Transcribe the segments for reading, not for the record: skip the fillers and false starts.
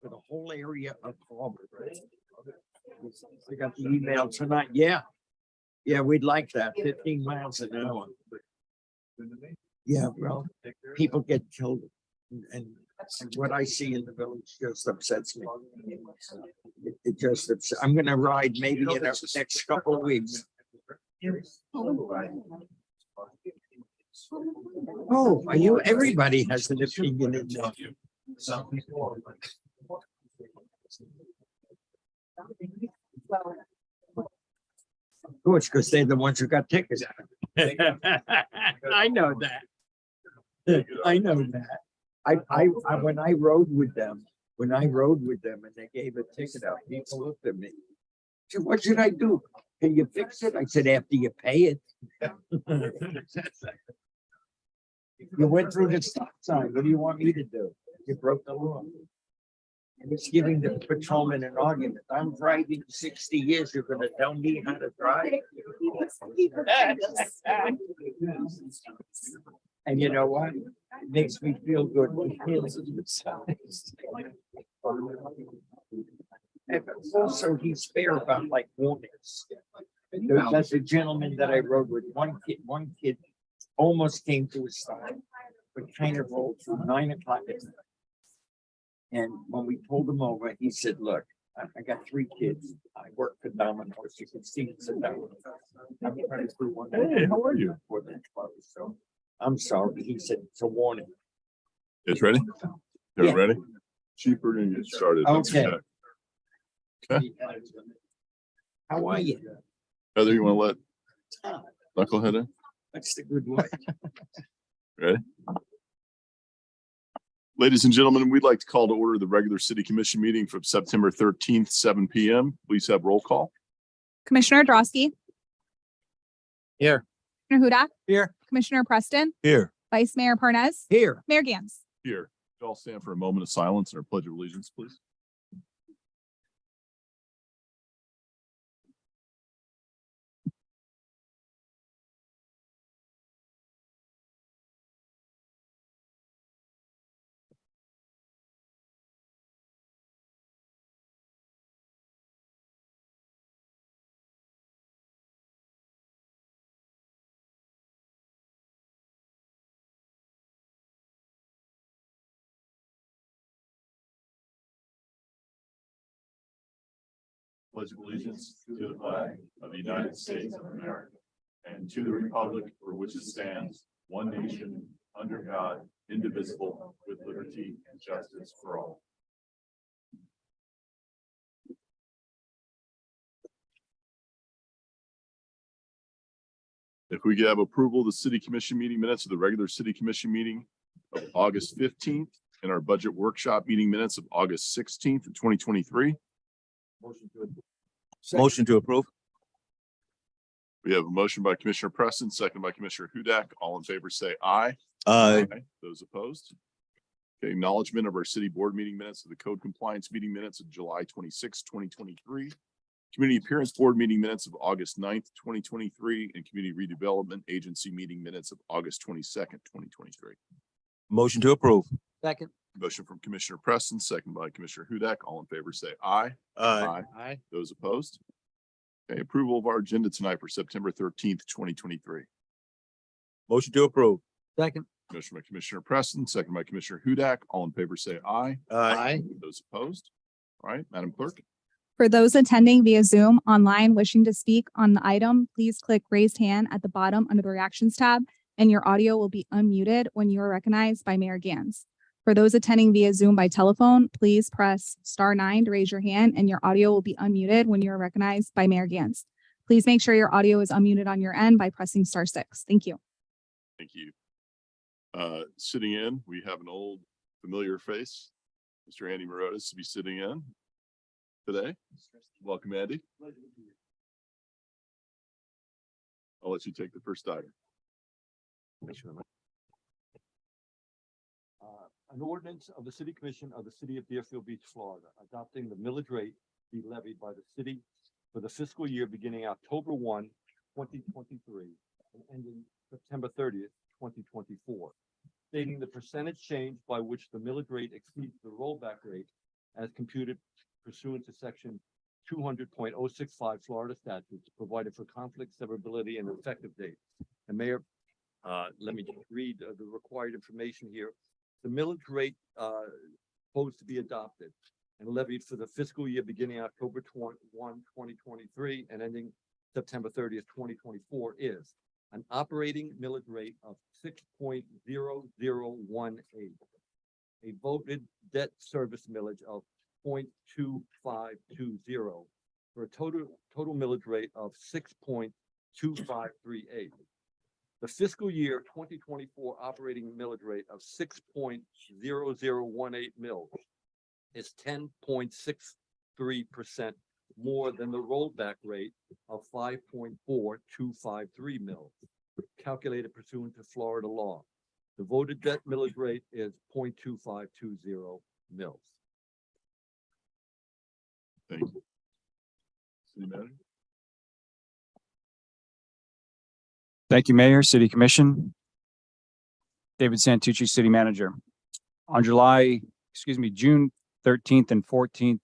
for the whole area of Harvard. I got the email tonight. Yeah. Yeah, we'd like that. 15 miles an hour. Yeah, well, people get killed and what I see in the village just upsets me. It just upsets. I'm gonna ride maybe in the next couple of weeks. Oh, are you? Everybody has an opinion in there. Some people. Of course, because they're the ones who got tickets. I know that. I know that. I when I rode with them and they gave a ticket out, people looked at me. Said, what should I do? Can you fix it? I said, after you pay it. You went through the stop sign. What do you want me to do? You broke the law. And it's giving the patrolman an argument. I'm driving 60 years. You're gonna tell me how to drive? And you know what? It makes me feel good. And also, he's fair about like warnings. That's a gentleman that I rode with. One kid almost came to a stop, but kind of rolled through 9 o'clock at night. And when we pulled him over, he said, look, I got 3 kids. I work for Domino's. You can see it's a Domino's. I'm trying to do one. Hey, how are you? For the close. So I'm sorry. He said, it's a warning. It's ready? They're Yeah. ready? Cheaper than get started. Okay. Okay. How are you? Heather, you want to let Knucklehead in? That's the good way. Ready? Ladies and gentlemen, we'd like to call to order the regular city commission meeting from September 13th, 7 p.m. Please have roll call. Commissioner Drosky. Here. Commissioner Hudak. Here. Commissioner Preston. Here. Vice Mayor Parnas. Here. Mayor Gans. Here. I'll stand for a moment of silence and our pledge of allegiance, please. Pledge of allegiance to the flag of the United States of America and to the republic for which it stands, one nation, under God, indivisible, with liberty and justice for all. If we could have approval of the city commission meeting minutes of the regular city commission meeting of August 15th and our budget workshop meeting minutes of August 16th, 2023. Motion to approve. We have a motion by Commissioner Preston, second by Commissioner Hudak. All in favor, say aye. Aye. Those opposed? Okay, acknowledgement of our city board meeting minutes of the code compliance meeting minutes of July 26, 2023. Community appearance board meeting minutes of August 9th, 2023, and community redevelopment agency meeting minutes of August 22nd, 2023. Motion to approve. Second. Motion from Commissioner Preston, second by Commissioner Hudak. All in favor, say aye. Aye. Those opposed? Okay, approval of our agenda tonight for September 13th, 2023. Motion to approve. Second. Motion by Commissioner Preston, second by Commissioner Hudak. All in favor, say aye. Aye. Those opposed? All right, Madam Clerk. For those attending via Zoom online wishing to speak on the item, please click raised hand at the bottom under the reactions tab, and your audio will be unmuted when you are recognized by Mayor Gans. For those attending via Zoom by telephone, please press *9 to raise your hand and your audio will be unmuted when you are recognized by Mayor Gans. Please make sure your audio is unmuted on your end by pressing *6. Thank you. Thank you. Sitting in, we have an old familiar face, Mr. Andy Morotas, to be sitting in today. Welcome, Andy. I'll let you take the first item. An ordinance of the City Commission of the City of Deerfield Beach, Florida, adopting the millage rate be levied by the city for the fiscal year beginning October 1, 2023, and ending September 30th, 2024, stating the percentage change by which the millage rate exceeds the rollback rate as computed pursuant to section 200.065 Florida statutes, provided for conflict, severability, and effective date. And Mayor, let me just read the required information here. The millage rate proposed to be adopted and levied for the fiscal year beginning October 2023 and ending September 30th, 2024 is an operating millage rate of 6.0018, a voted debt service millage of 0.2520, for a total millage rate of 6.2538. The fiscal year 2024 operating millage rate of 6.0018 mils is 10.63% more than the rollback rate of 5.4253 mils, calculated pursuant to Florida law. The voted debt millage rate is 0.2520 mils. Thank you. City Manager? Thank you, Mayor, City Commission. David Santucci, City Manager. On June 13th and 14th,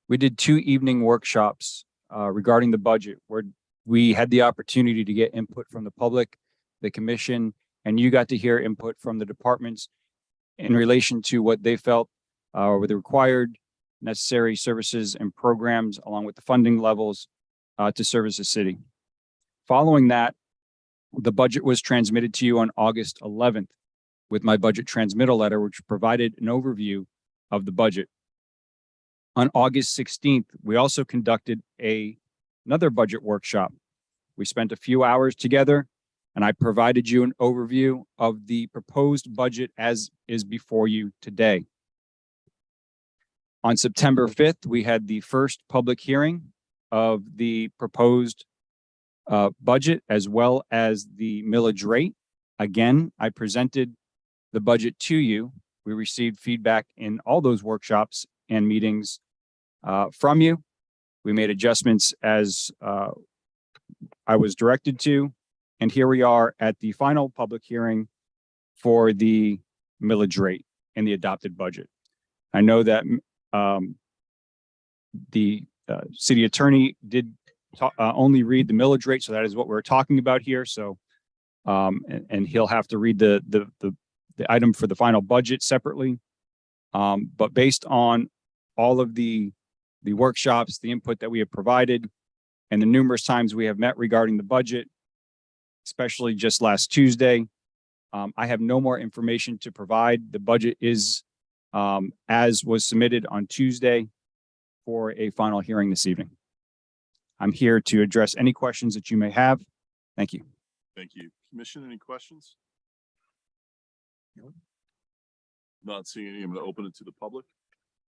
we did 2 evening workshops regarding the budget, where we had the opportunity to get input from the public, the commission, and you got to hear input from the departments in relation to what they felt were the required necessary services and programs, along with the funding levels to service the city. Following that, the budget was transmitted to you on August 11th with my budget transmittal letter, which provided an overview of the budget. On August 16th, we also conducted another budget workshop. We spent a few hours together, and I provided you an overview of the proposed budget as is before you today. On September 5th, we had the first public hearing of the proposed budget, as well as the millage rate. Again, I presented the budget to you. We received feedback in all those workshops and meetings from you. We made adjustments as I was directed to, and here we are at the final public hearing for the millage rate and the adopted budget. I know that the city attorney did only read the millage rate, so that is what we're talking about here. So, and he'll have to read the item for the final budget separately. But based on all of the workshops, the input that we have provided, and the numerous times we have met regarding the budget, especially just last Tuesday, I have no more information to provide. The budget is as was submitted on Tuesday for a final hearing this evening. I'm here to address any questions that you may have. Thank you. Thank you. Commission, any questions? Not seeing any. I'm going to open it to the public.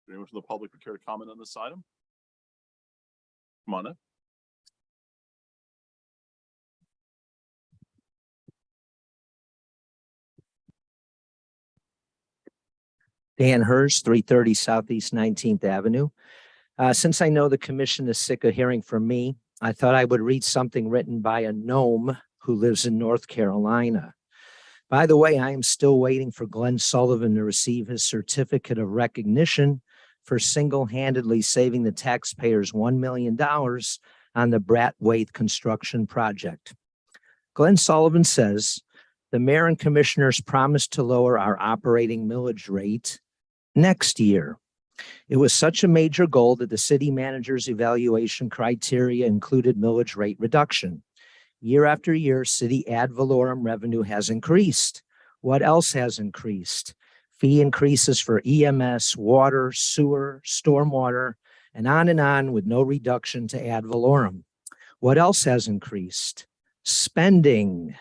Anyone from the public would care to comment on this item? Come on up. Dan Hers, 330 Southeast 19th Avenue. Since I know the commission is sick of hearing from me, I thought I would read something written by a gnome who lives in North Carolina. By the way, I am still waiting for Glenn Sullivan to receive his certificate of recognition for single-handedly saving the taxpayers $1 million on the Bratwaite construction project. Glenn Sullivan says, the mayor and commissioners promised to lower our operating millage rate next year. It was such a major goal that the city manager's evaluation criteria included millage rate reduction. Year after year, city ad valorem revenue has increased. What else has increased? Fee increases for EMS, water, sewer, stormwater, and on with no reduction to ad valorem. What else has increased? Spending.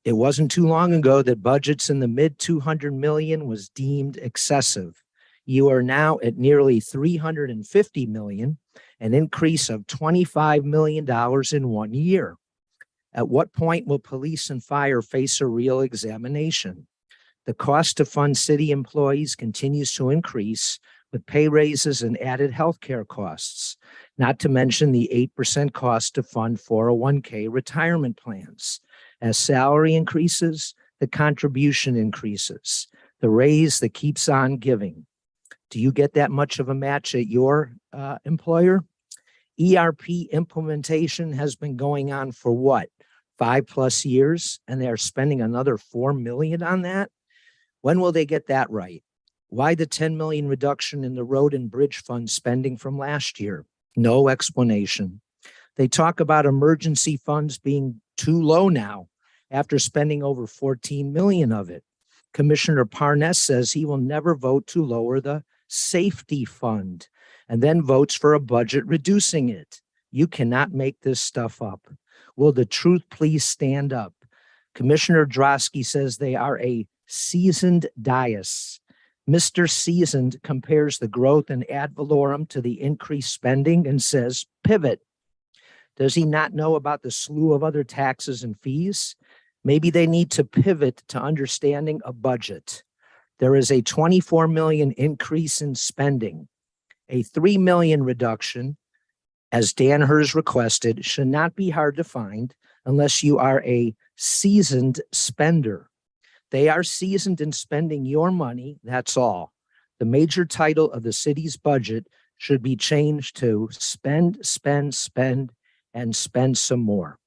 It wasn't too long ago that budgets in the mid 200 million was deemed excessive. You are now at nearly 350 million, an increase of $25 million in 1 year. At what point will police and fire face a real examination? The cost to fund city employees continues to increase with pay raises and added healthcare costs, not to mention the 8% cost to fund 401k retirement plans. As salary increases, the contribution increases, the raise that keeps on giving. Do you get that much of a match at your employer? ERP implementation has been going on for what, 5+ years, and they are spending another $4 million on that? When will they get that right? Why the 10 million reduction in the road and bridge fund spending from last year? No explanation. They talk about emergency funds being too low now after spending over 14 million of it. Commissioner Parnas says he will never vote to lower the safety fund and then votes for a budget reducing it. You cannot make this stuff up. Will the truth please stand up? Commissioner Drosky says they are a seasoned dais. Mr. Seasoned compares the growth in ad valorem to the increased spending and says pivot. Does he not know about the slew of other taxes and fees? Maybe they need to pivot to understanding a budget. There is a 24 million increase in spending. A 3 million reduction, as Dan Hers requested, should not be hard to find unless you are a seasoned spender. They are seasoned in spending your money, that's all. The major title of the city's budget should be changed to spend, spend, spend, and spend some more.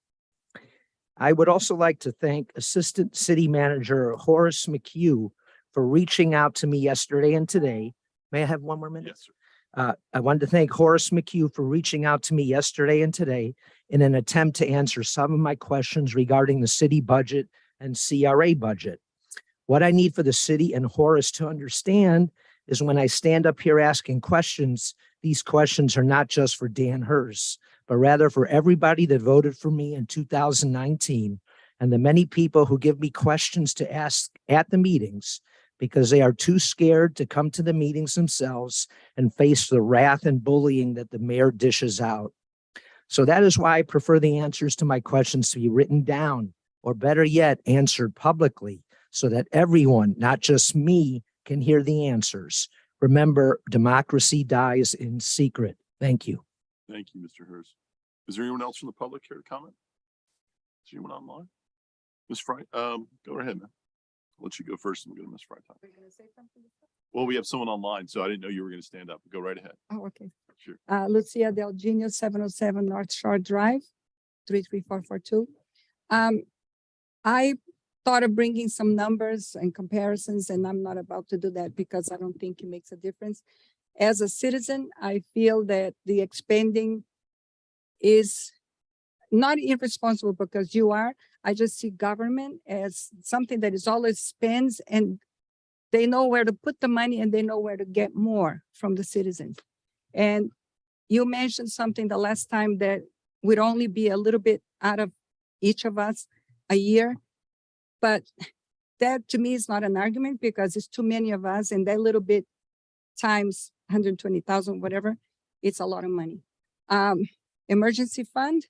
I would also like to thank Assistant City Manager Horace McHugh for reaching out to me yesterday and today. May I have one more minute? Yes, sir. I wanted to thank Horace McHugh for reaching out to me yesterday and today in an attempt to answer some of my questions regarding the city budget and CRA budget. What I need for the city and Horace to understand is when I stand up here asking questions, these questions are not just for Dan Hers, but rather for everybody that voted for me in 2019 and the many people who give me questions to ask at the meetings because they are too scared to come to the meetings themselves and face the wrath and bullying that the mayor dishes out. So that is why I prefer the answers to my questions to be written down, or better yet, answered publicly, so that everyone, not just me, can hear the answers. Remember, democracy dies in secret. Thank you. Thank you, Mr. Hers. Is there anyone else from the public here to comment? Is anyone online? Ms. Fry, go right ahead, man. I'll let you go first and we'll go to Ms. Freitag. Well, we have someone online, so I didn't know you were going to stand up. Go right ahead. Oh, okay. Sure. Lucia Del Gino, 707 North Shore Drive, 33442. I thought of bringing some numbers and comparisons, and I'm not about to do that because I don't think it makes a difference. As a citizen, I feel that the expending is not irresponsible because you are. I just see government as something that is always spends, and they know where to put the money and they know where to get more from the citizens. And you mentioned something the last time that would only be a little bit out of each of us a year. But that to me is not an argument because it's too many of us, and that little bit times 120,000, whatever, it's a lot of money. Emergency fund,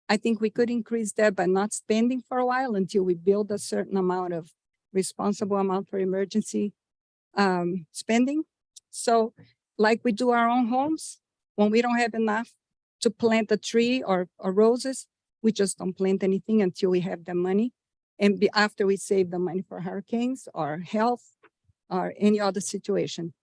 I think we could increase that by not spending for a while until we build a certain amount of responsible amount for emergency spending. So like we do our own homes, when we don't have enough to plant a tree or roses, we just don't plant anything until we have the money. And after we save the money for hurricanes or health or any other situation.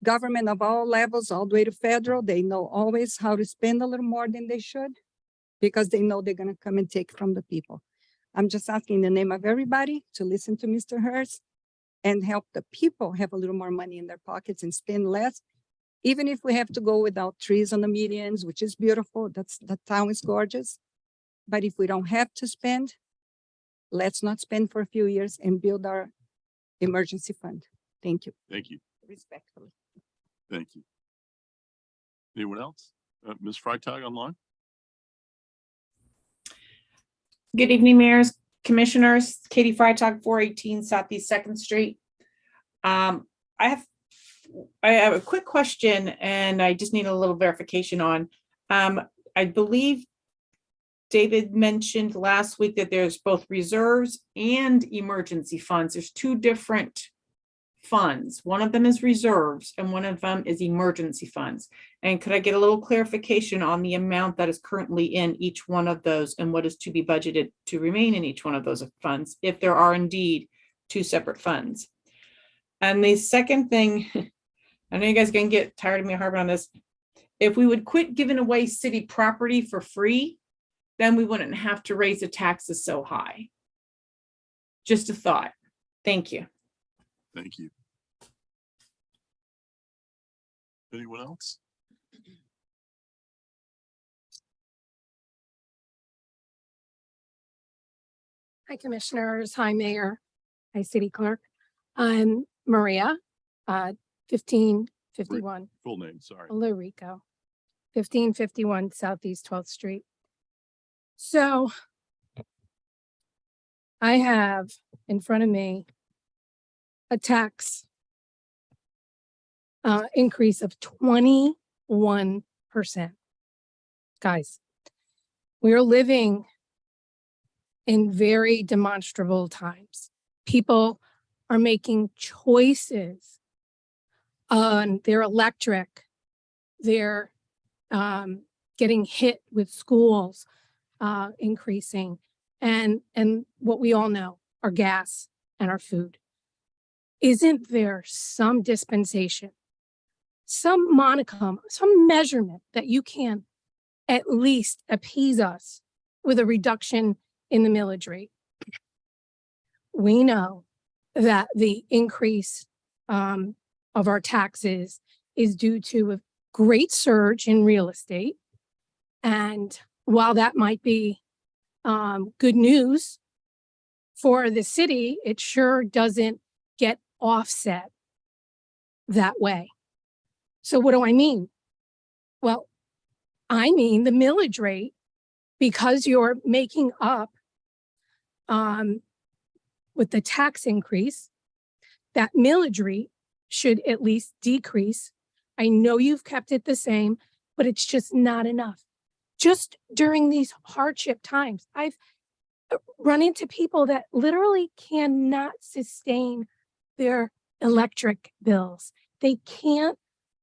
Government of all levels, all the way to federal, they know always how to spend a little more than they should because they know they're going to come and take from the people. I'm just asking in the name of everybody to listen to Mr. Hers and help the people have a little more money in their pockets and spend less. Even if we have to go without trees on the medians, which is beautiful, the town is gorgeous. But if we don't have to spend, let's not spend for a few years and build our emergency fund. Thank you. Thank you. Respectfully. Thank you. Anyone else? Ms. Freitag online? Good evening, mayors, commissioners. Katie Freitag, 418 Southeast 2nd Street. I have a quick question, and I just need a little verification on. I believe David mentioned last week that there's both reserves and emergency funds. There's two different funds. One of them is reserves and one of them is emergency funds. And could I get a little clarification on the amount that is currently in each one of those and what is to be budgeted to remain in each one of those funds, if there are indeed two separate funds? And the second thing, I know you guys are gonna get tired of me harping on this. If we would quit giving away city property for free, then we wouldn't have to raise the taxes so high. Just a thought. Thank you. Thank you. Anyone else? Hi, Commissioners. Hi, Mayor. Hi, City Clerk. I'm Maria, 1551 Full name, sorry. Rico, 1551 Southeast 12th Street. So I have in front of me a tax increase of 21%. Guys, we are living in very demonstrable times. People are making choices on their electric. They're getting hit with schools increasing, and what we all know, our gas and our food. Isn't there some dispensation, some monicum, some measurement that you can at least appease us with a reduction in the millage rate? We know that the increase of our taxes is due to a great surge in real estate. And while that might be good news for the city, it sure doesn't get offset that way. So what do I mean? Well, I mean the millage rate, because you're making up with the tax increase, that millage rate should at least decrease. I know you've kept it the same, but it's just not enough. Just during these hardship times, I've run into people that literally cannot sustain their electric bills. They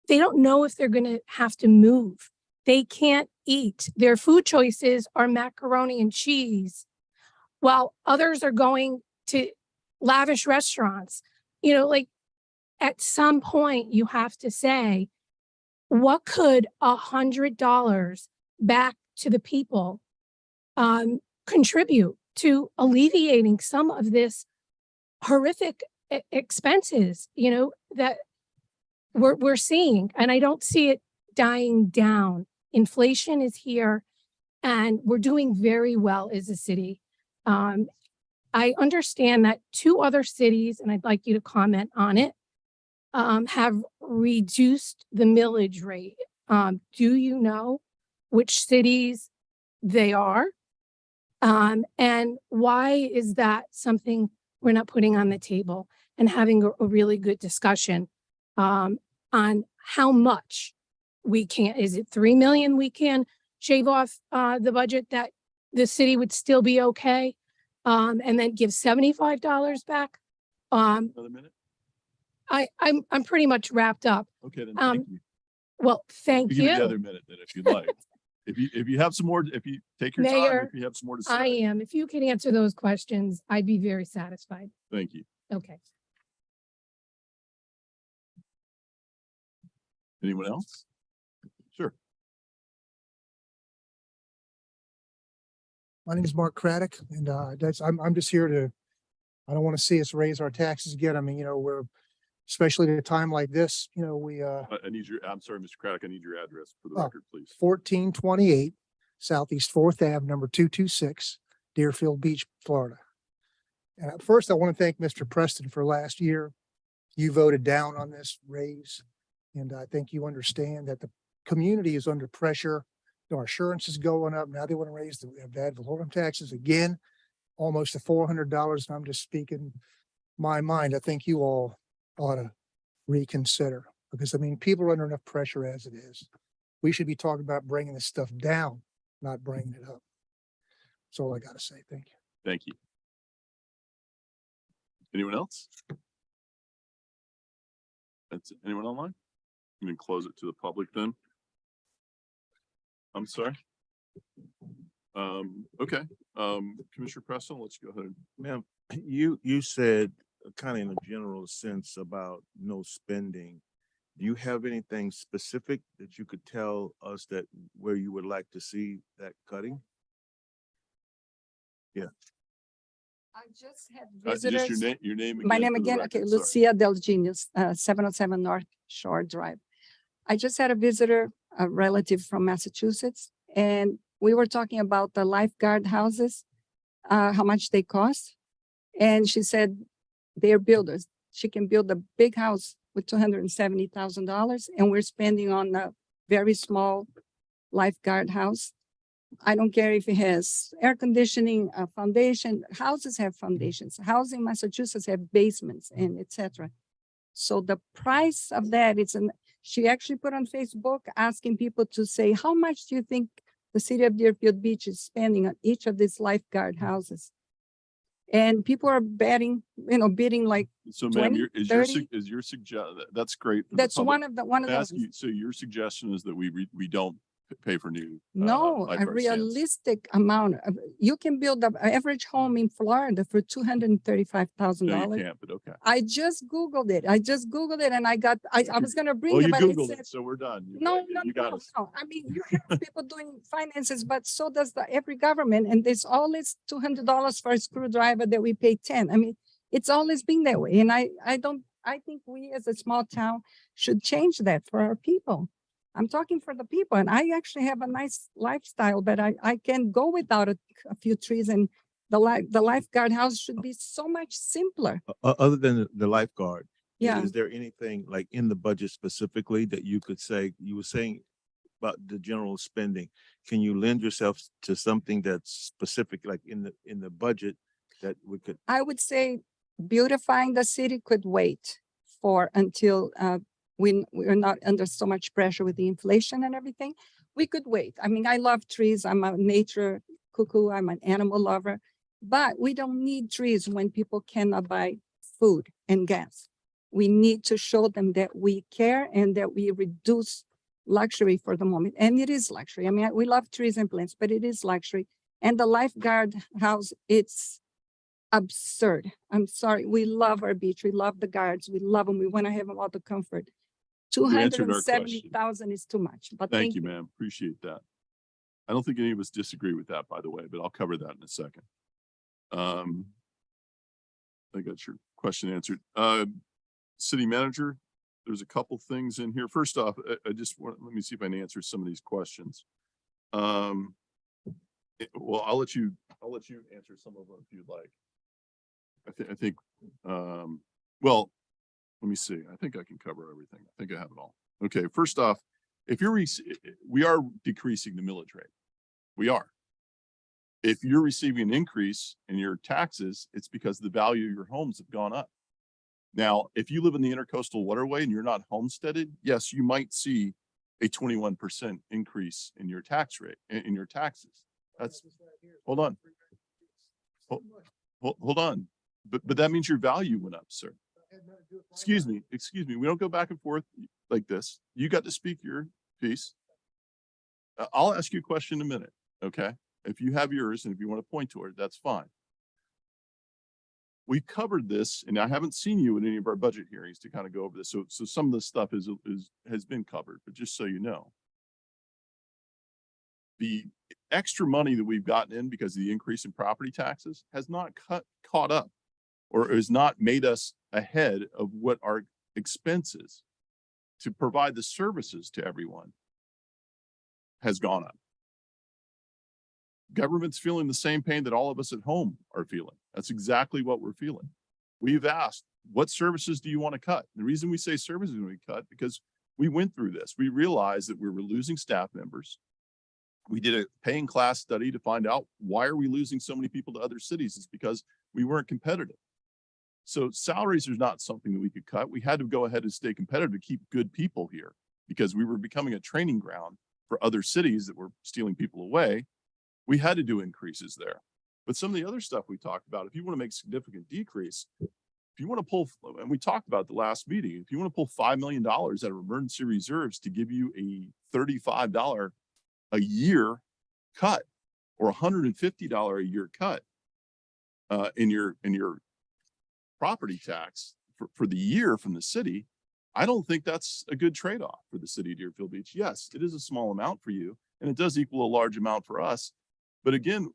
don't know if they're going to have to move. They can't eat. Their food choices are macaroni and cheese, while others are going to lavish restaurants. You know, like at some point you have to say, what could $100 back to the people contribute to alleviating some of this horrific expenses, you know, that we're seeing? And I don't see it dying down. Inflation is here, and we're doing very well as a city. I understand that 2 other cities, and I'd like you to comment on it, have reduced the millage rate. Do you know which cities they are? And why is that something we're not putting on the table and having a really good discussion on how much we can? Is it 3 million we can shave off the budget that the city would still be okay? And then give $75 back? Another minute? I'm pretty much wrapped up. Okay, then thank you. Well, thank We give you the you. other minute then if you'd like. If you have some more, if you take your time, Mayor, if you have some more to I say, am. If you can answer those questions, I'd be very satisfied. thank you. Okay. Anyone else? Sure. My name is Mark Craddock, and I'm just here to, I don't want to see us raise our taxes again. I mean, you know, we're, especially at a time like this, you know, I need your, I'm sorry, Mr. Craddock, I need your address for the Oh. record, please. 1428 Southeast 4th Ave, number 226, Deerfield Beach, Florida. And at first, I want to thank Mr. Preston for last year. You voted down on this raise, and I think you understand that the community is under pressure. Our insurance is going up. Now they want to raise the ad valorem taxes again, almost to $400. And I'm just speaking my mind. I think you all ought to reconsider, because I mean, people are under enough pressure as it is. We should be talking about bringing this stuff down, not bringing it up. That's all I got to say. Thank you. Thank you. Anyone else? That's it. Anyone online? You can close it to the public then. I'm sorry. Okay, Commissioner Preston, let's go ahead. Ma'am, you said kind of in a general sense about no spending. Do you have anything specific that you could tell us that where you would like to see that cutting? I just had Just your visitors. name, your name. My name for the again, record, okay, sorry. Lucia Del Genius, 707 North Shore Drive. I just had a visitor, a relative from Massachusetts, and we were talking about the lifeguard houses, how much they cost. And she said they're builders. She can build a big house with $270,000, and we're spending on a very small lifeguard house. I don't care if it has air conditioning, a foundation, houses have foundations, houses in Massachusetts have basements and etc. So the price of that, she actually put on Facebook asking people to say, how much do you think the city of Deerfield Beach is spending on each of these lifeguard houses? And people are bidding like, So 20, ma'am, is 30? your that's great. for the that's public. one of the Can I ask ones. you, so your suggestion is that we don't pay for new. No, a lifeguard stands? realistic amount of, you can build an average home in Florida for $235,000. No, you can't, but okay. I just Googled it. And I was gonna bring Well, it, you but it Googled said, it, so we're done. no, You got us. no. I mean, you have people doing finances, but so does every government. And there's always $200 for a screwdriver that we pay 10. I mean, it's always been that way. And I think we as a small town should change that for our people. I'm talking for the people, and I actually have a nice lifestyle, but I can go without a few trees, and the lifeguard house should be so much simpler. Other than the lifeguard, Yeah. is there anything like in the budget specifically that you could say, you were saying about the general spending? Can you lend yourself to something that's specific, like in the budget that we could? I would say beautifying the city could wait until we're not under so much pressure with the inflation and everything. We could wait. I mean, I love trees. I'm a nature cuckoo. I'm an animal lover, but we don't need trees when people cannot buy food and gas. We need to show them that we care and that we reduce luxury for the moment. And it is luxury. I mean, we love trees and plants, but it is luxury. And the lifeguard house, it's absurd. I'm sorry. We love our beach. We love the guards. We love them. We want to have them all the comfort. You answered our 270,000 is too much, but Thank you, ma'am. Appreciate that. I don't think any of us disagree with that, by the way, but I'll cover that in a second. I got your question answered. City manager, there's a couple things in here. First off, let me see if I can answer some of these questions. Well, I'll let you answer some of them if you'd like. I think, well, let me see. I think I can cover everything. I think I have it all. Okay. First off, we are decreasing the millage rate. We are. If you're receiving an increase in your taxes, it's because the value of your homes have gone up. Now, if you live in the intercoastal waterway and you're not homesteaded, yes, you might see a 21% increase in your tax rate, in your taxes. Hold on. Hold on. But that means your value went up, sir. Excuse me. We don't go back and forth like this. You got to speak your piece. I'll ask you a question in a minute. Okay. If you have yours and if you want to point to it, that's fine. We've covered this, and I haven't seen you in any of our budget hearings to kind of go over this. So some of this stuff has been covered, but just so you know, the extra money that we've gotten in because of the increase in property taxes has not caught up or has not made us ahead of what our expenses to provide the services to everyone has gone up. Government's feeling the same pain that all of us at home are feeling. That's exactly what we're feeling. We've asked, what services do you want to cut? The reason we say services we cut, because we went through this. We realized that we were losing staff members. We did a paying class study to find out why are we losing so many people to other cities? It's because we weren't competitive. So salaries are not something that we could cut. We had to go ahead and stay competitive to keep good people here because we were becoming a training ground for other cities that were stealing people away. We had to do increases there. But some of the other stuff we talked about, if you want to make significant decrease, if you want to pull, and we talked about the last meeting, if you want to pull $5 million out of emergency reserves to give you a $35 a year cut or $150 a year cut in your property tax for the year from the city, I don't think that's a good trade-off for the city of Deerfield Beach. Yes, it is a small amount for you and it does equal a large amount for us. But again,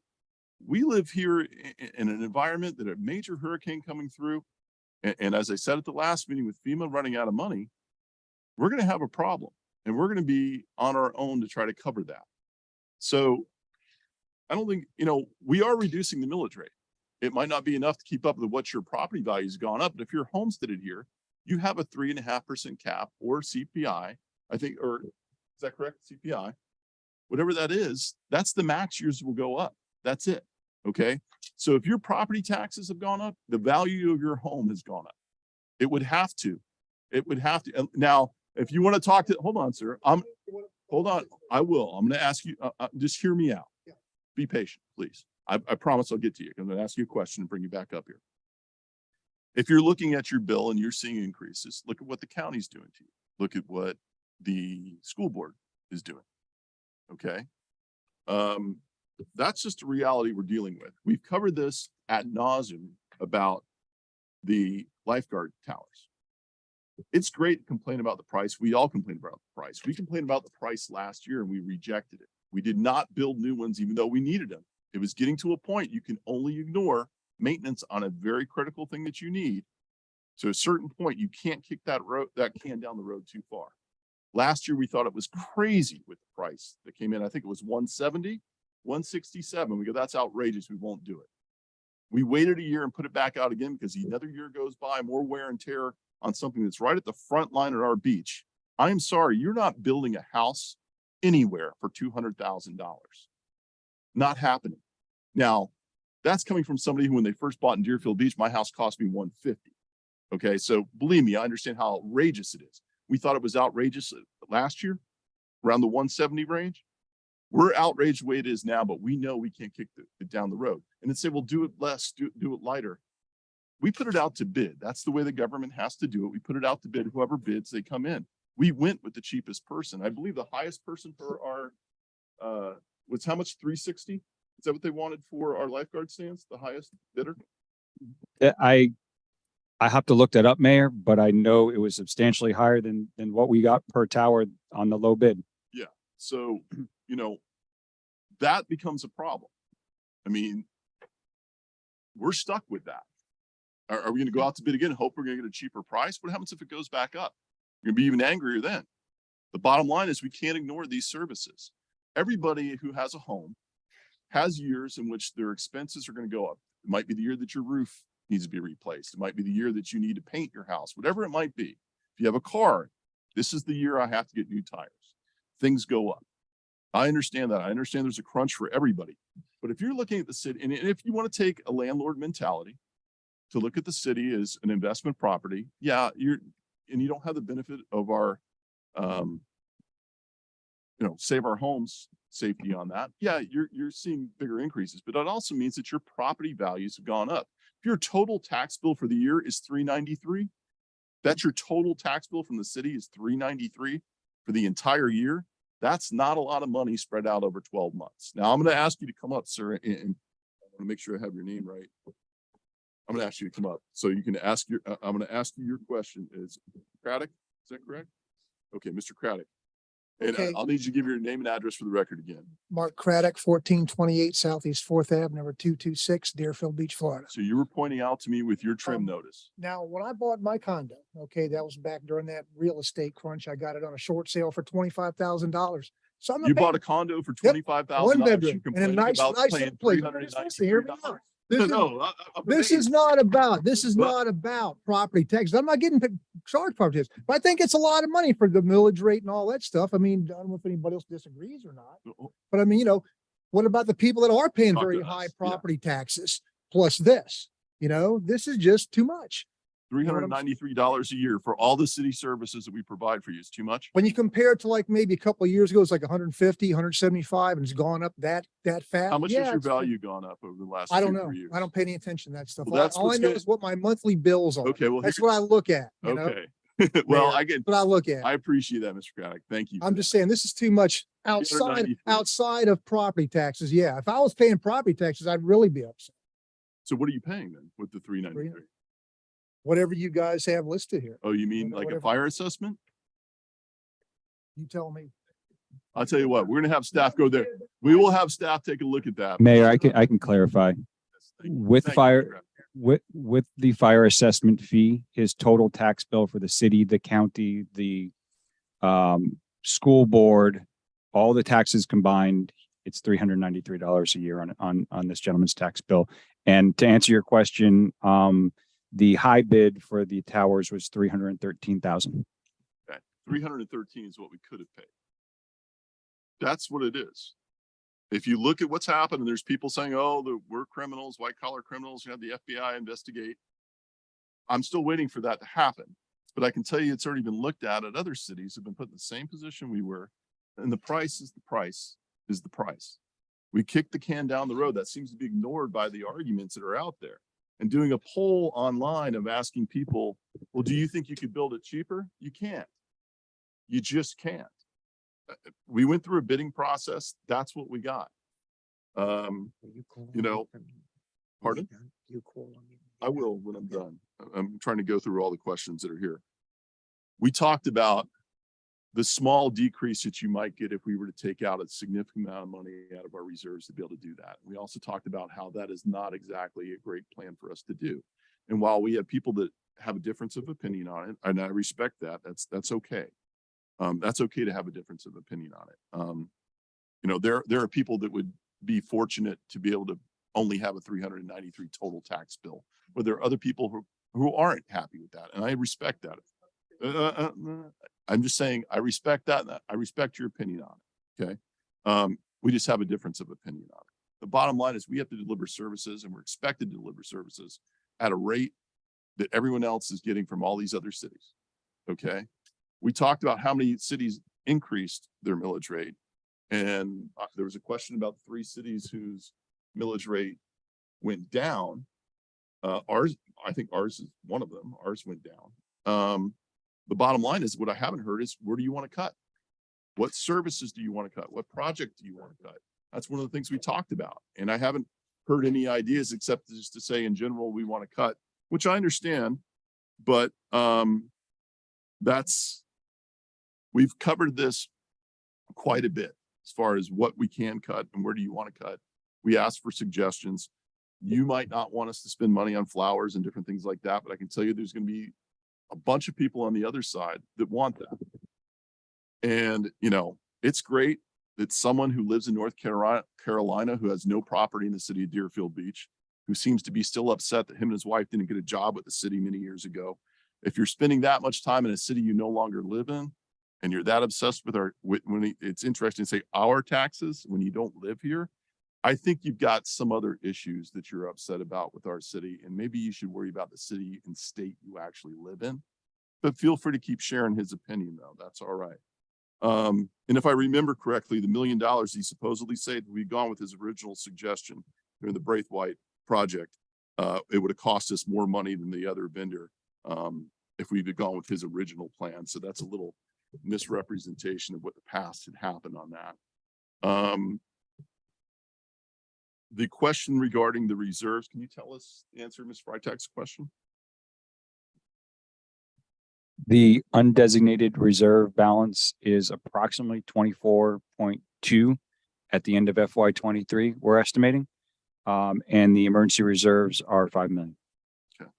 we live here in an environment that a major hurricane coming through. And as I said at the last meeting, with FEMA running out of money, we're going to have a problem and we're going to be on our own to try to cover that. So I don't think, we are reducing the millage rate. It might not be enough to keep up with what your property value has gone up, but if you're homesteaded here, you have a 3.5% cap or CPI, I think, or is that correct? CPI, whatever that is, that's the max yours will go up. That's it. Okay. So if your property taxes have gone up, the value of your home has gone up. It would have to. Now, if you want to talk to, hold on, sir. Hold on. I will. I'm going to ask you, just hear me out. Be patient, please. I promise I'll get to you. I'm going to ask you a question and bring you back up here. If you're looking at your bill and you're seeing increases, look at what the county's doing to you. Look at what the school board is doing. Okay. That's just a reality we're dealing with. We've covered this ad nauseum about the lifeguard towers. It's great to complain about the price. We all complain about the price. We complained about the price last year and we rejected it. We did not build new ones, even though we needed them. It was getting to a point you can only ignore maintenance on a very critical thing that you need. To a certain point, you can't kick that can down the road too far. Last year, we thought it was crazy with the price that came in. I think it was 170, 167. We go, that's outrageous. We won't do it. We waited a year and put it back out again because another year goes by, more wear and tear on something that's right at the front line at our beach. I'm sorry, you're not building a house anywhere for $200,000. Not happening. Now, that's coming from somebody who, when they first bought in Deerfield Beach, my house cost me $150. Okay, so believe me, I understand how outrageous it is. We thought it was outrageous last year, around the 170 range. We're outraged the way it is now, but we know we can't kick it down the road. And then say, well, do it less, do it lighter. We put it out to bid. That's the way the government has to do it. We put it out to bid. Whoever bids, they come in. We went with the cheapest person. I believe the highest person for our, was how much? 360? Is that what they wanted for our lifeguard stands? The highest bidder? I have to look that up, Mayor, but I know it was substantially higher than what we got per tower on the low bid. Yeah. So, that becomes a problem. I mean, we're stuck with that. Are we going to go out to bid again and hope we're going to get a cheaper price? What happens if it goes back up? You're going to be even angrier then. The bottom line is we can't ignore these services. Everybody who has a home has years in which their expenses are going to go up. It might be the year that your roof needs to be replaced. It might be the year that you need to paint your house, whatever it might be. If you have a car, this is the year I have to get new tires. Things go up. I understand that. I understand there's a crunch for everybody. But if you're looking at the city, and if you want to take a landlord mentality to look at the city as an investment property, yeah, you don't have the benefit of our, save our homes safety on that. Yeah, you're seeing bigger increases, but it also means that your property values have gone up. If your total tax bill for the year is $393, that's your total tax bill from the city is $393 for the entire year. That's not a lot of money spread out over 12 months. Now I'm going to ask you to come up, sir, and I want to make sure I have your name right. I'm going to ask you to come up so you can ask I'm going to ask you your question. Is Craddock? Is that correct? Okay, Mr. Craddock. And Okay. I'll need you to give your name and address for the record again. Mark Craddock, 1428 Southeast 4th Ave, number 226, Deerfield Beach, Florida. So you were pointing out to me with your trim notice. Now, when I bought my condo, okay, that was back during that real estate crunch. I got it on a short sale for $25,000. So I'm You bought a condo for $25,000. one bedroom in a nice little place. Listen, hear me out. This is- This is not about property taxes. I'm not getting charged property taxes, but I think it's a lot of money for the millage rate and all that stuff. I mean, I don't know if anybody else disagrees or not, but I mean, what about the people that are paying Talk very to high us, yeah. property taxes plus this? This is just too much. $393 a year for all the city services that we provide for you is too much. When you compare it to like maybe a couple of years ago, it's like 150, 175, and it's gone up that fast. How much Yeah, has your it's- value gone up over the last I don't 2 or know. 3 years? I don't pay any attention to that stuff. Well, that's All I what's know good. is what my monthly bills are. Okay, well, That's here- what I look at. Okay. Well, Mayor, I get, That's what I look at. I appreciate that, Mr. Craddock. Thank you. I'm just saying, this is too much outside of property taxes. Yeah, if I was paying property taxes, I'd really be upset. So what are you paying then with the $393? whatever you guys have listed here. Oh, you mean like a Whatever. fire assessment? You tell me. I'll tell you what, we're gonna have staff go there. We will have staff take a look at that. Mayor, I can clarify. With Thank you, fire, Mr. Graff. with the fire assessment fee, his total tax bill for the city, the county, the school board, all the taxes combined, it's $393 a year on this gentleman's tax bill. And to answer your question, the high bid for the towers was 313,000. 313 is what we could have paid. That's what it is. If you look at what's happened, and there's people saying, oh, we're criminals, white collar criminals, you have the FBI investigate. I'm still waiting for that to happen. But I can tell you it's already been looked at other cities have been put in the same position we were. And the price is the price is the price. We kicked the can down the road. That seems to be ignored by the arguments that are out there. And doing a poll online of asking people, well, do you think you could build it cheaper? You can't. You just can't. We went through a bidding process. That's what we got. You know, pardon? I will when I'm done. I'm trying to go through all the questions that are here. We talked about the small decrease that you might get if we were to take out a significant amount of money out of our reserves to be able to do that. We also talked about how that is not exactly a great plan for us to do. And while we have people that have a difference of opinion on it, and I respect that, that's okay. That's okay to have a difference of opinion on it. You know, there are people that would be fortunate to be able to only have a 393 total tax bill, but there are other people who aren't happy with that. And I respect that. I'm just saying, I respect that. And I respect your opinion on it. Okay. We just have a difference of opinion on it. The bottom line is we have to deliver services, and we're expected to deliver services at a rate that everyone else is getting from all these other cities. Okay. We talked about how many cities increased their millage rate. And there was a question about 3 cities whose millage rate went down. I think ours is one of them. Ours went down. The bottom line is what I haven't heard is, where do you want to cut? What services do you want to cut? What project do you want to cut? That's one of the things we talked about. And I haven't heard any ideas except just to say in general, we want to cut, which I understand, but we've covered this quite a bit as far as what we can cut and where do you want to cut. We asked for suggestions. You might not want us to spend money on flowers and different things like that, but I can tell you there's going to be a bunch of people on the other side that want that. And, you know, it's great that someone who lives in North Carolina who has no property in the city of Deerfield Beach, who seems to be still upset that him and his wife didn't get a job with the city many years ago. If you're spending that much time in a city you no longer live in, and you're that obsessed with it's interesting to say our taxes when you don't live here, I think you've got some other issues that you're upset about with our city, and maybe you should worry about the city and state you actually live in. But feel free to keep sharing his opinion though, that's all right. And if I remember correctly, the $1 million he supposedly said we'd gone with his original suggestion during the Braithwaite project, it would have cost us more money than the other vendor if we'd have gone with his original plan. So that's a little misrepresentation of what the past had happened on that. The question regarding the reserves, can you answer Ms. Freitag's question? The undesignated reserve balance is approximately 24.2 at the end of FY23, we're estimating. And the emergency reserves are 5 million. Okay.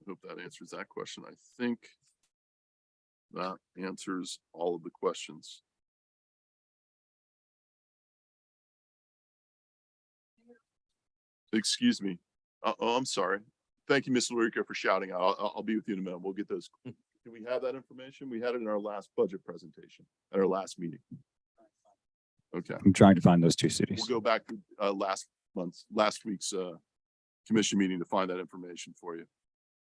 I hope that answers that question. I think that answers all of the questions. Excuse me. Oh, I'm sorry. Thank you, Ms. Lurica, for shouting out. I'll be with you in a minute. We'll get those. Do we have that information? We had it in our last budget presentation at our last meeting. Okay. I'm trying to find those 2 cities. We'll go back to last week's commission meeting to find that information for you.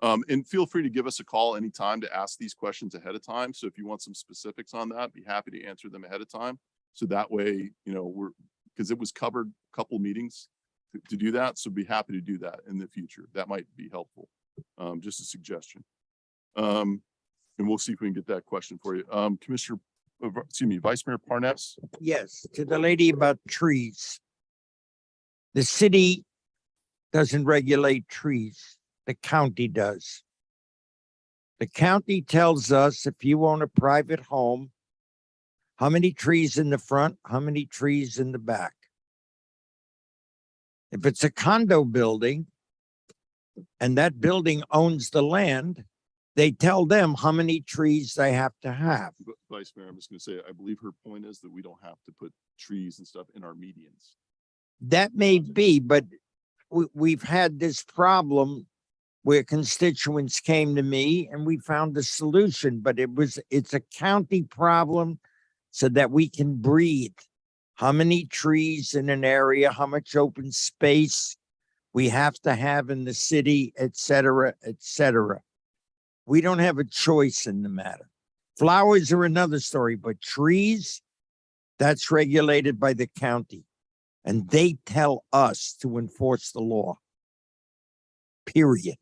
And feel free to give us a call anytime to ask these questions ahead of time. So if you want some specifics on that, be happy to answer them ahead of time. So that way, you know, because it was covered a couple meetings to do that. So be happy to do that in the future. That might be helpful. Just a suggestion. And we'll see if we can get that question for you. Vice Mayor Parnas. Yes, to the lady about trees. The city doesn't regulate trees. The county does. The county tells us if you own a private home, how many trees in the front, how many trees in the back. If it's a condo building and that building owns the land, they tell them how many trees they have to have. Vice Mayor, I'm just gonna say, I believe her point is that we don't have to put trees and stuff in our medians. That may be, but we've had this problem where constituents came to me and we found a solution, but it's a county problem so that we can breathe. How many trees in an area, how much open space we have to have in the city, et cetera, et cetera. We don't have a choice in the matter. Flowers are another story, but trees, that's regulated by the county. And they tell us to enforce the law. Period.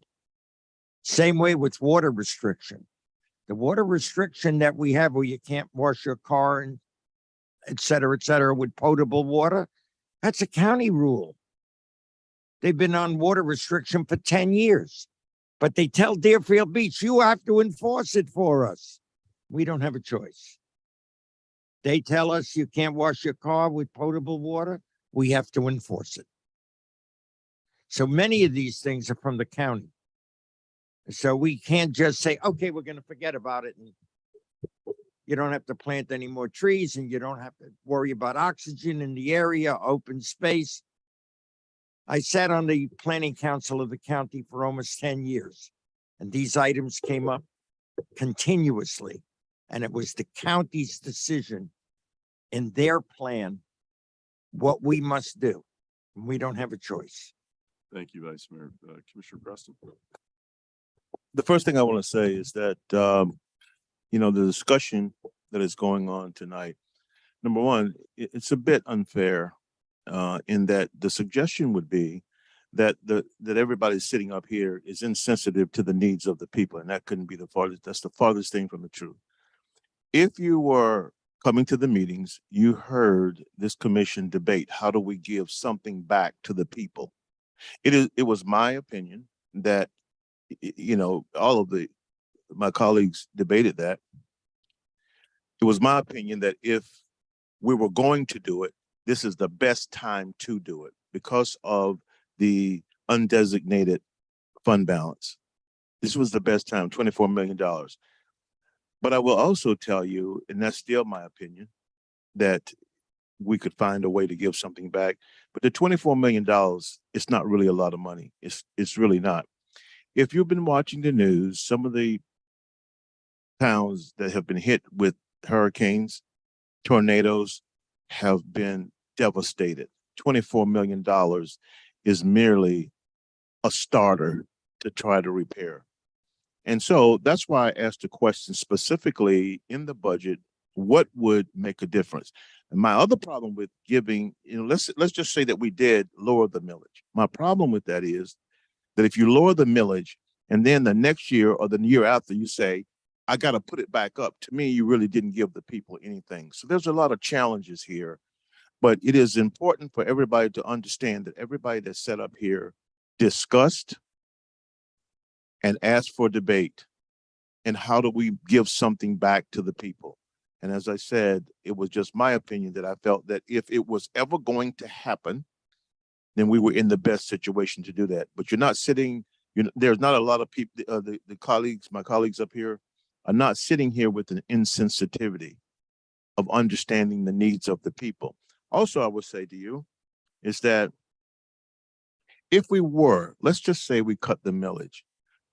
Same way with water restriction. The water restriction that we have where you can't wash your car and et cetera, with potable water, that's a county rule. They've been on water restriction for 10 years. But they tell Deerfield Beach, you have to enforce it for us. We don't have a choice. They tell us you can't wash your car with potable water. We have to enforce it. So many of these things are from the county. So we can't just say, okay, we're going to forget about it. And you don't have to plant any more trees and you don't have to worry about oxygen in the area, open space. I sat on the planning council of the county for almost 10 years, and these items came up continuously. And it was the county's decision in their plan what we must do. We don't have a choice. Thank you, Vice Mayor. Commissioner Preston. The first thing I want to say is that, you know, the discussion that is going on tonight, number one, it's a bit unfair in that the suggestion would be that that everybody sitting up here is insensitive to the needs of the people, and that couldn't be the farthest. That's the farthest thing from the truth. If you were coming to the meetings, you heard this commission debate, how do we give something back to the people? It was my opinion that, you know, all of my colleagues debated that. It was my opinion that if we were going to do it, this is the best time to do it because of the undesignated fund balance. This was the best time, $24 million. But I will also tell you, and that's still my opinion, that we could find a way to give something back. But the $24 million, it's not really a lot of money. It's really not. If you've been watching the news, some of the towns that have been hit with hurricanes, tornadoes, have been devastated. $24 million is merely a starter to try to repair. And so that's why I asked the question specifically in the budget, what would make a difference? And my other problem with giving, you know, let's just say that we did lower the millage. My problem with that is that if you lower the millage and then the next year or the year after you say, I got to put it back up, to me, you really didn't give the people anything. So there's a lot of challenges here, but it is important for everybody to understand that everybody that's set up here discussed and asked for debate. And how do we give something back to the people? And as I said, it was just my opinion that I felt that if it was ever going to happen, then we were in the best situation to do that. But you're not sitting, there's not a lot of people, my colleagues up here are not sitting here with an insensitivity of understanding the needs of the people. Also, I would say to you is that if we were, let's just say we cut the millage,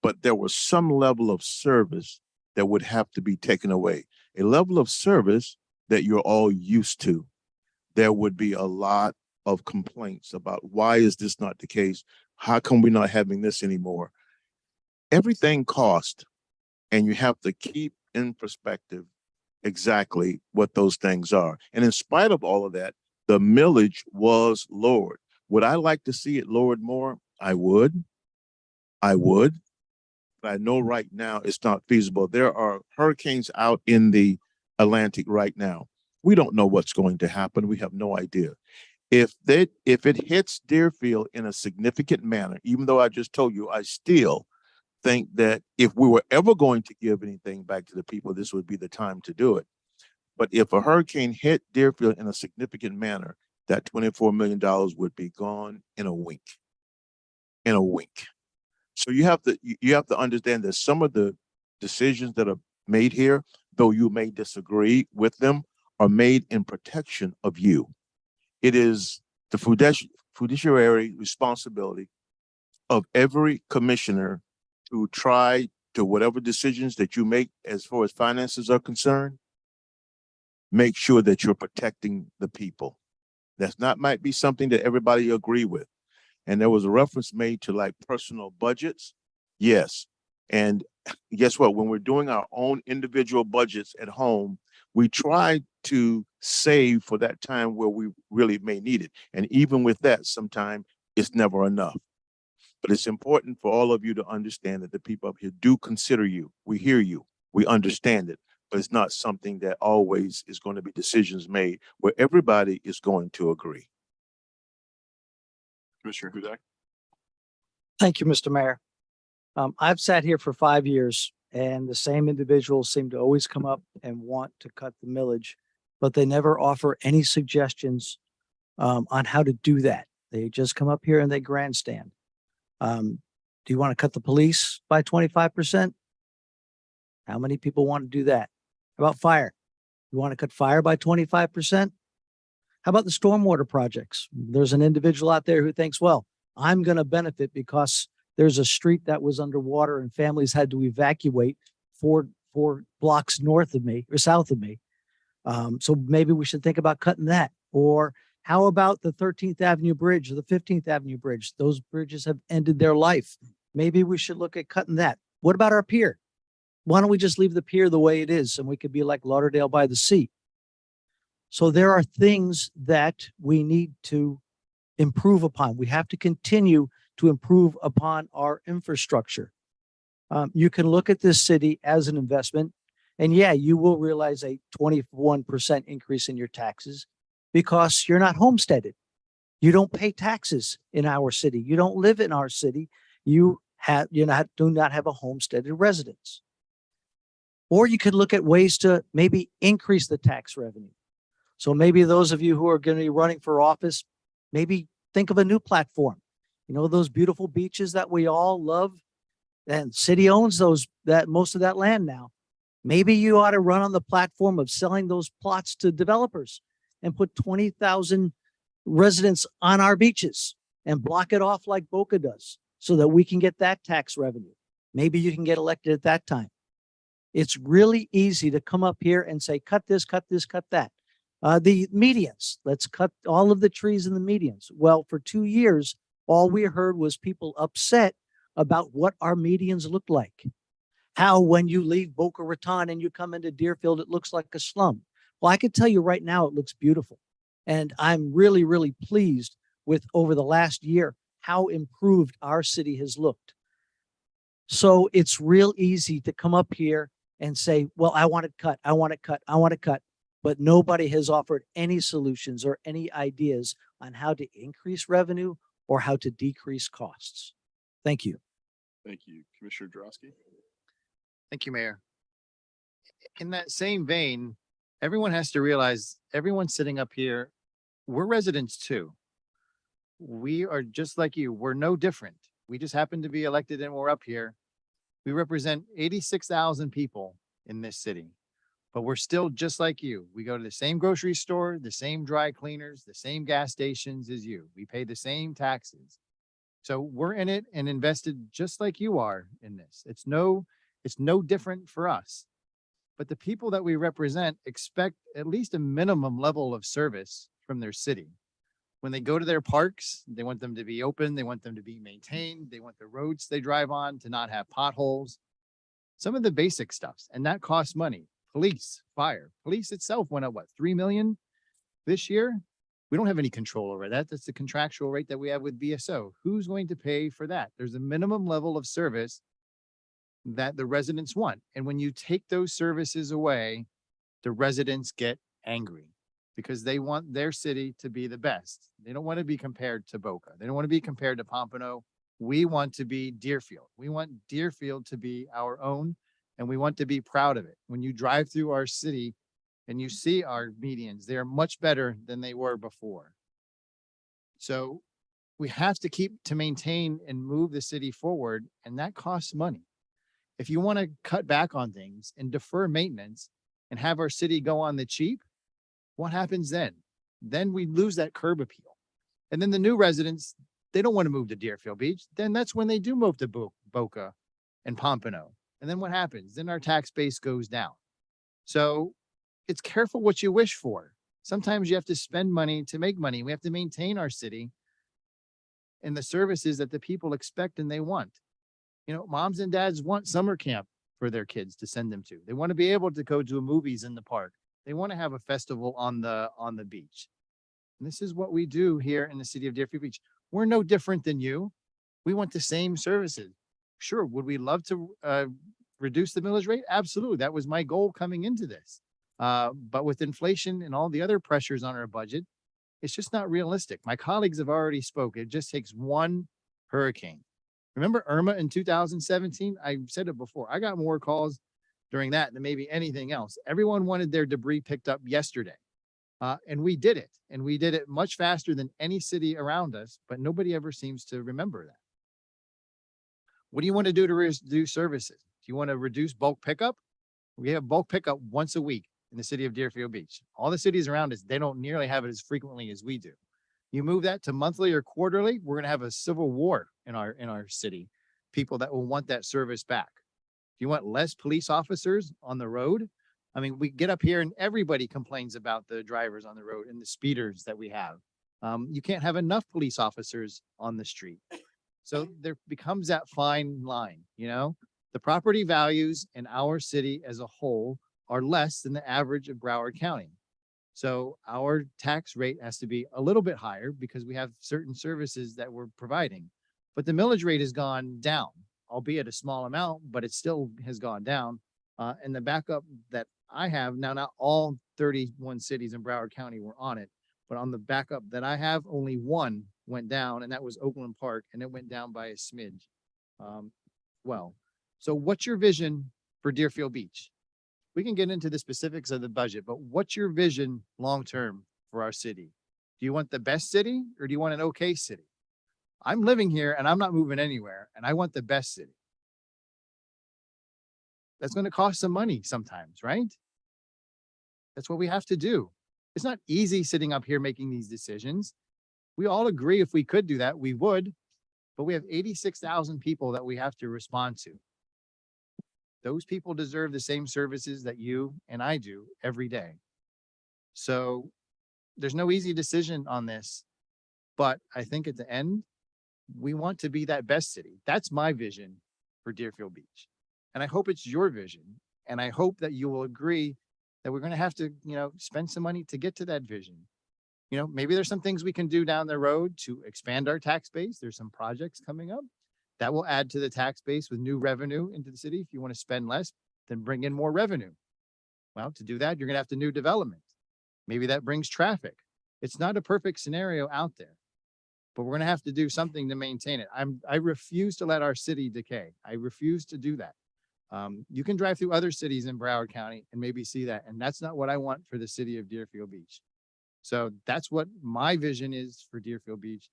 but there was some level of service that would have to be taken away, a level of service that you're all used to, there would be a lot of complaints about why is this not the case? How come we're not having this anymore? Everything costs, and you have to keep in perspective exactly what those things are. And in spite of all of that, the millage was lowered. Would I like to see it lowered more? I would. But I know right now it's not feasible. There are hurricanes out in the Atlantic right now. We don't know what's going to happen. We have no idea. If it hits Deerfield in a significant manner, even though I just told you, I still think that if we were ever going to give anything back to the people, this would be the time to do it. But if a hurricane hit Deerfield in a significant manner, that $24 million would be gone in a wink. In a wink. So you have to understand that some of the decisions that are made here, though you may disagree with them, are made in protection of you. It is the fiduciary responsibility of every commissioner to try to, whatever decisions that you make as far as finances are concerned, make sure that you're protecting the people. Might be something that everybody agree with. And there was a reference made to like personal budgets. Yes. And guess what? When we're doing our own individual budgets at home, we try to save for that time where we really may need it. And even with that, sometimes it's never enough. But it's important for all of you to understand that the people up here do consider you. We hear you. We understand it. But it's not something that always is going to be decisions made where everybody is going to agree. Commissioner Hudak? Thank you, Mr. Mayor. I've sat here for 5 years and the same individuals seem to always come up and want to cut the millage, but they never offer any suggestions on how to do that. They just come up here and they grandstand. Do you want to cut the police by 25%? How many people want to do that? How about fire? You want to cut fire by 25%? How about the stormwater projects? There's an individual out there who thinks, well, I'm going to benefit because there's a street that was underwater and families had to evacuate four blocks north of me or south of me. So maybe we should think about cutting that. Or how about the 13th Avenue Bridge or the 15th Avenue Bridge? Those bridges have ended their life. Maybe we should look at cutting that. What about our pier? Why don't we just leave the pier the way it is and we could be like Lauderdale by the sea? So there are things that we need to improve upon. We have to continue to improve upon our infrastructure. You can look at this city as an investment, and yeah, you will realize a 21% increase in your taxes because you're not homesteaded. You don't pay taxes in our city. You don't live in our city. Do not have a homesteaded residence. Or you could look at ways to maybe increase the tax revenue. So maybe those of you who are going to be running for office, maybe think of a new platform. You know, those beautiful beaches that we all love, and city owns most of that land now. Maybe you ought to run on the platform of selling those plots to developers and put 20,000 residents on our beaches and block it off like Boca does so that we can get that tax revenue. Maybe you can get elected at that time. It's really easy to come up here and say, cut this, cut this, cut that. The medians, let's cut all of the trees in the medians. Well, for 2 years, all we heard was people upset about what our medians looked like. How when you leave Boca Raton and you come into Deerfield, it looks like a slum. Well, I can tell you right now, it looks beautiful. And I'm really, really pleased with over the last year, how improved our city has looked. So it's real easy to come up here and say, well, I want to cut, I want to cut, I want to cut. But nobody has offered any solutions or any ideas on how to increase revenue or how to decrease costs. Thank you. Thank you. Commissioner Drosky? Thank you, Mayor. In that same vein, everyone has to realize, everyone sitting up here, we're residents too. We are just like you. We're no different. We just happen to be elected and we're up here. We represent 86,000 people in this city, but we're still just like you. We go to the same grocery store, the same dry cleaners, the same gas stations as you. We pay the same taxes. So we're in it and invested just like you are in this. It's no different for us. But the people that we represent expect at least a minimum level of service from their city. When they go to their parks, they want them to be open. They want them to be maintained. They want the roads they drive on to not have potholes. Some of the basic stuffs, and that costs money. Police, fire. Police itself went up, what, 3 million this year? We don't have any control over that. That's the contractual rate that we have with VSO. Who's going to pay for that? There's a minimum level of service that the residents want. And when you take those services away, the residents get angry. because they want their city to be the best. They don't want to be compared to Boca. They don't want to be compared to Pompano. We want to be Deerfield. We want Deerfield to be our own, and we want to be proud of it. When you drive through our city and you see our medians, they are much better than they were before. So we have to keep to maintain and move the city forward, and that costs money. If you want to cut back on things and defer maintenance and have our city go on the cheap, what happens then? Then we lose that curb appeal. And then the new residents, they don't want to move to Deerfield Beach. Then that's when they do move to Boca and Pompano. And then what happens? Then our tax base goes down. So it's careful what you wish for. Sometimes you have to spend money to make money. We have to maintain our city and the services that the people expect and they want. You know, moms and dads want summer camp for their kids to send them to. They want to be able to go to movies in the park. They want to have a festival on the beach. And this is what we do here in the city of Deerfield Beach. We're no different than you. We want the same services. Sure, would we love to reduce the millage rate? Absolutely. That was my goal coming into this. But with inflation and all the other pressures on our budget, it's just not realistic. My colleagues have already spoken. It just takes one hurricane. Remember Irma in 2017? I said it before. I got more calls during that than maybe anything else. Everyone wanted their debris picked up yesterday. And we did it. And we did it much faster than any city around us, but nobody ever seems to remember that. What do you want to do to reduce services? Do you want to reduce bulk pickup? We have bulk pickup once a week in the city of Deerfield Beach. All the cities around us, they don't nearly have it as frequently as we do. You move that to monthly or quarterly, we're going to have a civil war in our city. People that will want that service back. Do you want less police officers on the road? I mean, we get up here and everybody complains about the drivers on the road and the speeders that we have. You can't have enough police officers on the street. So there becomes that fine line, you know? The property values in our city as a whole are less than the average of Broward County. So our tax rate has to be a little bit higher because we have certain services that we're providing. But the millage rate has gone down, albeit a small amount, but it still has gone down. And the backup that I have now, not all 31 cities in Broward County were on it, but on the backup that I have, only one went down, and that was Oakland Park, and it went down by a smidge. So what's your vision for Deerfield Beach? We can get into the specifics of the budget, but what's your vision long-term for our city? Do you want the best city or do you want an okay city? I'm living here and I'm not moving anywhere, and I want the best city. That's going to cost some money sometimes, right? That's what we have to do. It's not easy sitting up here making these decisions. We all agree if we could do that, we would, but we have 86,000 people that we have to respond to. Those people deserve the same services that you and I do every day. So there's no easy decision on this, but I think at the end, we want to be that best city. That's my vision for Deerfield Beach. And I hope it's your vision. And I hope that you will agree that we're going to have to, spend some money to get to that vision. Maybe there's some things we can do down the road to expand our tax base. There's some projects coming up that will add to the tax base with new revenue into the city. If you want to spend less, then bring in more revenue. Well, to do that, you're going to have to do development. Maybe that brings traffic. It's not a perfect scenario out there, but we're going to have to do something to maintain it. I refuse to let our city decay. I refuse to do that. You can drive through other cities in Broward County and maybe see that. And that's not what I want for the city of Deerfield Beach. So that's what my vision is for Deerfield Beach.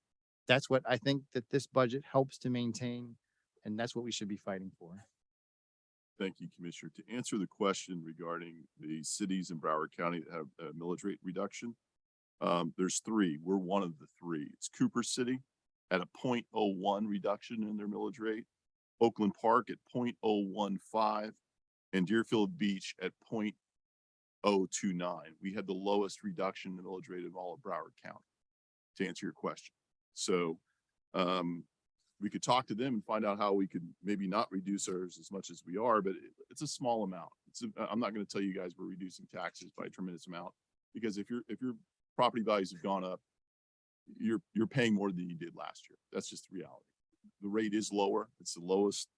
That's what I think that this budget helps to maintain. And that's what we should be fighting for. Thank you, Commissioner. To answer the question regarding the cities in Broward County that have a millage rate reduction, there's three. We're one of the three. It's Cooper City at a 0.01 reduction in their millage rate, Oakland Park at 0.015, and Deerfield Beach at 0.029. We had the lowest reduction in the millage rate of all of Broward County, to answer your question. So we could talk to them and find out how we could maybe not reduce ours as much as we are, but it's a small amount. I'm not going to tell you guys we're reducing taxes by a tremendous amount, because if your property values have gone up, you're paying more than you did last year. That's just the reality. The rate is lower. It's the lowest.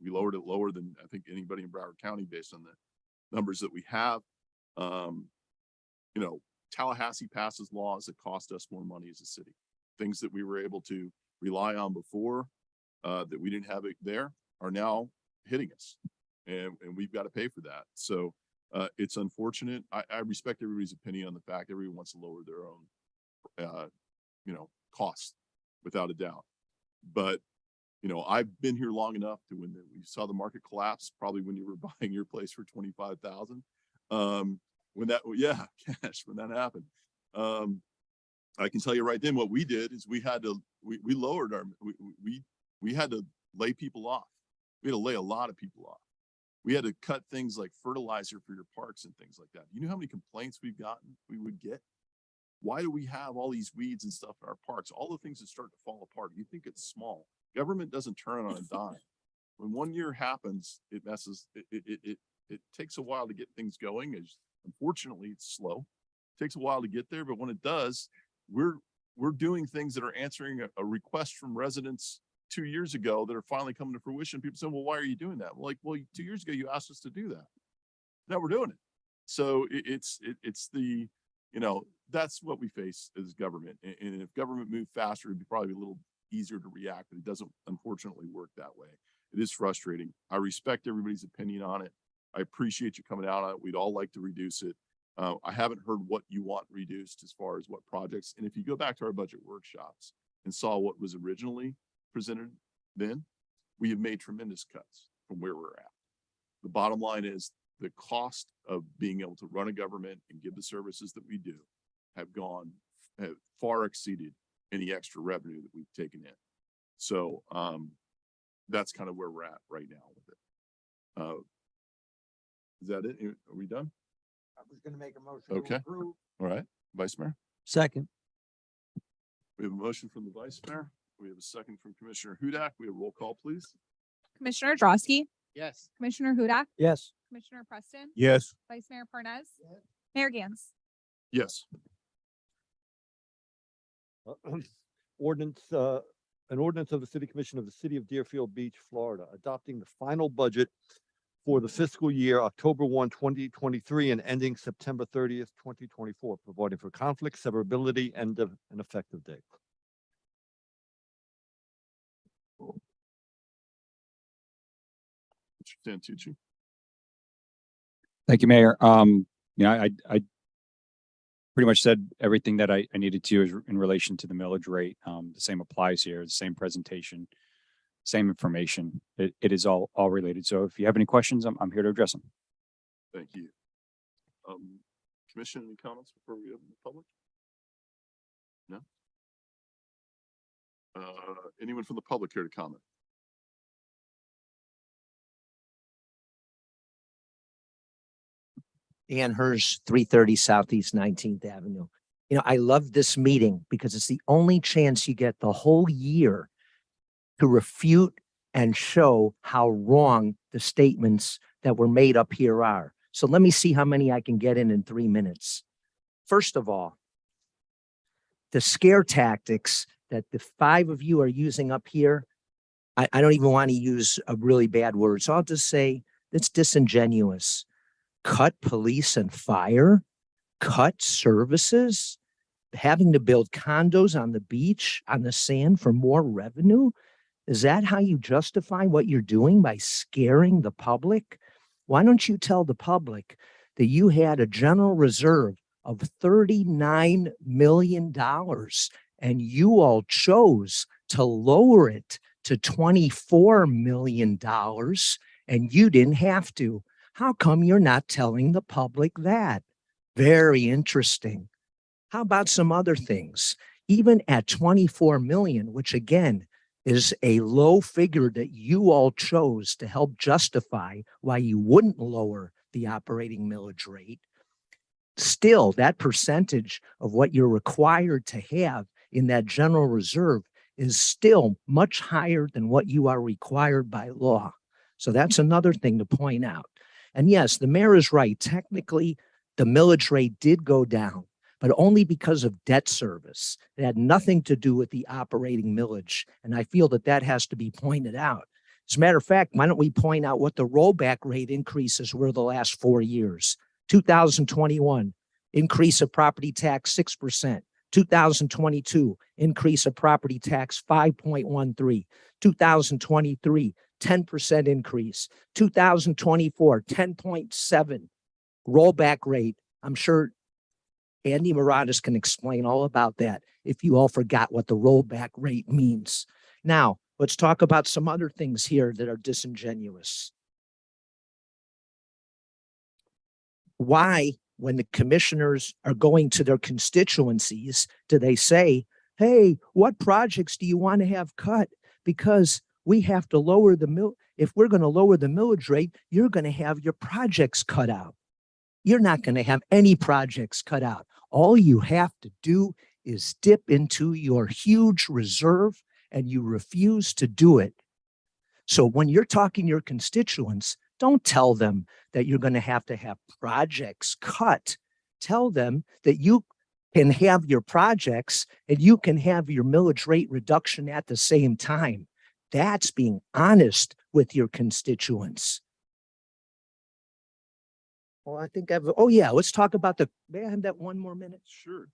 We lowered it lower than I think anybody in Broward County based on the numbers that we have. Tallahassee passes laws that cost us more money as a city. Things that we were able to rely on before, that we didn't have it there, are now hitting us. And we've got to pay for that. So it's unfortunate. I respect everybody's opinion on the fact everyone wants to lower their own, costs, without a doubt. But, I've been here long enough to when we saw the market collapse, probably when you were buying your place for 25,000. When that happened. I can tell you right then, what we did is we lowered our, we had to lay people off. We had to lay a lot of people off. We had to cut things like fertilizer for your parks and things like that. You know how many complaints we would get? Why do we have all these weeds and stuff in our parks? All the things that start to fall apart. You think it's small. Government doesn't turn on a dime. When 1 year happens, it messes, it takes a while to get things going. Unfortunately, it's slow. It takes a while to get there, but when it does, we're doing things that are answering a request from residents 2 years ago that are finally coming to fruition. People say, well, why are you doing that? Well, 2 years ago, you asked us to do that. Now we're doing it. So it's the, that's what we face as government. And if government moved faster, it'd be probably a little easier to react, but it doesn't unfortunately work that way. It is frustrating. I respect everybody's opinion on it. I appreciate you coming out on it. We'd all like to reduce it. I haven't heard what you want reduced as far as what projects. And if you go back to our budget workshops and saw what was originally presented then, we have made tremendous cuts from where we're at. The bottom line is the cost of being able to run a government and give the services that we do have far exceeded any extra revenue that we've taken in. So that's kind of where we're at right now with it. Is that it? Are we done? I was gonna make a motion. Okay. To approve. All right, Vice Mayor. Second. We have a motion from the Vice Mayor. We have a second from Commissioner Hudak. We have a roll call, please. Commissioner Drosky, Yes. Commissioner Hudak, Yes. Commissioner Preston, Yes. Vice Mayor Parnas, Mayor Gans. Yes. An ordinance of the City Commission of the City of Deerfield Beach, Florida, adopting the final budget for the fiscal year October 1, 2023 and ending September 30th, 2024, providing for conflict, severability, and an effective date. Mr. Santucci. Thank you, Mayor. I pretty much said everything that I needed to is in relation to the millage rate. The same applies here, the same presentation, same information. It is all related. So if you have any questions, I'm here to address them. Thank you. Commission, any comments before we open the public? No? Anyone from the public here to comment? Dan Hirsch, 330 Southeast 19th Avenue. I love this meeting because it's the only chance you get the whole year to refute and show how wrong the statements that were made up here are. So let me see how many I can get in 3 minutes. First of all, the scare tactics that the 5 of you are using up here, I don't even want to use a really bad word. So I'll just say it's disingenuous. Cut police and fire, cut services, having to build condos on the beach, on the sand for more revenue. Is that how you justify what you're doing by scaring the public? Why don't you tell the public that you had a general reserve of $39 million and you all chose to lower it to $24 million and you didn't have to? How come you're not telling the public that? Very interesting. How about some other things? Even at 24 million, which again is a low figure that you all chose to help justify why you wouldn't lower the operating millage rate, still that percentage of what you're required to have in that general reserve is still much higher than what you are required by law. So that's another thing to point out. And yes, the mayor is right. Technically, the millage rate did go down, but only because of debt service. It had nothing to do with the operating millage. And I feel that that has to be pointed out. As a matter of fact, why don't we point out what the rollback rate increases were the last 4 years? 2021, increase of property tax 6%. 2022, increase of property tax 5.13. 2023, 10% increase. 2024, 10.7 rollback rate. I'm sure Andy Maradas can explain all about that if you all forgot what the rollback rate means. Now, let's talk about some other things here that are disingenuous. Why, when the commissioners are going to their constituencies, do they say, hey, what projects do you want to have cut? Because we have to lower the if we're going to lower the millage rate, you're going to have your projects cut out. You're not going to have any projects cut out. All you have to do is dip into your huge reserve, and you refuse to do it. So when you're talking to your constituents, don't tell them that you're going to have projects cut. Tell them that you can have your projects and you can have your millage rate reduction at the same time. That's being honest with your constituents. Well, I think oh yeah, let's talk about may I have that one more minute? Sure.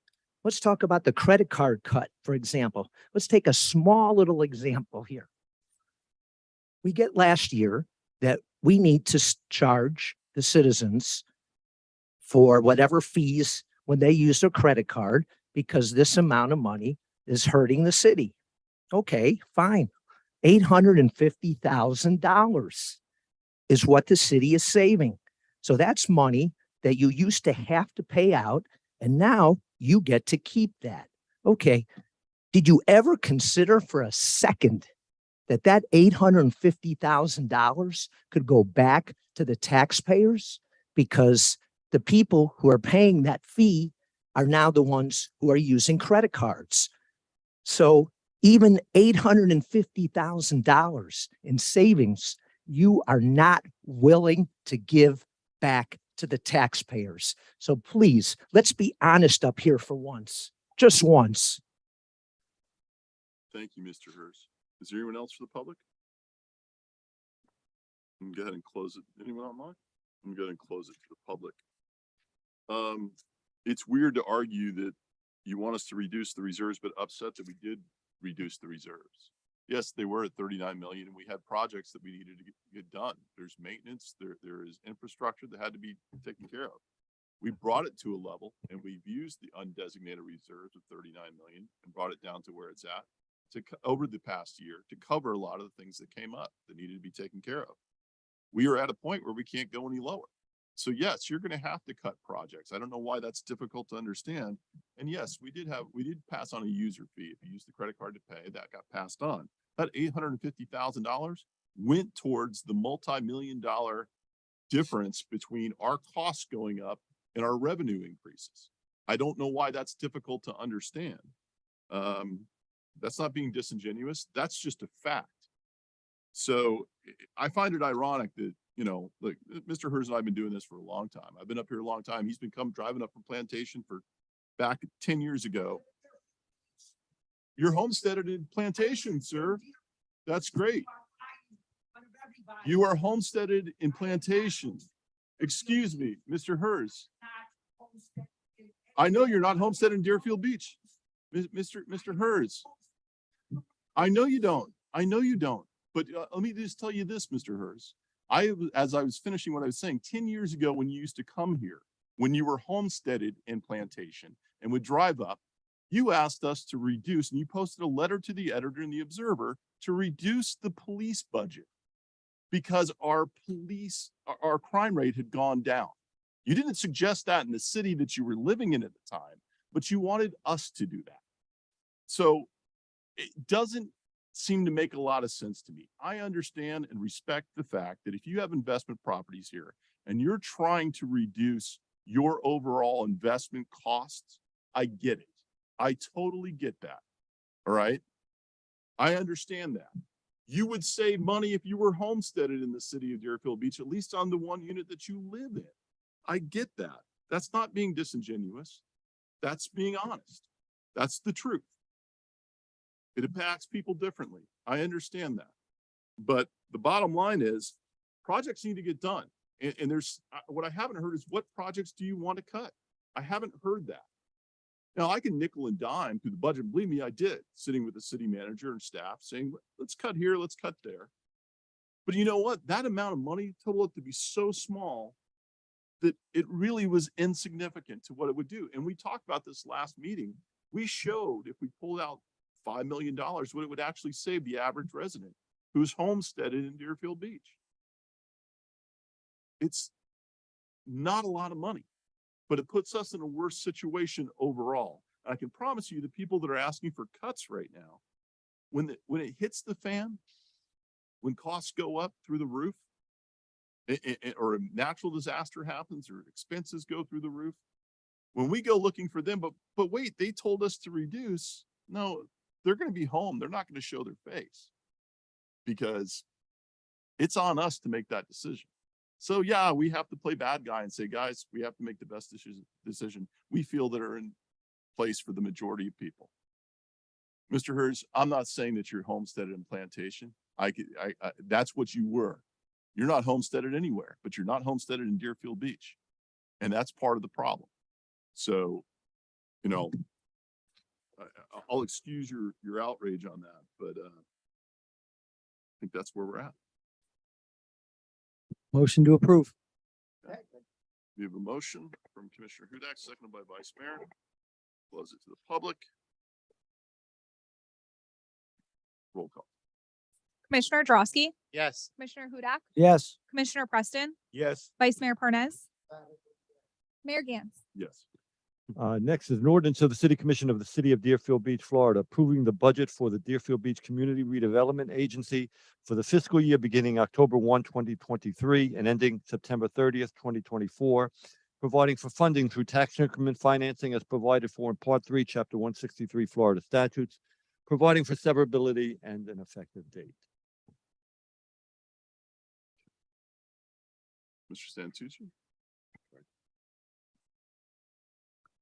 Let's talk about the credit card cut, for example. Let's take a small little example here. We get last year that we need to charge the citizens for whatever fees when they use their credit card because this amount of money is hurting the city. Okay, fine. $850,000 is what the city is saving. So that's money that you used to have to pay out, and now you get to keep that. Okay, did you ever consider for a second that $850,000 could go back to the taxpayers? Because the people who are paying that fee are now the ones who are using credit cards. So even $850,000 in savings, you are not willing to give back to the taxpayers. So please, let's be honest up here for once, just once. Thank you, Mr. Hurst. Is there anyone else for the public? I'm gonna go ahead and close it. Anyone online? I'm gonna go ahead and close it to the public. It's weird to argue that you want us to reduce the reserves, but upset that we did reduce the reserves. Yes, they were at 39 million and we had projects that we needed to get done. There's maintenance, there is infrastructure that had to be taken care of. We brought it to a level and we've used the undesignated reserves of 39 million and brought it down to where it's at over the past year to cover a lot of the things that came up that needed to be taken care of. We are at a point where we can't go any lower. So yes, you're going to have to cut projects. I don't know why that's difficult to understand. And yes, we did pass on a user fee. If you use the credit card to pay, that got passed on. That $850,000 went towards the multi-million-dollar difference between our costs going up and our revenue increases. I don't know why that's difficult to understand. That's not being disingenuous. That's just a fact. So I find it ironic that, you know, look, Mr. Hurst and I have been doing this for a long time. I've been up here a long time. He's been driving up from Plantation for back 10 years ago. You're homesteaded in Plantation, sir. That's great. You are homesteaded in Plantation. Excuse me, Mr. Hurst. I know you're not homesteaded in Deerfield Beach. Mr. Hurst. I know you don't. I know you don't. But let me just tell you this, Mr. Hurst. As I was finishing what I was saying, 10 years ago when you used to come here, when you were homesteaded in Plantation and would drive up, you asked us to reduce, and you posted a letter to the editor in the Observer to reduce the police budget because our crime rate had gone down. You didn't suggest that in the city that you were living in at the time, but you wanted us to do that. So it doesn't seem to make a lot of sense to me. I understand and respect the fact that if you have investment properties here and you're trying to reduce your overall investment costs, I get it. I totally get that. All right. I understand that. You would save money if you were homesteaded in the city of Deerfield Beach, at least on the one unit that you live in. I get that. That's not being disingenuous. That's being honest. That's the truth. It impacts people differently. I understand that. But the bottom line is projects need to get done. And there's what I haven't heard is what projects do you want to cut? I haven't heard that. Now I can nickel and dime through the budget. Believe me, I did, sitting with the city manager and staff saying, let's cut here, let's cut there. But you know what? That amount of money totaled up to be so small that it really was insignificant to what it would do. And we talked about this last meeting. We showed if we pulled out $5 million, what it would actually save the average resident who's homesteaded in Deerfield Beach. It's not a lot of money, but it puts us in a worse situation overall. And I can promise you the people that are asking for cuts right now, when it hits the fan, when costs go up through the roof, or a natural disaster happens or expenses go through the roof, when we go looking for them, but wait, they told us to reduce. No, they're going to be home. They're not going to show their face because it's on us to make that decision. So yeah, we have to play bad guy and say, guys, we have to make the best decision we feel that are in place for the majority of people. Mr. Hers, I'm not saying that you're homesteaded in Plantation. That's what you were. You're not homesteaded anywhere, but you're not homesteaded in Deerfield Beach. And that's part of the problem. So, you know, I'll excuse your outrage on that, but I think that's where we're at. Motion to approve. We have a motion from Commissioner Hudak, seconded by Vice Mayor. Close it to the public. Roll call. Commissioner Drosky, Yes. Commissioner Hudak, Yes. Commissioner Preston, Yes. Vice Mayor Parnas, Mayor Gantz. Yes. Next is an ordinance of the City Commission of the City of Deerfield Beach, Florida, approving the budget for the Deerfield Beach Community Redevelopment Agency for the fiscal year beginning October 1, 2023 and ending September 30th, 2024, providing for funding through tax increment financing as provided for in Part 3, Chapter 163 Florida statutes, providing for severability and an effective date. Mr. Santucci?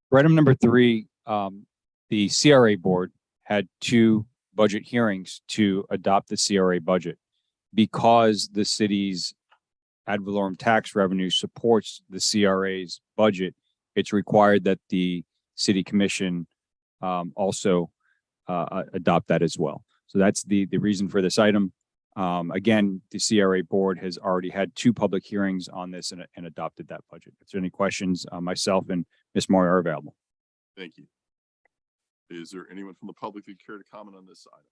For item number 3, the CRA board had 2 budget hearings to adopt the CRA budget. Because the city's ad valorem tax revenue supports the CRA's budget, it's required that the city commission also adopt that as well. So that's the reason for this item. Again, the CRA board has already had 2 public hearings on this and adopted that budget. If there's any questions, myself and Ms. Moore are available. Thank you. Is there anyone from the public who'd care to comment on this item?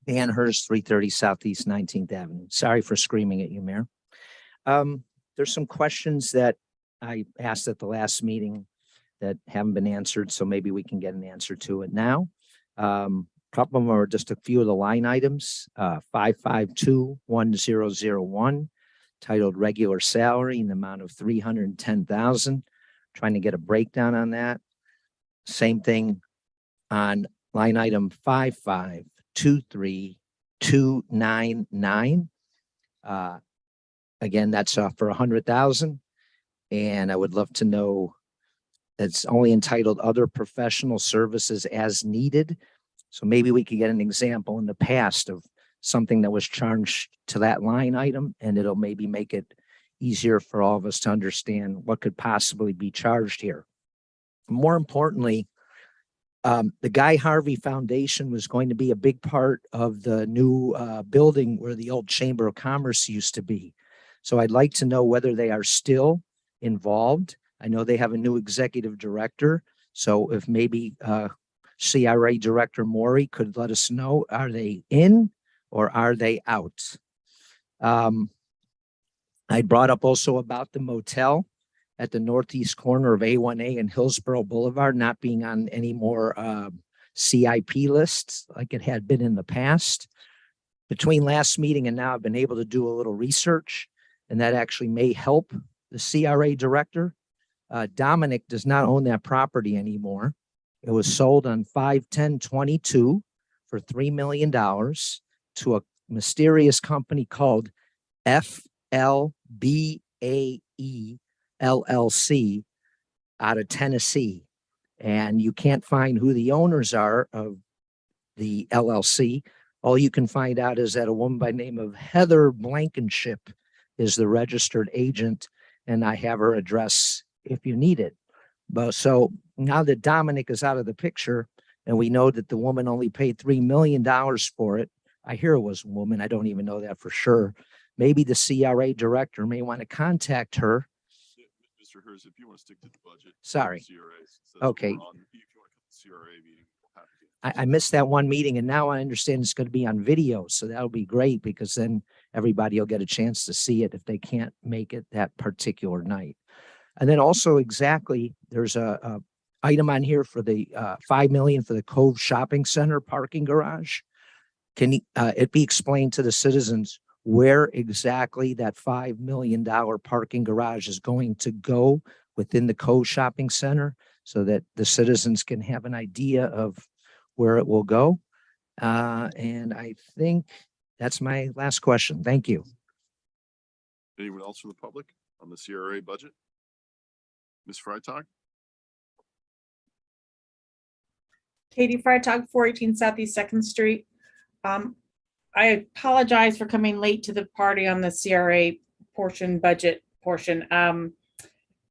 Dan Hurst, 330 Southeast 19th Avenue. Sorry for screaming at you, Mayor. There's some questions that I asked at the last meeting that haven't been answered, so maybe we can get an answer to it now. Couple of them are just a few of the line items. 5521001, titled regular salary in the amount of 310,000. Trying to get a breakdown on that. Same thing on line item 5523299. Again, that's for 100,000. And I would love to know, it's only entitled other professional services as needed. So maybe we could get an example in the past of something that was charged to that line item, and it'll maybe make it easier for all of us to understand what could possibly be charged here. More importantly, the Guy Harvey Foundation was going to be a big part of the new building where the old Chamber of Commerce used to be. So I'd like to know whether they are still involved. I know they have a new executive director. So if maybe CRA Director Maury could let us know, are they in or are they out? I brought up also about the motel at the northeast corner of A1A and Hillsborough Boulevard not being on any more CIP lists like it had been in the past. Between last meeting and now, I've been able to do a little research, and that actually may help the CRA director. Dominic does not own that property anymore. It was sold on 5/10/22 for $3 million to a mysterious company called FLBAE LLC out of Tennessee. And you can't find who the owners are of the LLC, All you can find out is that a woman by the name of Heather Blankenship is the registered agent, and I have her address if you need it. But so now that Dominic is out of the picture and we know that the woman only paid $3 million for it, I hear it was a woman. I don't even know that for sure. Maybe the CRA director may want to contact her. Mr. Hers, if you want to stick to the budget. Sorry. CRA, since that's what Okay. we're on, if you want to come to the CRA meeting, we'll have to get- I missed that one meeting and now I understand it's going to be on video. So that'll be great because then everybody will get a chance to see it if they can't make it that particular night. And then also exactly, there's a item on here for the $5 million for the Cove Shopping Center parking garage. Can it be explained to the citizens where exactly that $5 million parking garage is going to go within the Cove Shopping Center so that the citizens can have an idea of where it will go? And I think that's my last question. Thank you. Anyone else from the public on the CRA budget? Ms. Freitag? Katie Freitag, 418 Southeast Second Street. I apologize for coming late to the party on the CRA budget portion.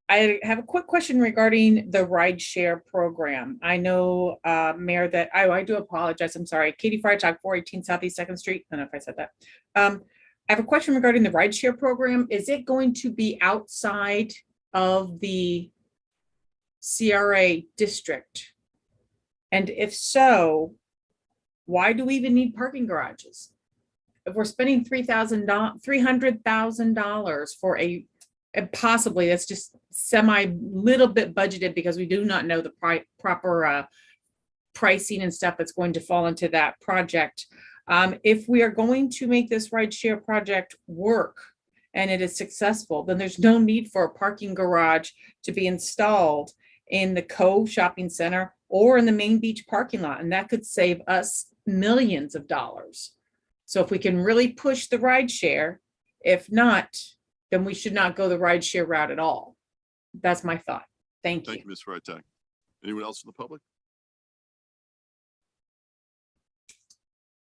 I have a quick question regarding the ride share program. I know, Mayor, that I do apologize. I'm sorry. Katie Freitag, 418 Southeast Second Street. I don't know if I said that. I have a question regarding the ride share program. Is it going to be outside of the CRA district? And if so, why do we even need parking garages? If we're spending $300,000 for and possibly that's just little bit budgeted because we do not know the proper pricing and stuff that's going to fall into that project. If we are going to make this ride share project work and it is successful, then there's no need for a parking garage to be installed in the Cove Shopping Center or in the Main Beach parking lot. And that could save us millions of dollars. So if we can really push the ride share, if not, then we should not go the ride share route at all. That's my thought. Thank you. Thank you, Ms. Freitag. Anyone else in the public?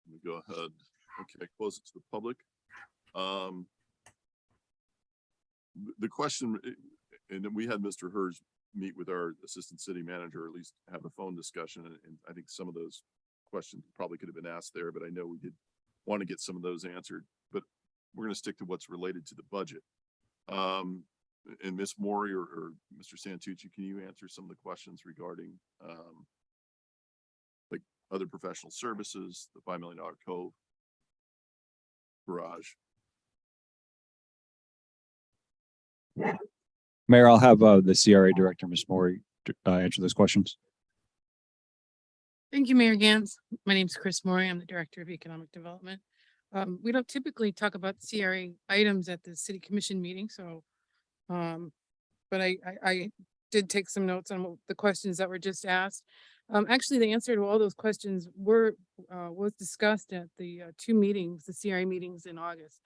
Let me go ahead. Okay, close it to the public. The question, and then we had Mr. Hers meet with our assistant city manager, or at least have a phone discussion. And I think some of those questions probably could have been asked there, but I know we did want to get some of those answered, but we're going to stick to what's related to the budget. And Ms. Maury or Mr. Santucci, can you answer some of the questions regarding like other professional services, the $5 million Cove garage? Mayor, I'll have the CRA director, Ms. Maury, answer those questions. Thank you, Mayor Gans. My name is Chris Maury. I'm the Director of Economic Development. We don't typically talk about CRA items at the City Commission meeting, so, but I did take some notes on the questions that were just asked. Actually, the answer to all those questions was discussed at the two meetings, the CRA meetings in August,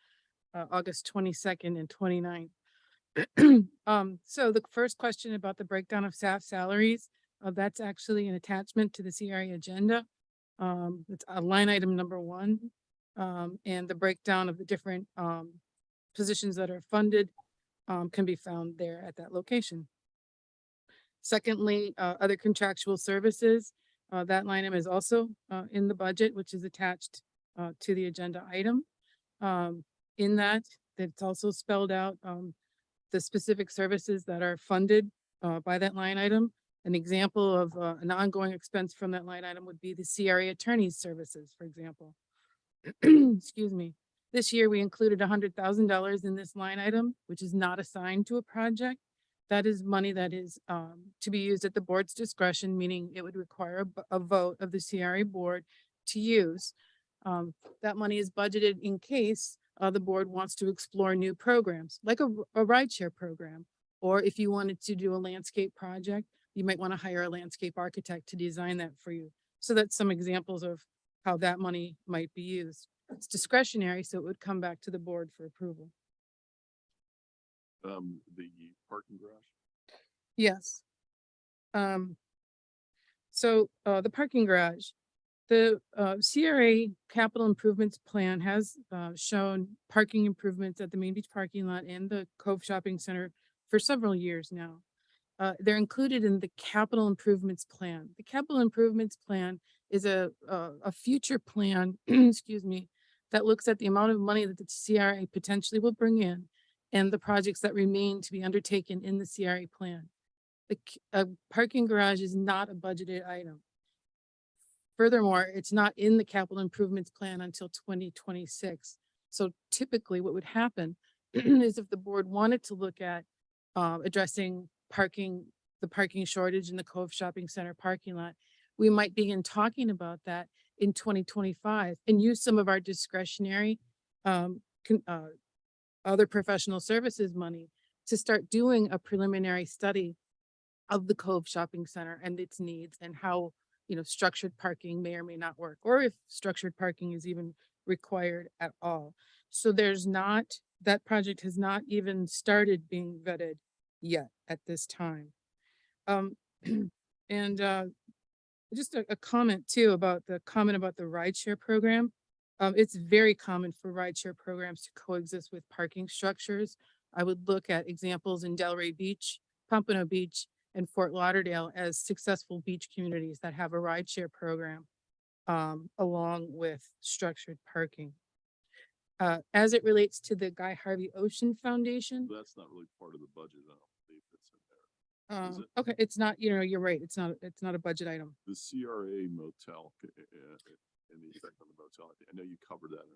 August 22nd and 29th. So the first question about the breakdown of staff salaries, that's actually an attachment to the CRA agenda. It's a line item number 1. And the breakdown of the different positions that are funded can be found there at that location. Secondly, other contractual services, that line item is also in the budget, which is attached to the agenda item. In that, it's also spelled out the specific services that are funded by that line item. An example of an ongoing expense from that line item would be the CRA attorney's services, for example. Excuse me. This year, we included $100,000 in this line item, which is not assigned to a project. That is money that is to be used at the board's discretion, meaning it would require a vote of the CRA board to use. That money is budgeted in case the board wants to explore new programs, like a rideshare program, or if you wanted to do a landscape project, you might want to hire a landscape architect to design that for you. So that's some examples of how that money might be used. It's discretionary, so it would come back to the board for approval. The parking garage? Yes. So the parking garage, The CRA capital improvements plan has shown parking improvements at the Main Beach parking lot and the Cove Shopping Center for several years now. They're included in the capital improvements plan. The capital improvements plan is a future plan, excuse me, that looks at the amount of money that the CRA potentially will bring in and the projects that remain to be undertaken in the CRA plan. The parking garage is not a budgeted item. Furthermore, it's not in the capital improvements plan until 2026. So typically what would happen is if the board wanted to look at addressing the parking shortage in the Cove Shopping Center parking lot, we might begin talking about that in 2025 and use some of our discretionary other professional services money to start doing a preliminary study of the Cove Shopping Center and its needs and how, structured parking may or may not work, or if structured parking is even required at all. So that project has not even started being vetted yet at this time. And just a comment too about the rideshare program. It's very common for rideshare programs to coexist with parking structures. I would look at examples in Delray Beach, Pompano Beach, and Fort Lauderdale as successful beach communities that have a rideshare program along with structured parking. As it relates to the Guy Harvey Ocean Foundation. That's not really part of the budget. I don't believe it's in there. Is it? Okay, it's not, you're right. It's not a budget item. The CRA motel, and the effect on the motel, I know you covered that.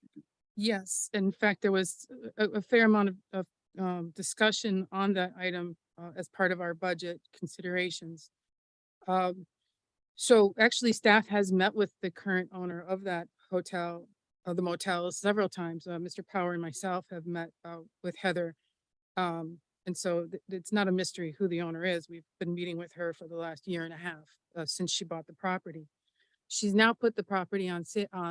If you could- Yes, in fact, there was a fair amount of discussion on that item as part of our budget considerations. So actually staff has met with the current owner of that hotel, of the motel several times. Mr. Power and myself have met with Heather. And so it's not a mystery who the owner is. We've been meeting with her for the last year and a half since she bought the property. She's now put the property on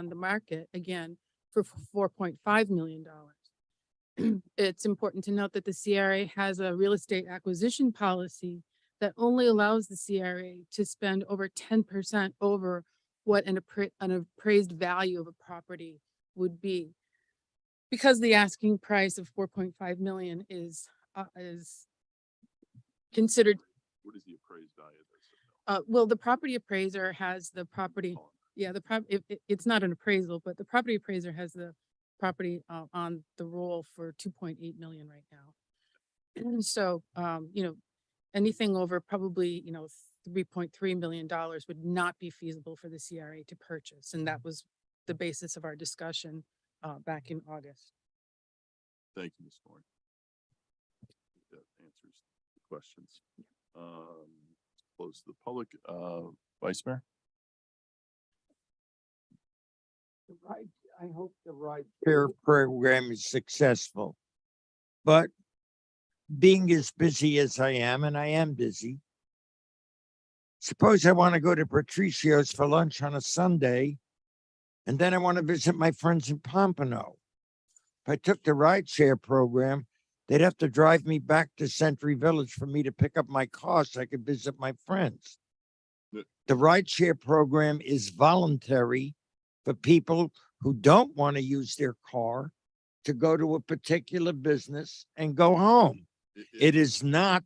the market again for $4.5 million. It's important to note that the CRA has a real estate acquisition policy that only allows the CRA to spend over 10% over what an appraised value of a property would be. Because the asking price of 4.5 million is considered. What is the appraised value of this? Well, the property appraiser has the property. Yeah, it's not an appraisal, but the property appraiser has the property on the roll for 2.8 million right now. And so, anything over probably, $3.3 million would not be feasible for the CRA to purchase. And that was the basis of our discussion back in August. Thank you, Ms. Thorne. That answers the questions. Close to the public. Vice Mayor? I hope the rideshare program is successful. But being as busy as I am, and I am busy, suppose I want to go to Patricio's for lunch on a Sunday, and then I want to visit my friends in Pompano. If I took the rideshare program, they'd have to drive me back to Century Village for me to pick up my car so I could visit my friends. Yeah. The rideshare program is voluntary for people who don't want to use their car to go to a particular business and go home. It is not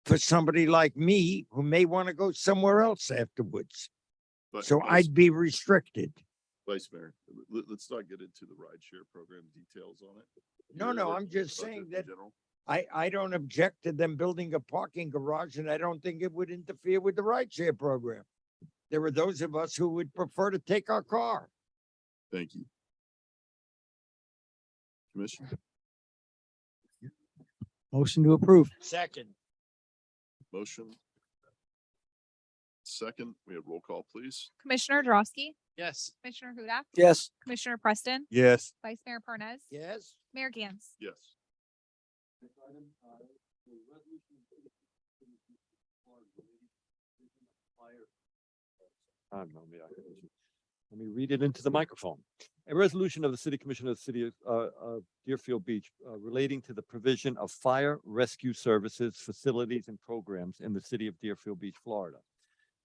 for somebody like me who may want to go somewhere else afterwards. But So I'd be restricted. Vice Mayor, let's not get into the rideshare program details on it. No, You're no, looking I'm at just the budget saying in that general. I don't object to them building a parking garage, and I don't think it would interfere with the rideshare program. There are those of us who would prefer to take our car. Thank you. Commissioner? Motion to approve. Second. Motion. Second, we have roll call, please. Commissioner Drosky, Yes. Commissioner Hudak, Yes. Commissioner Preston, Yes. Vice Mayor Parnas, Yes. Mayor Gantz. Yes. Let me read it into the microphone. A resolution of the City Commission of the City of Deerfield Beach relating to the provision of fire rescue services, facilities, and programs in the city of Deerfield Beach, Florida.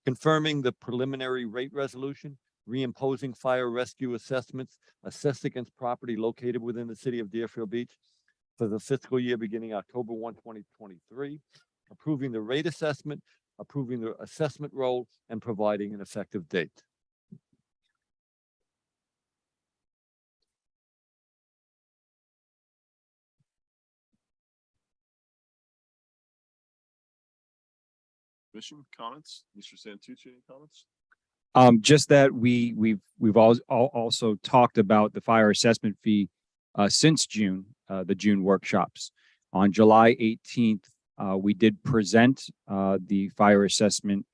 confirming the preliminary rate resolution, reimposing fire rescue assessments assessed against property located within the city of Deerfield Beach for the fiscal year beginning October 1, 2023, approving the rate assessment, approving the assessment roll, and providing an effective date. Commission comments? Mr. Santucci, any comments? Just that we've also talked about the fire assessment fee since June, the June workshops. On July 18th, we did present the fire assessment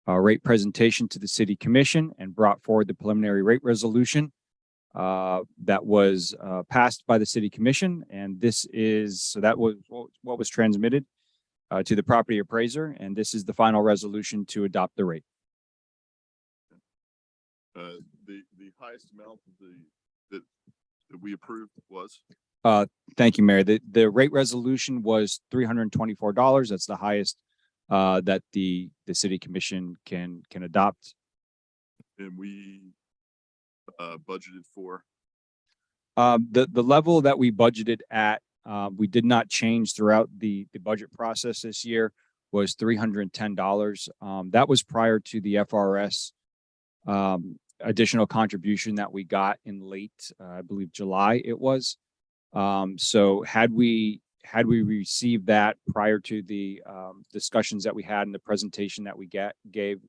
rate presentation to the city commission and brought forward the preliminary rate resolution that was passed by the city commission. And that was what was transmitted to the property appraiser. And this is the final resolution to adopt the rate. The highest amount of that we approved was? Thank you, Mayor. The rate resolution was $324. That's the highest that the city commission can adopt. And we budgeted for? The level that we budgeted at, we did not change throughout the budget process this year, was $310. That was prior to the FRS additional contribution that we got in late, I believe July it was. So had we received that prior to the discussions that we had in the presentation that we gave,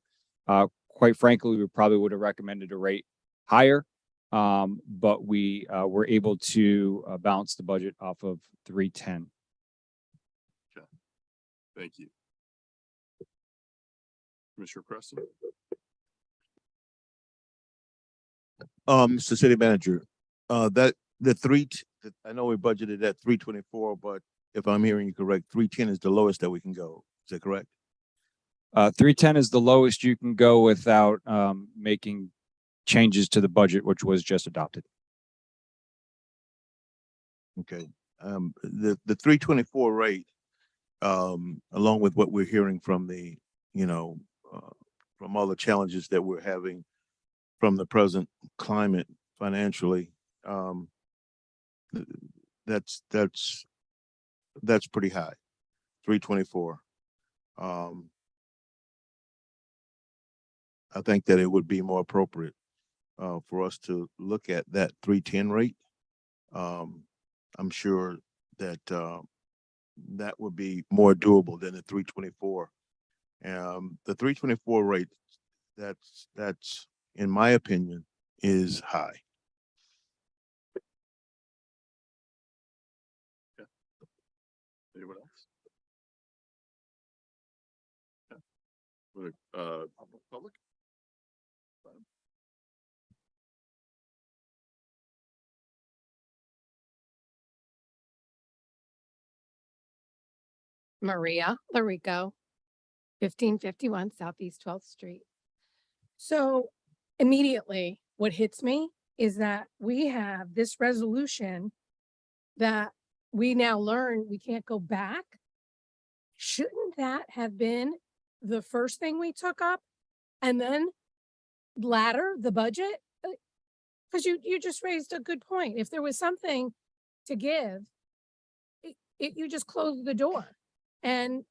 quite frankly, we probably would have recommended a rate higher. But we were able to balance the budget off of 310. Okay, thank you. Commissioner Preston? Mr. City Manager, I know we budgeted at 324, but if I'm hearing you correct, 310 is the lowest that we can go. Is that correct? 310 is the lowest you can go without making changes to the budget, which was just adopted. Okay. The 324 rate, along with what we're hearing from from all the challenges that we're having from the present climate financially, that's pretty high. 324. I think that it would be more appropriate for us to look at that 310 rate. I'm sure that that would be more doable than the 324. The 324 rate, that's in my opinion, is high. Okay. Anyone else? Okay. Public? Maria Larico, 1551 Southeast 12th Street. So immediately what hits me is that we have this resolution that we now learn we can't go back. Shouldn't that have been the first thing we took up and then ladder the budget? Because you just raised a good point. If there was something to give, you just close the door. And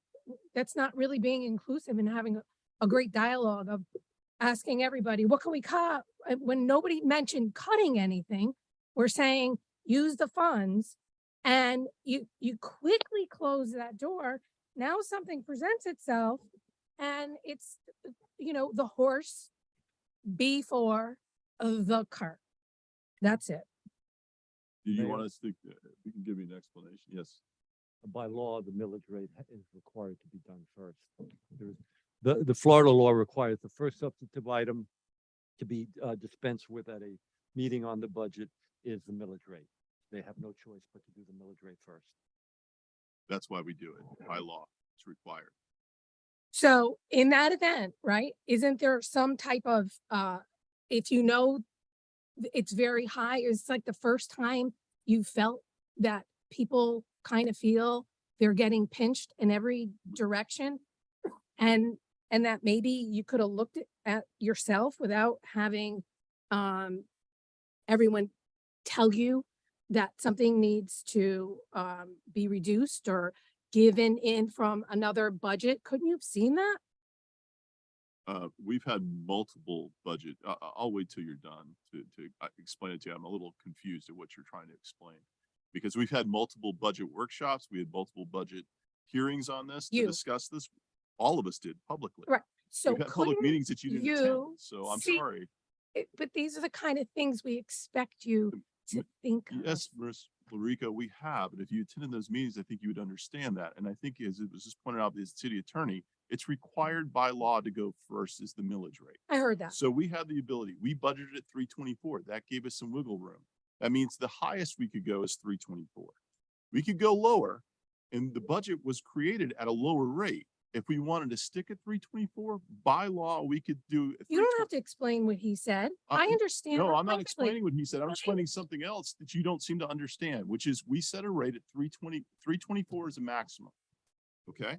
that's not really being inclusive and having a great dialogue of asking everybody, what can we cut? When nobody mentioned cutting anything, we're saying use the funds, and you quickly close that door. Now something presents itself and it's, the horse before the cart. That's it. Do you want us to, we can give you an explanation? Yes. By law, the millage rate is required to be done first. The Florida law requires the first substantive item to be dispensed with at a meeting on the budget is the millage rate. They have no choice but to do the millage rate first. That's why we do it by law. It's required. So in that event, right, isn't there some type of, if it's very high, it's like the first time you felt that people kind of feel they're getting pinched in every direction. And and that maybe you could have looked at yourself without having everyone tell you that something needs to be reduced or given in from another budget? Couldn't you have seen that? We've had multiple budget, I'll wait till you're done to explain it to you. I'm a little confused at what you're trying to explain. Because we've had multiple budget workshops, we had multiple budget hearings on this to You. discuss this. All of us did publicly. Right. So We've had public couldn't meetings that you didn't attend, you so I'm see- sorry. But these are the kind of things we expect you to think of. Yes, Ms. Larica, we have, and if you attended those meetings, I think you would understand that. And I think as it was just pointed out by the city attorney, it's required by law to go first is the millage rate. I heard that. So we had the ability, we budgeted at 324. That gave us some wiggle room. That means the highest we could go is 324. We could go lower, and the budget was created at a lower rate. If we wanted to stick at 324, by law, we could do. You don't have to explain what he said. I understand. No, that I'm not perfectly. explaining what he said. I'm Okay. explaining something else that you don't seem to understand, which is we set a rate at 320, 324 is a maximum. Okay?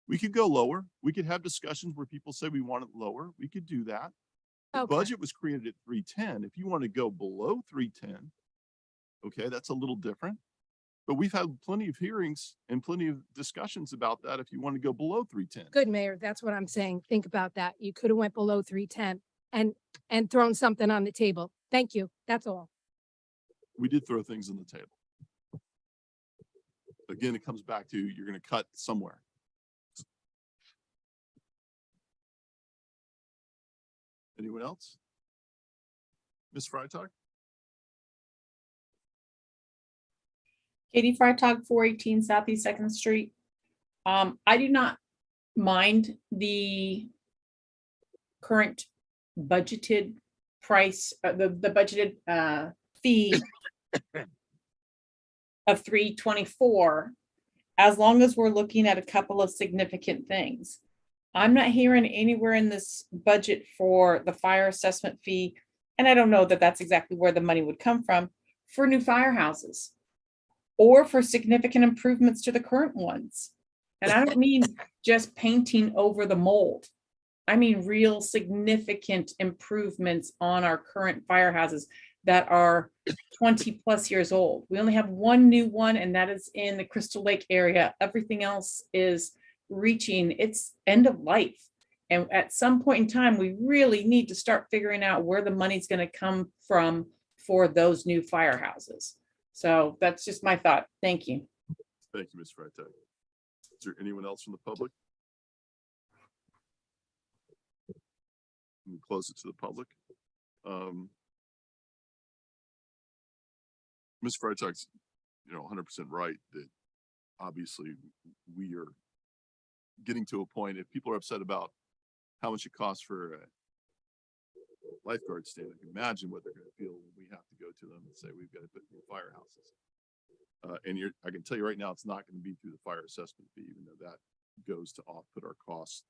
We could go lower. We could have discussions where people say we want it lower. We could do that. The Okay. budget was created at 310. If you want to go below 310, okay, that's a little different. But we've had plenty of hearings and plenty of discussions about that if you want to go below 310. Good, Mayor. That's what I'm saying. Think about that. You could have went below 310 and thrown something on the table. Thank you. That's all. We did throw things on the table. Again, it comes back to you're going to cut somewhere. Anyone else? Ms. Freitag? Katie Freitag, 418 Southeast Second Street. I do not mind the current budgeted price, the budgeted fee of 324, as long as we're looking at a couple of significant things. I'm not hearing anywhere in this budget for the fire assessment fee, and I don't know that that's exactly where the money would come from, for new firehouses or for significant improvements to the current ones. And I don't mean just painting over the mold. I mean real significant improvements on our current firehouses that are 20 plus years old. We only have one new one, and that is in the Crystal Lake area. Everything else is reaching its end of life. And at some point in time, we really need to start figuring out where the money's going to come from for those new firehouses. So that's just my thought. Thank you. Thank you, Ms. Freitag. Is there anyone else from the public? We'll close it to the public. Ms. Freitag's, 100% right that obviously we are getting to a point, if people are upset about how much it costs for a lifeguard stand, I can imagine what they're going to feel when we have to go to them and say, we've got to put new firehouses. I can tell you right now, it's not going to be through the fire assessment fee, even though that goes to offset our costs.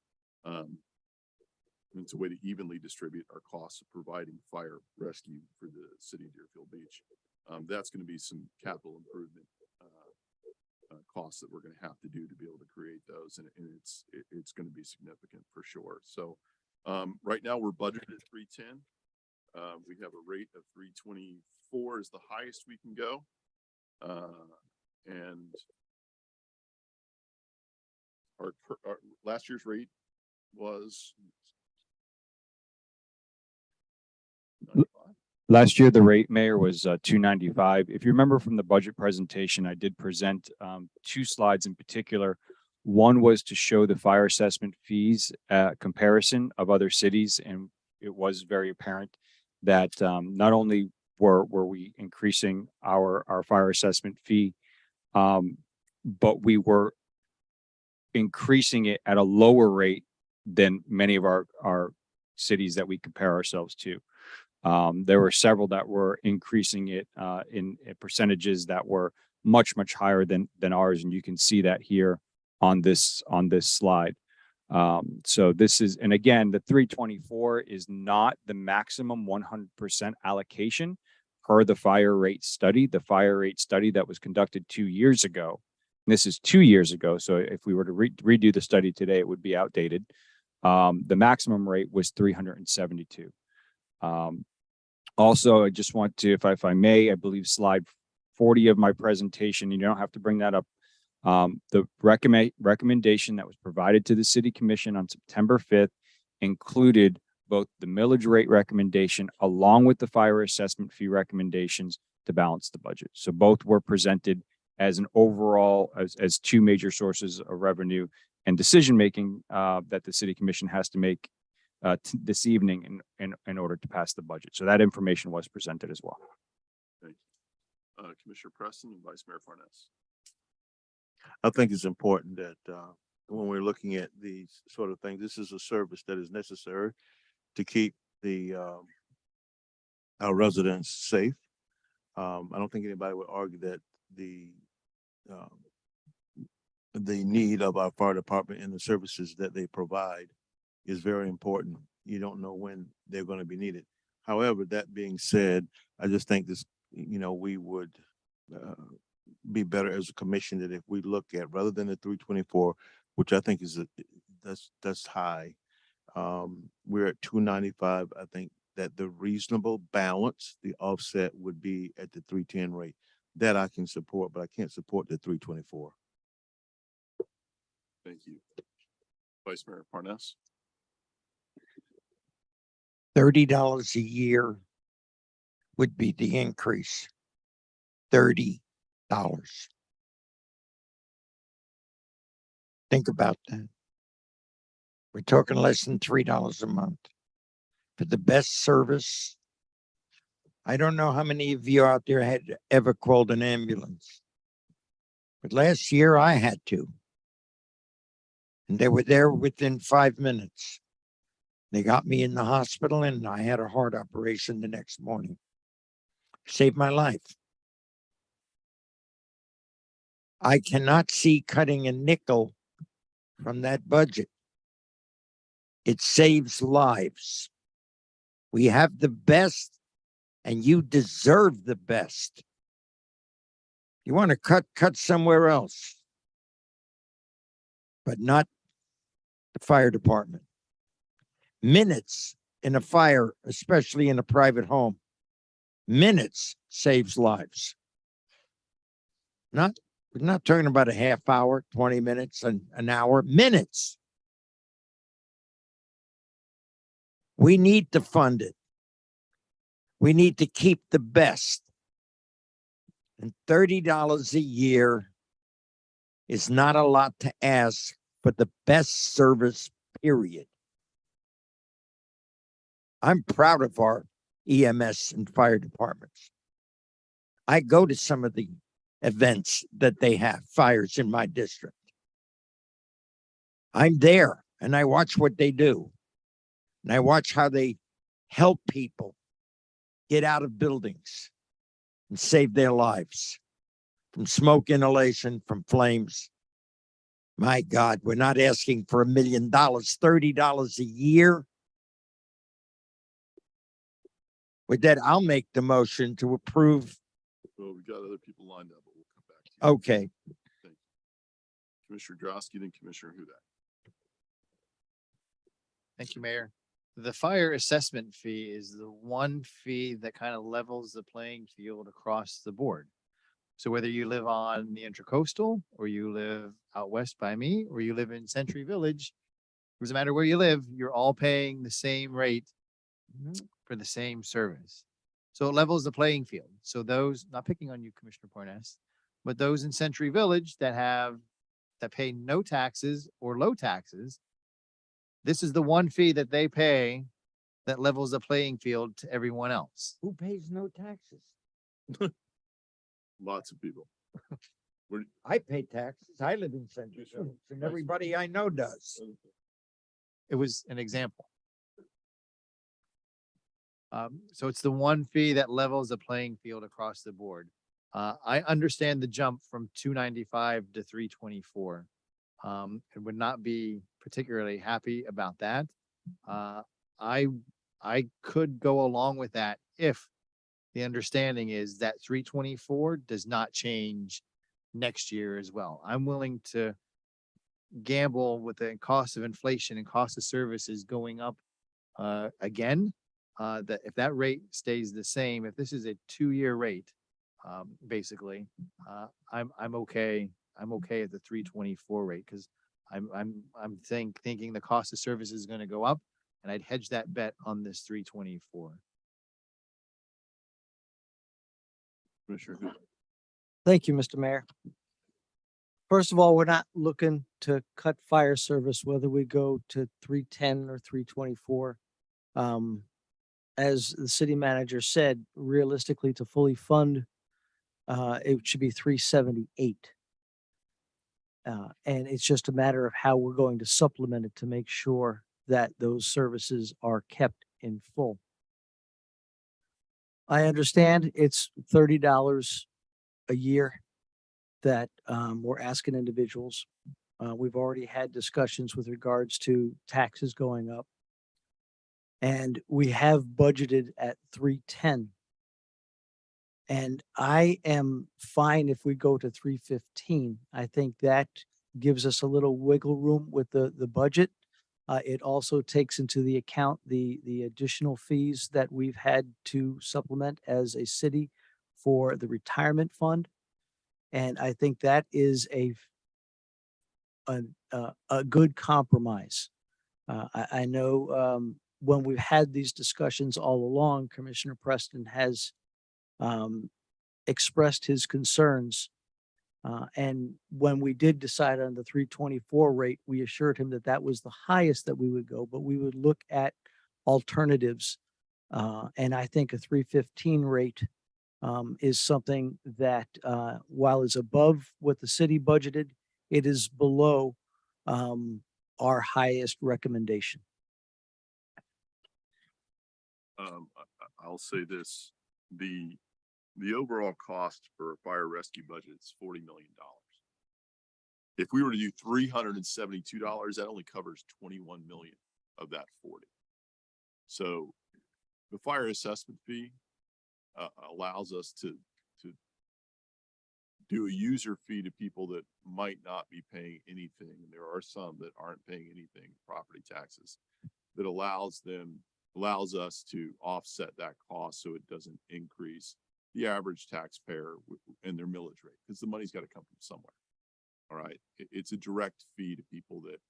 It's a way to evenly distribute our costs of providing fire rescue for the city of Deerfield Beach. That's going to be some capital improvement costs that we're going to have to do to be able to create those, and it's going to be significant for sure. So right now we're budgeted at 310. We have a rate of 324 is the highest we can go, and our last year's rate was 95. Last year, the rate, Mayor, was $295. If you remember from the budget presentation, I did present two slides in particular. One was to show the fire assessment fees comparison of other cities, and it was very apparent that not only were we increasing our fire assessment fee, but we were increasing it at a lower rate than many of our cities that we compare ourselves to. There were several that were increasing it in percentages that were much higher than ours, and you can see that here on this slide. So this is, and again, the 324 is not the maximum 100% allocation per the fire rate study. The fire rate study that was conducted 2 years ago. And this is 2 years ago, so if we were to redo the study today, it would be outdated. The maximum rate was 372. Also, I just want to, if I may, I believe slide 40 of my presentation, you don't have to bring that up. The recommendation that was provided to the city commission on September 5th included both the millage rate recommendation along with the fire assessment fee recommendations to balance the budget. So both were presented as an overall, as two major sources of revenue and decision-making that the city commission has to make this evening in order to pass the budget. So that information was presented as well. Thank you. Commissioner Preston and Vice Mayor Farnes. I think it's important that when we're looking at these sort of things, this is a service that is necessary to keep the our residents safe. I don't think anybody would argue that the need of our fire department and the services that they provide is very important. You don't know when they're going to be needed. However, that being said, I just think this, we would be better as a commission that if we look at, rather than the 324, which I think is that's high. We're at 295. I think that the reasonable balance, the offset would be at the 310 rate. That I can support, but I can't support the 324. Thank you. Vice Mayor Farnes. $30 a year would be the increase. $30. Think about that. We're talking less than $3 a month for the best service. I don't know how many of you out there had ever called an ambulance, but last year I had to. And they were there within 5 minutes. They got me in the hospital and I had a heart operation the next morning. Saved my life. I cannot see cutting a nickel from that budget. It saves lives. We have the best and you deserve the best. You want to cut somewhere else, but not the fire department. Minutes in a fire, especially in a private home, minutes saves lives. We're not talking about a half hour, 20 minutes, an hour, minutes. We need to fund it. We need to keep the best. And $30 a year is not a lot to ask for the best service, period. I'm proud of our EMS and fire departments. I go to some of the events that they have, fires in my district. I'm there and I watch what they do. And I watch how they help people get out of buildings and save their lives from smoke inhalation, from flames. My God, we're not asking for $1 million, $30 a year. With that, I'll make the motion to approve. Well, we got other people lined up, but we'll come back to you. Okay. Thank you. Commissioner Drosky, then Commissioner Hudak. Thank you, Mayor. The fire assessment fee is the one fee that kind of levels the playing field across the board. So whether you live on the Intracoastal or you live out west by me, or you live in Century Village, doesn't matter where you live, you're all paying the same rate for the same service. So it levels the playing field. So those, not picking on you, Commissioner Parnas, but those in Century Village that pay no taxes or low taxes, this is the one fee that they pay that levels the playing field to everyone else. Who pays no taxes? Lots of people. I pay taxes. I live in Century Village and everybody I know does. It was an example. So it's the one fee that levels the playing field across the board. I understand the jump from 295 to 324. And would not be particularly happy about that. I could go along with that if the understanding is that 324 does not change next year as well. I'm willing to gamble with the cost of inflation and cost of services going up again. That if that rate stays the same, if this is a 2-year rate, basically, I'm okay. I'm okay at the 324 rate because I'm thinking the cost of service is going to go up, and I'd hedge that bet on this 324. Commissioner Hoover. Thank you, Mr. Mayor. First of all, we're not looking to cut fire service, whether we go to 310 or 324. As the city manager said, realistically, to fully fund, it should be 378. And it's just a matter of how we're going to supplement it to make sure that those services are kept in full. I understand it's $30 a year that we're asking individuals. We've already had discussions with regards to taxes going up. And we have budgeted at 310. And I am fine if we go to 315. I think that gives us a little wiggle room with the budget. It also takes into the account the additional fees that we've had to supplement as a city for the retirement fund. And I think that is a good compromise. I know when we've had these discussions all along, Commissioner Preston has expressed his concerns. And when we did decide on the 324 rate, we assured him that that was the highest that we would go, but we would look at alternatives. And I think a 315 rate is something that while is above what the city budgeted, it is below our highest recommendation. I'll say this, the overall cost for a fire rescue budget is $40 million. If we were to do $372, that only covers 21 million of that 40. So the fire assessment fee allows us to do a user fee to people that might not be paying anything. And there are some that aren't paying anything, property taxes, that allows us to offset that cost so it doesn't increase the average taxpayer and their millage rate, because the money's got to come from somewhere. All right. It's a direct fee to people that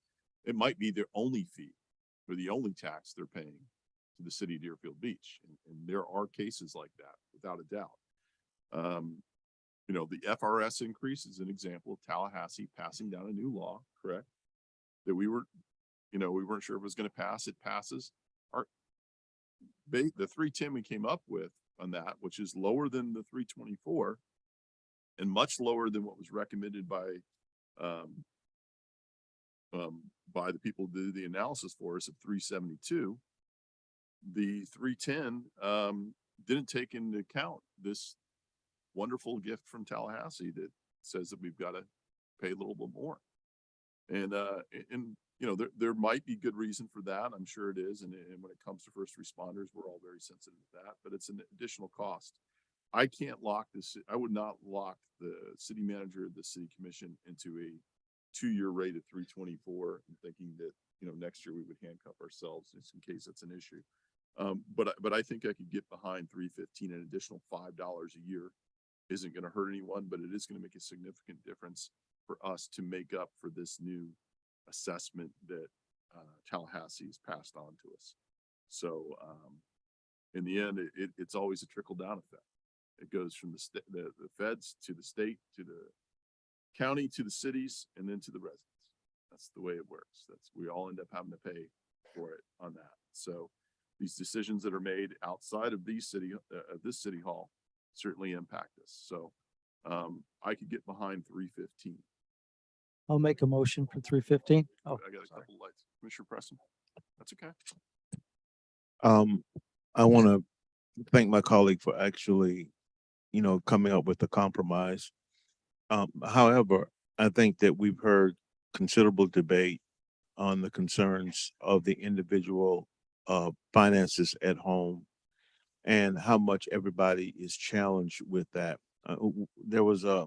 it might be their only fee or the only tax they're paying to the city of Deerfield Beach. And there are cases like that, without a doubt. You know, the FRS increase is an example of Tallahassee passing down a new law, correct? That we weren't sure if it was going to pass. It passes. The 310 we came up with on that, which is lower than the 324 and much lower than what was recommended by the people who did the analysis for us of 372. The 310 didn't take into account this wonderful gift from Tallahassee that says that we've got to pay a little bit more. And you know, there might be good reason for that. I'm sure it is. And when it comes to first responders, we're all very sensitive to that, but it's an additional cost. I can't lock this. I would not lock the city manager of the city commission into a 2-year rate of 324 and thinking that, you know, next year we would handcuff ourselves just in case that's an issue. But I think I could get behind 315. An additional $5 a year isn't going to hurt anyone, but it is going to make a significant difference for us to make up for this new assessment that Tallahassee has passed on to us. So in the end, it's always a trickle down effect. It goes from the feds to the state, to the county, to the cities, and then to the residents. That's the way it works. We all end up having to pay for it on that. So these decisions that are made outside of this city hall certainly impact us. So I could get behind 315. I'll make a motion for 315. Oh, I got a couple lights. Commissioner Preston. That's okay. I want to thank my colleague for actually, coming up with a compromise. However, I think that we've heard considerable debate on the concerns of the individual finances at home and how much everybody is challenged with that. There was a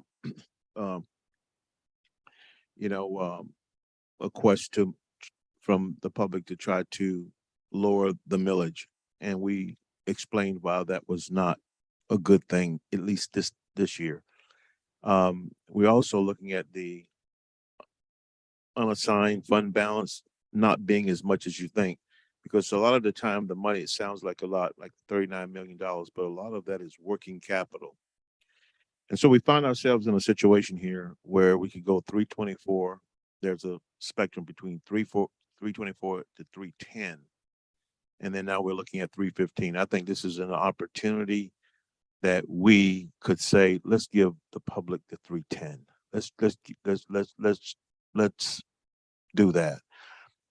a quest from the public to try to lower the millage. And we explained why that was not a good thing, at least this year. We're also looking at the unassigned fund balance not being as much as you think, because a lot of the time the money, it sounds like a lot, like $39 million, but a lot of that is working capital. And so we find ourselves in a situation here where we could go 324. There's a spectrum between 324 to 310. And then now we're looking at 315. I think this is an opportunity that we could say, let's give the public the 310. Let's do that.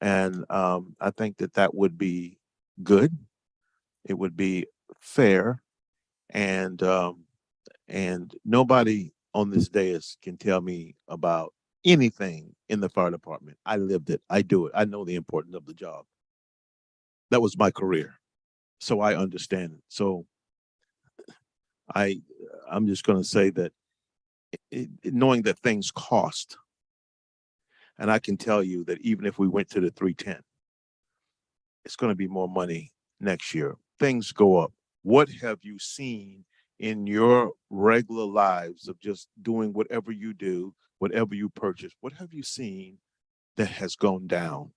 And I think that would be good. It would be fair, and nobody on this dais can tell me about anything in the fire department. I lived it. I do it. I know the importance of the job. That was my career, so I understand it. So I'm just going to say that knowing that things cost, and I can tell you that even if we went to the 310, it's going to be more money next year. Things go up. What have you seen in your regular lives of just doing whatever you do, whatever you purchase? What have you seen that has gone down?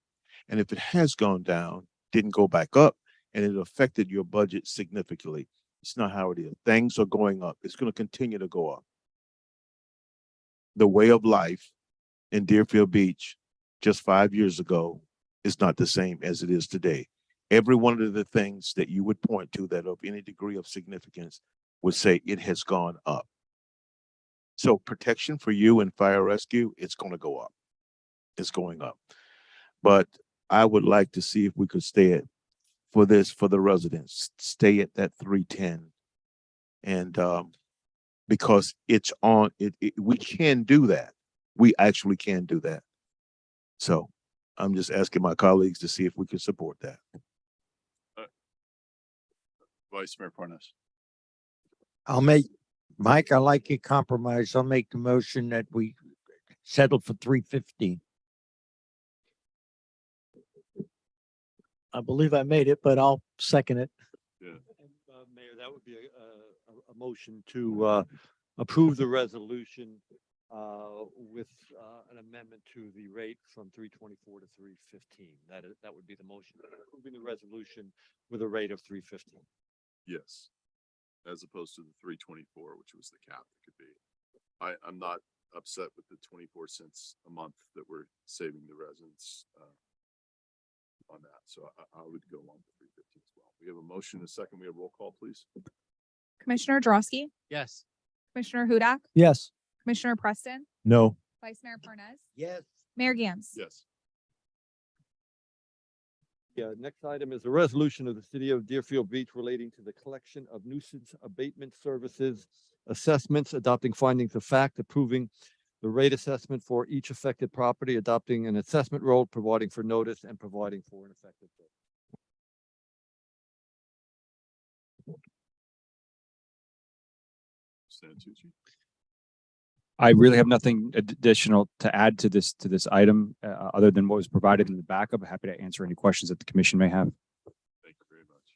And if it has gone down, didn't go back up, and it affected your budget significantly. It's not how it is. Things are going up. It's going to continue to go up. The way of life in Deerfield Beach just 5 years ago is not the same as it is today. Every one of the things that you would point to that of any degree of significance would say it has gone up. So protection for you and fire rescue, it's going to go up. It's going up. But I would like to see if we could stay at, for the residents, stay at that 310. And because it's on, we can do that. We actually can do that. So I'm just asking my colleagues to see if we can support that. Vice Mayor Parnas. Mike, I like your compromise. I'll make the motion that we settle for 315. I believe I made it, but I'll second it. Mayor, that would be a motion to approve the resolution with an amendment to the rate from 324 to 315. That would be the motion, approving the resolution with a rate of 315. Yes, as opposed to the 324, which was the cap that could be. I'm not upset with the 24 cents a month that we're saving the residents on that. So I would go along with 315 as well. We have a motion, a second. We have roll call, please. Commissioner Drosky, Yes. Commissioner Hudak, Yes. Commissioner Preston, No. Vice Mayor Parnas, Yes. Mayor Gans. Yes. Yeah, next item is a resolution of the city of Deerfield Beach relating to the collection of nuisance abatement services assessments, adopting findings of fact, approving the rate assessment for each affected property, adopting an assessment role, providing for notice, and providing for an effective date. Santucci. I really have nothing additional to add to this item, other than what was provided in the backup. Happy to answer any questions that the commission may have. Thank you very much.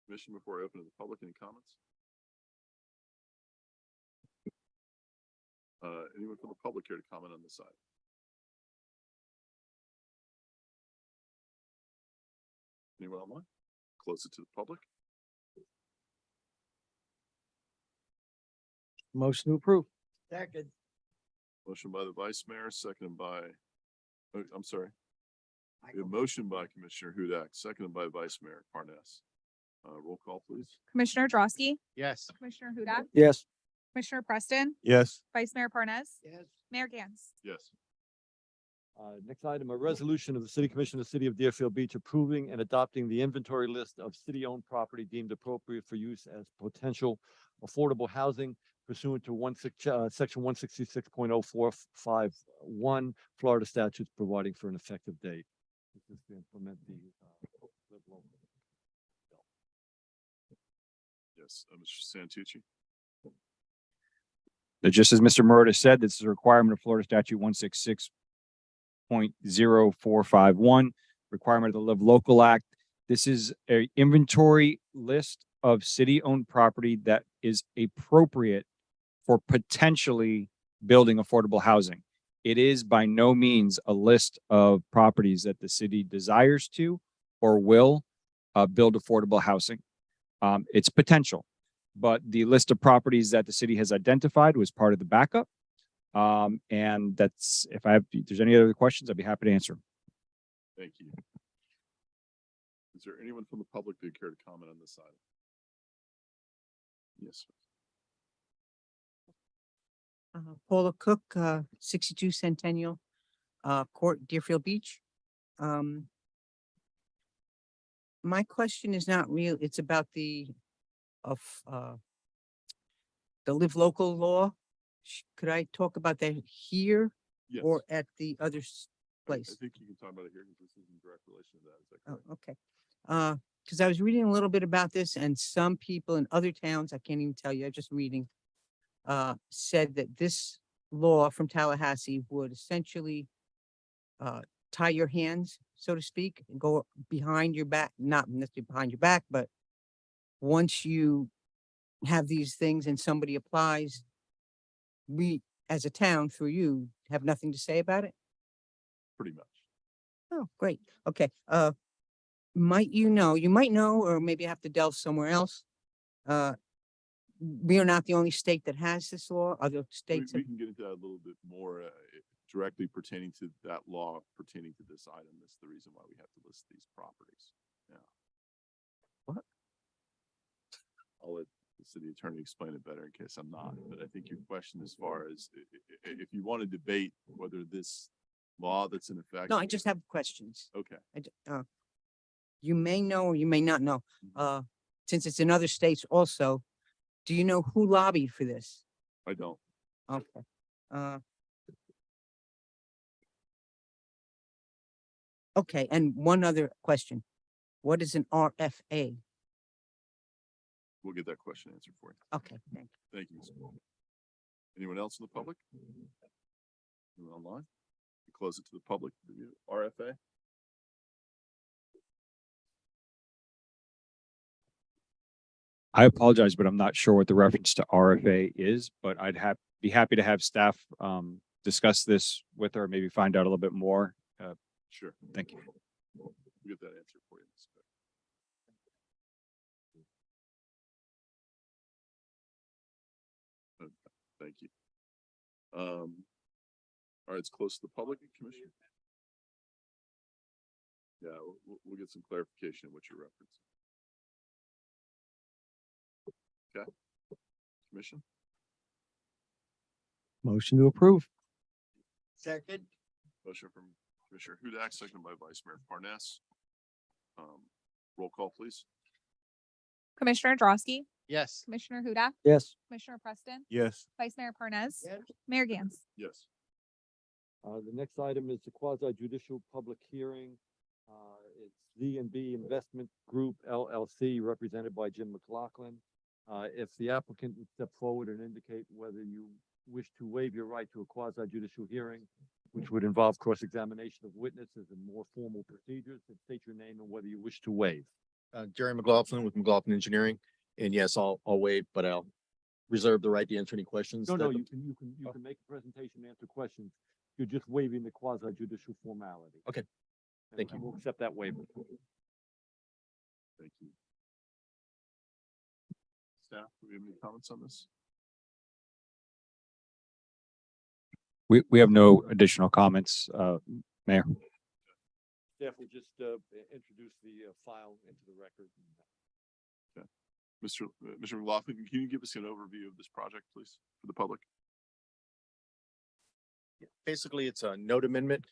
Commission, before I open to the public, any comments? Anyone from the public here to comment on this item? Anyone online? Close it to the public. Motion to approve. Second. Motion by the vice mayor, seconded by, oh, I'm sorry. We have motion by Commissioner Hudak, seconded by Vice Mayor Parnas. Roll call, please. Commissioner Drosky, Yes. Commissioner Hudak, Yes. Commissioner Preston, Yes. Vice Mayor Parnas, Yes. Mayor Gans. Yes. Next item, a resolution of the City Commission of the City of Deerfield Beach approving and adopting the inventory list of city-owned property deemed appropriate for use as potential affordable housing pursuant to section 166.0451 Florida statutes, providing for an effective date. This is to implement the live local. Yes, Mr. Santucci. Just as Mr. Murda said, this is a requirement of Florida Statute 166 .0451, requirement of the Live Local Act. This is a inventory list of city-owned property that is appropriate for potentially building affordable housing. It is by no means a list of properties that the city desires to or will build affordable housing. It's potential, but the list of properties that the city has identified was part of the backup. And that's, if there's any other questions, I'd be happy to answer. Thank you. Is there anyone from the public that care to comment on this item? Yes. Paula Cook, 62 Centennial Court, Deerfield Beach. My question is not real, it's about the Live Local law. Could I talk about that here Yes. or at the other I place? think you can talk about it here because this is in direct relation to that. Is that correct? Oh, okay. Because I was reading a little bit about this and some people in other towns, I can't even tell you, I'm just reading, said that this law from Tallahassee would essentially tie your hands, so to speak, and go behind your back, not necessarily behind your back, but once you have these things and somebody applies, we, as a town, through you, have nothing to say about it? Pretty much. Oh, great. Okay. You might know, or maybe I have to delve somewhere else. We are not the only state that has this law. Other We, states, we can get into that a little bit more directly pertaining to that law pertaining to this item. That's the reason why we have to list these properties. Yeah. What? I'll let the city attorney explain it better in case I'm not, but I think your question as far as if you want to debate whether this law that's in effect. no, I just have questions. Okay. You may know or you may not know. Since it's in other states also, do you know who lobbied for this? I don't. Okay. Okay, and one other question. What is an RFA? We'll get that question answered for you. Okay, thank you. Thank you. Ms. Moore. Anyone else in the public? Anyone online? We close it to the public. Review. RFA? I apologize, but I'm not sure what the reference to RFA is, but be happy to have staff discuss this with her, maybe find out a little bit more. Sure. Thank you. We'll get that answer for you. Okay, thank you. All right, it's close to the public, Commissioner. Yeah, we'll get some clarification of what you're referencing. Okay. Commission? Motion to approve. Second. Motion from Commissioner Hudak, seconded by Vice Mayor Parnas. Roll call, please. Commissioner Drosky, Yes. Commissioner Hudak, Yes. Commissioner Preston, Yes. Vice Mayor Parnas, Yes. Mayor Gans. Yes. The next item is the quasi judicial public hearing. It's Z&B Investment Group LLC, represented by Jim McLaughlin. If the applicant would step forward and indicate whether you wish to waive your right to a quasi judicial hearing, which would involve cross-examination of witnesses and more formal procedures, and state your name and whether you wish to waive. Jerry McLaughlin with McLaughlin Engineering. And yes, I'll waive, but I'll reserve the right to answer any questions. No, that- you can make a presentation, answer questions. You're just waiving the quasi judicial formality. Okay. And Thank you. We'll accept that waiver. Thank you. Staff, do we have any comments on this? We have no additional comments, Mayor. Staff will just introduce the file into the record. Mr. McLaughlin, can you give us an overview of this project, please, for the public? Basically, it's a note amendment.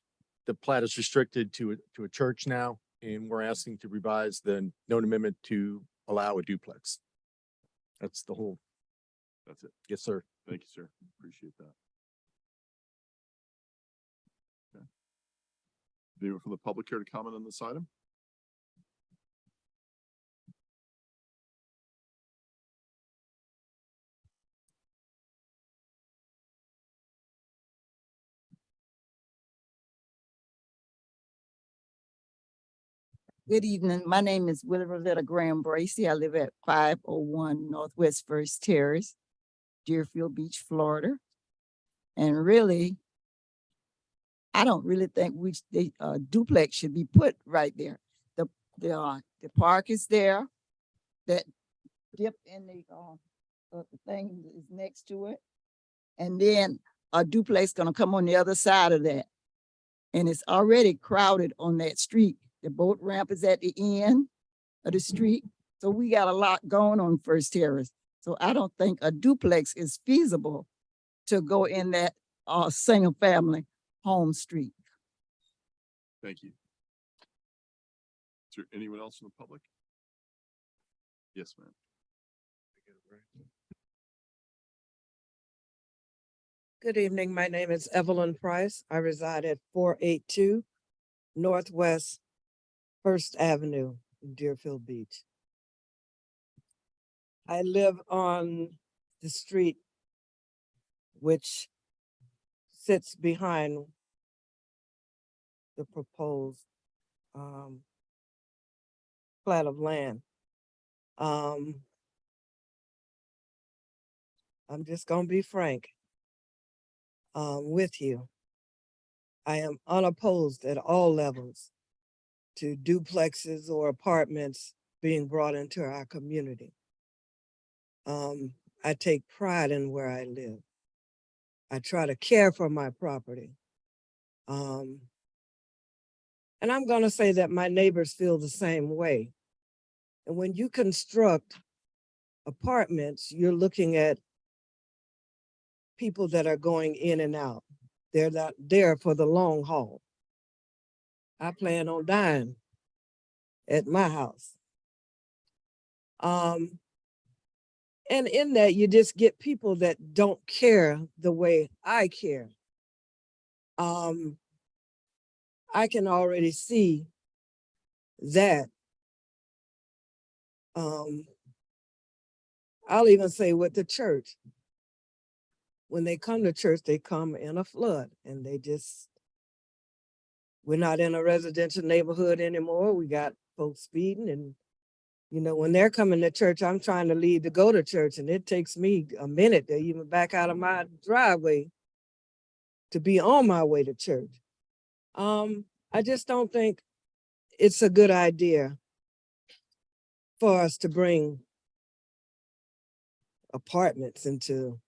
The plat is restricted to a church now, and we're asking to revise the note amendment to allow a duplex. That's the whole. That's it. Yes, sir. Thank you, sir. Appreciate that. Okay. Anyone from the public care to comment on this item? Good evening. My name is Willie Roletta Graham Bracy. I live at 501 Northwest First Terrace, Deerfield Beach, Florida. And really, I don't really think the duplex should be put right there. The park is there, that dip in the thing is next to it. And then a duplex gonna come on the other side of that. And it's already crowded on that street. The boat ramp is at the end of the street. So we got a lot going on First Terrace. So I don't think a duplex is feasible to go in that single family home street. Thank you. Is there anyone else in the public? Yes, ma'am. Good evening. My name is Evelyn Price. I reside at 482 Northwest First Avenue in Deerfield Beach. I live on the street which sits behind the proposed plat of land. I'm just gonna be frank with you. I am unopposed at all levels to duplexes or apartments being brought into our community. I take pride in where I live. I try to care for my property. And I'm gonna say that my neighbors feel the same way. And when you construct apartments, you're looking at people that are going in and out. They're not there for the long haul. I plan on dying at my house. And in that, you just get people that don't care the way I care. I can already see that. I'll even say with the church. When they come to church, they come in a flood and we're not in a residential neighborhood anymore. We got folks speeding and, when they're coming to church, I'm trying to leave to go to church and it takes me a minute to even back out of my driveway to be on my way to church. I just don't think it's a good idea for us to bring apartments into,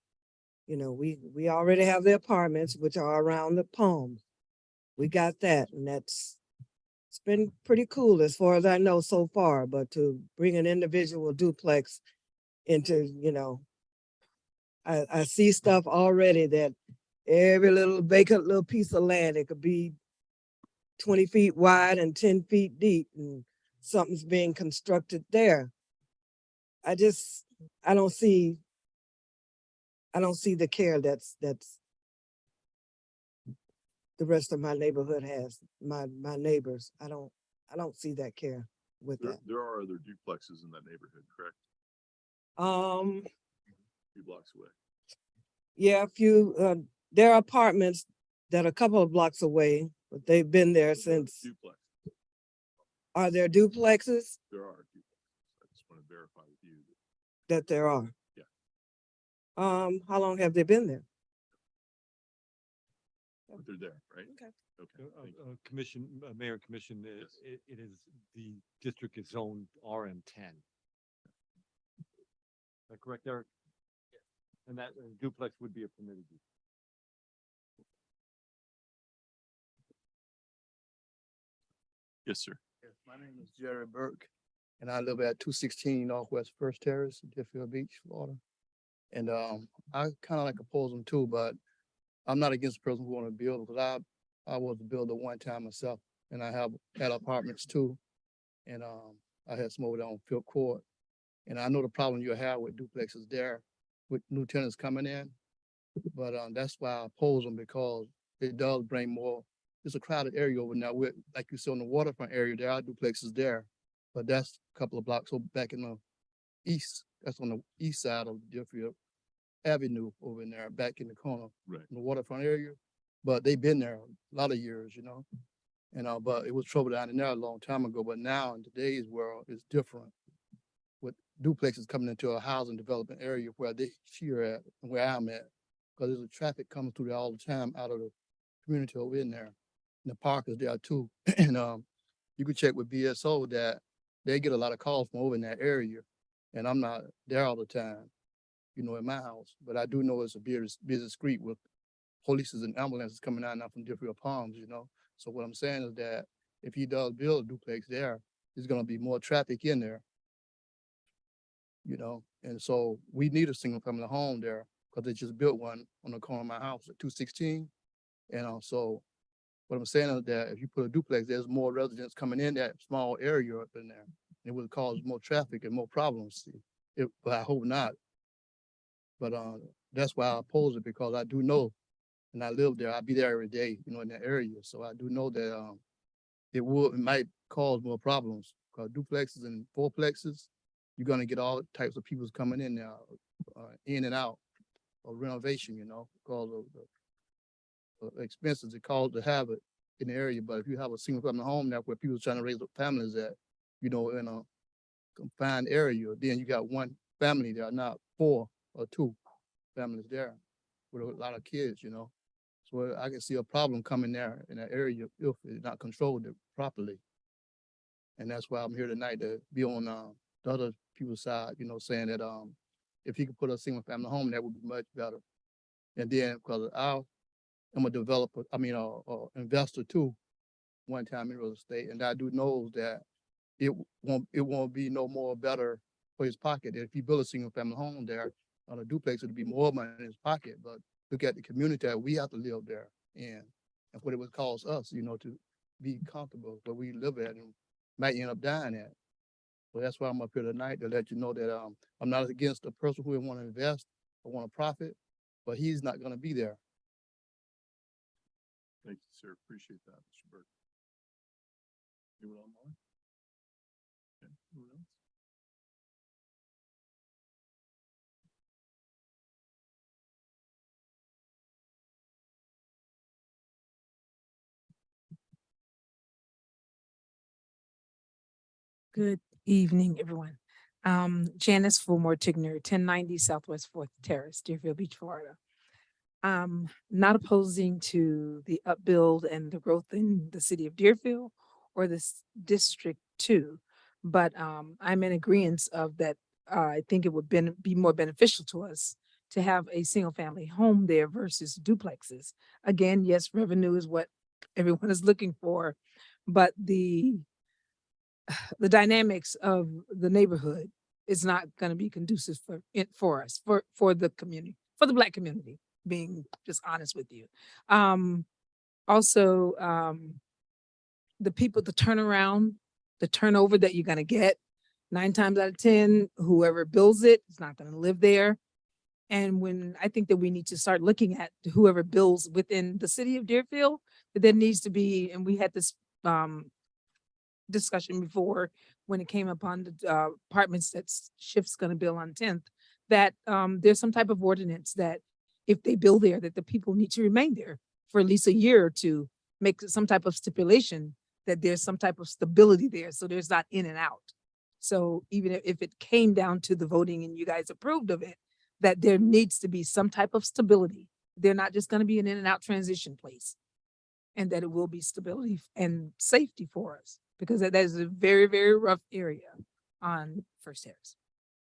we already have the apartments, which are around the Palms. We got that, and it's been pretty cool as far as I know so far, but to bring an individual duplex into, I see stuff already that every little vacant little piece of land, it could be 20 feet wide and 10 feet deep, and something's being constructed there. I don't see the care that's the rest of my neighborhood has, my neighbors. I don't see that care with that. There are other duplexes in that neighborhood, correct? A few blocks away. Yeah, there are apartments that are a couple of blocks away, but they've been there since. Duplex. Are there duplexes? There are duplexes. I just want to verify with you. That there are? Yeah. How long have they been there? But they're there, right? Okay. Okay. Thank you. Commission, Mayor and Commission, it is, the district is zoned RM 10. Is that correct, Eric? And that duplex would be a permitted use. Yes, sir. Yes, my name is Jerry Burke, and I live at 216 Northwest First Terrace, Deerfield Beach, Florida. And I kind of like oppose them too, but I'm not against the person who want to build, because I was a builder one time myself, and I had apartments too. And I had some over there on Field Court. And I know the problem you have with duplexes there, with new tenants coming in. But that's why I oppose them, because it does bring more. It's a crowded area over now. Like you said, on the waterfront area, there are duplexes there, but that's a couple of blocks over back in the east. That's on the east side of Deerfield Avenue over in there, back in the corner, Right. in the waterfront area. But they've been there a lot of years, And, but it was trouble down in there a long time ago, but now in today's world, it's different. With duplexes coming into a housing development area where they here at, and where I'm at, because there's a traffic coming through there all the time out of the community over in there. And the park is there too. And, you could check with BSO that they get a lot of calls from over in that area. And I'm not there all the time, you know, in my house, but I do know it's a busy street with polices and ambulances coming out now from different Palms, you know. So what I'm saying is that if he does build a duplex there, there's gonna be more traffic in there. You know, and so we need a single family home there because they just built one on the corner of my house at 216. And so what I'm saying is that if you put a duplex, there's more residents coming in that small area up in there. It would cause more traffic and more problems. But I hope not. But that's why I oppose it, because I do know, and I live there, I be there every day, you know, in that area. So I do know that it might cause more problems, because duplexes and fourplexes, you're gonna get all types of people coming in there, in and out of renovation, you know, because of the expenses it costs to have it in the area. But if you have a single family home there where people are trying to raise up families at, you know, in a confined area, then you got one family there, not 4 or 2 families there with a lot of kids, you know. So I can see a problem coming there in that area if it's not controlled properly. And that's why I'm here tonight, to be on the other people's side, you know, saying that if he could put a single family home, that would be much better. And then, because I'm a developer, I mean, a investor too, one time in real estate, and I do know that it won't be no more better for his pocket. If he built a single family home there on a duplex, it'd be more money in his pocket. But look at the community that we have to live there in, and what it would cost us, you know, to be comfortable where we live at and might end up dying at. So that's why I'm up here tonight, to let you know that I'm not against the person who want to invest or want to profit, but he's not going to be there. Thank you, sir. Appreciate that, Mr. Burke. Anyone online? Okay, anyone else? Good evening, everyone. Janice Fulmore Tigner, 1090 Southwest 4th Terrace, Deerfield Beach, Florida. Not opposing to the upbuild and the growth in the city of Deerfield or this District 2, but I'm in agreement of that. I think it would be more beneficial to us to have a single family home there versus duplexes. Again, yes, revenue is what everyone is looking for, but the dynamics of the neighborhood is not going to be conducive for us, for the community, for the Black community, being just honest with you. Also, the people, the turnaround, the turnover that you're going to get, 9 times out of 10, whoever builds it is not going to live there. And when I think that we need to start looking at whoever builds within the city of Deerfield, that there needs to be, and we had this discussion before when it came upon the apartments that Shift's going to build on 10th, that there's some type of ordinance that if they build there, that the people need to remain there for at least a year or two, make some type of stipulation that there's some type of stability there, so there's not in and out. So even if it came down to the voting and you guys approved of it, that there needs to be some type of stability. They're not just going to be an in and out transition place, and that it will be stability and safety for us, because that is a very, very rough area on First Terrace.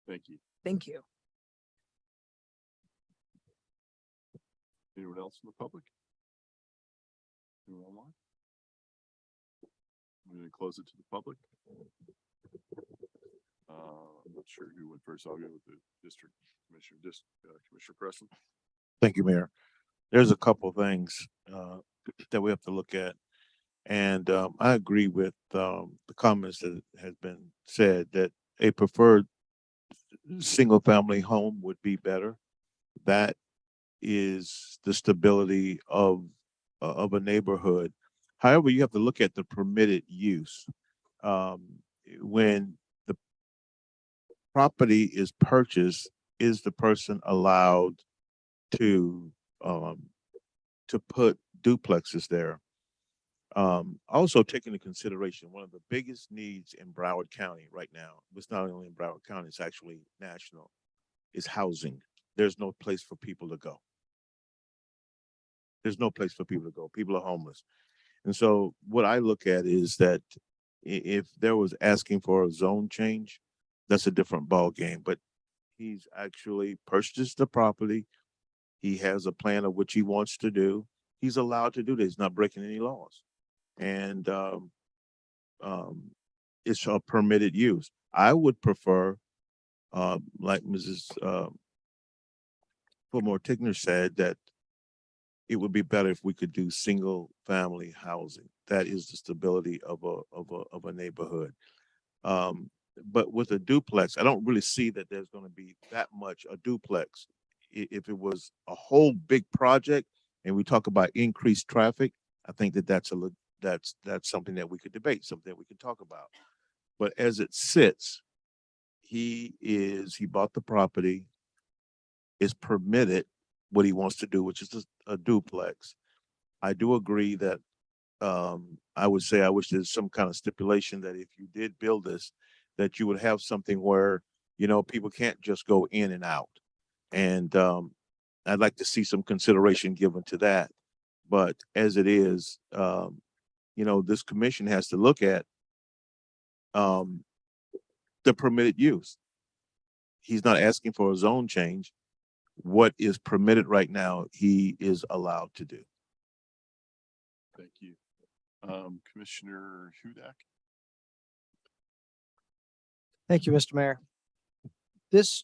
Thank you. Thank you. Anyone else in the public? Anyone online? I'm going to close it to the public. I'm not sure who went first. I'll go with the district commissioner, Commissioner Preston. Thank you, Mayor. There's a couple things that we have to look at. And I agree with the comments that has been said, that a preferred single family home would be better. That is the stability of a neighborhood. However, you have to look at the permitted use. When the property is purchased, is the person allowed to put duplexes there? Also take into consideration, one of the biggest needs in Broward County right now, it's not only in Broward County, it's actually national, is housing. There's no place for people to go. There's no place for people to go. People are homeless. And so what I look at is that if there was asking for a zone change, that's a different ball game. But he's actually purchased the property. He has a plan of what he wants to do. He's allowed to do this. He's not breaking any laws. And it's a permitted use. I would prefer, like Mrs. Fulmore Tigner said, that it would be better if we could do single family housing. That is the stability of a neighborhood. But with a duplex, I don't really see that there's going to be that much a duplex. If it was a whole big project and we talk about increased traffic, I think that that's something that we could debate, something that we could talk about. But as it sits, he bought the property, is permitted what he wants to do, which is a duplex. I do agree that I would say I wish there's some kind of stipulation that if you did build this, that you would have something where, people can't just go in and out. And I'd like to see some consideration given to that. But as it is, this commission has to look at the permitted use. He's not asking for a zone change. What is permitted right now, he is allowed to do. Thank you. Commissioner Hudak? Thank you, Mr. Mayor. This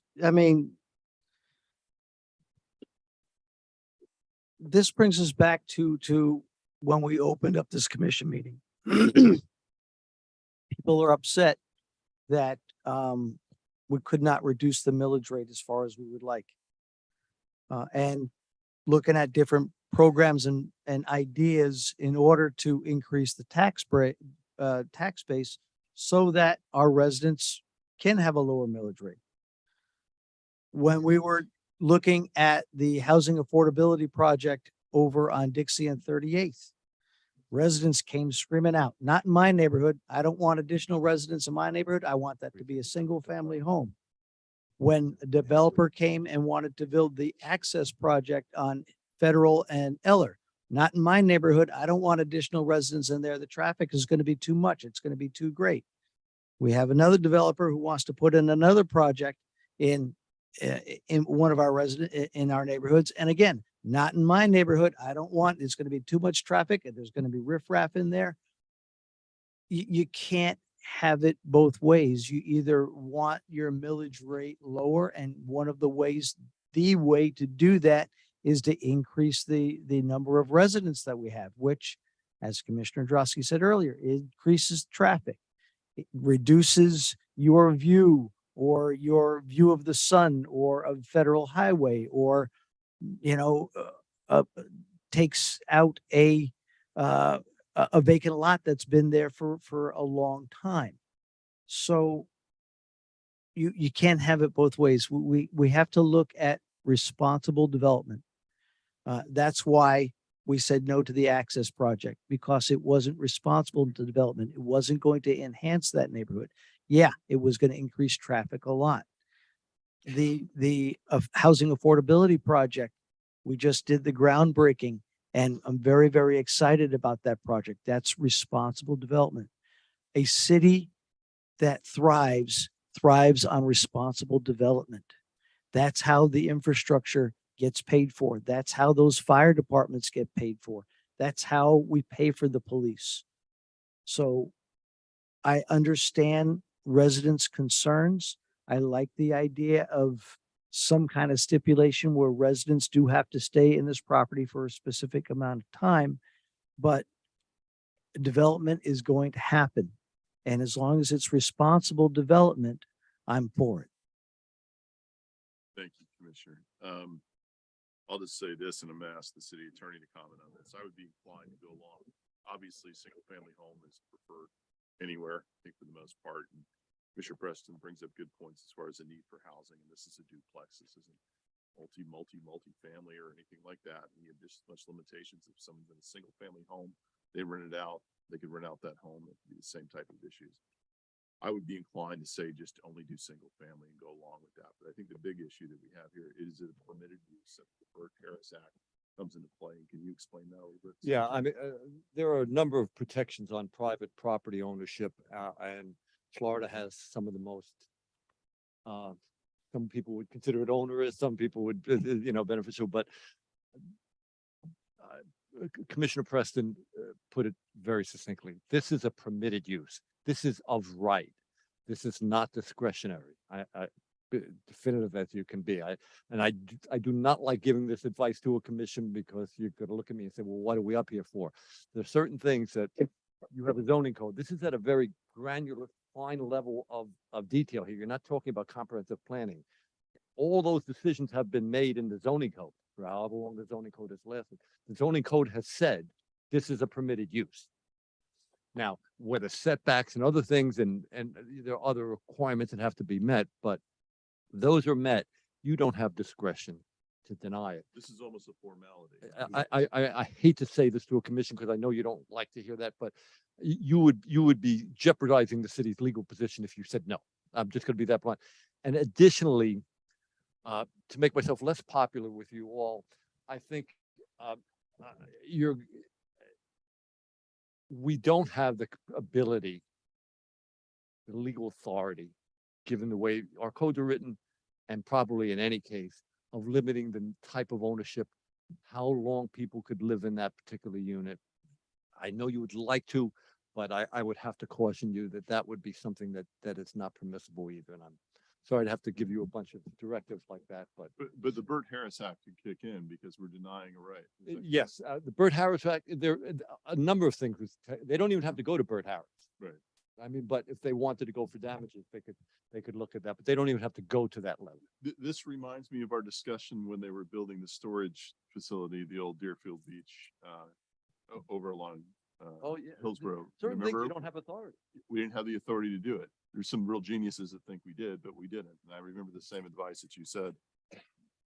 brings us back to when we opened up this commission meeting. People are upset that we could not reduce the millage rate as far as we would like. And looking at different programs and ideas in order to increase the tax base so that our residents can have a lower millage rate. When we were looking at the housing affordability project over on Dixie and 38th, residents came screaming out, not in my neighborhood. I don't want additional residents in my neighborhood. I want that to be a single family home. When a developer came and wanted to build the access project on Federal and Eller, not in my neighborhood. I don't want additional residents in there. The traffic is going to be too much. It's going to be too great. We have another developer who wants to put in another project in one of our in our neighborhoods. And again, not in my neighborhood. I don't want, it's going to be too much traffic and there's going to be riffraff in there. You can't have it both ways. You either want your millage rate lower, and one of the ways, the way to do that is to increase the number of residents that we have, which, as Commissioner Drosky said earlier, increases traffic. It reduces your view of the sun or of Federal Highway, or, takes out a vacant lot that's been there for a long time. So you can't have it both ways. We have to look at responsible development. That's why we said no to the access project, because it wasn't responsible to development. It wasn't going to enhance that neighborhood. Yeah, it was going to increase traffic a lot. The housing affordability project, we just did the groundbreaking, and I'm very, very excited about that project. That's responsible development. A city that thrives on responsible development. That's how the infrastructure gets paid for. That's how those fire departments get paid for. That's how we pay for the police. So I understand residents' concerns. I like the idea of some kind of stipulation where residents do have to stay in this property for a specific amount of time, but development is going to happen. And as long as it's responsible development, I'm for it. Thank you, Commissioner. I'll just say this, and I'm gonna ask the city attorney to comment on this. I would be inclined to go along. Obviously, single family home is preferred anywhere, I think, for the most part. And Commissioner Preston brings up good points as far as the need for housing. And this is a duplex. This isn't multi-family or anything like that. And you have just as much limitations if someone's in a single family home they rent it out, they could rent out that home, it could be the same type of issues. I would be inclined to say just only do single family and go along with that. But I think the big issue that we have here is it a permitted use of the Burke-Harris Act comes into play. Can you explain that a little bit? Yeah, I mean, there are a number of protections on private property ownership, and Florida has some of the most, some people would consider it onerous, some people would, beneficial, but Commissioner Preston put it very succinctly. This is a permitted use. This is of right. This is not discretionary. I definitive as you can be. I do not like giving this advice to a commission because you're going to look at me and say, well, what are we up here for? There are certain things that you have a zoning code. This is at a very granular, fine level of detail here. You're not talking about comprehensive planning. All those decisions have been made in the zoning code for however long the zoning code has lasted. The zoning code has said this is a permitted use. Now, whether setbacks and other things and there are other requirements that have to be met, but those are met, you don't have discretion to deny it. This is almost a formality. I hate to say this to a commission because I know you don't like to hear that, but you would be jeopardizing the city's legal position if you said no. I'm just going to be that blunt. And additionally, to make myself less popular with you all, I think we don't have the ability, the legal authority, given the way our codes are written, and probably in any case, of limiting the type of ownership, how long people could live in that particular unit. I know you would like to, but I would have to caution you that that would be something that is not permissible either. And I'm sorry to have to give you a bunch of directives like that, but. But the Burt-Harris Act could kick in because we're denying a right. Is that Yes, the Burt-Harris Act, there, a number of things, they don't even have to go to Burt-Harris. Right. I mean, but if they wanted to go for damages, they could look at that, but they don't even have to go to that level. This reminds me of our discussion when they were building the storage facility, the old Deerfield Beach, over along, Hillsborough. Certain things Remember? you don't have authority. We didn't have the authority to do it. There's some real geniuses that think we did, but we didn't. And I remember the same advice that you said,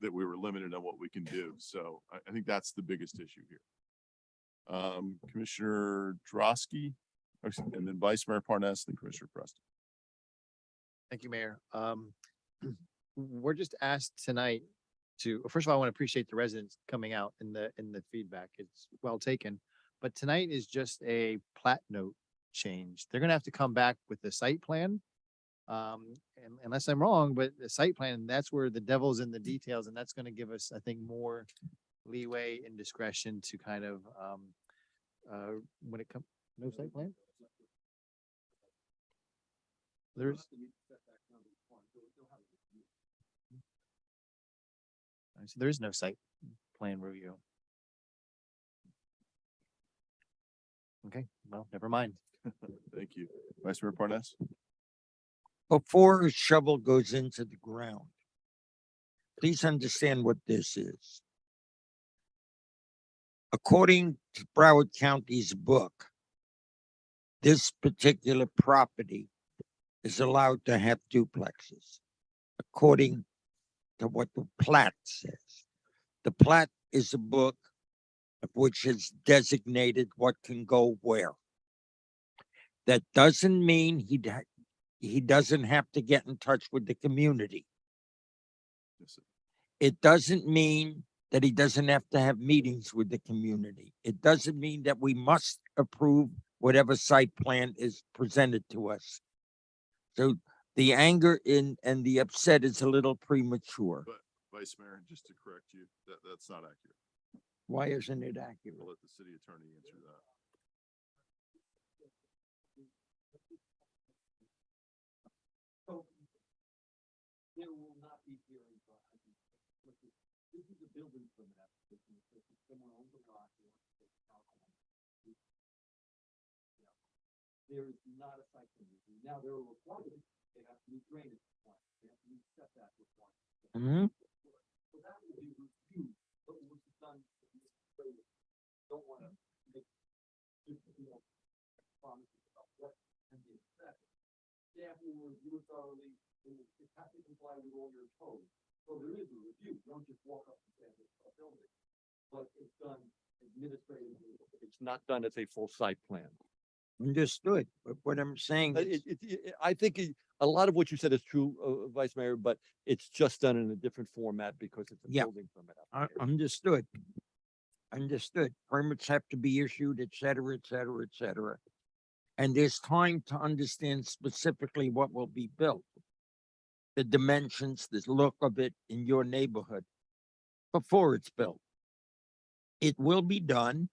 that we were limited on what we can do. So I think that's the biggest issue here. Commissioner Drosky, and then Vice Mayor Parnas, then Commissioner Preston. Thank you, Mayor. We're just asked tonight to, first of all, I want to appreciate the residents coming out in the feedback. It's well taken. But tonight is just a plat note change. They're gonna have to come back with the site plan. And unless I'm wrong, but the site plan, that's where the devil's in the details, and that's gonna give us, I think, more leeway and discretion to kind of when it comes, no site plan? There's. So there is no site plan review. Okay, well, never mind. Thank you. Vice Mayor Parnas? Before a shovel goes into the ground, please understand what this is. According to Broward County's book, this particular property is allowed to have duplexes, according to what the plat says. The plat is a book of which is designated what can go where. That doesn't mean he doesn't have to get in touch with the community. Yes, sir. It doesn't mean that he doesn't have to have meetings with the community. It doesn't mean that we must approve whatever site plan is presented to us. So the anger and the upset is a little premature. But Vice Mayor, just to correct you, that's not accurate. Why isn't it accurate? I'll let the city attorney answer that. There will not be hearings on it. This is a building permit application. If someone owns a lot, they want to take it out. There is not a site plan review. Now, there are requirements. They have to meet drainage requirements. They have to meet setback requirements. So that will be reviewed, but once it's done, don't want to make promises about what can be expected. Staff will review it thoroughly. It has to comply with all your codes. So there is a review. You don't just walk up and say, it's a building. But it's done administratively, it's not done as a full site plan. Understood, but what I'm saying is, I think a lot of what you said is true, Vice Mayor, but it's just done in a different format because it's a Yeah. building permit. understood. Understood. Permits have to be issued, et cetera, et cetera, et cetera. And there's time to understand specifically what will be built. The dimensions, the look of it in your neighborhood before it's built. It will be done.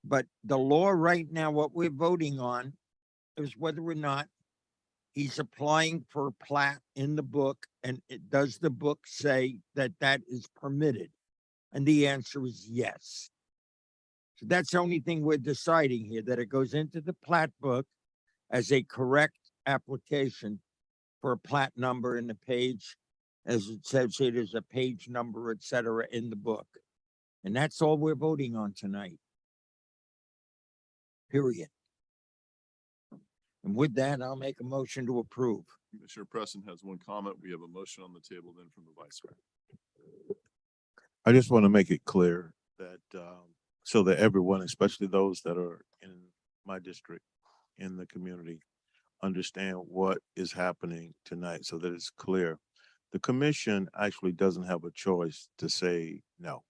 But the law right now, what we're voting on is whether or not he's applying for a plat in the book, and does the book say that that is permitted? And the answer is yes. So that's the only thing we're deciding here, that it goes into the plat book as a correct application for a plat number in the page, as it says here, there's a page number, et cetera, in the book. And that's all we're voting on tonight. Period. And with that, I'll make a motion to approve. Commissioner Preston has one comment. We have a motion on the table then from the Vice Mayor. I just want to make it clear that, so that everyone, especially those that are in my district, in the community, understand what is happening tonight so that it's clear. The commission actually doesn't have a choice to say no.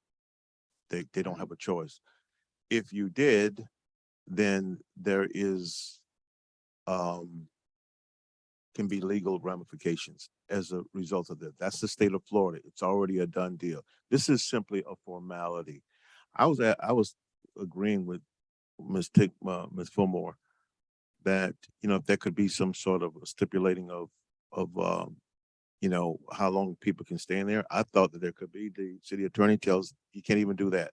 They don't have a choice. If you did, then there is, can be legal ramifications as a result of that. That's the state of Florida. It's already a done deal. This is simply a formality. I was agreeing with Ms. Fillmore that, if there could be some sort of stipulating of how long people can stay in there. I thought that there could be. The city attorney tells you can't even do that.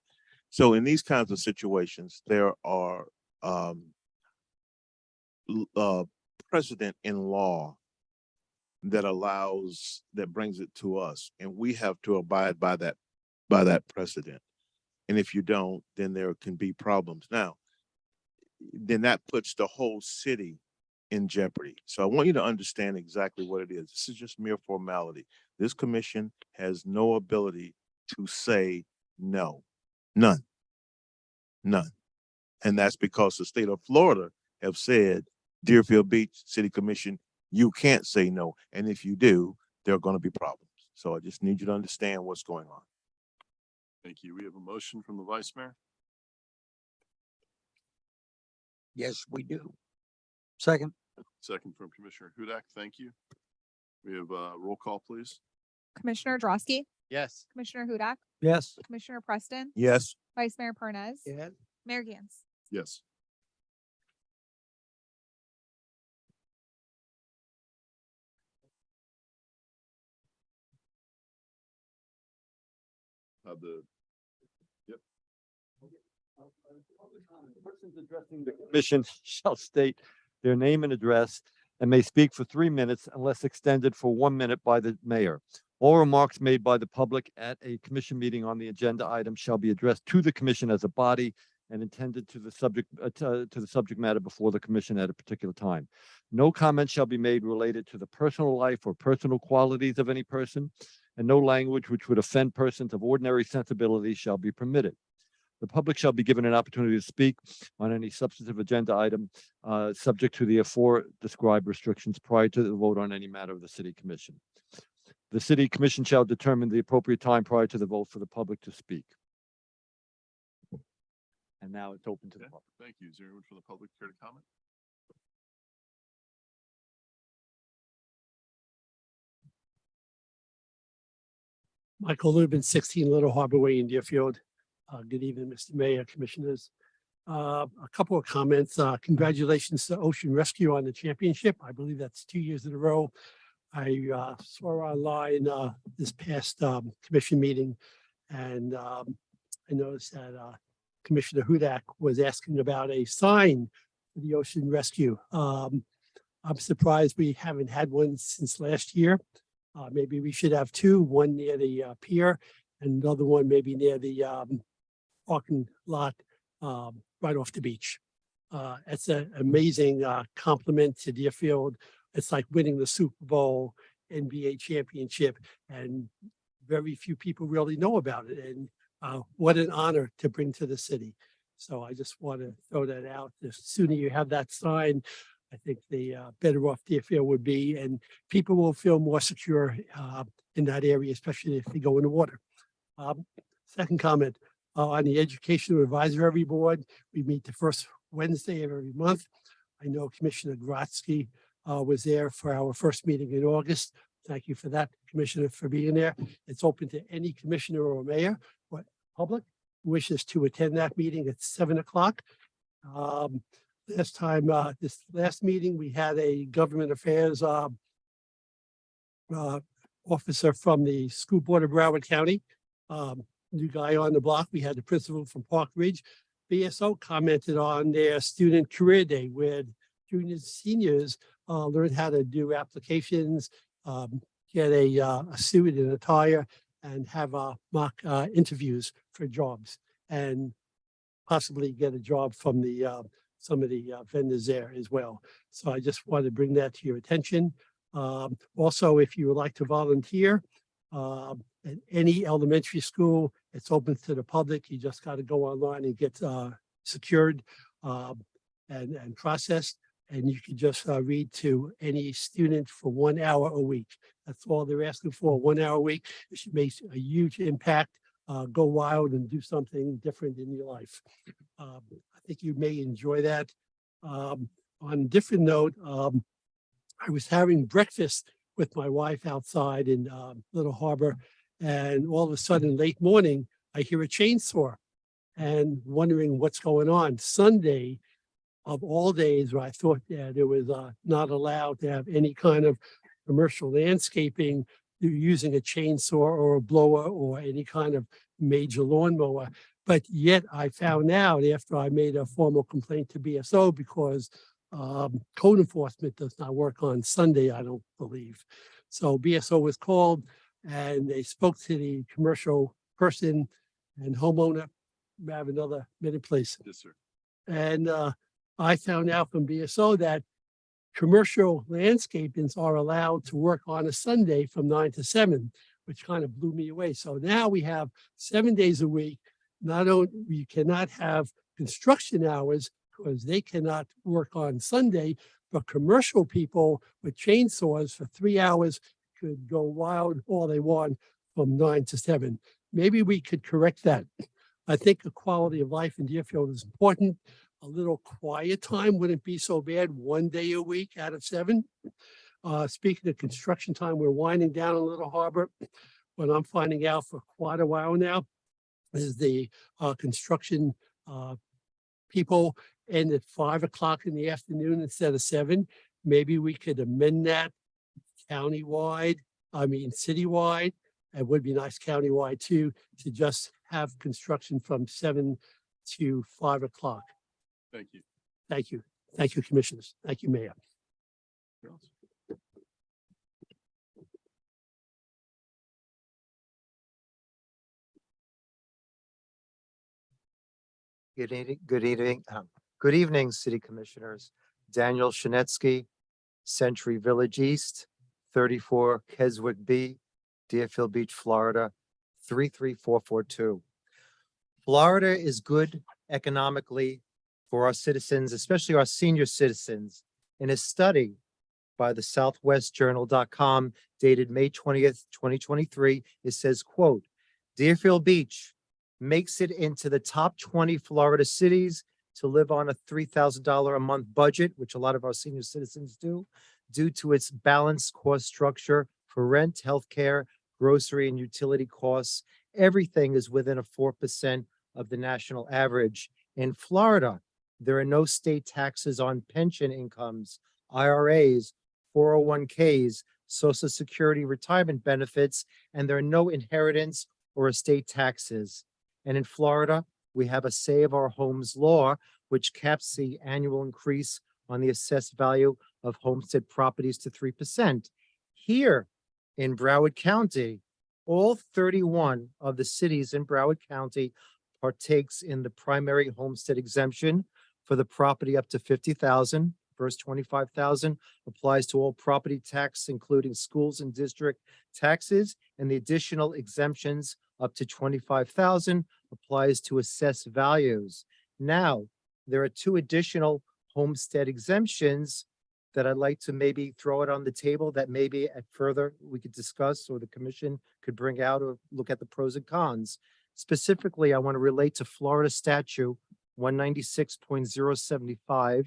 So in these kinds of situations, there are precedent in law that brings it to us, and we have to abide by that precedent. And if you don't, then there can be problems. Now, then that puts the whole city in jeopardy. So I want you to understand exactly what it is. This is just mere formality. This commission has no ability to say no. None. And that's because the state of Florida have said, Deerfield Beach City Commission, you can't say no. And if you do, there are going to be problems. So I just need you to understand what's going on. Thank you. We have a motion from the Vice Mayor. Yes, we do. Second. Second from Commissioner Hudak. Thank you. We have a roll call, please. Commissioner Drosky, Yes. Commissioner Hudak, Yes. Commissioner Preston, Yes. Vice Mayor Perez, Yes. Mayor Gans. Yes. The Persons addressing the commission shall state their name and address and may speak for 3 minutes unless extended for 1 minute by the mayor. All remarks made by the public at a commission meeting on the agenda item shall be addressed to the commission as a body and intended to the subject matter before the commission at a particular time. No comment shall be made related to the personal life or personal qualities of any person, and no language which would offend persons of ordinary sensibility shall be permitted. The public shall be given an opportunity to speak on any substantive agenda item, subject to the afore described restrictions prior to the vote on any matter of the city commission. The city commission shall determine the appropriate time prior to the vote for the public to speak. And now it's open to the Okay, public. thank you. Is there anyone from the public care to comment? Michael Lubin, 16 Little Harbor Way in Deerfield. Good evening, Mr. Mayor, Commissioners. A couple of comments. Congratulations to Ocean Rescue on the championship. I believe that's 2 years in a row. I saw online this past commission meeting, and I noticed that Commissioner Hudak was asking about a sign for the Ocean Rescue. I'm surprised we haven't had one since last year. Maybe we should have two, one near the pier and another one maybe near the parking lot right off the beach. It's an amazing compliment to Deerfield. It's like winning the Super Bowl, NBA championship, and very few people really know about it. And What an honor to bring to the city. So I just want to throw that out. The sooner you have that sign, I think the better off Deerfield would be, and people will feel more secure in that area, especially if they go in the water. Second comment, on the Educational Advisory Board, we meet the first Wednesday of every month. I know Commissioner Grotzky was there for our first meeting in August. Thank you for that, Commissioner, for being there. It's open to any commissioner or mayor, or public who wishes to attend that meeting at 7 o'clock. Last time, this last meeting, we had a government affairs officer from the school board of Broward County. New guy on the block. We had the principal from Park Ridge. BSO commented on their student career day where juniors, seniors learn how to do applications, get a suit and attire, and have mock interviews for jobs, and possibly get a job from the some of the vendors there as well. So I just wanted to bring that to your attention. Also, if you would like to volunteer at any elementary school, it's open to the public. You just got to go online and get secured and processed. And you can just read to any student for 1 hour a week. That's all they're asking for, 1 hour a week. It should make a huge impact. Go wild and do something different in your life. I think you may enjoy that. On a different note, I was having breakfast with my wife outside in Little Harbor, and all of a sudden, late morning, I hear a chainsaw and wondering what's going on. Sunday, of all days, where I thought that it was not allowed to have any kind of commercial landscaping using a chainsaw or a blower or any kind of major lawnmower. But yet I found out after I made a formal complaint to BSO, because code enforcement does not work on Sunday, I don't believe. So BSO was called and they spoke to the commercial person and homeowner. We have another minute, please. Yes, sir. And I found out from BSO that commercial landscapings are allowed to work on a Sunday from 9 to 7, which kind of blew me away. So now we have 7 days a week. Not only you cannot have construction hours because they cannot work on Sunday, but commercial people with chainsaws for 3 hours could go wild all they want from 9 to 7. Maybe we could correct that. I think the quality of life in Deerfield is important. A little quiet time wouldn't be so bad, 1 day a week out of 7. Speaking of construction time, we're winding down a Little Harbor. What I'm finding out for quite a while now is the construction people end at 5 o'clock in the afternoon instead of 7. Maybe we could amend that citywide. It would be nice countywide too, to just have construction from 7 to 5 o'clock. Thank you. Thank you. Thank you, commissioners. Thank you, Mayor. Good evening, City Commissioners. Daniel Shanetsky, Century Village East, 34 Keswick B, Deerfield Beach, Florida, 33442. Florida is good economically for our citizens, especially our senior citizens. In a study by the southwestjournal.com dated May 20th, 2023, it says, quote, Deerfield Beach makes it into the top 20 Florida cities to live on a $3,000 a month budget, which a lot of our senior citizens do, due to its balanced cost structure for rent, healthcare, grocery, and utility costs. Everything is within a 4% of the national average. In Florida, there are no state taxes on pension incomes, IRAs, 401ks, Social Security retirement benefits, and there are no inheritance or estate taxes. And in Florida, we have a Save Our Homes law, which caps the annual increase on the assessed value of homestead properties to 3%. Here in Broward County, all 31 of the cities in Broward County partakes in the primary homestead exemption for the property up to 50,000. First 25,000 applies to all property tax, including schools and district taxes, and the additional exemptions up to 25,000 applies to assessed values. Now, there are two additional homestead exemptions that I'd like to maybe throw it on the table that maybe at further we could discuss or the commission could bring out or look at the pros and cons. Specifically, I want to relate to Florida statute 196.075.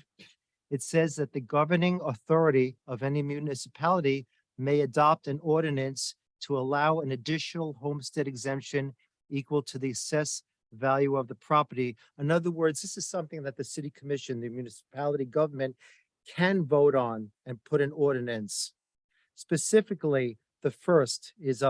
It says that the governing authority of any municipality may adopt an ordinance to allow an additional homestead exemption equal to the assessed value of the property. In other words, this is something that the city commission, the municipality government can vote on and put an ordinance. Specifically, the first is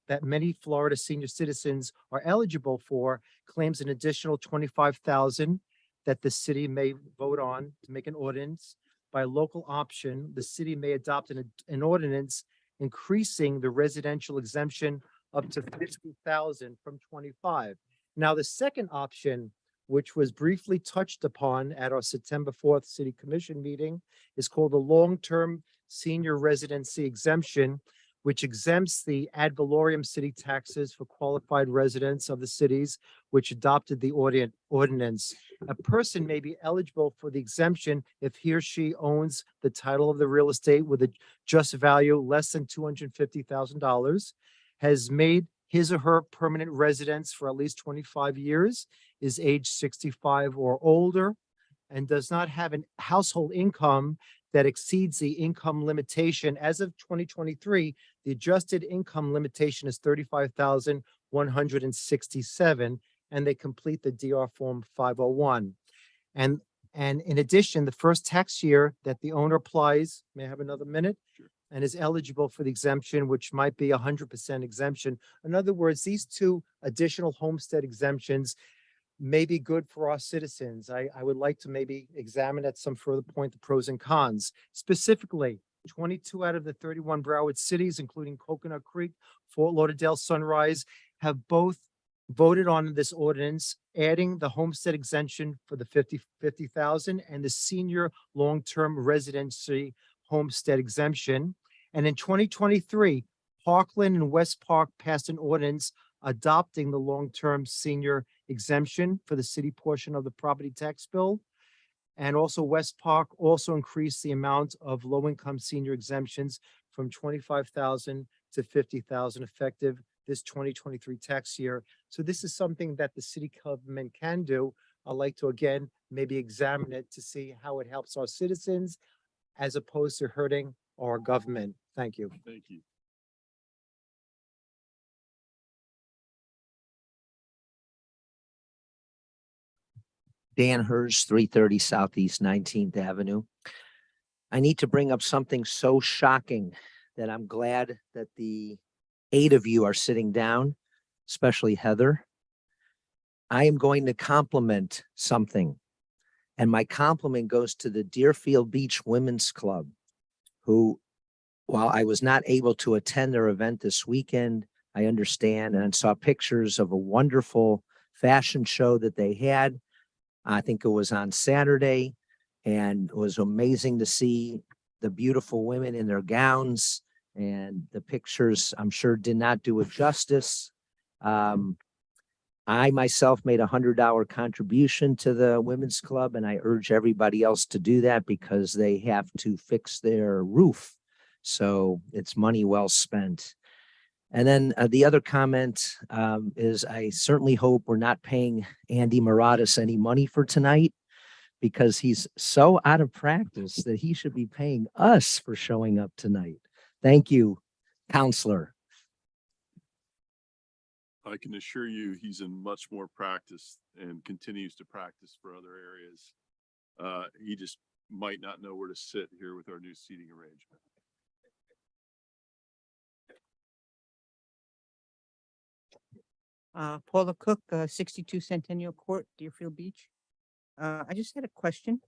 that many Florida senior citizens are eligible for, claims an additional 25,000 that the city may vote on to make an ordinance. By local option, the city may adopt an ordinance increasing the residential exemption up to 50,000 from 25. Now, the second option, which was briefly touched upon at our September 4th City Commission meeting, is called the long-term senior residency exemption, which exempts the ad valorem city taxes for qualified residents of the cities which adopted the ordinance. A person may be eligible for the exemption if he or she owns the title of the real estate with a just value less than $250,000, has made his or her permanent residence for at least 25 years, is age 65 or older, and does not have a household income that exceeds the income limitation. As of 2023, the adjusted income limitation is 35,167, and they complete the DR Form 501. And in addition, the first tax year that the owner applies, may I have another minute? Sure. And is eligible for the exemption, which might be 100% exemption. In other words, these two additional homestead exemptions may be good for our citizens. I would like to maybe examine at some further point the pros and cons. Specifically, 22 out of the 31 Broward cities, including Coconut Creek, Fort Lauderdale, Sunrise, have both voted on this ordinance, adding the homestead exemption for the 50,000 and the senior long-term residency homestead exemption. And in 2023, Parkland and West Park passed an ordinance adopting the long-term senior exemption for the city portion of the property tax bill. And also West Park also increased the amount of low-income senior exemptions from 25,000 to 50,000 effective this 2023 tax year. So this is something that the city government can do. I'd like to, again, maybe examine it to see how it helps our citizens as opposed to hurting our government. Thank you. Thank you. Dan Hers, 330 Southeast 19th Avenue. I need to bring up something so shocking that I'm glad that the 8 of you are sitting down, especially Heather. I am going to compliment something, and my compliment goes to the Deerfield Beach Women's Club, who, while I was not able to attend their event this weekend, I understand and saw pictures of a wonderful fashion show that they had. I think it was on Saturday, and it was amazing to see the beautiful women in their gowns, and the pictures, I'm sure, did not do it justice. I myself made $100 contribution to the women's club, and I urge everybody else to do that because they have to fix their roof. So it's money well spent. And then the other comment is I certainly hope we're not paying Andy Maradas any money for tonight, because he's so out of practice that he should be paying us for showing up tonight. Thank you, Counselor. I can assure you he's in much more practice and continues to practice for other areas. He just might not know where to sit here with our new seating arrangement. Paula Cook, 62 Centennial Court, Deerfield Beach. I just had a question.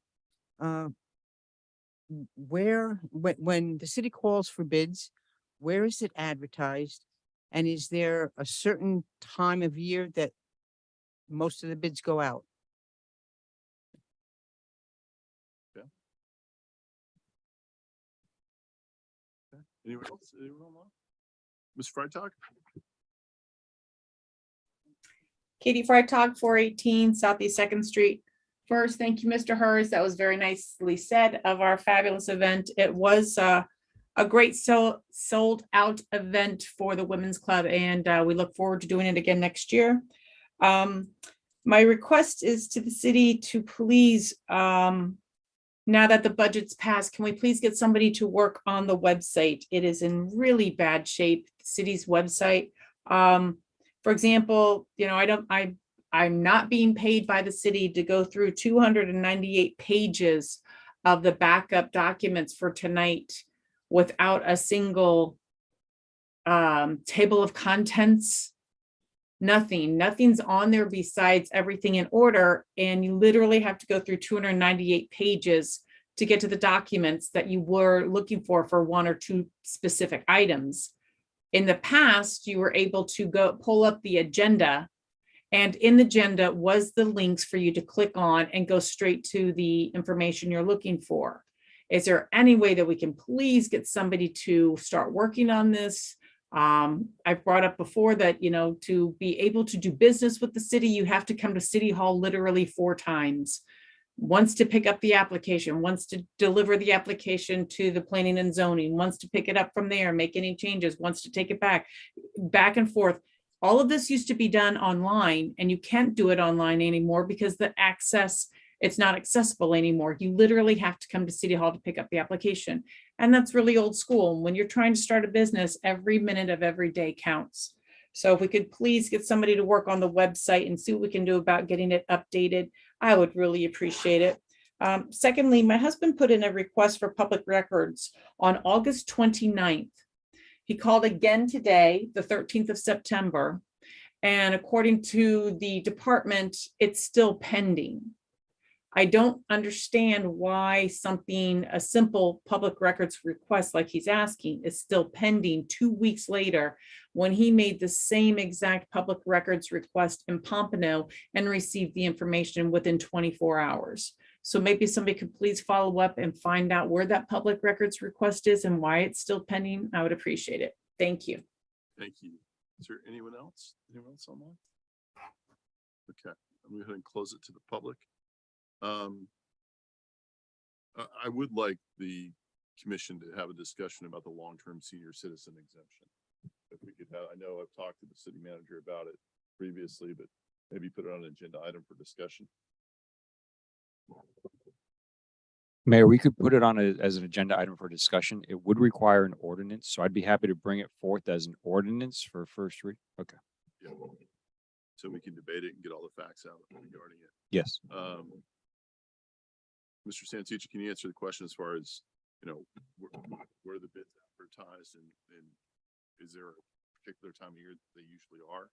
When the city calls for bids, where is it advertised? And is there a certain time of year that most of the bids go out? Anyone else? Anyone online? Ms. Freitag? Katie Freitag, 418 Southeast Second Street. First, thank you, Mr. Hers. That was very nicely said of our fabulous event. It was a great sold out event for the Women's Club, and we look forward to doing it again next year. My request is to the city to please, now that the budget's passed, can we please get somebody to work on the website? It is in really bad shape, the city's website. For example, you know, I'm not being paid by the city to go through 298 pages of the backup documents for tonight without a single table of contents. Nothing's on there besides everything in order. And you literally have to go through 298 pages to get to the documents that you were looking for one or two specific items. In the past, you were able to go pull up the agenda, and in the agenda was the links for you to click on and go straight to the information you're looking for. Is there any way that we can please get somebody to start working on this? I've brought up before that, you know, to be able to do business with the city, you have to come to City Hall literally 4 times. Once to pick up the application, once to deliver the application to the planning and zoning, once to pick it up from there, make any changes, once to take it back and forth. All of this used to be done online, and you can't do it online anymore because the access, it's not accessible anymore. You literally have to come to City Hall to pick up the application. And that's really old school. When you're trying to start a business, every minute of every day counts. So if we could please get somebody to work on the website and see what we can do about getting it updated, I would really appreciate it. Secondly, my husband put in a request for public records on August 29th. He called again today, the 13th of September. And according to the department, it's still pending. I don't understand why a simple public records request like he's asking is still pending 2 weeks later when he made the same exact public records request in Pompano and received the information within 24 hours. So maybe somebody could please follow up and find out where that public records request is and why it's still pending. I would appreciate it. Thank you. Thank you. Is there anyone else? Anyone else online? Okay, I'm going to go ahead and close it to the public. I would like the commission to have a discussion about the long-term senior citizen exemption. If we could have, I know I've talked to the city manager about it previously, but maybe put it on an agenda item for discussion. Mayor, we could put it on as an agenda item for discussion. It would require an ordinance, so I'd be happy to bring it forth as an ordinance for first read. Okay. Yeah. So we can debate it and get all the facts out regarding it. Yes. Mr. Santucci, can you answer the question as far as, you know, where the bids advertised and is there a particular time of year that they usually are?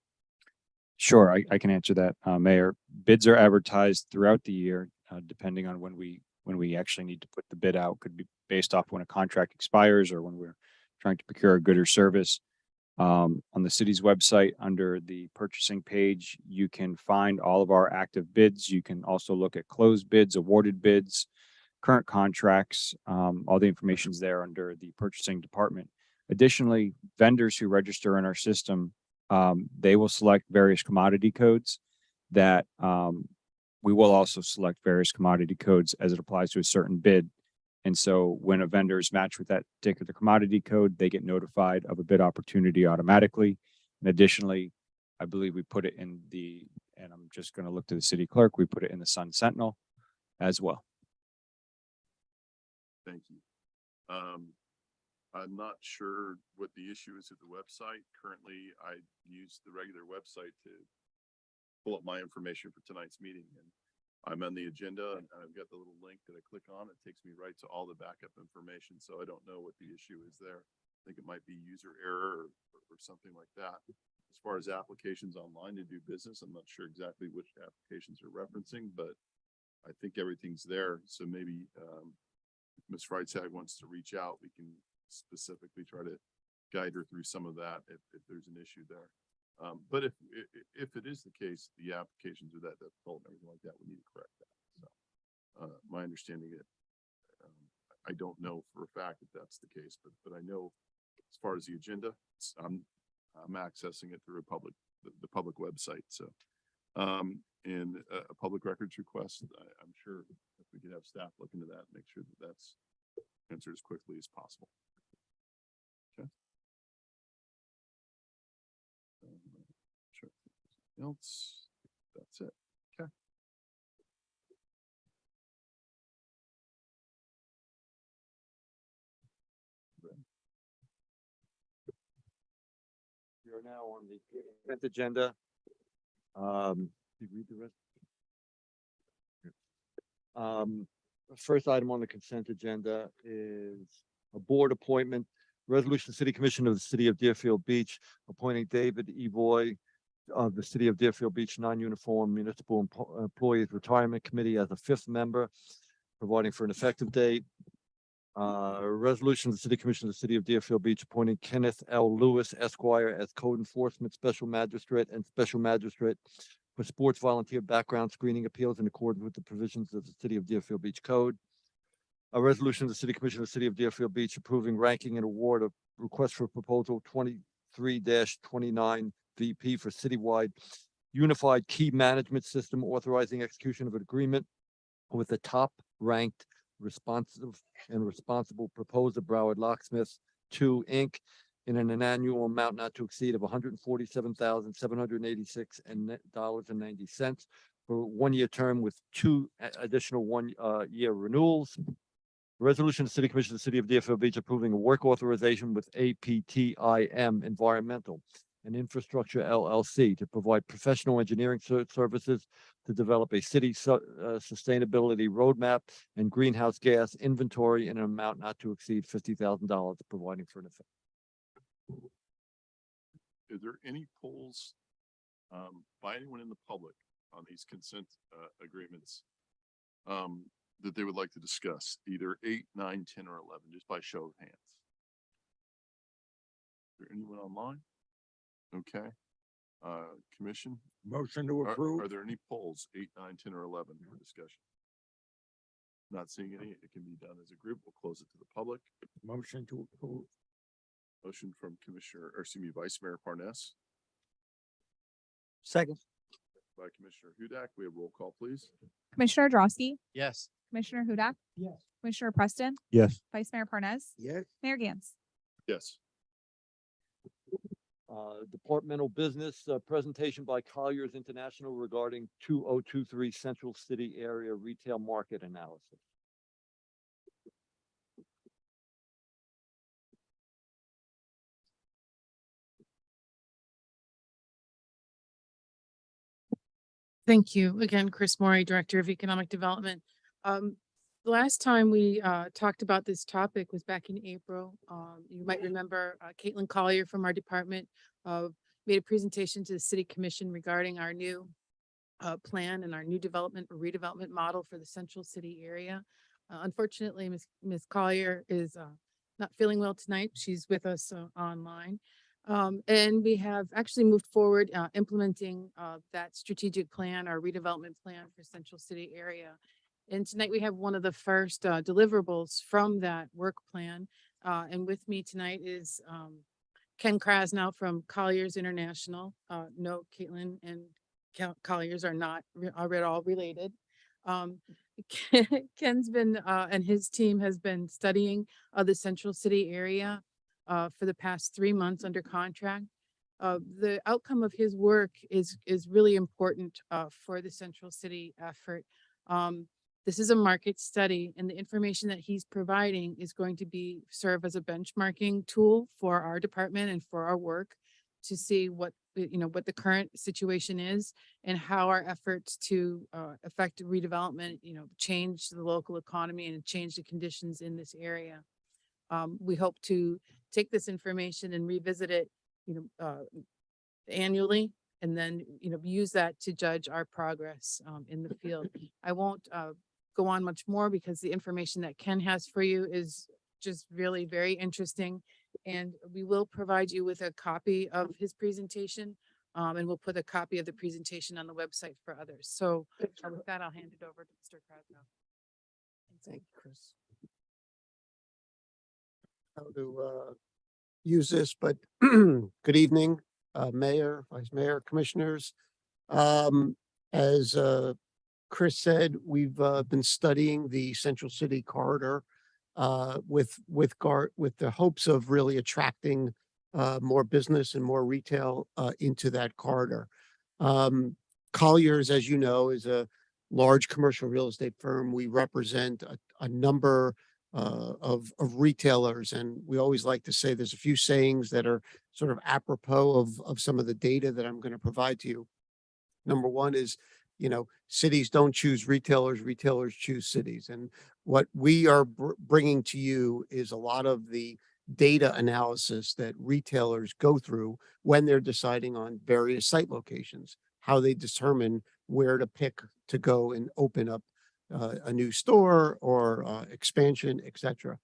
Sure, I can answer that, Mayor. Bids are advertised throughout the year, depending on when we actually need to put the bid out. Could be based off when a contract expires or when we're trying to procure a good or service. On the city's website, under the purchasing page, you can find all of our active bids. You can also look at closed bids, awarded bids, current contracts. All the information's there under the purchasing department. Additionally, vendors who register in our system, they will select various commodity codes that we will also select various commodity codes as it applies to a certain bid. And so when a vendor is matched with that particular commodity code, they get notified of a bid opportunity automatically. And additionally, I believe we put it in and I'm just going to look to the city clerk, we put it in the Sun Sentinel as well. Thank you. I'm not sure what the issue is with the website. Currently, I use the regular website to pull up my information for tonight's meeting, and I'm on the agenda and I've got the little link that I click on. It takes me right to all the backup information. So I don't know what the issue is there. I think it might be user error or something like that. As far as applications online to do business, I'm not sure exactly which applications are referencing, but I think everything's there. So maybe if Ms. Freitag wants to reach out, we can specifically try to guide her through some of that if there's an issue there. But if it is the case, the applications are that difficult and everything like that, we need to correct that. So my understanding is, I don't know for a fact if that's the case, but I know as far as the agenda, I'm accessing it through the public website. So And a public records request. I'm sure if we could have staff look into that, make sure that that's answered as quickly as possible. Okay. Sure. Else, that's it. Okay. We are now on the consent agenda. Did you read the rest? First item on the consent agenda is a board appointment, resolution, City Commission of the City of Deerfield Beach, appointing David Evoy of the City of Deerfield Beach Non-Uniform Municipal Employees Retirement Committee as a fifth member, providing for an effective date. Resolution of the City Commission of the City of Deerfield Beach appointing Kenneth L. Lewis Esquire as Code Enforcement Special Magistrate and Special Magistrate for Sports Volunteer Background Screening Appeals in accordance with the provisions of the City of Deerfield Beach Code. A resolution of the City Commission of the City of Deerfield Beach approving ranking and award of request for proposal 23-29 VP for citywide unified key management system, authorizing execution of an agreement with the top ranked responsive and responsible proposer, Broward Locksmiths 2 Inc. in an annual amount not to exceed of $147,786.90 for a 1-year term with 2 additional 1-year renewals. Resolution of the City Commission of the City of Deerfield Beach approving a work authorization with APTIM Environmental and Infrastructure LLC to provide professional engineering services to develop a city sustainability roadmap and greenhouse gas inventory in an amount not to exceed $50,000, providing for an effect. Is there any polls by anyone in the public on these consent agreements that they would like to discuss, either 8, 9, 10, or 11, just by show of hands? Is there anyone online? Okay. Commission? Motion to approve. Are there any polls, 8, 9, 10, or 11 for discussion? Not seeing any. It can be done as a group. We'll close it to the public. Motion to approve. Motion from Commissioner, or excuse me, Vice Mayor Parnas, Second. by Commissioner Hudak. We have roll call, please. Commissioner Drosky, Yes. Commissioner Hudak, Yes. Commissioner Preston, Yes. Vice Mayor Parnas, Yes. Mayor Gantz. Yes. Departmental business, presentation by Colliers International regarding 2023 Central City Area Retail Market Analysis. Thank you. Again, Chris Morey, Director of Economic Development. The last time we talked about this topic was back in April. You might remember Caitlin Collier from our department made a presentation to the City Commission regarding our new plan and our new development or redevelopment model for the Central City area. Unfortunately, Ms. Collier is not feeling well tonight. She's with us online. And we have actually moved forward implementing that strategic plan, our redevelopment plan for Central City area. And tonight we have one of the first deliverables from that work plan. And with me tonight is Ken Krasnow from Colliers International. No, Caitlin and Colliers are not at all related. Ken's been and his team has been studying the Central City area for the past 3 months under contract. The outcome of his work is really important for the Central City effort. This is a market study, and the information that he's providing is going to serve as a benchmarking tool for our department and for our work to see what the current situation is and how our efforts to affect redevelopment, change the local economy and change the conditions in this area. We hope to take this information and revisit it, annually, and then, use that to judge our progress in the field. I won't go on much more because the information that Ken has for you is just really very interesting. And we will provide you with a copy of his presentation, and we'll put a copy of the presentation on the website for others. So with that, I'll hand it over to Mr. Krasnow. Thank you, Chris. How to use this, but good evening, Mayor, Vice Mayor, Commissioners. As Chris said, we've been studying the Central City corridor with the hopes of really attracting more business and more retail into that corridor. Colliers, as you know, is a large commercial real estate firm. We represent a number of retailers, and we always like to say there's a few sayings that are sort of apropos of some of the data that I'm going to provide to you. Number one is, cities don't choose retailers, retailers choose cities. And what we are bringing to you is a lot of the data analysis that retailers go through when they're deciding on various site locations, how they determine where to pick to go and open up a new store or expansion, etc.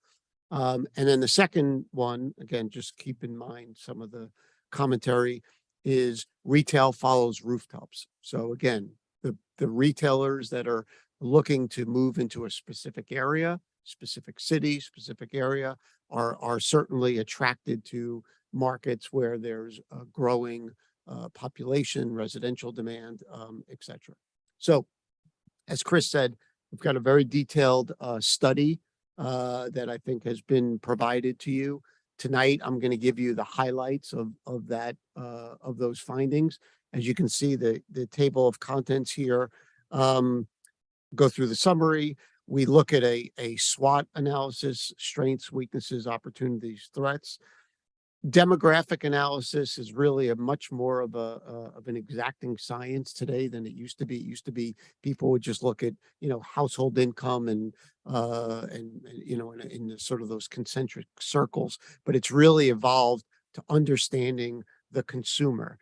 And then the second one, again, just keep in mind some of the commentary, is retail follows rooftops. So again, the retailers that are looking to move into a specific area, specific city, specific area, are certainly attracted to markets where there's a growing population, residential demand, etc. So, as Chris said, we've got a very detailed study that I think has been provided to you. Tonight, I'm going to give you the highlights of those findings. As you can see, the table of contents here go through the summary. We look at a SWOT analysis: strengths, weaknesses, opportunities, threats. Demographic analysis is really a much more of an exacting science today than it used to be. It used to be people would just look at household income and in sort of those concentric circles, but it's really evolved to understanding the consumer,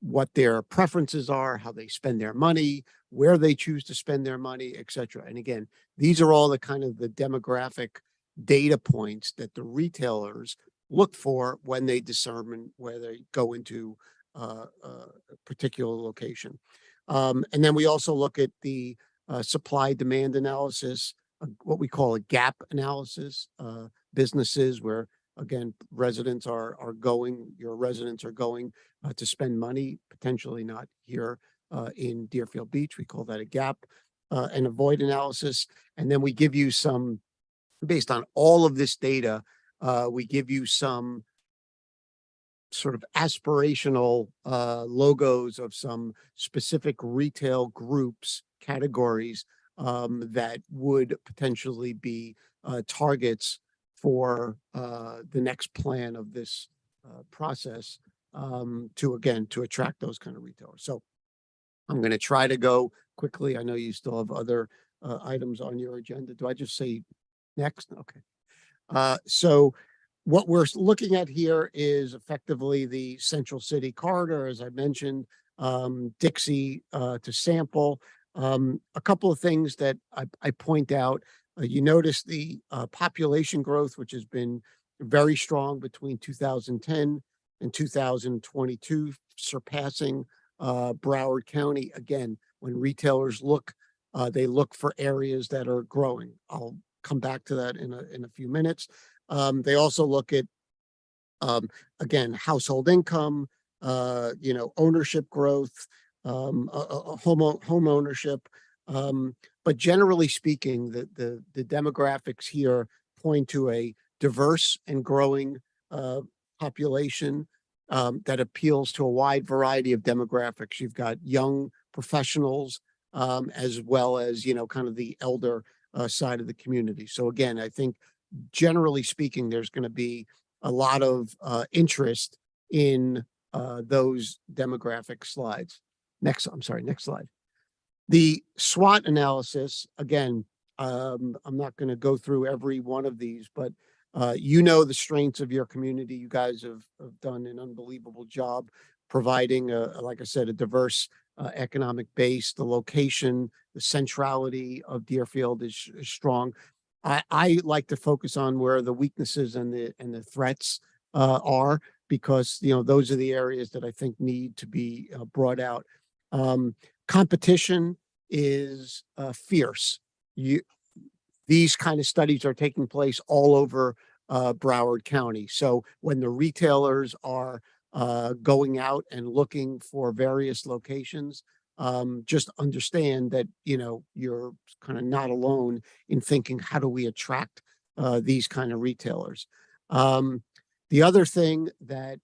what their preferences are, how they spend their money, where they choose to spend their money, etc. And again, these are all the kind of the demographic data points that the retailers look for when they determine where they go into a particular location. And then we also look at the supply demand analysis, what we call a gap analysis, businesses where, again, your residents are going to spend money, potentially not here in Deerfield Beach. We call that a gap and a void analysis. And then we give you some, based on all of this data, we give you some sort of aspirational logos of some specific retail groups, categories that would potentially be targets for the next plan of this process to attract those kind of retailers. So I'm going to try to go quickly. I know you still have other items on your agenda. Do I just say next? Okay. So what we're looking at here is effectively the Central City corridor, as I mentioned, Dixie to Sample. A couple of things that I point out. You notice the population growth, which has been very strong between 2010 and 2022, surpassing Broward County. Again, when retailers look, they look for areas that are growing. I'll come back to that in a few minutes. They also look at, again, household income, ownership growth, home ownership. But generally speaking, the demographics here point to a diverse and growing population that appeals to a wide variety of demographics. You've got young professionals as well as, kind of the elder side of the community. So again, I think generally speaking, there's going to be a lot of interest in those demographic slides. Next slide. The SWOT analysis, again, I'm not going to go through every one of these, but the strengths of your community. You guys have done an unbelievable job providing, like I said, a diverse economic base. The location, the centrality of Deerfield is strong. I like to focus on where the weaknesses and the threats are, because those are the areas that I think need to be brought out. Competition is fierce. These kind of studies are taking place all over Broward County. So when the retailers are going out and looking for various locations, just understand that, you know, you're kind of not alone in thinking, how do we attract these kind of retailers? The other thing that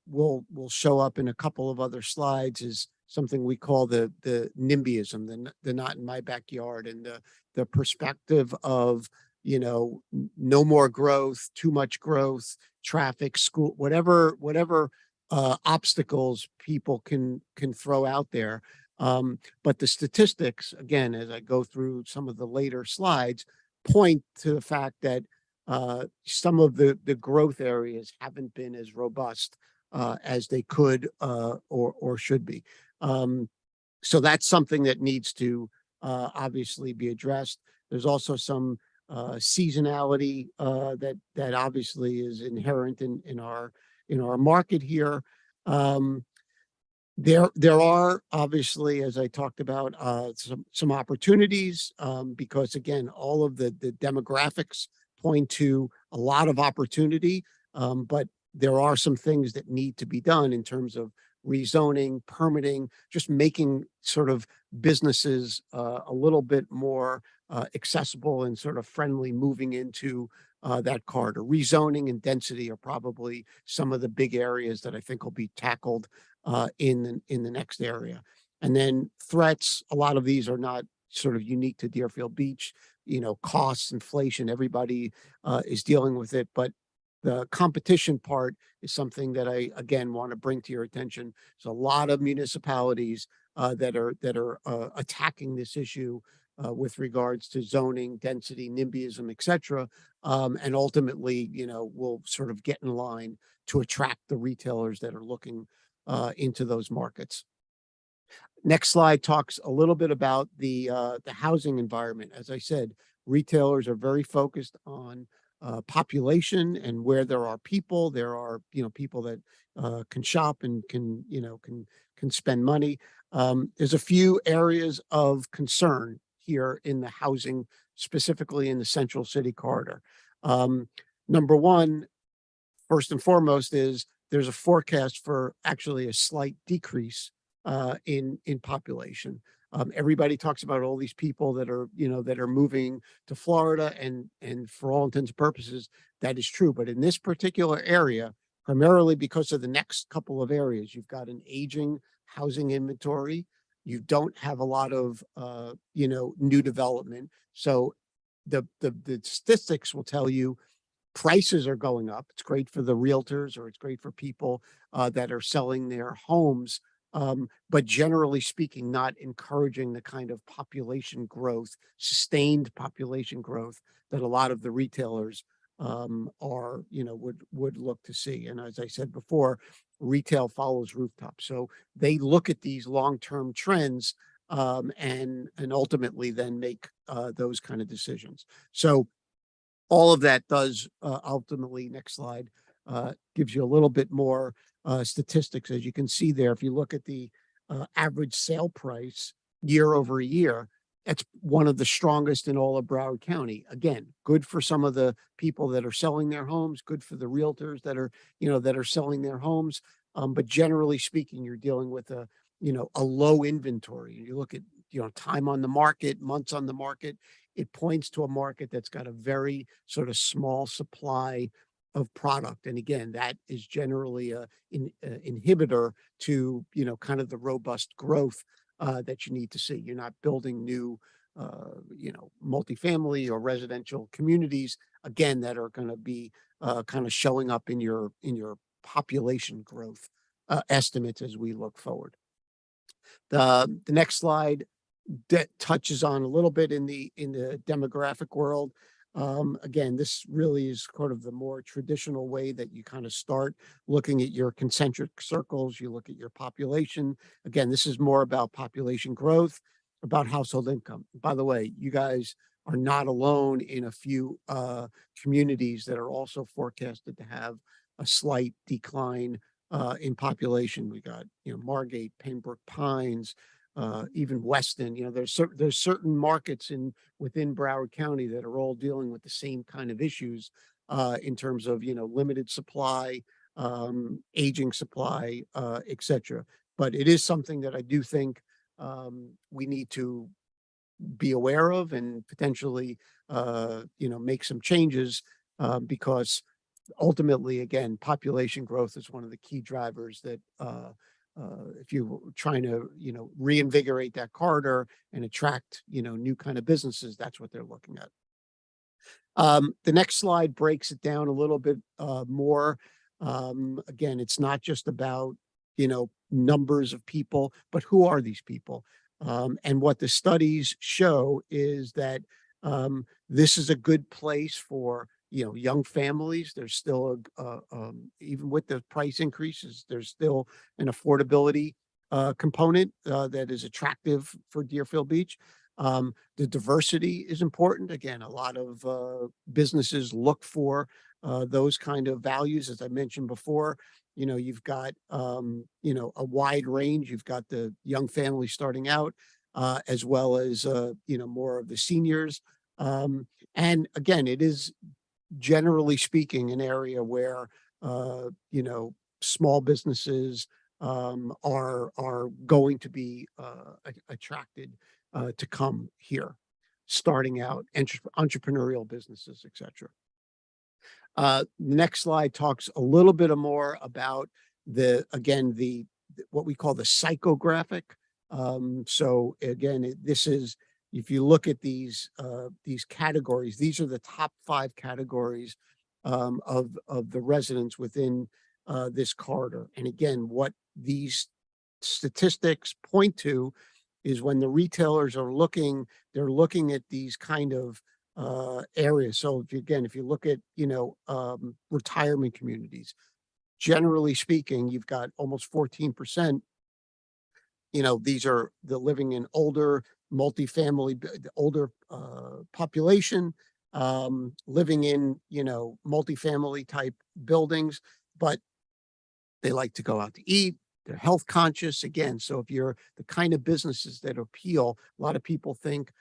will show up in a couple of other slides is something we call the NIMBYism, the not in my backyard, and the perspective of, you know, no more growth, too much growth, traffic, school, whatever obstacles people can throw out there. But the statistics, again, as I go through some of the later slides, point to the fact that some of the growth areas haven't been as robust as they could or should be. So that's something that needs to obviously be addressed. There's also some seasonality that obviously is inherent in our market here. There are obviously, as I talked about, some opportunities because again, all of the demographics point to a lot of opportunity, but there are some things that need to be done in terms of rezoning, permitting, just making sort of businesses a little bit more accessible and sort of friendly moving into that corridor. Rezoning and density are probably some of the big areas that I think will be tackled in the next area. And then threats, a lot of these are not sort of unique to Deerfield Beach, you know, costs, inflation, everybody is dealing with it, but the competition part is something that I, again, want to bring to your attention. There's a lot of municipalities that are attacking this issue with regards to zoning, density, NIMBYism, et cetera. And ultimately, you know, we'll sort of get in line to attract the retailers that are looking into those markets. Next slide talks a little bit about the housing environment. As I said, retailers are very focused on population and where there are people. There are, you know, people that can shop and can spend money. There's a few areas of concern here in the housing, specifically in the Central City corridor. Number one, first and foremost, is there's a forecast for actually a slight decrease in population. Everybody talks about all these people that are, you know, that are moving to Florida, and for all intents and purposes, that is true. But in this particular area, primarily because of the next couple of areas, you've got an aging housing inventory. You don't have a lot of, you know, new development. So the statistics will tell you prices are going up. It's great for the realtors, or it's great for people that are selling their homes. But generally speaking, not encouraging the kind of population growth, sustained population growth that a lot of the retailers are, you know, would look to see. And as I said before, retail follows rooftop. So they look at these long-term trends and ultimately then make those kind of decisions. So all of that does ultimately, next slide, gives you a little bit more statistics. As you can see there, if you look at the average sale price year over year, it's one of the strongest in all of Broward County. Again, good for some of the people that are selling their homes, good for the realtors that are, you know, that are selling their homes. But generally speaking, you're dealing with a, you know, a low inventory. You look at, you know, time on the market, months on the market, it points to a market that's got a very sort of small supply of product. And again, that is generally an inhibitor to, you know, kind of the robust growth that you need to see. You're not building new, you know, multifamily or residential communities, again, that are going to be kind of showing up in your population growth estimates as we look forward. The next slide that touches on a little bit in the demographic world. Again, this really is sort of the more traditional way that you kind of start looking at your concentric circles. You look at your population. Again, this is more about population growth, about household income. By the way, you guys are not alone in a few communities that are also forecasted to have a slight decline in population. We got, you know, Margate, Pembroke Pines, even Weston. You know, there's certain markets within Broward County that are all dealing with the same kind of issues in terms of, you know, limited supply, aging supply, et cetera. But it is something that I do think we need to be aware of and potentially, make some changes, because ultimately, again, population growth is one of the key drivers that, if you're trying to, reinvigorate that corridor and attract, new kind of businesses, that's what they're looking at. The next slide breaks it down a little bit more. Again, it's not just about, numbers of people, but who are these people? And what the studies show is that this is a good place for, young families. There's still even with the price increases, there's still an affordability component that is attractive for Deerfield Beach. The diversity is important. Again, a lot of businesses look for those kind of values. As I mentioned before, you've got, a wide range. You've got the young families starting out, as well as, more of the seniors. And again, it is generally speaking an area where, small businesses are going to be attracted to come here, starting out, entrepreneurial businesses, etc. Next slide talks a little bit more about what we call the psychographic. So again, this is, if you look at these categories, these are the top 5 categories of the residents within this corridor. And again, what these statistics point to is when the retailers are looking, they're looking at these kind of areas. So if you look at, retirement communities, generally speaking, you've got almost 14%. These are the living in older multifamily, the older population, living in, multifamily type buildings, but they like to go out to eat. They're health conscious again. So if you're the kind of businesses that appeal, a lot of people think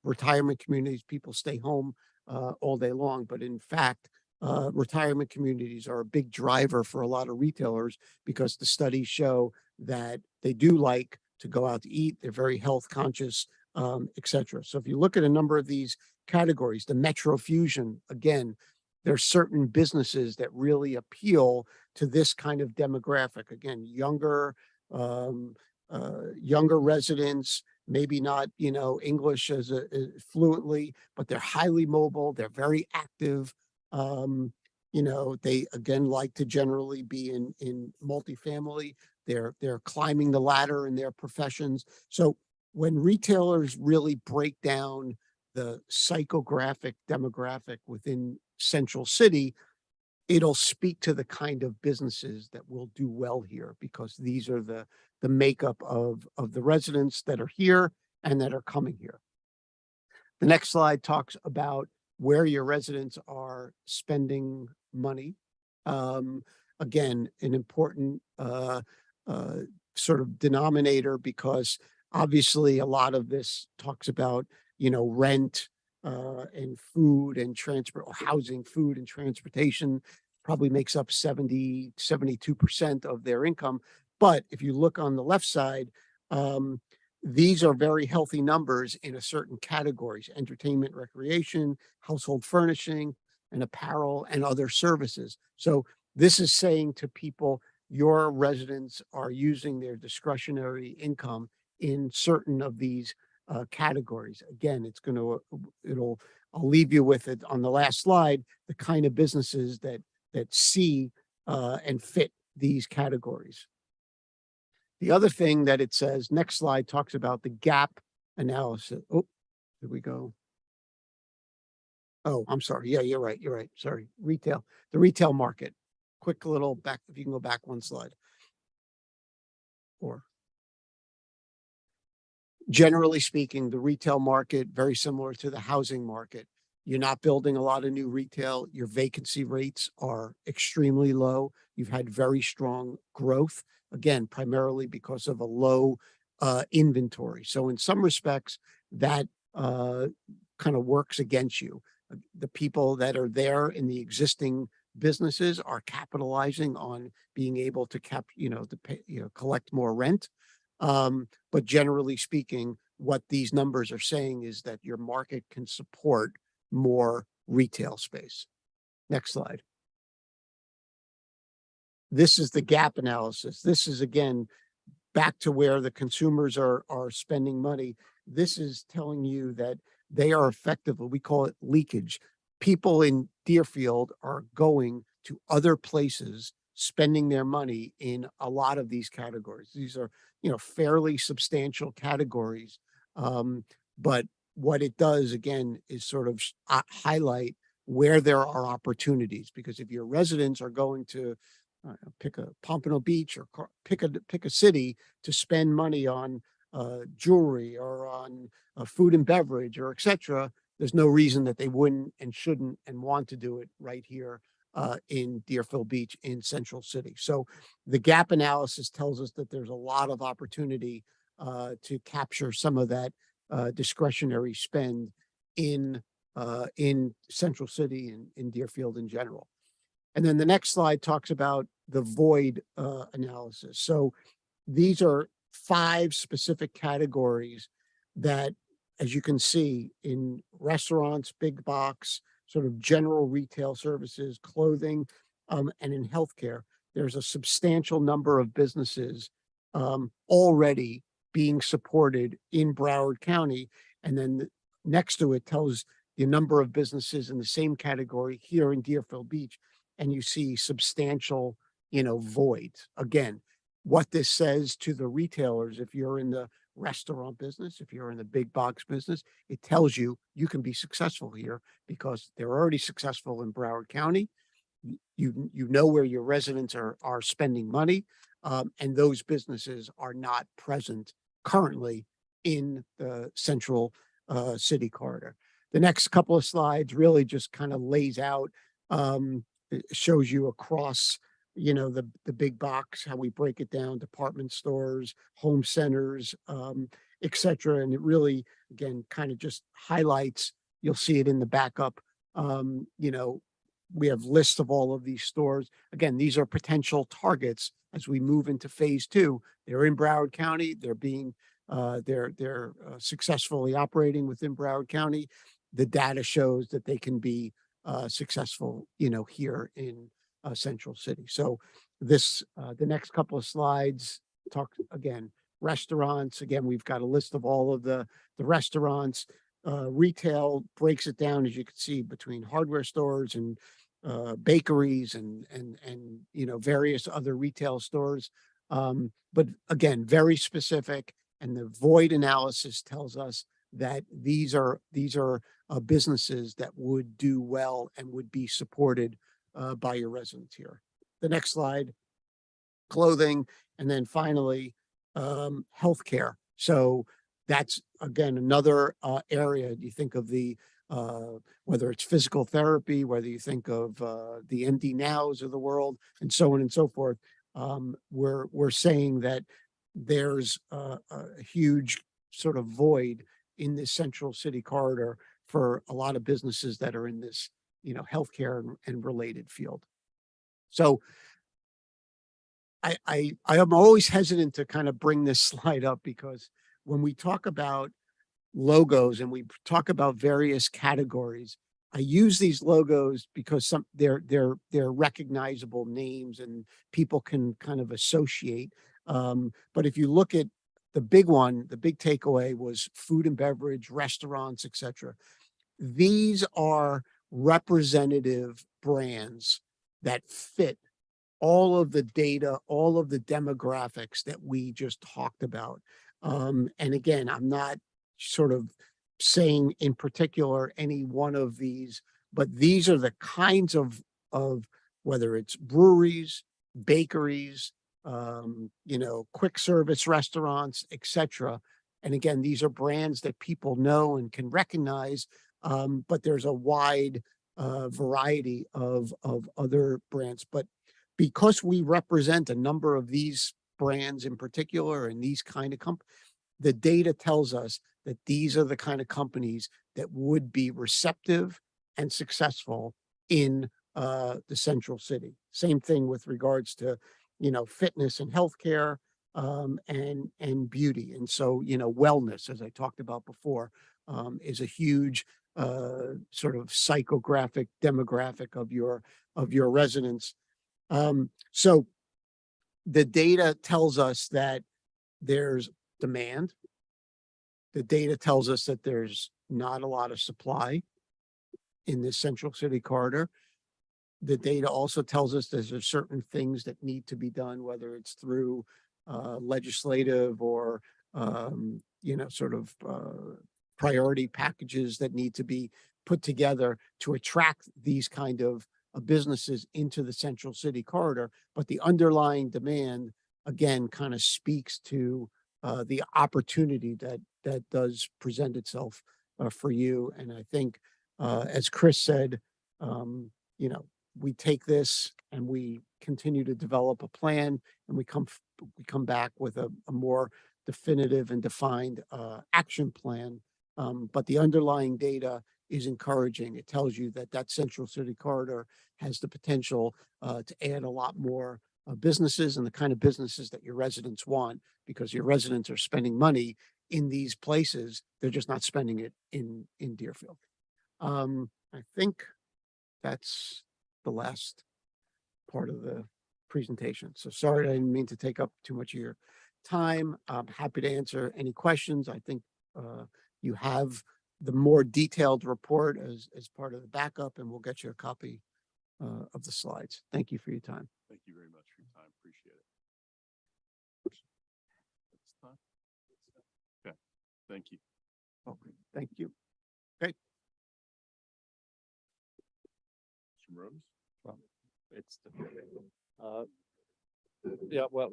retirement communities, people stay home all day long. But in fact, retirement communities are a big driver for a lot of retailers because the studies show that they do like to go out to eat. They're very health conscious, etc. So if you look at a number of these categories, the Metro Fusion, again, there's certain businesses that really appeal to this kind of demographic. Again, younger residents, maybe not, English as fluently, but they're highly mobile. They're very active. They again like to generally be in multifamily. They're climbing the ladder in their professions. So when retailers really break down the psychographic demographic within Central City, it'll speak to the kind of businesses that will do well here, because these are the makeup of the residents that are here and that are coming here. The next slide talks about where your residents are spending money. Again, an important sort of denominator, because obviously a lot of this talks about, rent and food and transport, or housing, food and transportation probably makes up 72% of their income. But if you look on the left side, these are very healthy numbers in a certain categories: entertainment, recreation, household furnishing, and apparel, and other services. So this is saying to people, your residents are using their discretionary income in certain of these categories. Again, I'll leave you with it on the last slide, the kind of businesses that see and fit these categories. The other thing that it says, next slide talks about the gap analysis. Oh, here we go. Oh, I'm sorry. Yeah, you're right. Sorry. The retail market. Quick little back, if you can go back one slide. Or generally speaking, the retail market, very similar to the housing market. You're not building a lot of new retail. Your vacancy rates are extremely low. You've had very strong growth, again, primarily because of a low inventory. So in some respects, that kind of works against you. The people that are there in the existing businesses are capitalizing on being able to collect more rent. But generally speaking, what these numbers are saying is that your market can support more retail space. Next slide. This is the gap analysis. This is again, back to where the consumers are spending money. This is telling you that they are effectively, we call it leakage. People in Deerfield are going to other places, spending their money in a lot of these categories. These are, fairly substantial categories. But what it does again is sort of highlight where there are opportunities, because if your residents are going to pick a Pompano Beach or pick a city to spend money on jewelry or on food and beverage or etc., there's no reason that they wouldn't and shouldn't and want to do it right here in Deerfield Beach in Central City. So the gap analysis tells us that there's a lot of opportunity to capture some of that discretionary spend in Central City and in Deerfield in general. And then the next slide talks about the void analysis. So these are 5 specific categories that, as you can see, in restaurants, big box, sort of general retail services, clothing, and in healthcare, there's a substantial number of businesses already being supported in Broward County. And then next to it tells the number of businesses in the same category here in Deerfield Beach. And you see substantial, voids. Again, what this says to the retailers, if you're in the restaurant business, if you're in the big box business, it tells you you can be successful here because they're already successful in Broward County. You know where your residents are spending money, and those businesses are not present currently in the Central City corridor. The next couple of slides really just kind of lays out, it shows you across, the big box, how we break it down, department stores, home centers, et cetera. And it really, again, kind of just highlights, you'll see it in the backup. We have lists of all of these stores. Again, these are potential targets as we move into phase 2. They're in Broward County. They're being, they're successfully operating within Broward County. The data shows that they can be successful, here in Central City. So this, the next couple of slides talk again, restaurants. Again, we've got a list of all of the restaurants. Retail breaks it down, as you can see, between hardware stores and bakeries and various other retail stores. But again, very specific. And the void analysis tells us that these are businesses that would do well and would be supported by your residents here. The next slide, clothing, and then finally, healthcare. So that's again another area. You think of the whether it's physical therapy, whether you think of the MD Nows of the world, and so on and so forth. We're saying that there's a huge sort of void in this Central City corridor for a lot of businesses that are in this, healthcare and related field. So I am always hesitant to kind of bring this slide up because when we talk about logos and we talk about various categories, I use these logos because they're recognizable names and people can kind of associate. But if you look at the big one, the big takeaway was food and beverage, restaurants, etc. These are representative brands that fit all of the data, all of the demographics that we just talked about. And again, I'm not sort of saying in particular any one of these, but these are the kinds of whether it's breweries, bakeries, quick service restaurants, etc. And again, these are brands that people know and can recognize, but there's a wide variety of other brands. But because we represent a number of these brands in particular and these kind of companies, the data tells us that these are the kind of companies that would be receptive and successful in the Central City. Same thing with regards to, fitness and healthcare, and beauty. And so, you know, wellness, as I talked about before, is a huge sort of psychographic demographic of your residents. So the data tells us that there's demand. The data tells us that there's not a lot of supply in this central city corridor. The data also tells us there's certain things that need to be done, whether it's through legislative or, you know, sort of priority packages that need to be put together to attract these kind of businesses into the central city corridor. But the underlying demand, again, kind of speaks to the opportunity that does present itself for you. And I think, as Chris said, you know, we take this and we continue to develop a plan, and we come back with a more definitive and defined action plan. But the underlying data is encouraging. It tells you that that central city corridor has the potential to add a lot more businesses and the kind of businesses that your residents want, because your residents are spending money in these places. They're just not spending it in Deerfield. I think that's the last part of the presentation. So sorry, I didn't mean to take up too much of your time. I'm happy to answer any questions. I think you have the more detailed report as part of the backup, and we'll get you a copy of the slides. Thank you for your time. Thank you very much for your time. Appreciate it. Okay, thank you. Okay, thank you. Okay. Mr. Rose? Well, it's yeah, well,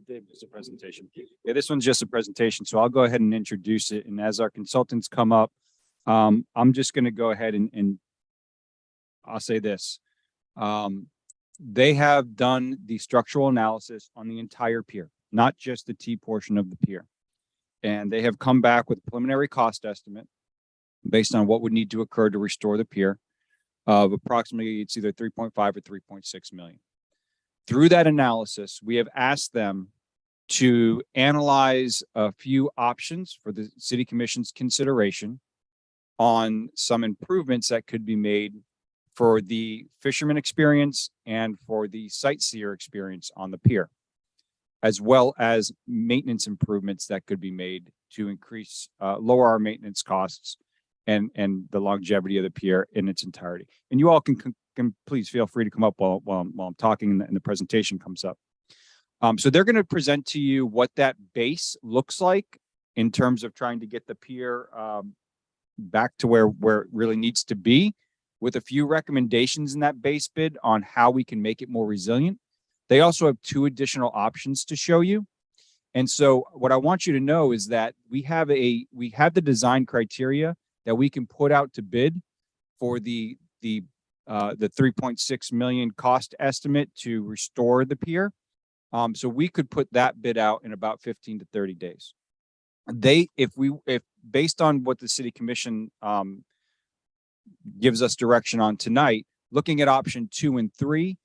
Dave, it's a presentation. Yeah, this one's just a presentation, so I'll go ahead and introduce it. And as our consultants come up, I'm just going to go ahead and I'll say this. They have done the structural analysis on the entire pier, not just the T portion of the pier. And they have come back with a preliminary cost estimate based on what would need to occur to restore the pier of approximately, it's either 3.5 or 3.6 million. Through that analysis, we have asked them to analyze a few options for the City Commission's consideration on some improvements that could be made for the fisherman experience and for the sightseer experience on the pier, as well as maintenance improvements that could be made to increase, lower our maintenance costs and the longevity of the pier in its entirety. And you all can please feel free to come up while I'm talking and the presentation comes up. So they're going to present to you what that base looks like in terms of trying to get the pier back to where it really needs to be, with a few recommendations in that base bid on how we can make it more resilient. They also have 2 additional options to show you. And so what I want you to know is that we have the design criteria that we can put out to bid for the 3.6 million cost estimate to restore the pier. So we could put that bid out in about 15 to 30 days. If based on what the City Commission gives us direction on tonight, looking at option 2 and 3,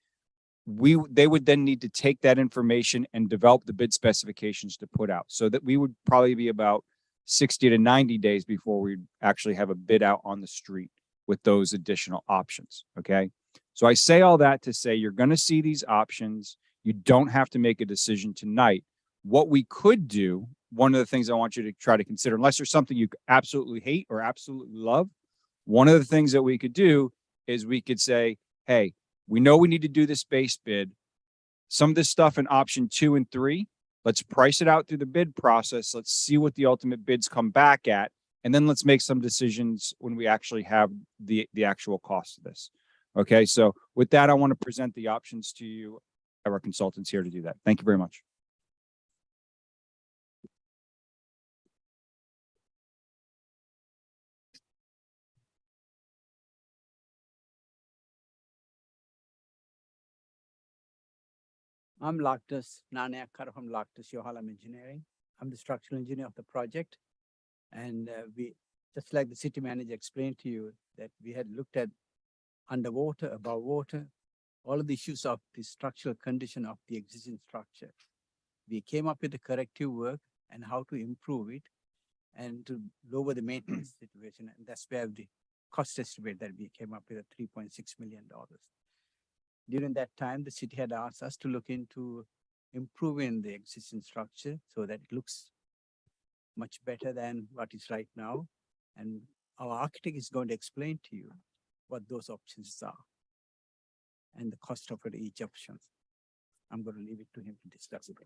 they would then need to take that information and develop the bid specifications to put out, so that we would probably be about 60 to 90 days before we actually have a bid out on the street with those additional options. Okay. So I say all that to say you're going to see these options. You don't have to make a decision tonight. What we could do, one of the things I want you to try to consider, unless there's something you absolutely hate or absolutely love, one of the things that we could do is we could say, hey, we know we need to do this base bid. Some of this stuff in option 2 and 3, let's price it out through the bid process. Let's see what the ultimate bids come back at. And then let's make some decisions when we actually have the actual cost of this. Okay, so with that, I want to present the options to you. I have our consultants here to do that. Thank you very much. I'm Lactus Nanayakar from Lactus Yohalam Engineering. I'm the structural engineer of the project. And we, just like the city manager explained to you, that we had looked at underwater, above water, all of the issues of the structural condition of the existing structure. We came up with the corrective work and how to improve it and to lower the maintenance situation. And that's where the cost estimate that we came up with at $3.6 million. During that time, the city had asked us to look into improving the existing structure so that it looks much better than what is right now. And our architect is going to explain to you what those options are and the cost of each option. I'm going to leave it to him to discuss it.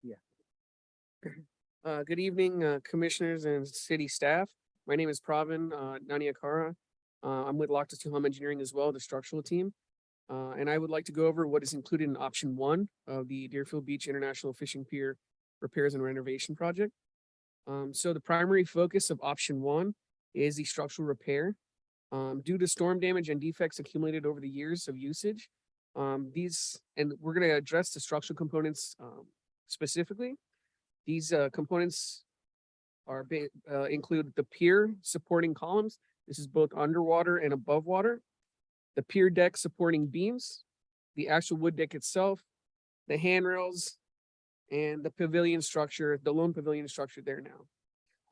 Yeah. Good evening, commissioners and city staff. My name is Pravin Naniakara. I'm with Loctus 2 Home Engineering as well, the structural team. And I would like to go over what is included in option 1 of the Deerfield Beach International Fishing Pier Repairs and Renovation Project. So the primary focus of option 1 is the structural repair. Due to storm damage and defects accumulated over the years of usage, and we're going to address the structural components specifically. These components are include the pier supporting columns. This is both underwater and above water. The pier deck supporting beams, the actual wood deck itself, the handrails, and the pavilion structure, the lone pavilion structure there now.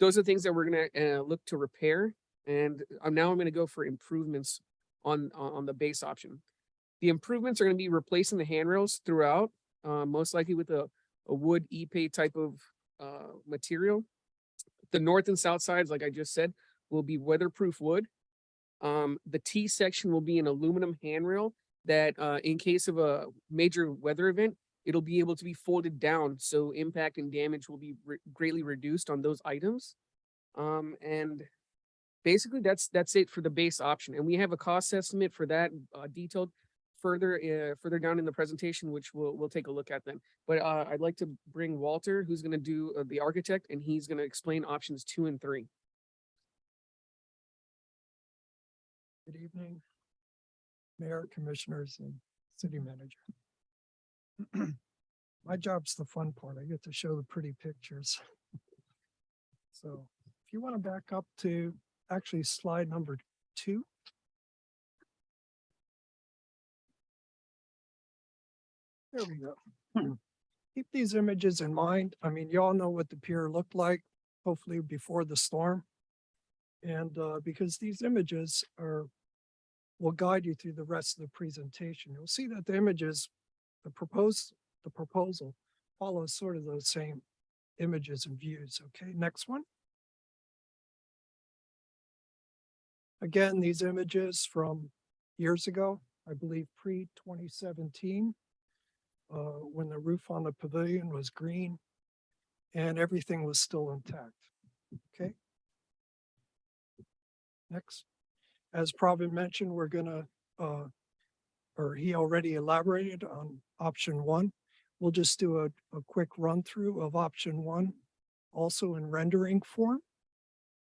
Those are things that we're going to look to repair. And now I'm going to go for improvements on the base option. The improvements are going to be replacing the handrails throughout, most likely with a wood epay type of material. The north and south sides, like I just said, will be weatherproof wood. The T section will be an aluminum handrail that in case of a major weather event, it'll be able to be folded down. So impact and damage will be greatly reduced on those items. And basically that's it for the base option. And we have a cost estimate for that detailed further down in the presentation, which we'll take a look at then. But I'd like to bring Walter, who's going to do the architect, and he's going to explain options 2 and 3. Good evening, Mayor, Commissioners, and City Manager. My job's the fun part. I get to show the pretty pictures. So if you want to back up to actually slide number 2. There we go. Keep these images in mind. I mean, you all know what the pier looked like, hopefully before the storm. And because these images will guide you through the rest of the presentation. You'll see that the images, the proposal follows sort of those same images and views. Okay, next one. Again, these images from years ago, I believe pre-2017, when the roof on the pavilion was green and everything was still intact. Okay. Next. As Pravin mentioned, we're gonna, or he already elaborated on option 1. We'll just do a quick run through of option 1, also in rendering form.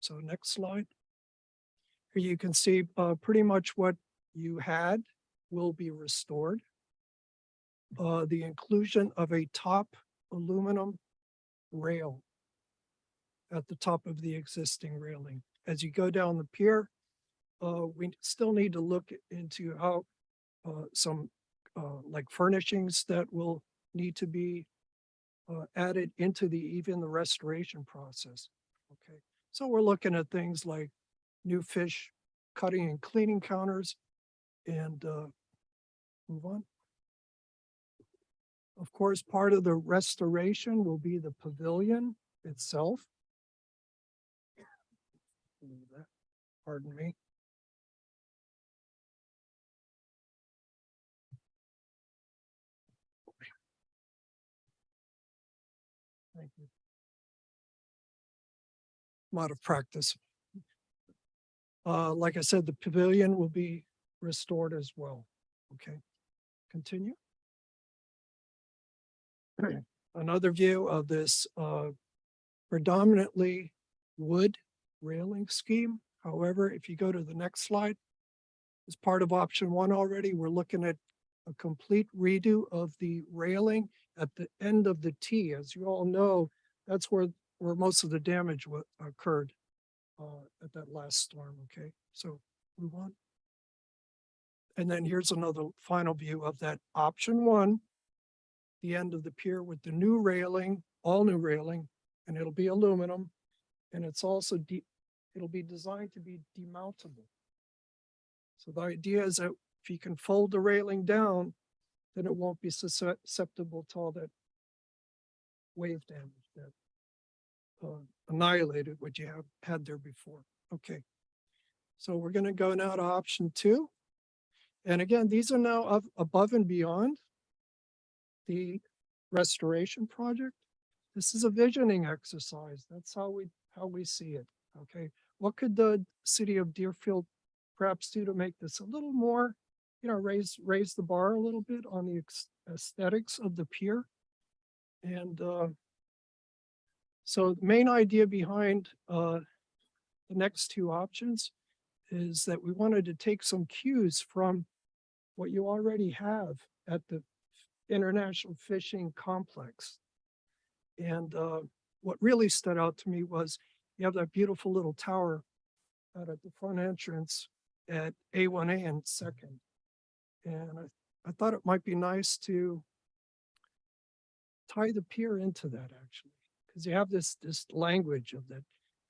So next slide. Here you can see pretty much what you had will be restored. The inclusion of a top aluminum rail at the top of the existing railing. As you go down the pier, we still need to look into how some like furnishings that will need to be added into even the restoration process. Okay, so we're looking at things like new fish cutting and cleaning counters, and move on. Of course, part of the restoration will be the pavilion itself. Pardon me. Thank you. I'm out of practice. Like I said, the pavilion will be restored as well. Okay, continue. Another view of this predominantly wood railing scheme. However, if you go to the next slide, as part of option 1 already, we're looking at a complete redo of the railing at the end of the T. As you all know, that's where most of the damage occurred at that last storm. Okay, so move on. And then here's another final view of that option 1, the end of the pier with the new railing, all new railing, and it'll be aluminum. And it's also it'll be designed to be demountable. So the idea is that if you can fold the railing down, then it won't be susceptible to all that wave damage that annihilated what you have had there before. Okay. So we're going to go now to option 2. And again, these are now above and beyond the restoration project. This is a visioning exercise. That's how we see it. Okay. What could the city of Deerfield perhaps do to make this a little more, raise the bar a little bit on the aesthetics of the pier? And so the main idea behind the next 2 options is that we wanted to take some cues from what you already have at the International Fishing Complex. And what really stood out to me was you have that beautiful little tower out at the front entrance at A1A and 2nd. And I thought it might be nice to tie the pier into that, actually, because you have this language of that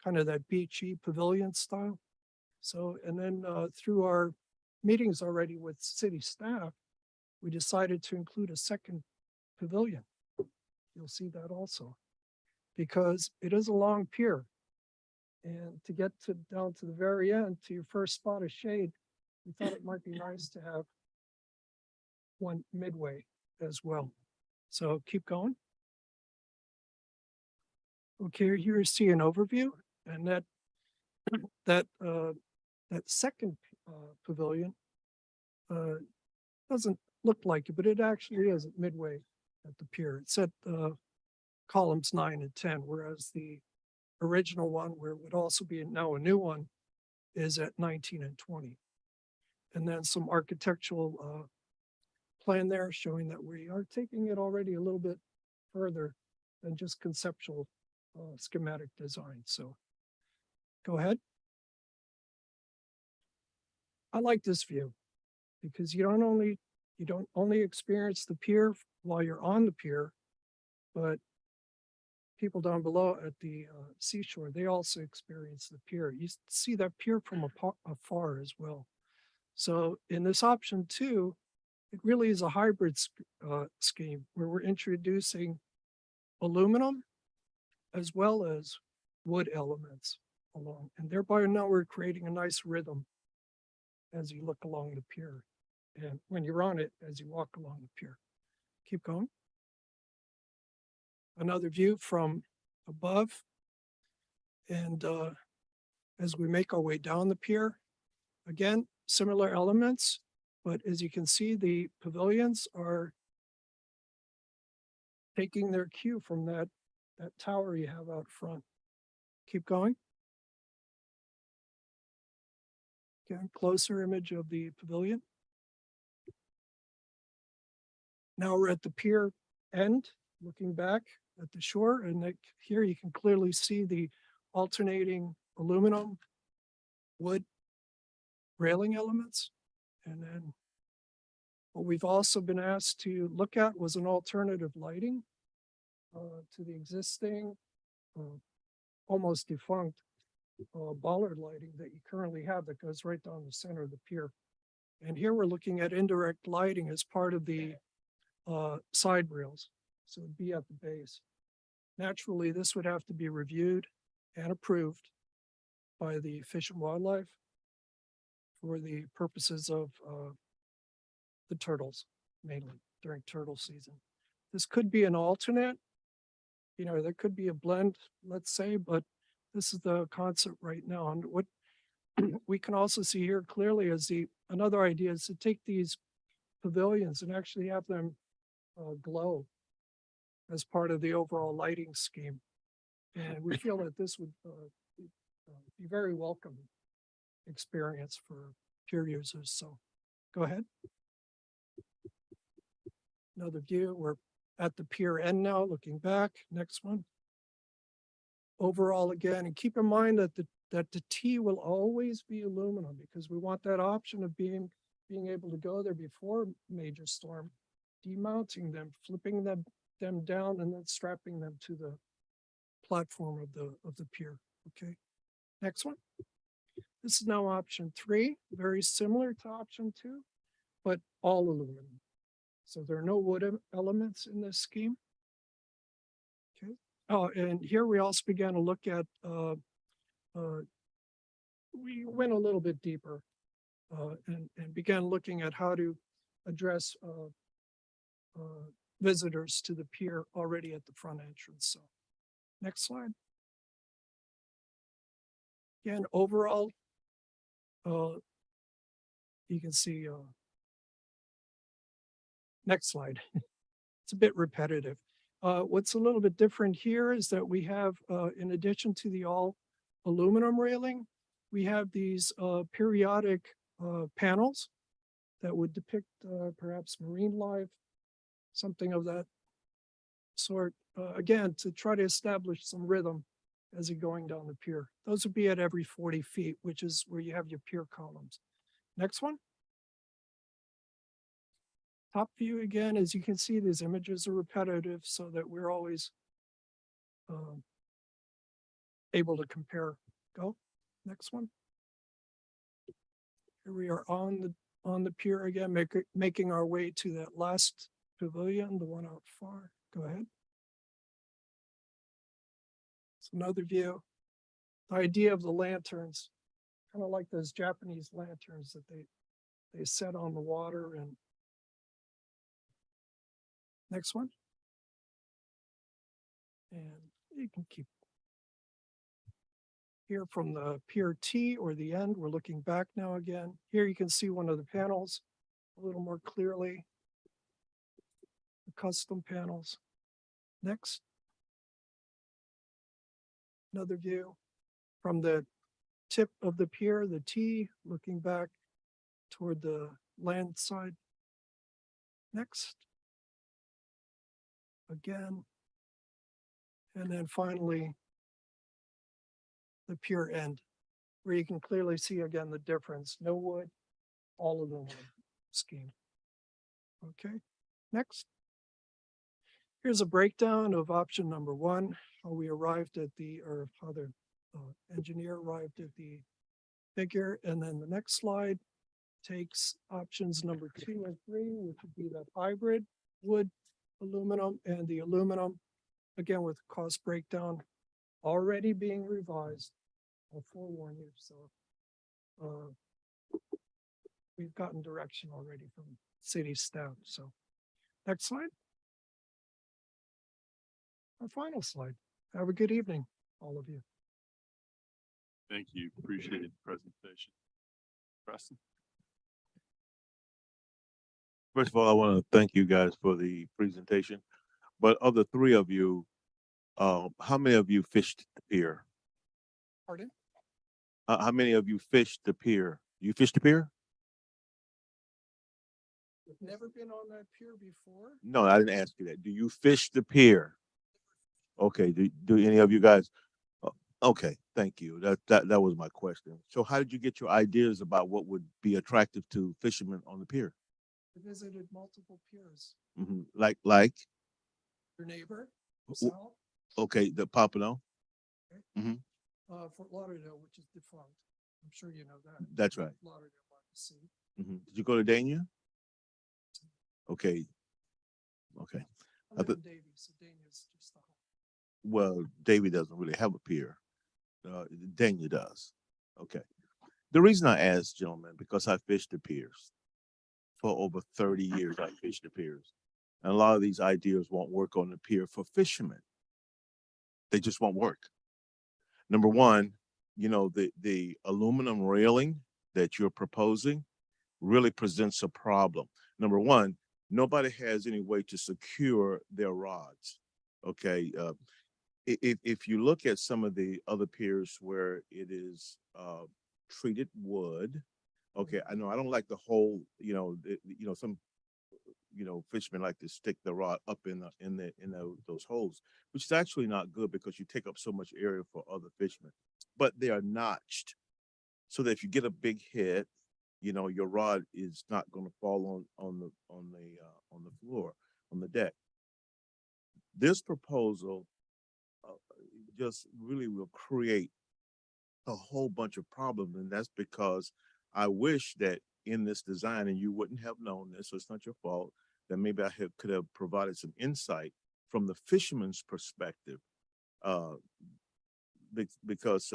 kind of that beachy pavilion style. So, and then through our meetings already with city staff, we decided to include a 2nd pavilion. You'll see that also, because it is a long pier. And to get down to the very end, to your first spot of shade, we thought it might be nice to have one midway as well. So keep going. Okay, here you see an overview, and that 2nd pavilion doesn't look like it, but it actually is at midway at the pier. It's at columns 9 and 10, whereas the original one, where it would also be now a new one, is at 19 and 20. And then some architectural plan there showing that we are taking it already a little bit further than just conceptual schematic design. So go ahead. I like this view because you don't only experience the pier while you're on the pier, but people down below at the seashore, they also experience the pier. You see that pier from afar as well. So in this option 2, it really is a hybrid scheme where we're introducing aluminum as well as wood elements along. And thereby now we're creating a nice rhythm as you look along the pier. And when you're on it, as you walk along the pier. Keep going. Another view from above. And as we make our way down the pier, again, similar elements, but as you can see, the pavilions are taking their cue from that tower you have out front. Keep going. Again, closer image of the pavilion. Now we're at the pier end, looking back at the shore, and here you can clearly see the alternating aluminum, wood railing elements. And then what we've also been asked to look at was an alternative lighting to the existing almost defunct bollard lighting that you currently have that goes right down the center of the pier. And here we're looking at indirect lighting as part of the side rails. So it'd be at the base. Naturally, this would have to be reviewed and approved by the Fish and Wildlife for the purposes of the turtles, mainly during turtle season. This could be an alternate, there could be a blend, let's say, but this is the concept right now. And what we can also see here clearly is another idea is to take these pavilions and actually have them glow as part of the overall lighting scheme. And we feel that this would be very welcome experience for pier users. So go ahead. Another view, we're at the pier end now, looking back. Next one. Overall again, and keep in mind that the T will always be aluminum because we want that option of being able to go there before major storm demounting them, flipping them down and then strapping them to the platform of the pier. Okay, next one. This is now option 3, very similar to option 2, but all aluminum. So there are no wood elements in this scheme. Okay. Oh, and here we also began to look at, we went a little bit deeper and began looking at how to address visitors to the pier already at the front entrance. So next slide. Again, overall, you can see, next slide. It's a bit repetitive. What's a little bit different here is that we have, in addition to the all aluminum railing, we have these periodic panels that would depict perhaps marine life, something of that sort, again, to try to establish some rhythm as you're going down the pier. Those would be at every 40 feet, which is where you have your pier columns. Next one. Top view again, as you can see, these images are repetitive so that we're always able to compare. Go, next one. Here we are on the pier again, making our way to that last pavilion, the one out far. Go ahead. It's another view. The idea of the lanterns, kind of like those Japanese lanterns that they set on the water. And next one. And you can keep here from the pier T or the end. We're looking back now again. Here you can see one of the panels a little more clearly. The custom panels. Next. Another view from the tip of the pier, the T, looking back toward the land side. Next. Again. And then finally, the pier end, where you can clearly see again the difference. No wood, all aluminum scheme. Okay, next. Here's a breakdown of option number 1, how we arrived at the, or how the engineer arrived at the figure. And then the next slide takes options number 2 and 3, which would be the hybrid wood, aluminum, and the aluminum, again with cost breakdown already being revised. I'll forewarn you. So we've gotten direction already from city staff. So next slide. Our final slide. Have a good evening, all of you. Thank you. Appreciate the presentation. Preston? First of all, I want to thank you guys for the presentation. But of the 3 of you, how many of you fished the pier? Pardon? How many of you fished the pier? You fished the pier? We've never been on that pier before. No, I didn't ask you that. Do you fish the pier? Okay. Do any of you guys? Okay, thank you. That was my question. So how did you get your ideas about what would be attractive to fishermen on the pier? We visited multiple piers. Like? Your neighbor, yourself, Okay, the Pompano. Fort Lauderdale, which is defunct. I'm sure you know that. That's right. Lauderdale by the Sea. Did you go to Dania? Okay. Okay. I live in Davie, so Dania's just the home. Well, Davie doesn't really have a pier. Dania does. Okay. The reason I asked, gentlemen, because I fished the piers. For over 30 years, I fished the piers. And a lot of these ideas won't work on the pier for fishermen. They just won't work. Number one, you know, the aluminum railing that you're proposing really presents a problem. Number one, nobody has any way to secure their rods. Okay. If you look at some of the other piers where it is treated wood, okay, I know I don't like the whole, some, fishermen like to stick the rod up in those holes, which is actually not good because you take up so much area for other fishermen. But they are notched so that if you get a big hit, you know, your rod is not gonna fall on the floor, on the deck. This proposal just really will create a whole bunch of problems, and that's because I wish that in this design, and you wouldn't have known this, so it's not your fault, that maybe could have provided some insight from the fisherman's perspective, because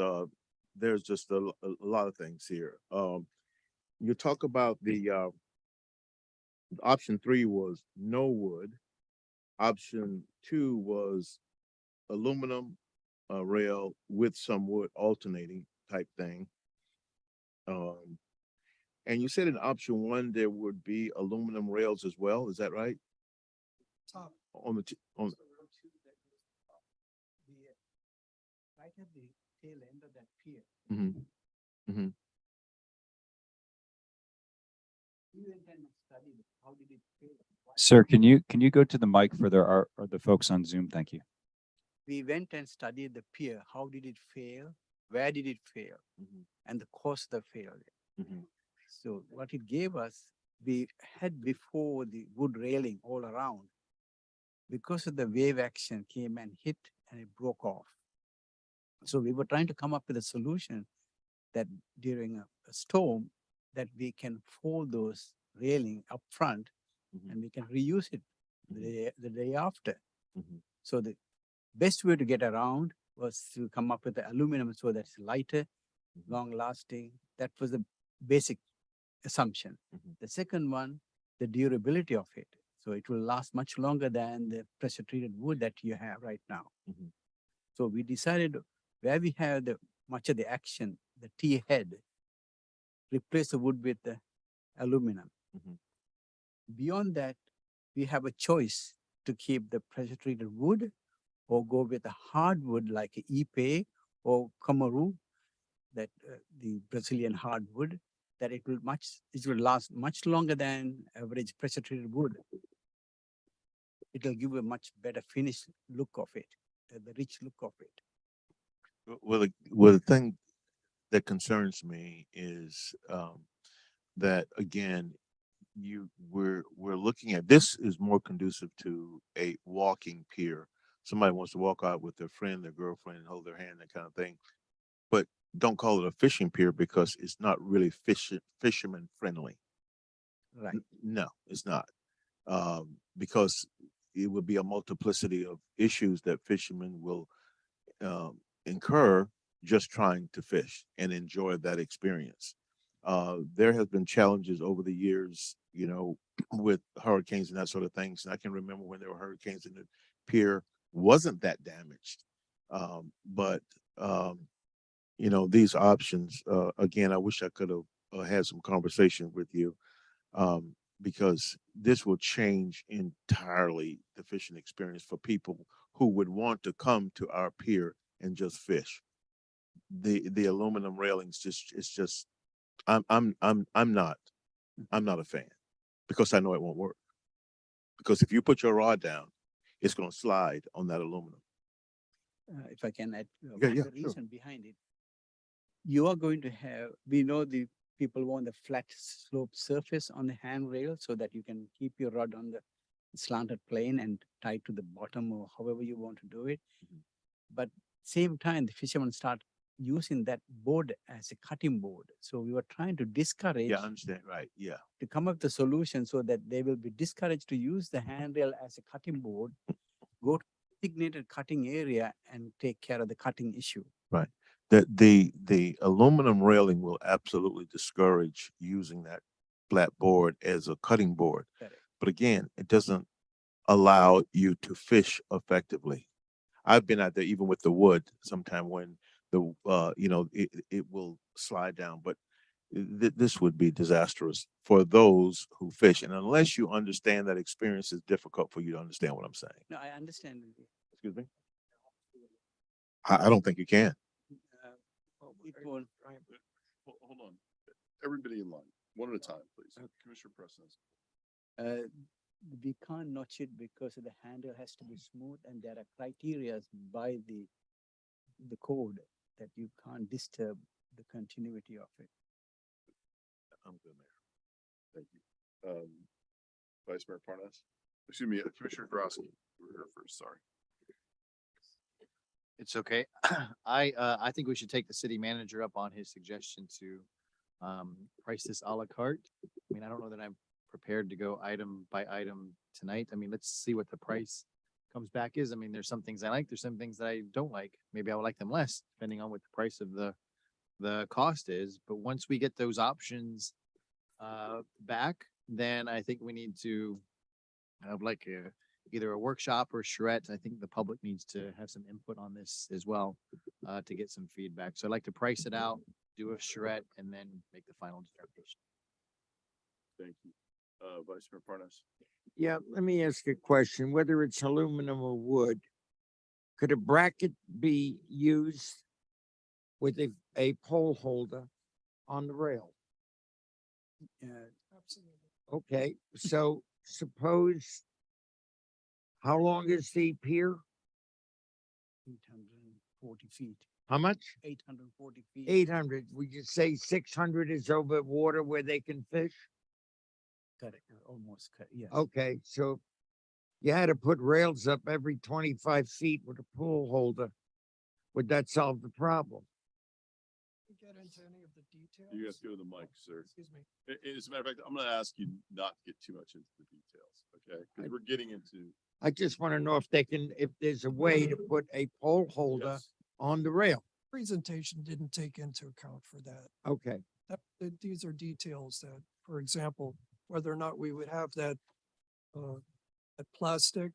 there's just a lot of things here. You talk about the option 3 was no wood. Option 2 was aluminum rail with some wood alternating type thing. And you said in option 1 there would be aluminum rails as well. Is that right? Top. On the on. Right at the tail end of that pier. Mm-hmm. Mm-hmm. You intend to study how did it fail? Sir, can you go to the mic for the folks on Zoom? Thank you. We went and studied the pier. How did it fail? Where did it fail? And the cause of the failure. So what it gave us, we had before the wood railing all around. Because of the wave action came and hit and it broke off. So we were trying to come up with a solution that during a storm that we can fold those railing up front and we can reuse it the day after. So the best way to get around was to come up with the aluminum so that's lighter, long lasting. That was the basic assumption. The second one, the durability of it. So it will last much longer than the pressure treated wood that you have right now. So we decided where we have much of the action, the T head, replace the wood with the aluminum. Beyond that, we have a choice to keep the pressure treated wood or go with a hardwood like Ipe or Kamaru, that the Brazilian hardwood, that it will last much longer than average pressure treated wood. It will give a much better finished look of it, the rich look of it. Well, the thing that concerns me is that again, we're looking at this is more conducive to a walking pier. Somebody wants to walk out with their friend, their girlfriend, and hold their hand, that kind of thing. But don't call it a fishing pier because it's not really fisherman friendly. Right. No, it's not. Because it would be a multiplicity of issues that fishermen will incur just trying to fish and enjoy that experience. There has been challenges over the years, you know, with hurricanes and that sort of things. And I can remember when there were hurricanes and the pier wasn't that damaged. But you know, these options, again, I wish I could have had some conversation with you, because this will change entirely the fishing experience for people who would want to come to our pier and just fish. The aluminum railings it's just I'm not a fan because I know it won't work. Because if you put your rod down, it's going to slide on that aluminum. If I can add, Yeah, the reason behind it, you are going to have, we know the people want the flat slope surface on the handrail so that you can keep your rod on the slanted plane and tie to the bottom or however you want to do it. But same time, the fishermen start using that board as a cutting board. So we were trying to discourage. Yeah, I understand. Right. Yeah. To come up with a solution so that they will be discouraged to use the handrail as a cutting board, go to designated cutting area and take care of the cutting issue. Right. The aluminum railing will absolutely discourage using that flat board as a cutting board. Correct. But again, it doesn't allow you to fish effectively. I've been out there even with the wood sometime when the you know, it will slide down, but this would be disastrous for those who fish. And unless you understand that experience, is difficult for you to understand what I'm saying. No, I understand. Excuse me? I don't think you can. It won't. Hold on. Everybody in line, one at a time, please. Commissioner Preston. We can't notch it because the handle has to be smooth and there are criteria by the code that you can't disturb the continuity of it. I'm good, Mayor. Thank you. Vice Mayor Parnas, excuse me, Commissioner Drosky, you were here first, sorry. It's okay. I think we should take the city manager up on his suggestion to price this à la carte. I mean, I don't know that I'm prepared to go item by item tonight. I mean, let's see what the price comes back is. I mean, there's some things I like, there's some things that I don't like. Maybe I would like them less, depending on what the price of the cost is. But once we get those options back, then I think we need to have like either a workshop or charrette. I think the public needs to have some input on this as well to get some feedback. So I'd like to price it out, do a charrette, and then make the final determination. Thank you. Vice Mayor Parnas. Yeah, let me ask a question, whether it's aluminum or wood, could a bracket be used with a pole holder on the rail? Absolutely. Okay, so suppose, how long is the pier? 840 feet, How much? 840 feet. 800. Would you say 600 is over water where they can fish? Correct, almost, yes. Okay, so you had to put rails up every 25 feet with a pool holder. Would that solve the problem? Get into any of the details? You guys go to the mic, sir. Excuse me. As a matter of fact, I'm gonna ask you not to get too much into the details, okay? Because we're getting into. I just want to know if there's a way to put a pole holder Yes. on the rail. Presentation didn't take into account for that. Okay, These are details that, for example, whether or not we would have that that plastic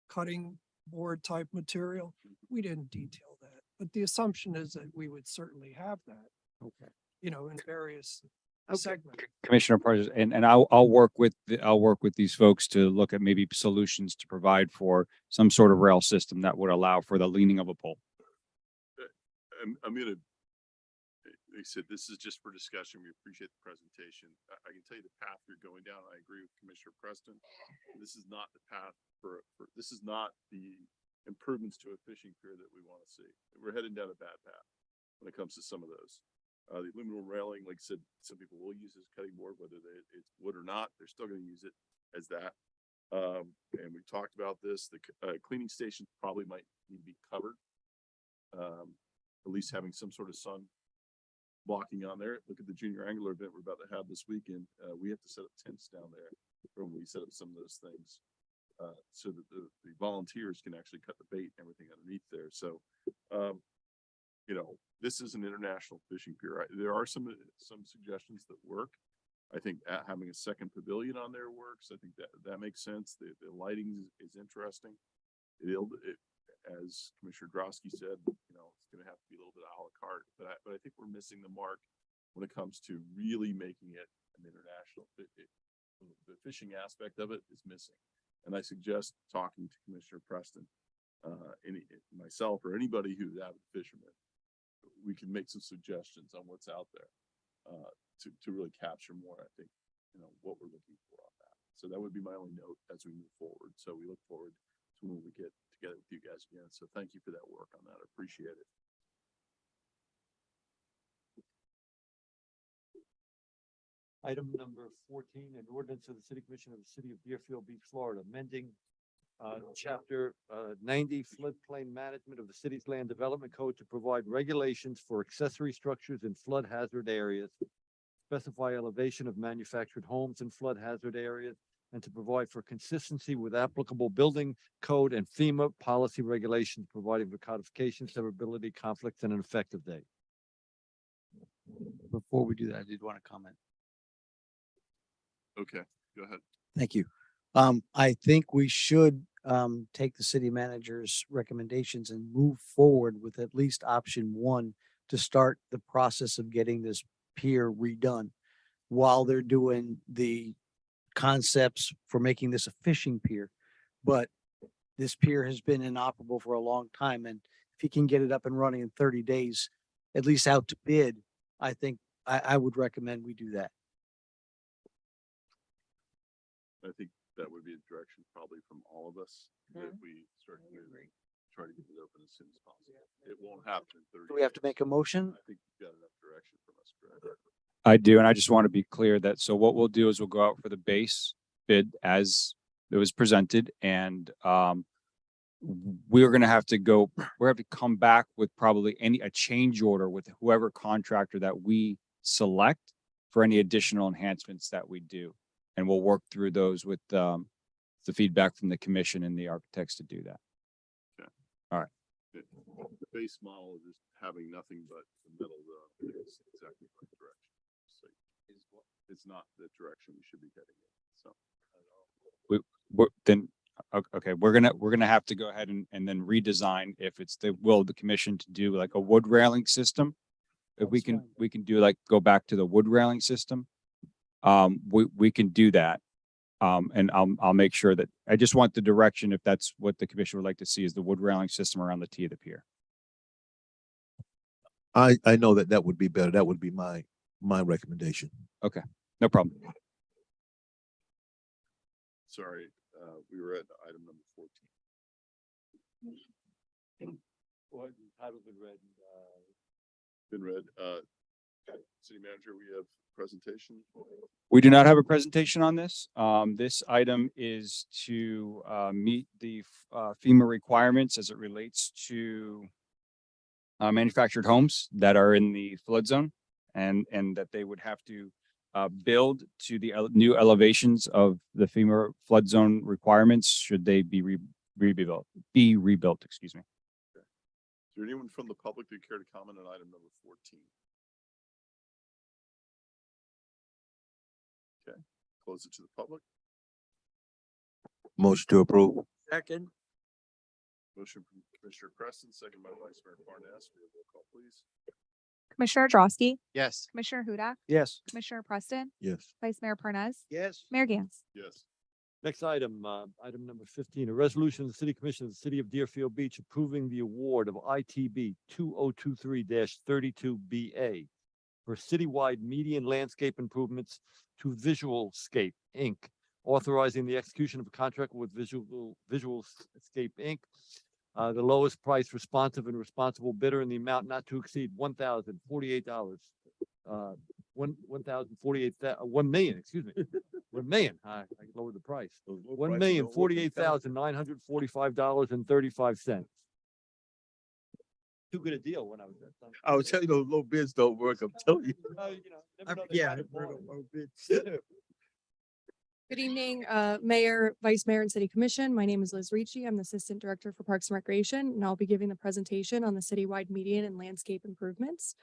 cutting board type material, we didn't detail that. But the assumption is that we would certainly have that, okay. you know, in various Okay. segments. Commissioner Parnas, and I'll work with, I'll work with these folks to look at maybe solutions to provide for some sort of rail system that would allow for the leaning of a pole. I'm gonna, like I said, this is just for discussion. We appreciate the presentation. I can tell you the path you're going down. I agree with Commissioner Preston. This is not the path this is not the improvements to a fishing pier that we want to see. We're heading down a bad path when it comes to some of those. The aluminum railing, like I said, some people will use this cutting board, whether it's wood or not, they're still going to use it as that. And we talked about this, the cleaning station probably might need to be covered. At least having some sort of sun blocking on there. Look at the junior angler event we're about to have this weekend. We have to set up tents down there when we set up some of those things. So that the volunteers can actually cut the bait and everything underneath there. So, you know, this is an international fishing pier. There are some suggestions that work. I think having a second pavilion on there works. I think that makes sense. The lighting is interesting. As Commissioner Drosky said, you know, it's going to have to be a little bit a la carte, but I think we're missing the mark when it comes to really making it an international. The fishing aspect of it is missing. And I suggest talking to Commissioner Preston, myself or anybody who's avid fisherman, we can make some suggestions on what's out there to really capture more, I think, you know, what we're looking for on that. So that would be my only note as we move forward. So we look forward to when we get together with you guys again. So thank you for that work on that. I appreciate it. Item number 14, an ordinance of the City Commission of the City of Deerfield Beach, Florida, amending chapter 90 floodplain management of the city's land development code to provide regulations for accessory structures in flood hazard areas, specify elevation of manufactured homes in flood hazard areas, and to provide for consistency with applicable building code and FEMA policy regulations, providing for codification, severability, conflicts, and an effective date. Before we do that, I did want to comment. Okay, go ahead. Thank you. I think we should take the city manager's recommendations and move forward with at least option one to start the process of getting this pier redone while they're doing the concepts for making this a fishing pier. But this pier has been inoperable for a long time, and if you can get it up and running in 30 days, at least out to bid, I think I would recommend we do that. I think that would be a direction probably from all of us that we start to try to get it open as soon as possible. It won't happen in 30 Do we have to days. make a motion? I think you've got enough direction from us, correct? I do, and I just want to be clear that, so what we'll do is we'll go out for the base bid as it was presented, and we're gonna have to go, we're have to come back with probably a change order with whoever contractor that we select for any additional enhancements that we do. And we'll work through those with the feedback from the commission and the architects to do that. The base model is having nothing but the middle is exactly the right direction. So it's not the direction we should be heading in. So Okay, we're gonna have to go ahead and then redesign, if it's the will of the commission, to do like a wood railing system. If we can do like, go back to the wood railing system. We can do that. And I'll make sure that, I just want the direction, if that's what the commission would like to see, is the wood railing system around the T of the pier. I know that would be better. That would be my recommendation. Okay, no problem. sorry, we were at item number 14. Well, the title's Been read. City manager, we have presentation. We do not have a presentation on this. This item is to meet the FEMA requirements as it relates to manufactured homes that are in the flood zone, and that they would have to build to the new elevations of the FEMA flood zone requirements should they be rebuilt, excuse me. Is there anyone from the public that care to comment on item number 14? Okay, close it to the public. Motion to approve. Second. Motion from Commissioner Preston, second by Vice Mayor Parnas. We have roll call, please. Commissioner Drosky, Yes. Commissioner Hudak, Yes. Commissioner Preston, Yes. Vice Mayor Parnas, Yes. Mayor Gantz. Yes. Next item, item number 15, a resolution of the City Commission of the City of Deerfield Beach approving the award of ITB 2023-32BA for citywide median landscape improvements to Visualscape, Inc., authorizing the execution of a contract with Visualscape, Inc., the lowest price responsive and responsible bidder in the amount not to exceed $1,048. $1 million, excuse me. $1 million. I lowered the price. $1,048,945.35. Too good a deal when I was there. I was telling you those low bids don't work. I'm telling you. Yeah. Good evening, Mayor, Vice Mayor, and City Commission. My name is Liz Ricci. I'm the Assistant Director for Parks and Recreation, and I'll be giving the presentation on the citywide median and landscape improvements.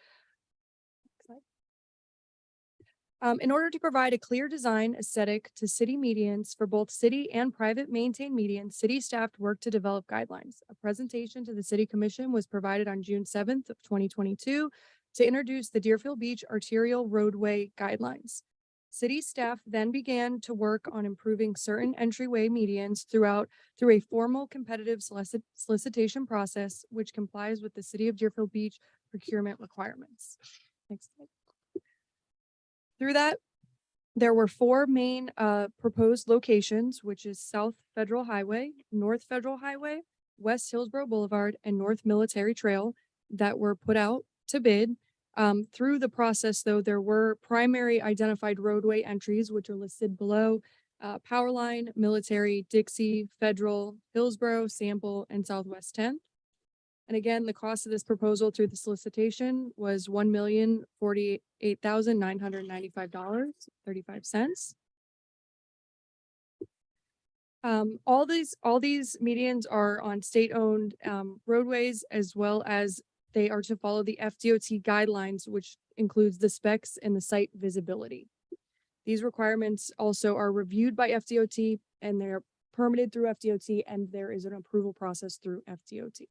In order to provide a clear design aesthetic to city medians for both city and private maintained medians, city staff worked to develop guidelines. A presentation to the City Commission was provided on June 7th of 2022 to introduce the Deerfield Beach Arterial Roadway Guidelines. City staff then began to work on improving certain entryway medians through a formal competitive solicitation process, which complies with the City of Deerfield Beach procurement requirements. Next slide. Through that, there were four main proposed locations, which is South Federal Highway, North Federal Highway, West Hillsborough Boulevard, and North Military Trail that were put out to bid. Through the process, though, there were primary identified roadway entries, which are listed below: Powerline, Military, Dixie, Federal, Hillsborough, Sample, and Southwest 10th. And again, the cost of this proposal through the solicitation was $1,048,995.35. All these medians are on state-owned roadways, as well as they are to follow the FDOT guidelines, which includes the specs and the site visibility. These requirements also are reviewed by FDOT, and they're permitted through FDOT, and there is an approval process through FDOT.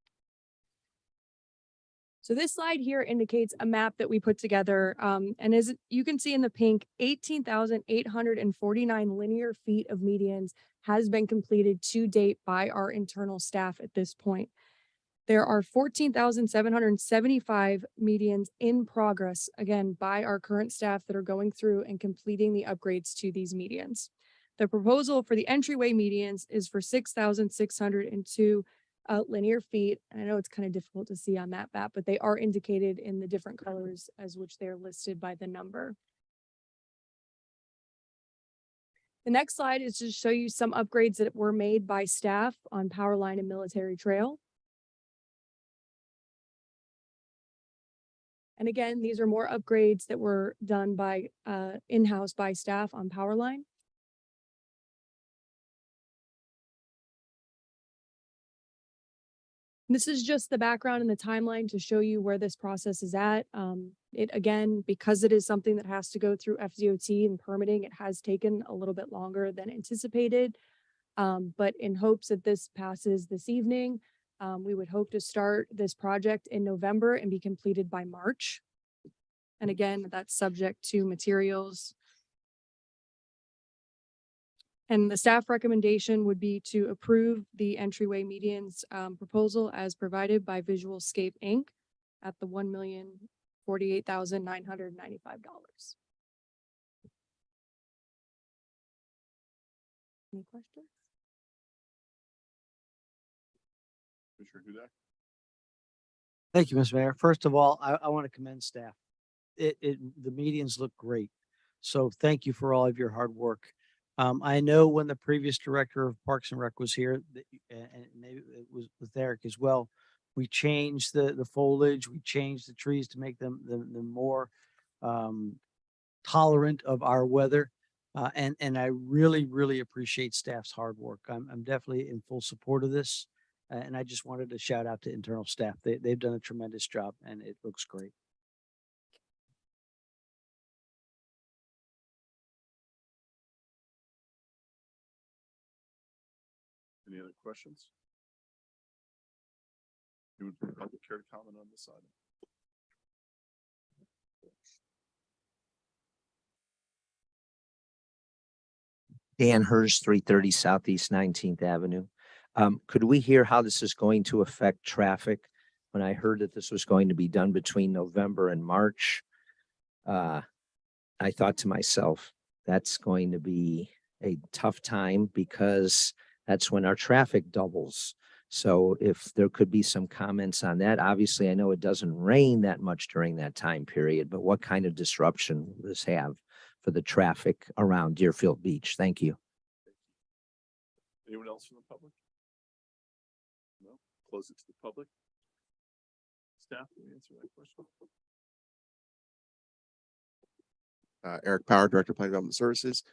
So this slide here indicates a map that we put together, and as you can see in the pink, 18,849 linear feet of medians has been completed to date by our internal staff at this point. There are 14,775 medians in progress, again, by our current staff that are going through and completing the upgrades to these medians. The proposal for the entryway medians is for 6,602 linear feet. I know it's kind of difficult to see on that map, but they are indicated in the different colors as which they are listed by the number. The next slide is to show you some upgrades that were made by staff on Powerline and Military Trail. And again, these are more upgrades that were done by in-house by staff on Powerline. This is just the background and the timeline to show you where this process is at. It again, because it is something that has to go through FDOT and permitting, it has taken a little bit longer than anticipated. But in hopes that this passes this evening, we would hope to start this project in November and be completed by March. And again, that's subject to materials. And the staff recommendation would be to approve the entryway medians proposal as provided by Visualscape Inc. at the $1,048,995. Any questions? Commissioner Hudak? Thank you, Mr. Mayor. First of all, I want to commend staff. The medians look great. So thank you for all of your hard work. I know when the previous director of Parks and Rec was here, and maybe it was with Eric as well, we changed the foliage, we changed the trees to make them more tolerant of our weather. And I really appreciate staff's hard work. I'm definitely in full support of this. And I just wanted to shout out to internal staff. They've done a tremendous job and it looks great. Any other questions? You would public care to comment on this item? Dan Hurst, 330 Southeast 19th Avenue. Could we hear how this is going to affect traffic? When I heard that this was going to be done between November and March, I thought to myself, that's going to be a tough time because that's when our traffic doubles. So if there could be some comments on that, obviously I know it doesn't rain that much during that time period, but what kind of disruption will this have for the traffic around Deerfield Beach? Thank you. Anyone else from the public? No? Close it to the public. Staff, can you answer that question? Eric Power, Director of Planning Development Services.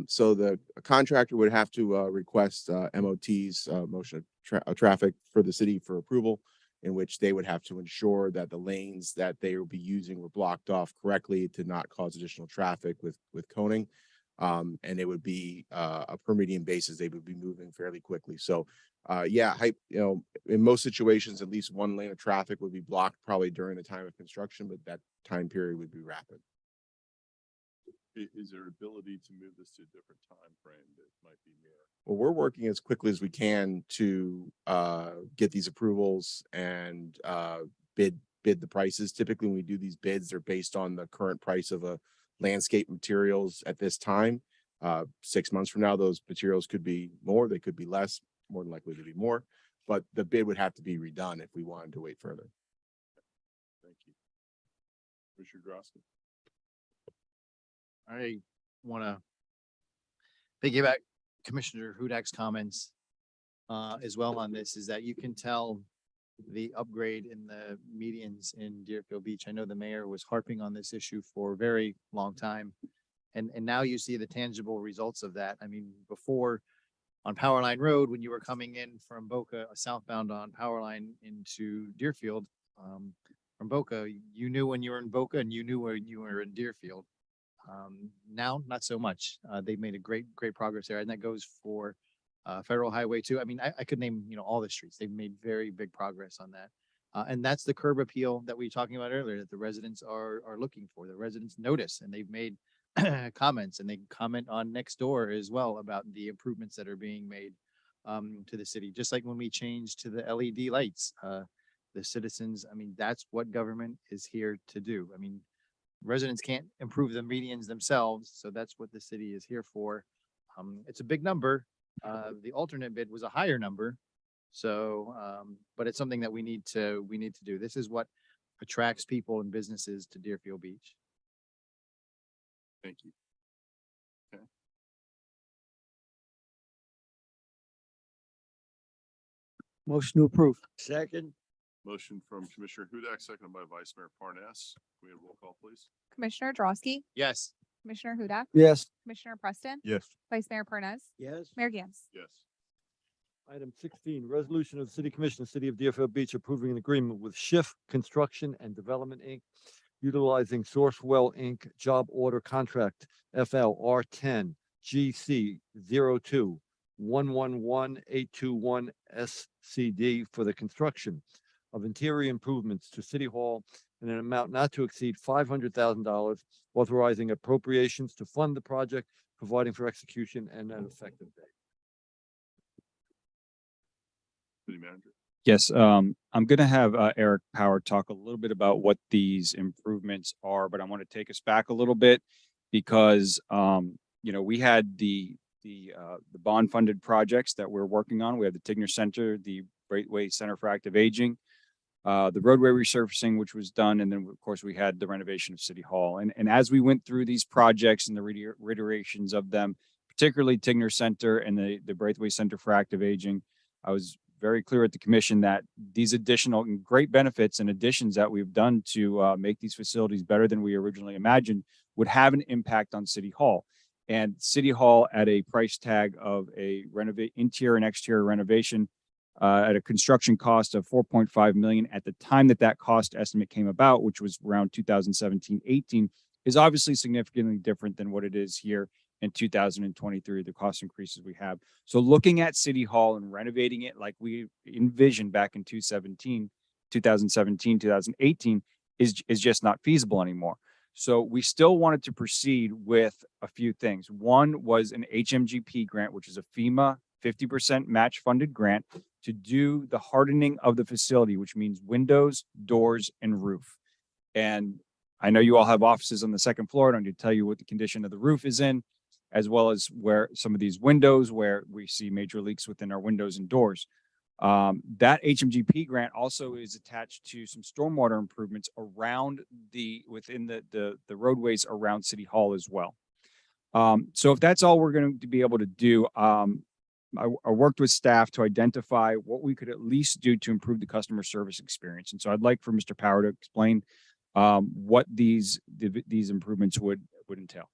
So the contractor would have to request MOT's motion of traffic for the city for approval, in which they would have to ensure that the lanes that they will be using were blocked off correctly to not cause additional traffic with coning. And it would be a per median basis. They would be moving fairly quickly. So yeah, in most situations, at least one lane of traffic would be blocked probably during the time of construction, but that time period would be rapid. Is there ability to move this to a different time frame that might be near? Well, we're working as quickly as we can to get these approvals and bid the prices. Typically, when we do these bids, they're based on the current price of a landscape materials at this time. 6 months from now, those materials could be more, they could be less, more than likely to be more, but the bid would have to be redone if we wanted to wait further. Thank you. Commissioner Grosky. I want to piggyback Commissioner Hudak's comments as well on this, is that you can tell the upgrade in the medians in Deerfield Beach. I know the mayor was harping on this issue for a very long time. And now you see the tangible results of that. I mean, before on Powerline Road, when you were coming in from Boca, southbound on Powerline into Deerfield, from Boca, you knew when you were in Boca and you knew when you were in Deerfield. Now, not so much. They've made a great progress there. And that goes for Federal Highway too. I mean, I could name, all the streets. They've made very big progress on that. And that's the curb appeal that we were talking about earlier, that the residents are looking for. The residents notice, and they've made comments, and they comment on next door as well about the improvements that are being made to the city. Just like when we changed to the LED lights, the citizens, I mean, that's what government is here to do. I mean, residents can't improve the medians themselves, so that's what the city is here for. It's a big number. The alternate bid was a higher number, so but it's something that we need to do. This is what attracts people and businesses to Deerfield Beach. Thank you. Okay. Motion to approve. Second. Motion from Commissioner Hudak, seconded by Vice Mayor Parnas. Can we have a roll call, please? Commissioner Drosky, Yes. Commissioner Hudak, Yes. Commissioner Preston, Yes. Vice Mayor Parnas, Yes. Mayor Gans. Yes. Item 16, resolution of the City Commission, of the City of Deerfield Beach approving an agreement with Schiff Construction and Development, Inc., utilizing Sourcewell, Inc. job order contract FLR 10 GC 02-111821 SCD for the construction of interior improvements to City Hall in an amount not to exceed $500,000, authorizing appropriations to fund the project, providing for execution and an effective date. City Manager. Yes, I'm gonna have Eric Power talk a little bit about what these improvements are, but I want to take us back a little bit because we had the bond funded projects that we're working on. We have the Tigner Center, the Braithwaite Center for Active Aging, the roadway resurfacing, which was done, and then of course we had the renovation of City Hall. And as we went through these projects and the reiterations of them, particularly Tigner Center and the Braithwaite Center for Active Aging, I was very clear at the commission that these additional and great benefits and additions that we've done to make these facilities better than we originally imagined would have an impact on City Hall. And City Hall at a price tag of a interior and exterior renovation at a construction cost of $4.5 million at the time that cost estimate came about, which was around 2017-18, is obviously significantly different than what it is here in 2023, the cost increases we have. So looking at City Hall and renovating it like we envisioned back in 2017, 2018 is just not feasible anymore. So we still wanted to proceed with a few things. One was an HMGP grant, which is a FEMA 50% match funded grant to do the hardening of the facility, which means windows, doors, and roof. And I know you all have offices on the second floor. I don't need to tell you what the condition of the roof is in, as well as where some of these windows where we see major leaks within our windows and doors. That HMGP grant also is attached to some stormwater improvements around within the roadways around City Hall as well. So if that's all we're going to be able to do, I worked with staff to identify what we could at least do to improve the customer service experience. And so I'd like for Mr. Power to explain what these improvements would entail.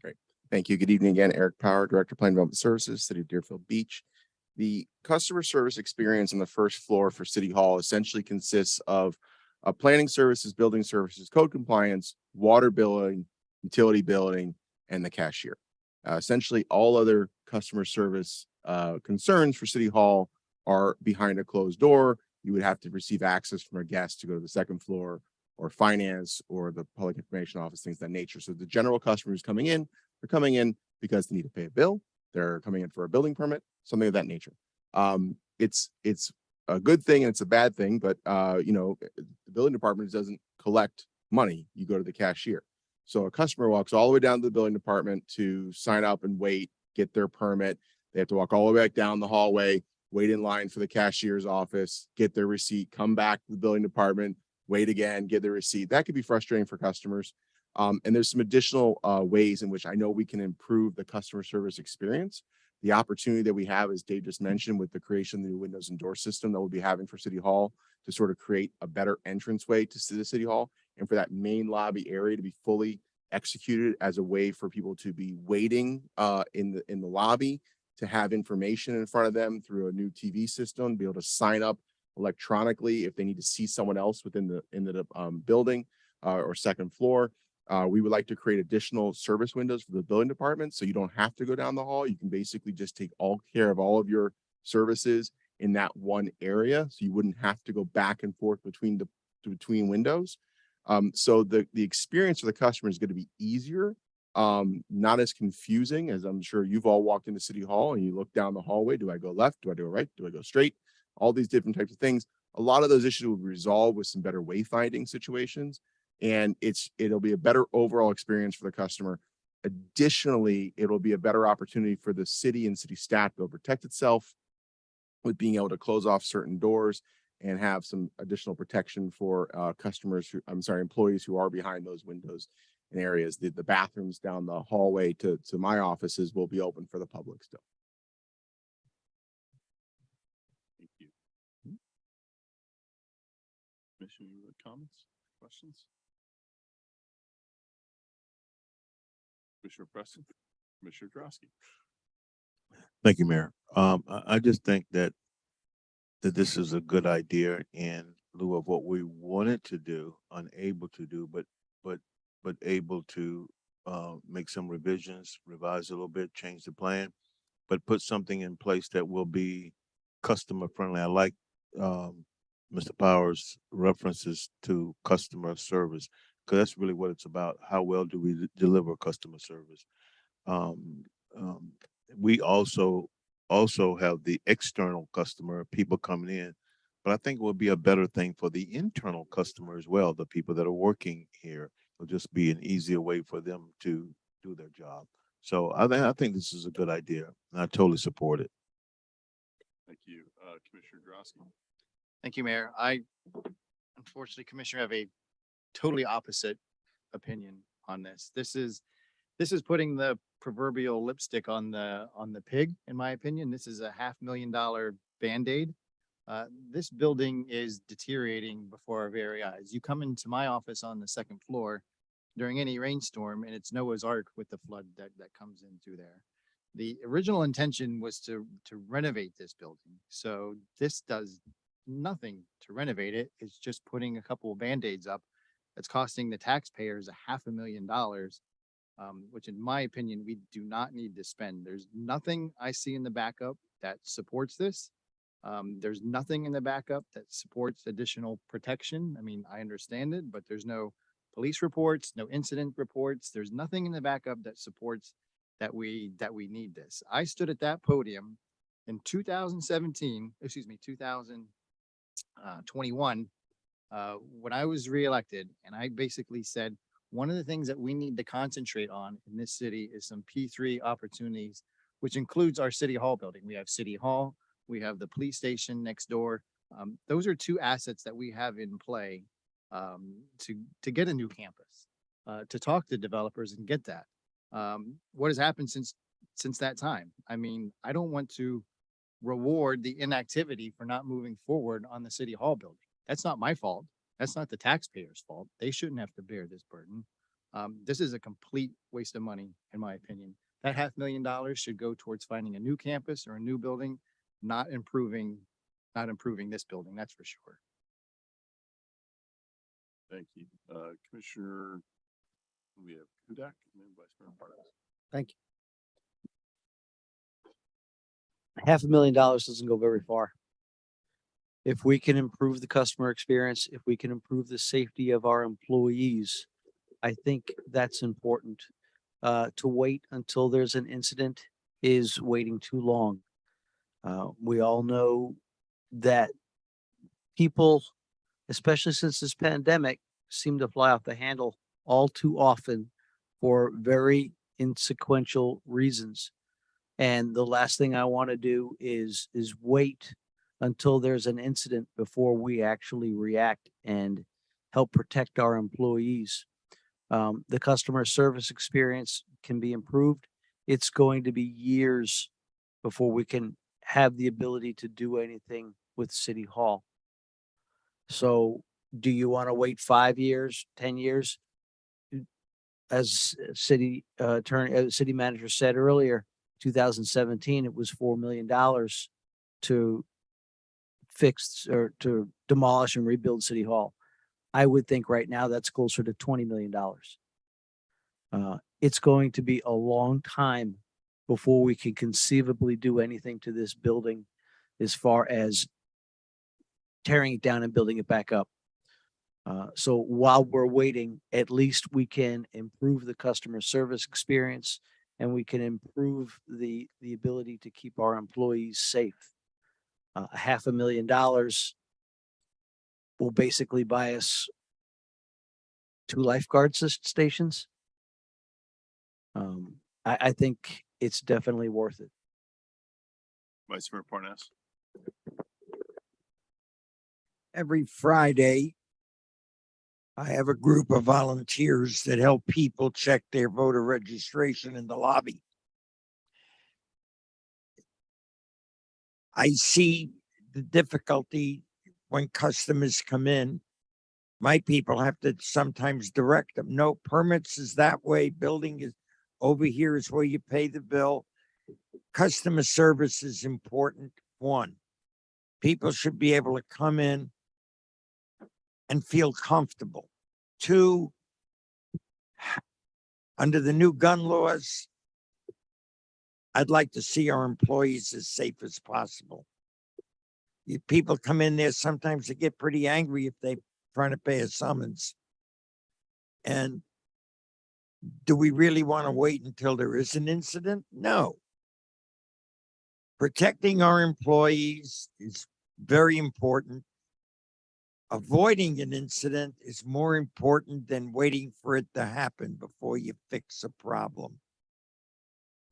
Great. Thank you. Good evening again. Eric Power, Director of Planning Development Services, City of Deerfield Beach. The customer service experience on the first floor for City Hall essentially consists of planning services, building services, code compliance, water billing, utility billing, and the cashier. Essentially, all other customer service concerns for City Hall are behind a closed door. You would have to receive access from a guest to go to the second floor, or finance, or the public information office, things of that nature. So the general customer who's coming in, they're coming in because they need to pay a bill. They're coming in for a building permit, something of that nature. It's a good thing and it's a bad thing, but the building department doesn't collect money. You go to the cashier. So a customer walks all the way down to the building department to sign up and wait, get their permit. They have to walk all the way back down the hallway, wait in line for the cashier's office, get their receipt, come back to the building department, wait again, get the receipt. That could be frustrating for customers. And there's some additional ways in which I know we can improve the customer service experience. The opportunity that we have, as Dave just mentioned, with the creation of the new windows and door system that we'll be having for City Hall to sort of create a better entranceway to the City Hall, and for that main lobby area to be fully executed as a way for people to be waiting in the lobby, to have information in front of them through a new TV system, be able to sign up electronically if they need to see someone else within the building or second floor. We would like to create additional service windows for the building department, so you don't have to go down the hall. You can basically just take all care of all of your services in that one area, so you wouldn't have to go back and forth between windows. So the experience for the customer is going to be easier, not as confusing, as I'm sure you've all walked into City Hall and you look down the hallway. Do I go left? Do I go right? Do I go straight? All these different types of things. A lot of those issues will be resolved with some better wayfinding situations, and it'll be a better overall experience for the customer. Additionally, it'll be a better opportunity for the city and city staff to protect itself with being able to close off certain doors and have some additional protection for employees who are behind those windows and areas. The bathrooms down the hallway to my offices will be open for the public still. Commission, any other comments, questions? Commissioner Preston, Commissioner Drosky. Thank you, Mayor. I just think that this is a good idea in lieu of what we wanted to do, unable to do, but able to make some revisions, revise a little bit, change the plan, but put something in place that will be customer friendly. I like Mr. Powers' references to customer service, because that's really what it's about. How well do we deliver customer service? We also have the external customer, people coming in, but I think it would be a better thing for the internal customer as well, the people that are working here. It'll just be an easier way for them to do their job. So I think this is a good idea, and I totally support it. Thank you, Commissioner Drosky. Thank you, Mayor. I unfortunately, Commissioner, have a totally opposite opinion on this. This is putting the proverbial lipstick on the pig, in my opinion. This is a $500,000 Band-Aid. This building is deteriorating before our very eyes. You come into my office on the second floor during any rainstorm, and it's Noah's Ark with the flood that comes in through there. The original intention was to renovate this building. So this does nothing to renovate it. It's just putting a couple of Band-Aids up. That's costing the taxpayers $500,000, which in my opinion, we do not need to spend. There's nothing I see in the backup that supports this. There's nothing in the backup that supports additional protection. I mean, I understand it, but there's no police reports, no incident reports. There's nothing in the backup that supports that we need this. I stood at that podium in 2021, when I was reelected, and I basically said, one of the things that we need to concentrate on in this city is some P3 opportunities, which includes our City Hall building. We have City Hall, we have the police station next door. Those are two assets that we have in play to get a new campus, to talk to developers and get that. What has happened since that time? I mean, I don't want to reward the inactivity for not moving forward on the City Hall building. That's not my fault. That's not the taxpayers' fault. They shouldn't have to bear this burden. This is a complete waste of money, in my opinion. That $500,000 should go towards finding a new campus or a new building, not improving this building. That's for sure. Thank you. Commissioner, we have Hudak and then Vice Mayor Parnas. Thank you. $500,000 doesn't go very far. If we can improve the customer experience, if we can improve the safety of our employees, I think that's important. To wait until there's an incident is waiting too long. We all know that people, especially since this pandemic, seem to fly off the handle all too often for very insequential reasons. And the last thing I want to do is wait until there's an incident before we actually react and help protect our employees. The customer service experience can be improved. It's going to be years before we can have the ability to do anything with City Hall. So do you want to wait 5 years, 10 years? As city manager said earlier, 2017, it was $4 million to fix or to demolish and rebuild City Hall. I would think right now that's closer to $20 million. It's going to be a long time before we can conceivably do anything to this building as far as tearing it down and building it back up. So while we're waiting, at least we can improve the customer service experience and we can improve the ability to keep our employees safe. $500,000 will basically buy us 2 lifeguard stations. I think it's definitely worth it. Vice Mayor Parnas. Every Friday, I have a group of volunteers that help people check their voter registration in the lobby. I see the difficulty when customers come in My people have to sometimes direct them. No, permits is that way. Building is over here is where you pay the bill. Customer service is important. One, people should be able to come in and feel comfortable. Two, under the new gun laws, I'd like to see our employees as safe as possible. People come in there, sometimes they get pretty angry if they're trying to pay a summons. And do we really want to wait until there is an incident? No. Protecting our employees is very important. Avoiding an incident is more important than waiting for it to happen before you fix a problem.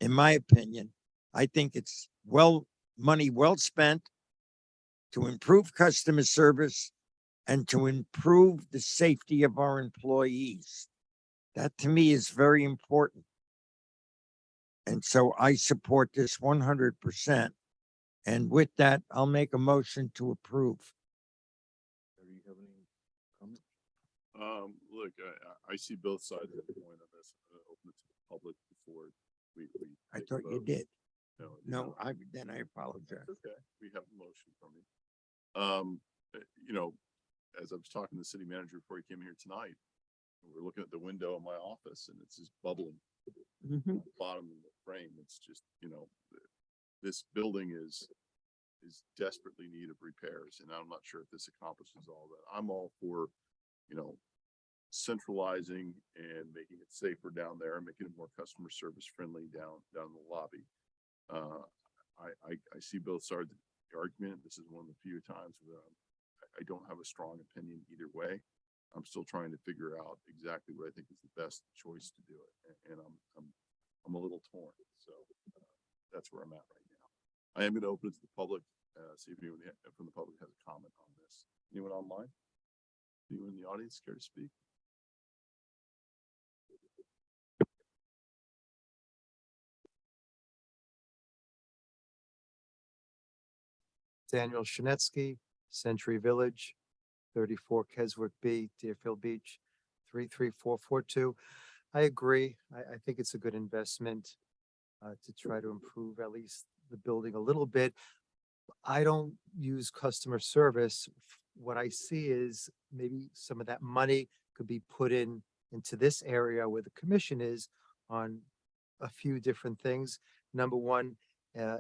In my opinion, I think it's money well spent to improve customer service and to improve the safety of our employees. That to me is very important. And so I support this 100%. And with that, I'll make a motion to approve. Look, I see both sides of the coin on this. I'm gonna open it to the public before we. I take thought the you vote. did. No, No, then I apologize. That's okay. We have a motion from you. As I was talking to the city manager before he came here tonight, we're looking at the window in my office and it's just bubbling. Mhm. Bottom of the frame. It's just, this building is desperately in need of repairs, and I'm not sure if this accomplishes all that. I'm all for, centralizing and making it safer down there and making it more customer service friendly down in the lobby. I see both sides of the argument. This is one of the few times where I don't have a strong opinion either way. I'm still trying to figure out exactly what I think is the best choice to do it, and I'm a little torn. So that's where I'm at right now. I am going to open it to the public. See if anyone from the public has a comment on this. Anyone online? Anyone in the audience care to speak? Daniel Shinetsky, Century Village, 34 Keswick B, Deerfield Beach, 33442. I agree. I think it's a good investment to try to improve at least the building a little bit. I don't use customer service. What I see is maybe some of that money could be put into this area where the commission is on a few different things. Number one,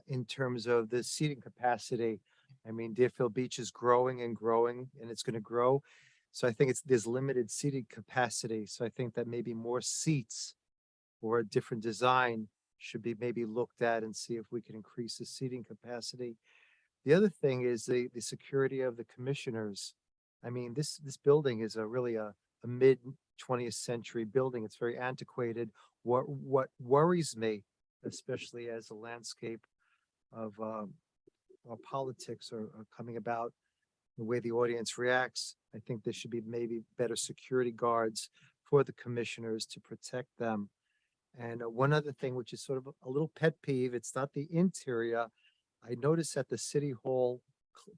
in terms of the seating capacity, I mean, Deerfield Beach is growing and growing, and it's going to grow. So I think there's limited seating capacity. So I think that maybe more seats or a different design should be maybe looked at and see if we can increase the seating capacity. The other thing is the security of the commissioners. I mean, this building is really a mid 20th century building. It's very antiquated. What worries me, especially as the landscape of our politics are coming about, the way the audience reacts, I think there should be maybe better security guards for the commissioners to protect them. And one other thing, which is sort of a little pet peeve, it's not the interior. I noticed at the City Hall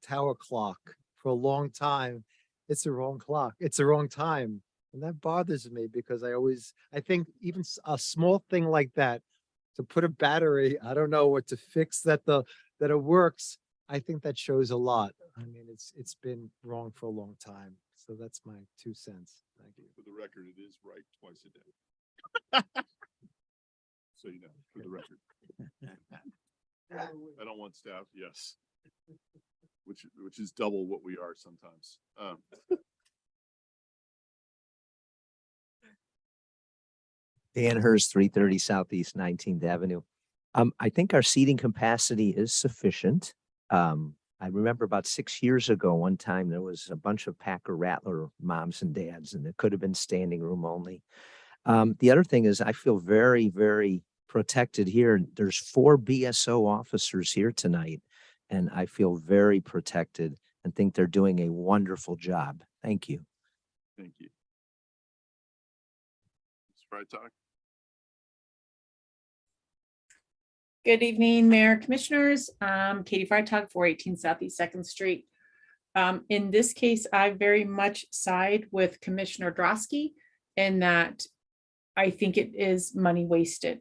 tower clock for a long time, it's the wrong clock. It's the wrong time. And that bothers me because I think even a small thing like that, to put a battery, I don't know, or to fix that it works, I think that shows a lot. I mean, it's been wrong for a long time. So that's my 2 cents. Thank you. For the record, it is right twice a day. So for the record. I don't want staff, yes. Which is double what we are sometimes. Dan Hurst, 330 Southeast 19th Avenue. I think our seating capacity is sufficient. I remember about 6 years ago, one time there was a bunch of Packer Rattler moms and dads, and it could have been standing room only. The other thing is I feel very, very protected here. There's 4 BSO officers here tonight, and I feel very protected and think they're doing a wonderful job. Thank you. Thank you. Mr. Freitag? Good evening, Mayor, Commissioners. Katie Freitag, 418 Southeast 2nd Street. In this case, I very much side with Commissioner Drosky in that I think it is money wasted.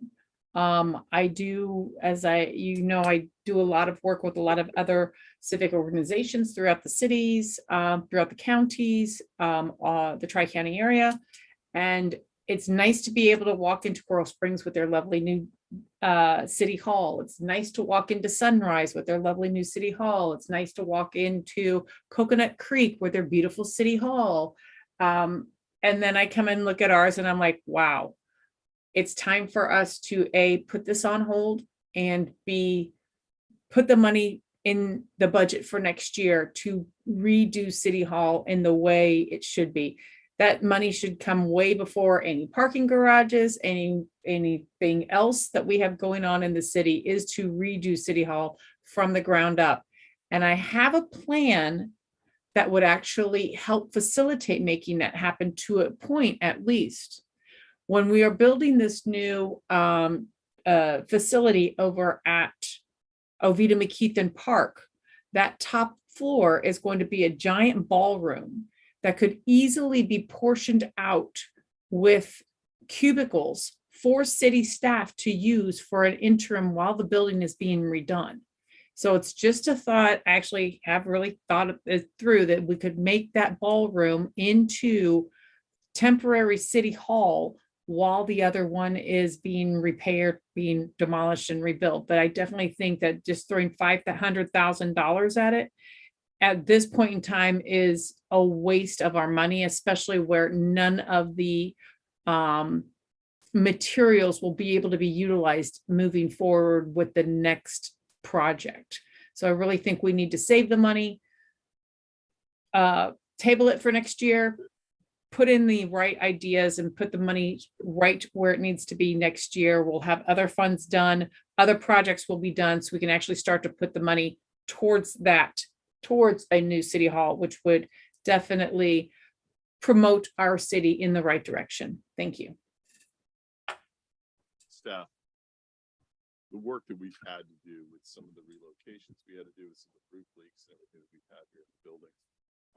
I do, I do a lot of work with a lot of other civic organizations throughout the cities, throughout the counties, the Tri-County area. And it's nice to be able to walk into Coral Springs with their lovely new city hall. It's nice to walk into Sunrise with their lovely new city hall. It's nice to walk into Coconut Creek with their beautiful city hall. And then I come and look at ours and I'm like, wow, it's time for us to put this on hold and put the money in the budget for next year to redo City Hall in the way it should be. That money should come way before any parking garages, anything else that we have going on in the city, is to redo City Hall from the ground up. And I have a plan that would actually help facilitate making that happen to a point, at least. When we are building this new facility over at Oviedo McKeithen Park, that top floor is going to be a giant ballroom that could easily be portioned out with cubicles for city staff to use for an interim while the building is being redone. So it's just a thought. I actually have really thought it through, that we could make that ballroom into temporary city hall while the other one is being repaired, being demolished and rebuilt. But I definitely think that just throwing $500,000 at it at this point in time is a waste of our money, especially where none of the materials will be able to be utilized moving forward with the next project. So I really think we need to save the money, table it for next year, put in the right ideas and put the money right where it needs to be next year. We'll have other funds done, other projects will be done, so we can actually start to put the money towards a new city hall, which would definitely promote our city in the right direction. Thank you. Staff, the work that we've had to do with some of the relocations we had to do with some of the roof leaks and everything that we've had here in the building,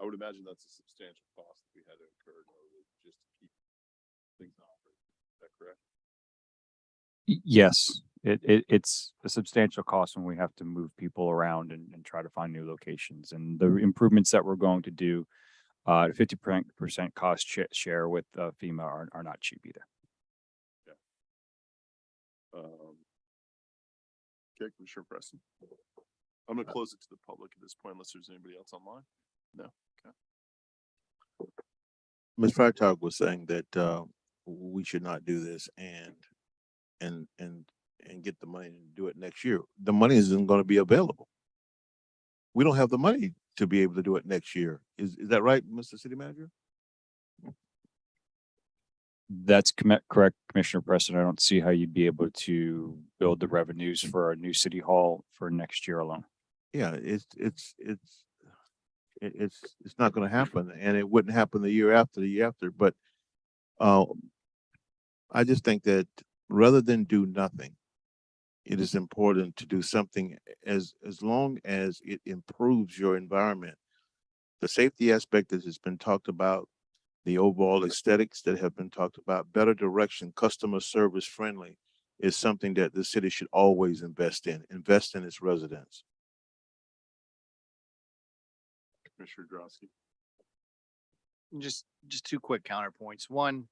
I would imagine that's a substantial cost that we had to incur in order just to keep things operating. Is that correct? Yes, it's a substantial cost when we have to move people around and try to find new locations. And the improvements that we're going to do, 50% cost share with FEMA are not cheap either. Okay, Commissioner Preston. I'm gonna close it to the public at this point unless there's anybody else online. No, okay. Ms. Freitag was saying that we should not do this and get the money and do it next year. The money isn't going to be available. We don't have the money to be able to do it next year. Is that right, Mr. City Manager? That's correct, Commissioner Preston. I don't see how you'd be able to build the revenues for a new city hall for next year alone. Yeah, it's not going to happen, and it wouldn't happen the year after. But I just think that rather than do nothing, it is important to do something as long as it improves your environment. The safety aspect that has been talked about, the overall aesthetics that have been talked about, better direction, customer service friendly, is something that the city should always invest in its residents. Commissioner Drosky. Just two quick counterpoints. One,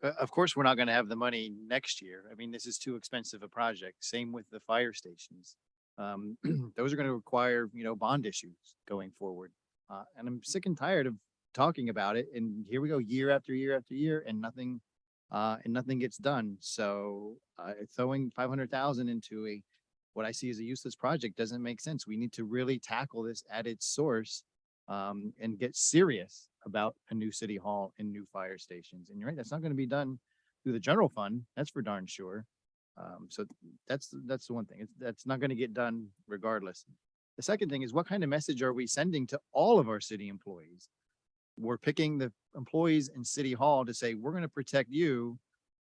of course, we're not going to have the money next year. I mean, this is too expensive a project. Same with the fire stations. Those are going to require, bond issues going forward. And I'm sick and tired of talking about it. And here we go, year after year after year, and nothing gets done. So throwing 500,000 into what I see as a useless project doesn't make sense. We need to really tackle this at its source, and get serious about a new city hall and new fire stations. And you're right, that's not going to be done through the general fund. That's for darn sure. So that's the one thing. That's not going to get done regardless. The second thing is, what kind of message are we sending to all of our city employees? We're picking the employees in City Hall to say, we're going to protect you,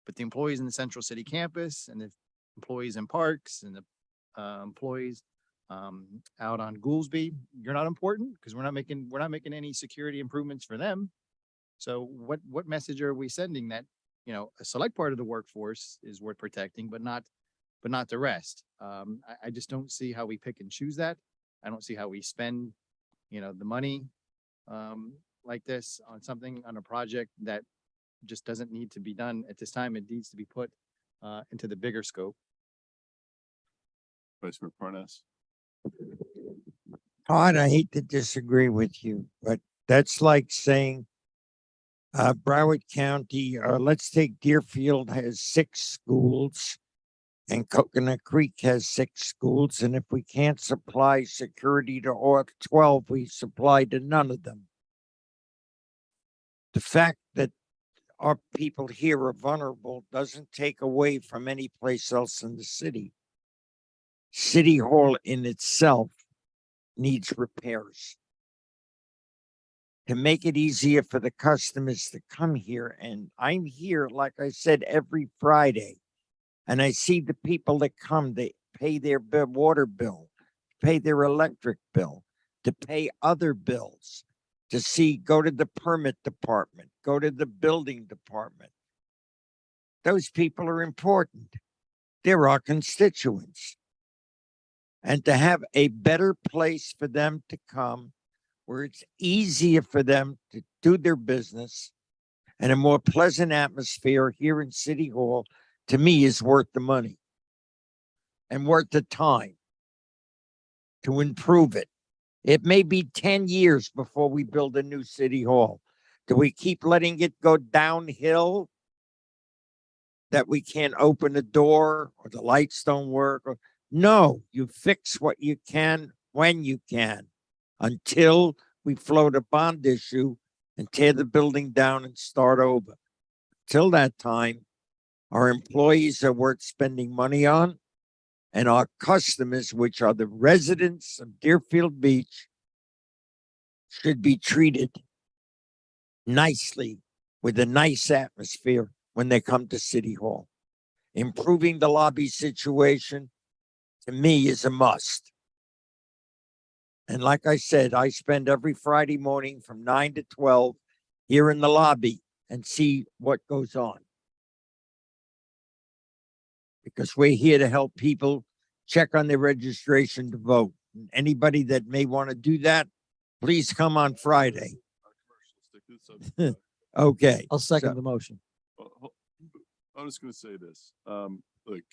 but the employees in the Central City campus and the employees in parks and the employees Out on Goolsby, you're not important because we're not making any security improvements for them. So what message are we sending that, you know, a select part of the workforce is worth protecting, but not the rest? I just don't see how we pick and choose that. I don't see how we spend, you know, the money like this on something, on a project that just doesn't need to be done at this time. It needs to be put into the bigger scope. Vice Mayor Parnas. Todd, I hate to disagree with you, but that's like saying Broward County, let's take Deerfield has 6 schools and Coconut Creek has 6 schools. And if we can't supply security to all 12, we supply to none of them. The fact that our people here are vulnerable doesn't take away from any place else in the city. City Hall in itself needs repairs. To make it easier for the customers to come here, and I'm here, like I said, every Friday, and I see the people that come, they pay their water bill, pay their electric bill, to pay other bills, to go to the permit department, go to the building department. Those people are important. They're our constituents. And to have a better place for them to come, where it's easier for them to do their business and a more pleasant atmosphere here in City Hall, to me is worth the money and worth the time to improve it. It may be 10 years before we build a new City Hall. Do we keep letting it go downhill, that we can't open a door or the lights don't work? No, you fix what you can when you can, until we float a bond issue and tear the building down and start over. Till that time, our employees are worth spending money on, and our customers, which are the residents of Deerfield Beach, should be treated nicely with a nice atmosphere when they come to City Hall. Improving the lobby situation, to me, is a must. And like I said, I spend every Friday morning from 9 to 12 here in the lobby and see what goes on. Because we're here to help people check on their registration to vote. And anybody that may want to do that, please come on Friday. Okay. I'll second the motion. I'm just gonna say this, look,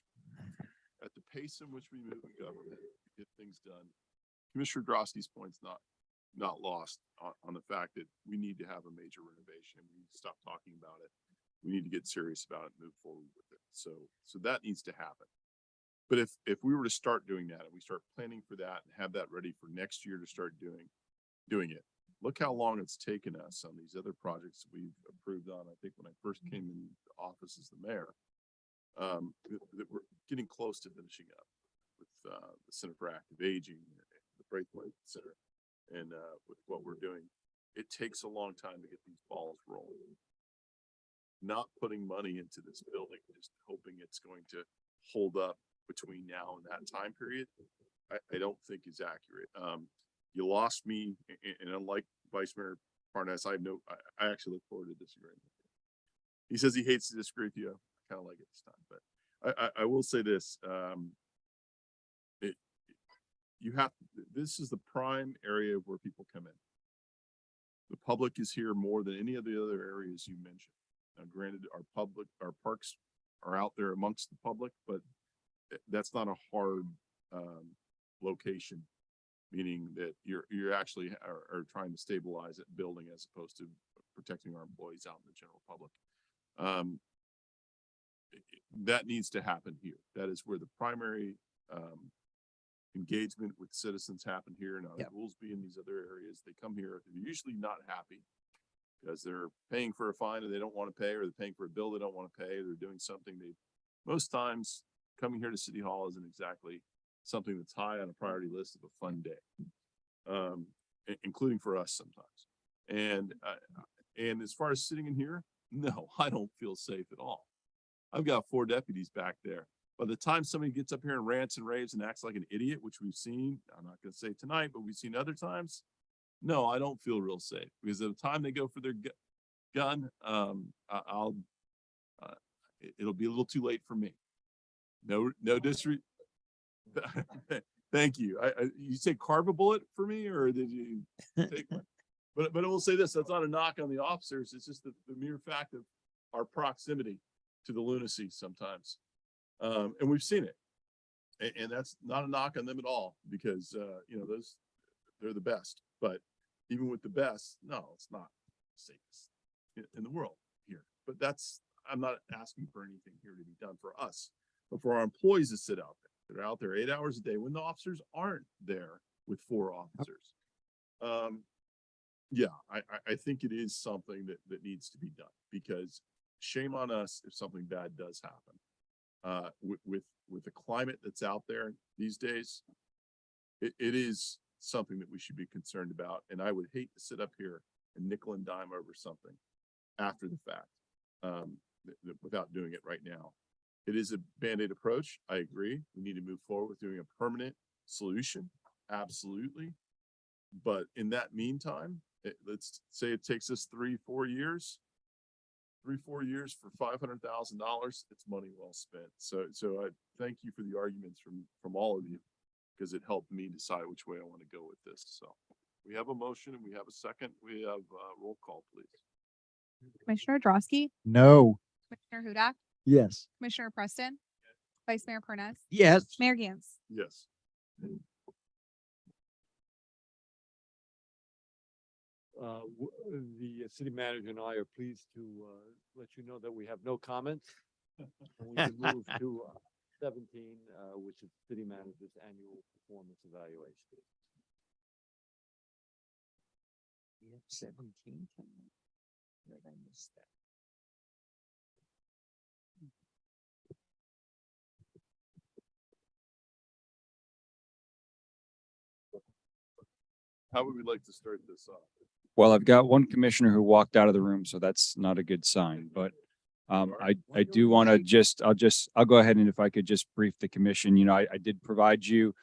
at the pace in which we move in government, to get things done, Commissioner Drosky's point's not lost on the fact that we need to have a major renovation. We need to stop talking about it. We need to get serious about it and move forward with it. So that needs to happen. But if we were to start doing that and we start planning for that and have that ready for next year to start doing it, look how long it's taken us on these other projects we've approved on. I think when I first came in the office as the mayor, that we're getting close to finishing up with the Center for Active Aging, the Braithwaite Center, and with what we're doing. It takes a long time to get these balls rolling. Not putting money into this building, just hoping it's going to hold up between now and that time period, I don't think is accurate. You lost me, and unlike Vice Mayor Parnas, I actually look forward to disagreeing with you. He says he hates to disagree with you. I kind of like it this time, but I will say this. This is the prime area where people come in. The public is here more than any of the other areas you mentioned. Now, granted, our parks are out there amongst the public, but that's not a hard location, meaning that you're actually are trying to stabilize it building as opposed to protecting our employees out in the general public. That needs to happen here. That is where the primary engagement with citizens happen here. Now, Goolsby and these other areas, they come here, they're usually not happy because they're paying for a fine and they don't want to pay, or they're paying for a bill they don't want to pay. They're doing something most times coming here to City Hall isn't exactly something that's high on a priority list of a fun day, including for us sometimes. And as far as sitting in here, no, I don't feel safe at all. I've got 4 deputies back there by the time somebody gets up here and rants and raves and acts like an idiot, which we've seen, I'm not gonna say tonight, but we've seen other times. No, I don't feel real safe because the time they go for their gun, it'll be a little too late for me. No disrespect. Thank you. You say carve a bullet for me, or did you take one? But I will say this, that's not a knock on the officers. It's just the mere fact of our proximity to the lunacy sometimes. And we've seen it. And that's not a knock on them at all because, they're the best. But even with the best, no, it's not the safest in the world here. But I'm not asking for anything here to be done for us, but for our employees to sit out there. They're out there 8 hours a day when the officers aren't there with 4 officers. Yeah, I think it is something that needs to be done because shame on us if something bad does happen. With the climate that's out there these days, it is something that we should be concerned about. And I would hate to sit up here and nickel and dime over something after the fact, without doing it right now. It is a Band-Aid approach. I agree. We need to move forward with doing a permanent solution. Absolutely. But in that meantime, let's say it takes us 3-4 years. 3-4 years for $500,000. It's money well spent. So I thank you for the arguments from all of you because it helped me decide which way I want to go with this. So we have a motion and we have a second. We have roll call, please. Commissioner Drosky, No. Commissioner Hudak, Yes. Commissioner Preston, Vice Mayor Perez, Yes. Mayor Gans. Yes. The city manager and I are pleased to let you know that we have no comments. And we can move to 17, which is city manager's annual performance evaluation. 17. Did I miss that? How would we like to start this off? Well, I've got one commissioner who walked out of the room, so that's not a good sign, but I do want to I'll go ahead and if I could just brief the commission, I did provide you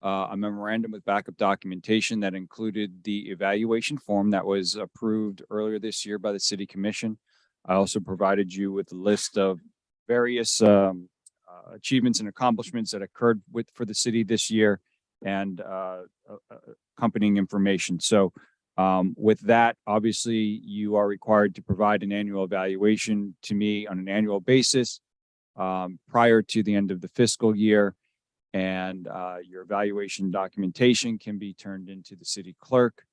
a memorandum with backup documentation that included the evaluation form that was approved earlier this year by the city commission. I also provided you with a list of various achievements and accomplishments that occurred for the city this year and accompanying information. So with that, obviously, you are required to provide an annual evaluation to me on an annual basis prior to the end of the fiscal year. And your evaluation documentation can be turned into the city clerk.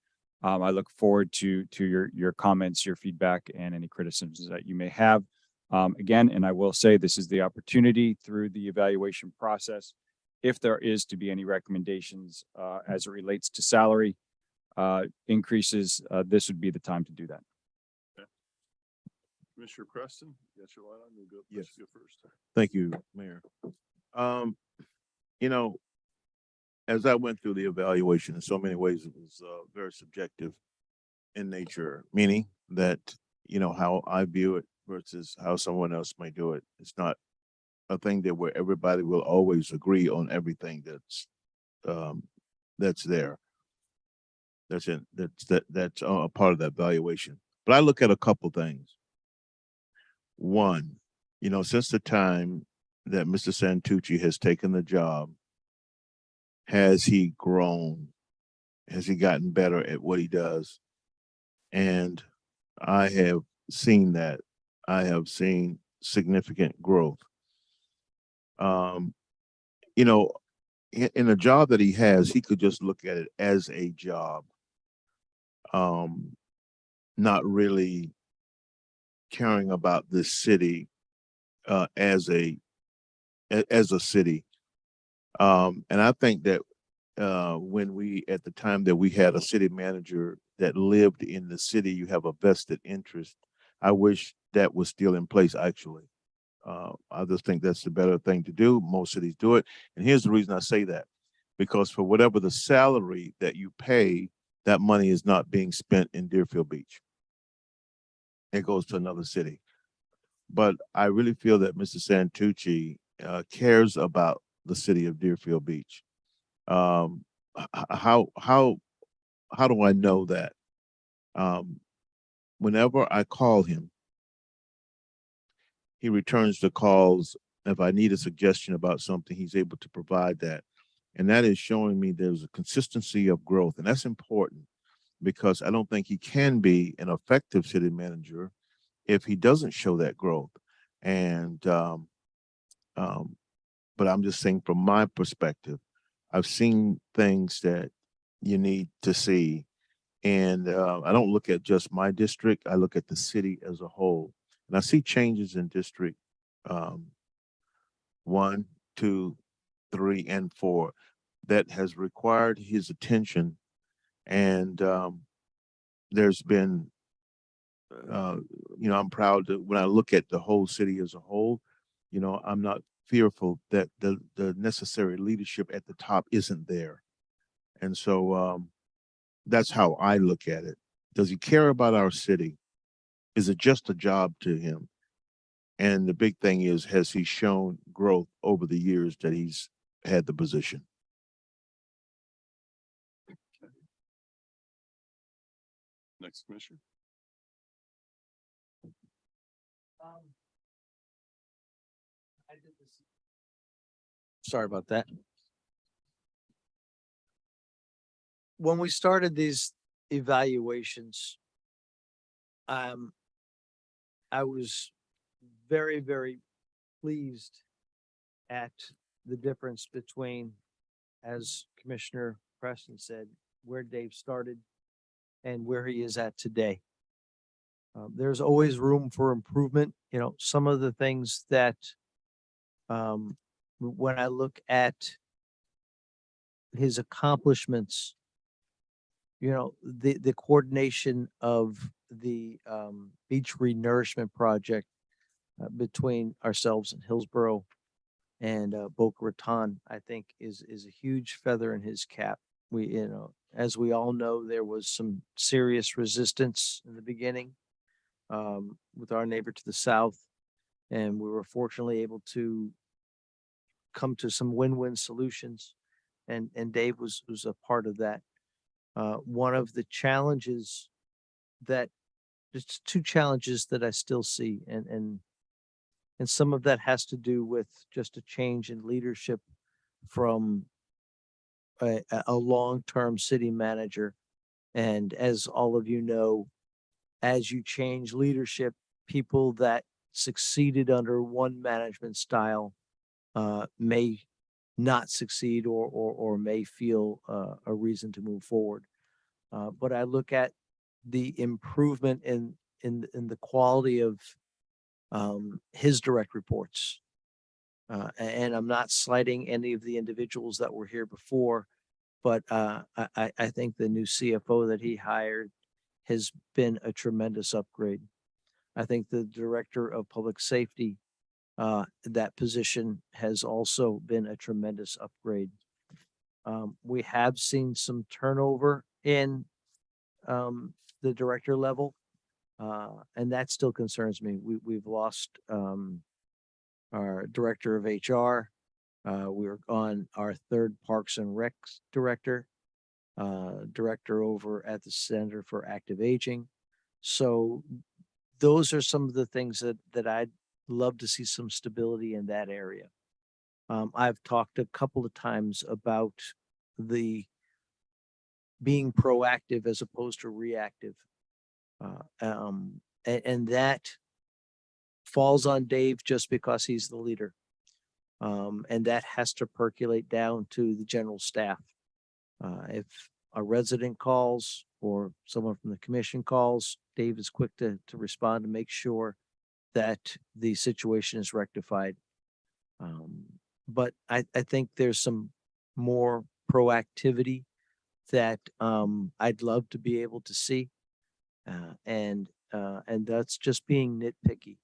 I look forward to your comments, your feedback, and any criticisms that you may have. Again, and I will say this is the opportunity through the evaluation process. If there is to be any recommendations as it relates to salary increases, this would be the time to do that. Okay. Commissioner Preston, you got your light on. You'll go. Yes. Go first. Thank you, Mayor. As I went through the evaluation, in so many ways, it was very subjective in nature, meaning that, how I view it versus how someone else may do it. It's not a thing that where everybody will always agree on everything that's there. That's a part of that valuation. But I look at a couple things. One, since the time that Mr. Santucci has taken the job, has he grown? Has he gotten better at what he does? And I have seen that. I have seen significant growth. In a job that he has, he could just look at it as a job. Not really caring about this city as a city. And I think that at the time that we had a city manager that lived in the city, you have a vested interest. I wish that was still in place, actually. I just think that's the better thing to do. Most cities do it. And here's the reason I say that, because for whatever the salary that you pay, that money is not being spent in Deerfield Beach. It goes to another city. But I really feel that Mr. Santucci cares about the city of Deerfield Beach. How do I know that? Whenever I call him, he returns the calls. If I need a suggestion about something, he's able to provide that. And that is showing me there's a consistency of growth. And that's important because I don't think he can be an effective city manager if he doesn't show that growth. And, but I'm just saying from my perspective, I've seen things that you need to see. And I don't look at just my district, I look at the city as a whole. And I see changes in District 1, 2, 3, and 4 that has required his attention. And there's been, I'm proud that when I look at the whole city as a whole, I'm not fearful that the necessary leadership at the top isn't there. And so that's how I look at it. Does he care about our city? Is it just a job to him? And the big thing is, has he shown growth over the years that he's had the position? Next, Commissioner. Sorry about that. When we started these evaluations, I was very, very pleased at the difference between, as Commissioner Preston said, where Dave started and where he is at today. There's always room for improvement. Some of the things that when I look at his accomplishments, the coordination of the beach renourishment project between ourselves and Hillsborough and Boca Raton, I think is a huge feather in his cap. As we all know, there was some serious resistance in the beginning with our neighbor to the south, and we were fortunately able to come to some win-win solutions, and Dave was a part of that. One of the challenges there's two challenges that I still see, and some of that has to do with just a change in leadership from a long-term city manager. And as all of you know, as you change leadership, people that succeeded under one management style may not succeed or may feel a reason to move forward. But I look at the improvement in the quality of his direct reports. And I'm not slighting any of the individuals that were here before, but I think the new CFO that he hired has been a tremendous upgrade. I think the director of public safety, that position has also been a tremendous upgrade. We have seen some turnover in the director level, and that still concerns me. We've lost our director of HR. We're on our third Parks and Recs director, director over at the Center for Active Aging. So those are some of the things that I'd love to see some stability in that area. I've talked a couple of times about the being proactive as opposed to reactive. And that falls on Dave just because he's the leader. And that has to percolate down to the general staff. If a resident calls or someone from the commission calls, Dave is quick to respond to make sure that the situation is rectified. But I think there's some more proactivity that I'd love to be able to see. And that's just being nitpicky.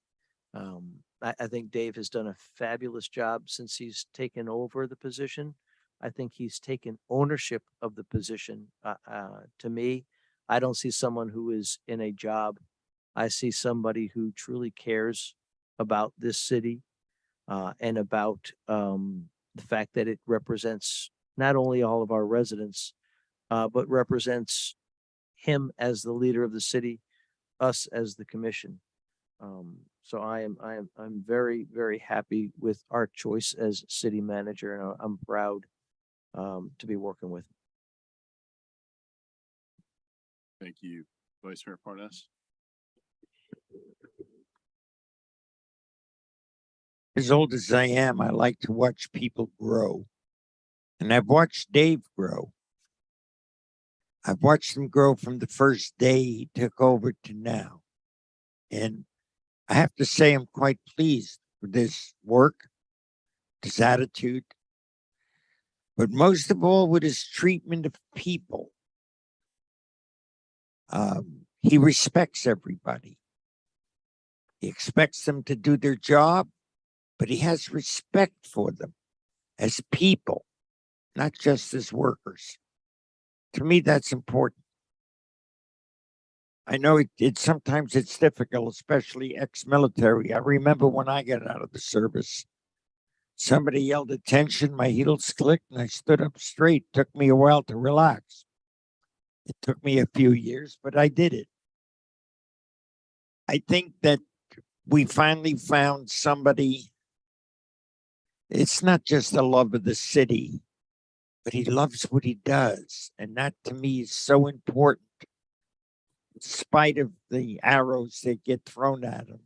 I think Dave has done a fabulous job since he's taken over the position. I think he's taken ownership of the position. To me, I don't see someone who is in a job. I see somebody who truly cares about this city. and about the fact that it represents not only all of our residents, but represents him as the leader of the city, us as the commission. So I'm very, very happy with our choice as city manager, and I'm proud to be working with him. Thank you. Vice Mayor Parnas. As old as I am, I like to watch people grow. And I've watched Dave grow. I've watched him grow from the first day he took over to now. And I have to say, I'm quite pleased with his work, his attitude, but most of all with his treatment of people. He respects everybody. He expects them to do their job, but he has respect for them as people, not just as workers. To me, that's important. I know sometimes it's difficult, especially ex-military. I remember when I got out of the service, somebody yelled attention, my heels clicked, and I stood up straight. Took me a while to relax. It took me a few years, but I did it. I think that we finally found somebody. It's not just the love of the city, but he loves what he does. And that to me is so important. In spite of the arrows that get thrown at him,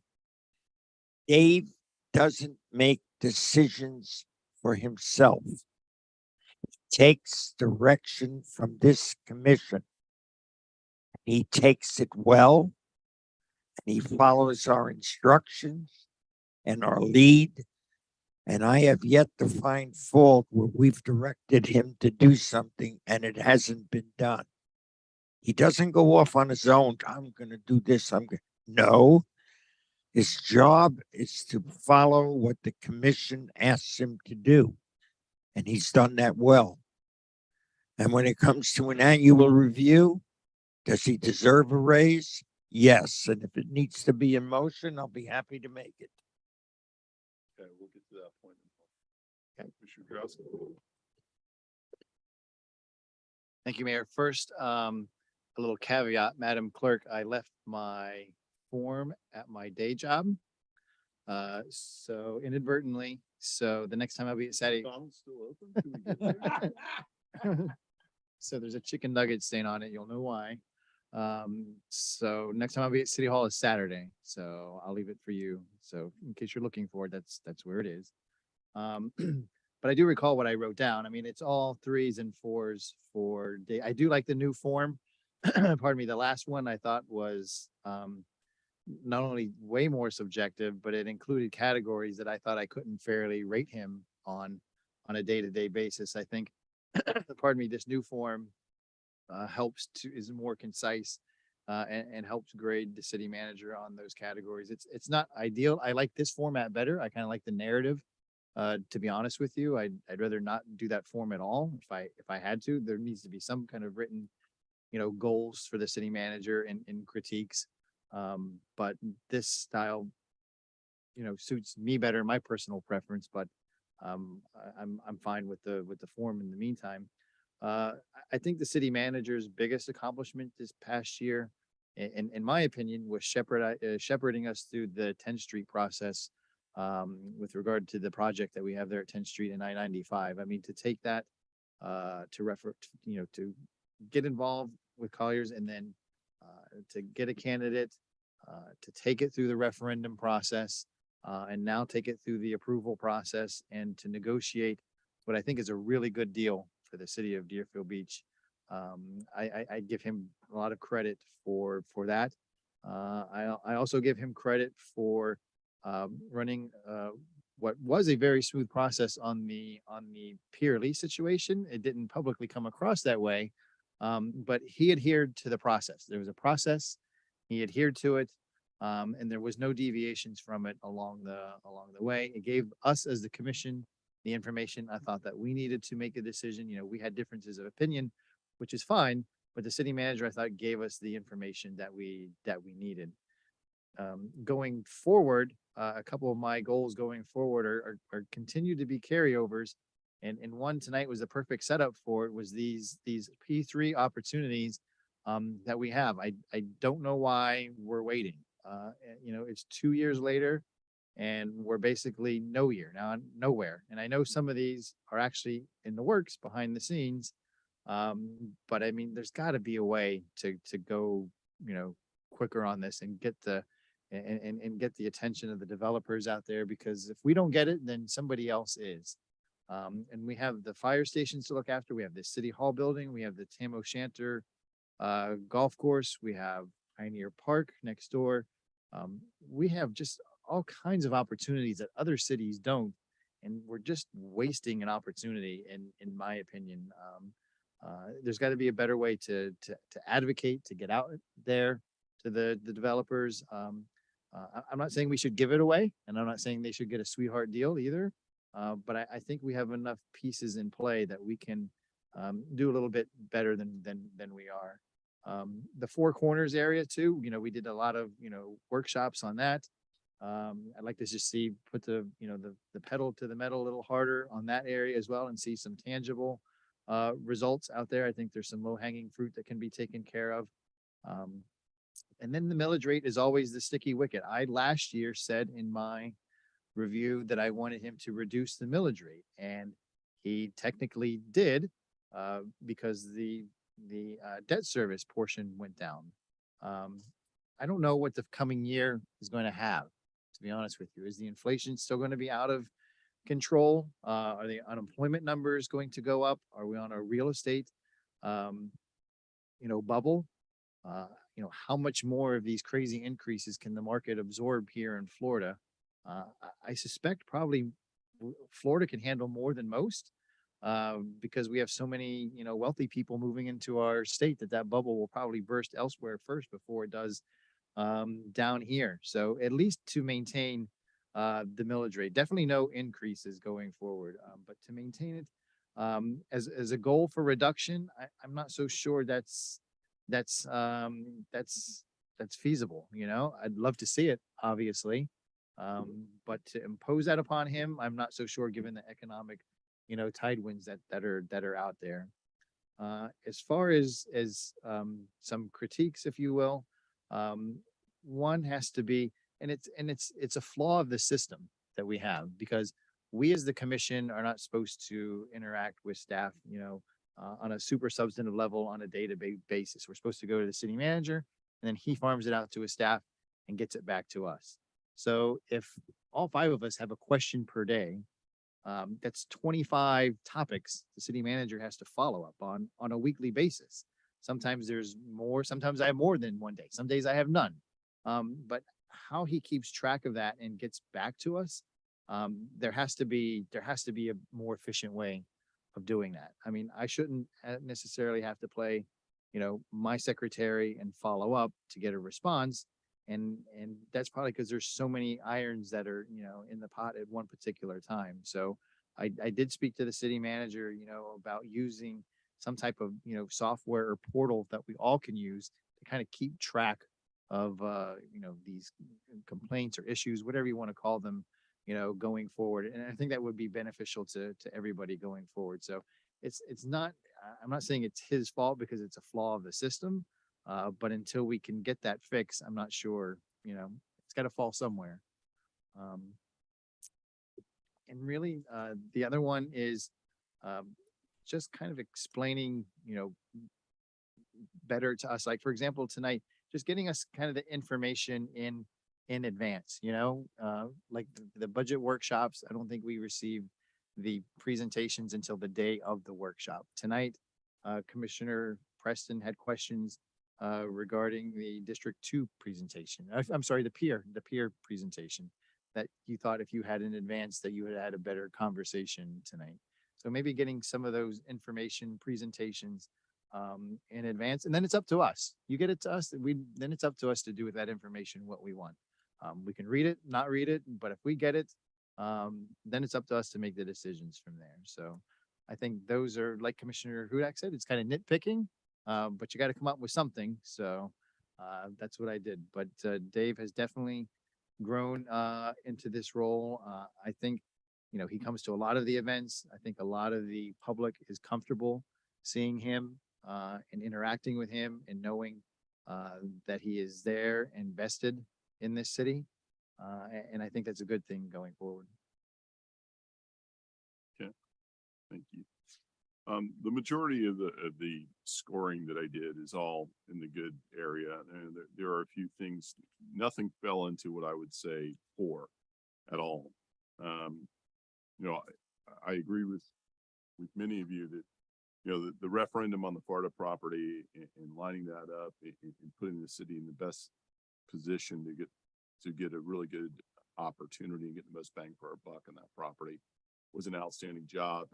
Dave doesn't make decisions for himself. He takes direction from this commission. He takes it well, and he follows our instructions and our lead. And I have yet to find fault where we've directed him to do something and it hasn't been done. He doesn't go off on his own. I'm going to do this. No. His job is to follow what the commission asks him to do. And he's done that well. And when it comes to an annual review, does he deserve a raise? Yes. And if it needs to be in motion, I'll be happy to make it. Okay, we'll get to that point. Okay, Commissioner Grosskopf. Thank you, Mayor. First, a little caveat, Madam Clerk, I left my form at my day job. So inadvertently, so the next time I'll be at Saturday. McDonald's still open? Can we get there? So there's a chicken nugget stain on it. You'll know why. So next time I'll be at City Hall is Saturday. So I'll leave it for you. So in case you're looking for it, that's where it is. But I do recall what I wrote down. I mean, it's all 3s and 4s for day. I do like the new form. Pardon me. The last one I thought was not only way more subjective, but it included categories that I thought I couldn't fairly rate him on a day-to-day basis. I think, pardon me, this new form is more concise and helps grade the city manager on those categories. It's not ideal. I like this format better. I kind of like the narrative. To be honest with you, I'd rather not do that form at all. If I had to, there needs to be some kind of written, goals for the city manager and critiques. But this style, suits me better, my personal preference, but I'm fine with the form in the meantime. I think the city manager's biggest accomplishment this past year, in my opinion, was shepherding us through the 10th Street process with regard to the project that we have there at 10th Street and I-95. I mean, to take that to get involved with Colliers and then to get a candidate, to take it through the referendum process, and now take it through the approval process and to negotiate what I think is a really good deal for the city of Deerfield Beach. I give him a lot of credit for that. I also give him credit for running what was a very smooth process on the Pier Lee situation. It didn't publicly come across that way, but he adhered to the process. There was a process, he adhered to it, and there was no deviations from it along the way. It gave us as the commission the information I thought that we needed to make a decision. We had differences of opinion, which is fine, but the city manager I thought gave us the information that we needed. going forward, a couple of my goals going forward are continue to be carryovers. And one tonight was a perfect setup for it, was these P3 opportunities that we have. I don't know why we're waiting. It's 2 years later and we're basically nowhere. And I know some of these are actually in the works behind the scenes. But I mean, there's got to be a way to go, quicker on this and get and get the attention of the developers out there, because if we don't get it, then somebody else is. And we have the fire stations to look after. We have the city hall building. We have the Tam O'Shanter golf course. We have Pioneer Park next door. We have just all kinds of opportunities that other cities don't, and we're just wasting an opportunity in my opinion. There's got to be a better way to advocate, to get out there to the developers. I'm not saying we should give it away, and I'm not saying they should get a sweetheart deal either. But I think we have enough pieces in play that we can do a little bit better than we are. The Four Corners area too, we did a lot of, workshops on that. I'd like to just see, put the pedal to the metal a little harder on that area as well and see some tangible results out there. I think there's some low hanging fruit that can be taken care of. And then the millage rate is always the sticky wicket. I last year said in my review that I wanted him to reduce the millage rate, and he technically did because the debt service portion went down. I don't know what the coming year is going to have, to be honest with you. Is the inflation still going to be out of control? Are the unemployment numbers going to go up? Are we on a real estate, bubble? How much more of these crazy increases can the market absorb here in Florida? I suspect probably Florida can handle more than most because we have so many, wealthy people moving into our state that bubble will probably burst elsewhere first before it does down here. So at least to maintain the millage rate, definitely no increases going forward, but to maintain it as a goal for reduction, I'm not so sure that's feasible. I'd love to see it, obviously. But to impose that upon him, I'm not so sure, given the economic, tide winds that are out there. As far as some critiques, if you will, one has to be, and it's a flaw of the system that we have, because we as the commission are not supposed to interact with staff, on a super substantive level on a day-to-day basis. We're supposed to go to the city manager, and then he farms it out to his staff and gets it back to us. So if all 5 of us have a question per day, that's 25 topics the city manager has to follow up on a weekly basis. Sometimes there's more, sometimes I have more than one day. Some days I have none. But how he keeps track of that and gets back to us, there has to be a more efficient way of doing that. I mean, I shouldn't necessarily have to play, my secretary and follow up to get a response. And that's probably because there's so many irons that are, in the pot at one particular time. So I did speak to the city manager, about using some type of, software or portal that we all can use to kind of keep track of, these complaints or issues, whatever you want to call them, going forward. And I think that would be beneficial to everybody going forward. So it's not, I'm not saying it's his fault because it's a flaw of the system. But until we can get that fix, I'm not sure, it's got to fall somewhere. And really, the other one is just kind of explaining, better to us. Like, for example, tonight, just getting us kind of the information in advance, like the budget workshops. I don't think we received the presentations until the day of the workshop. Tonight, Commissioner Preston had questions regarding the District 2 presentation. I'm sorry, the peer presentation that you thought if you had in advance that you had had a better conversation tonight. So maybe getting some of those information presentations in advance, and then it's up to us. You get it to us, then it's up to us to do with that information what we want. We can read it, not read it, but if we get it, then it's up to us to make the decisions from there. So I think those are, like Commissioner Hudak said, it's kind of nitpicking, but you got to come up with something. So That's what I did. But Dave has definitely grown into this role. I think, you know, he comes to a lot of the events. I think a lot of the public is comfortable seeing him and interacting with him and knowing that he is there and vested in this city. And I think that's a good thing going forward. Thank you. The majority of the scoring that I did is all in the good area, and there are a few things. Nothing fell into what I would say poor at all. You know, I agree with many of you that, you know, the referendum on the Florida property and lining that up and putting the city in the best position to get a really good opportunity and get the most bang for our buck on that property was an outstanding job.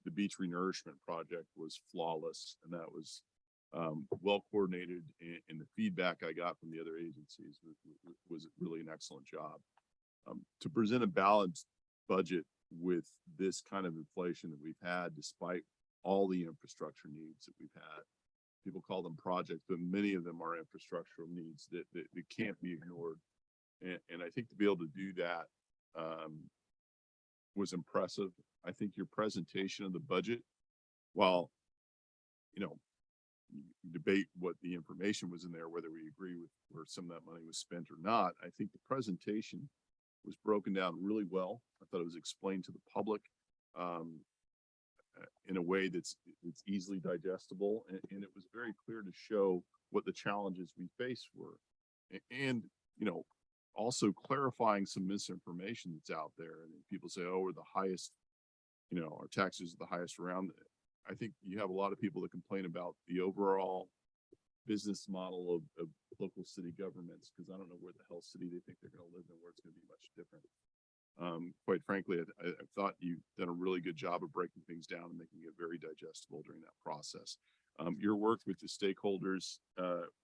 The beach renourishment project was flawless, and that was well coordinated, and the feedback I got from the other agencies was really an excellent job. To present a balanced budget with this kind of inflation that we've had, despite all the infrastructure needs that we've had, people call them projects, but many of them are infrastructural needs that can't be ignored. And I think to be able to do that was impressive. I think your presentation of the budget, while, you know, you debate what the information was in there, whether we agree with where some of that money was spent or not, I think the presentation was broken down really well. I thought it was explained to the public in a way that's easily digestible, and it was very clear to show what the challenges we face were, and, you know, also clarifying some misinformation that's out there. And people say, oh, we're the highest, you know, our taxes are the highest around. I think you have a lot of people that complain about the overall business model of local city governments, because I don't know where the hell city they think they're going to live in, where it's going to be much different. Quite frankly, I thought you've done a really good job of breaking things down and making it very digestible during that process. Your work with the stakeholders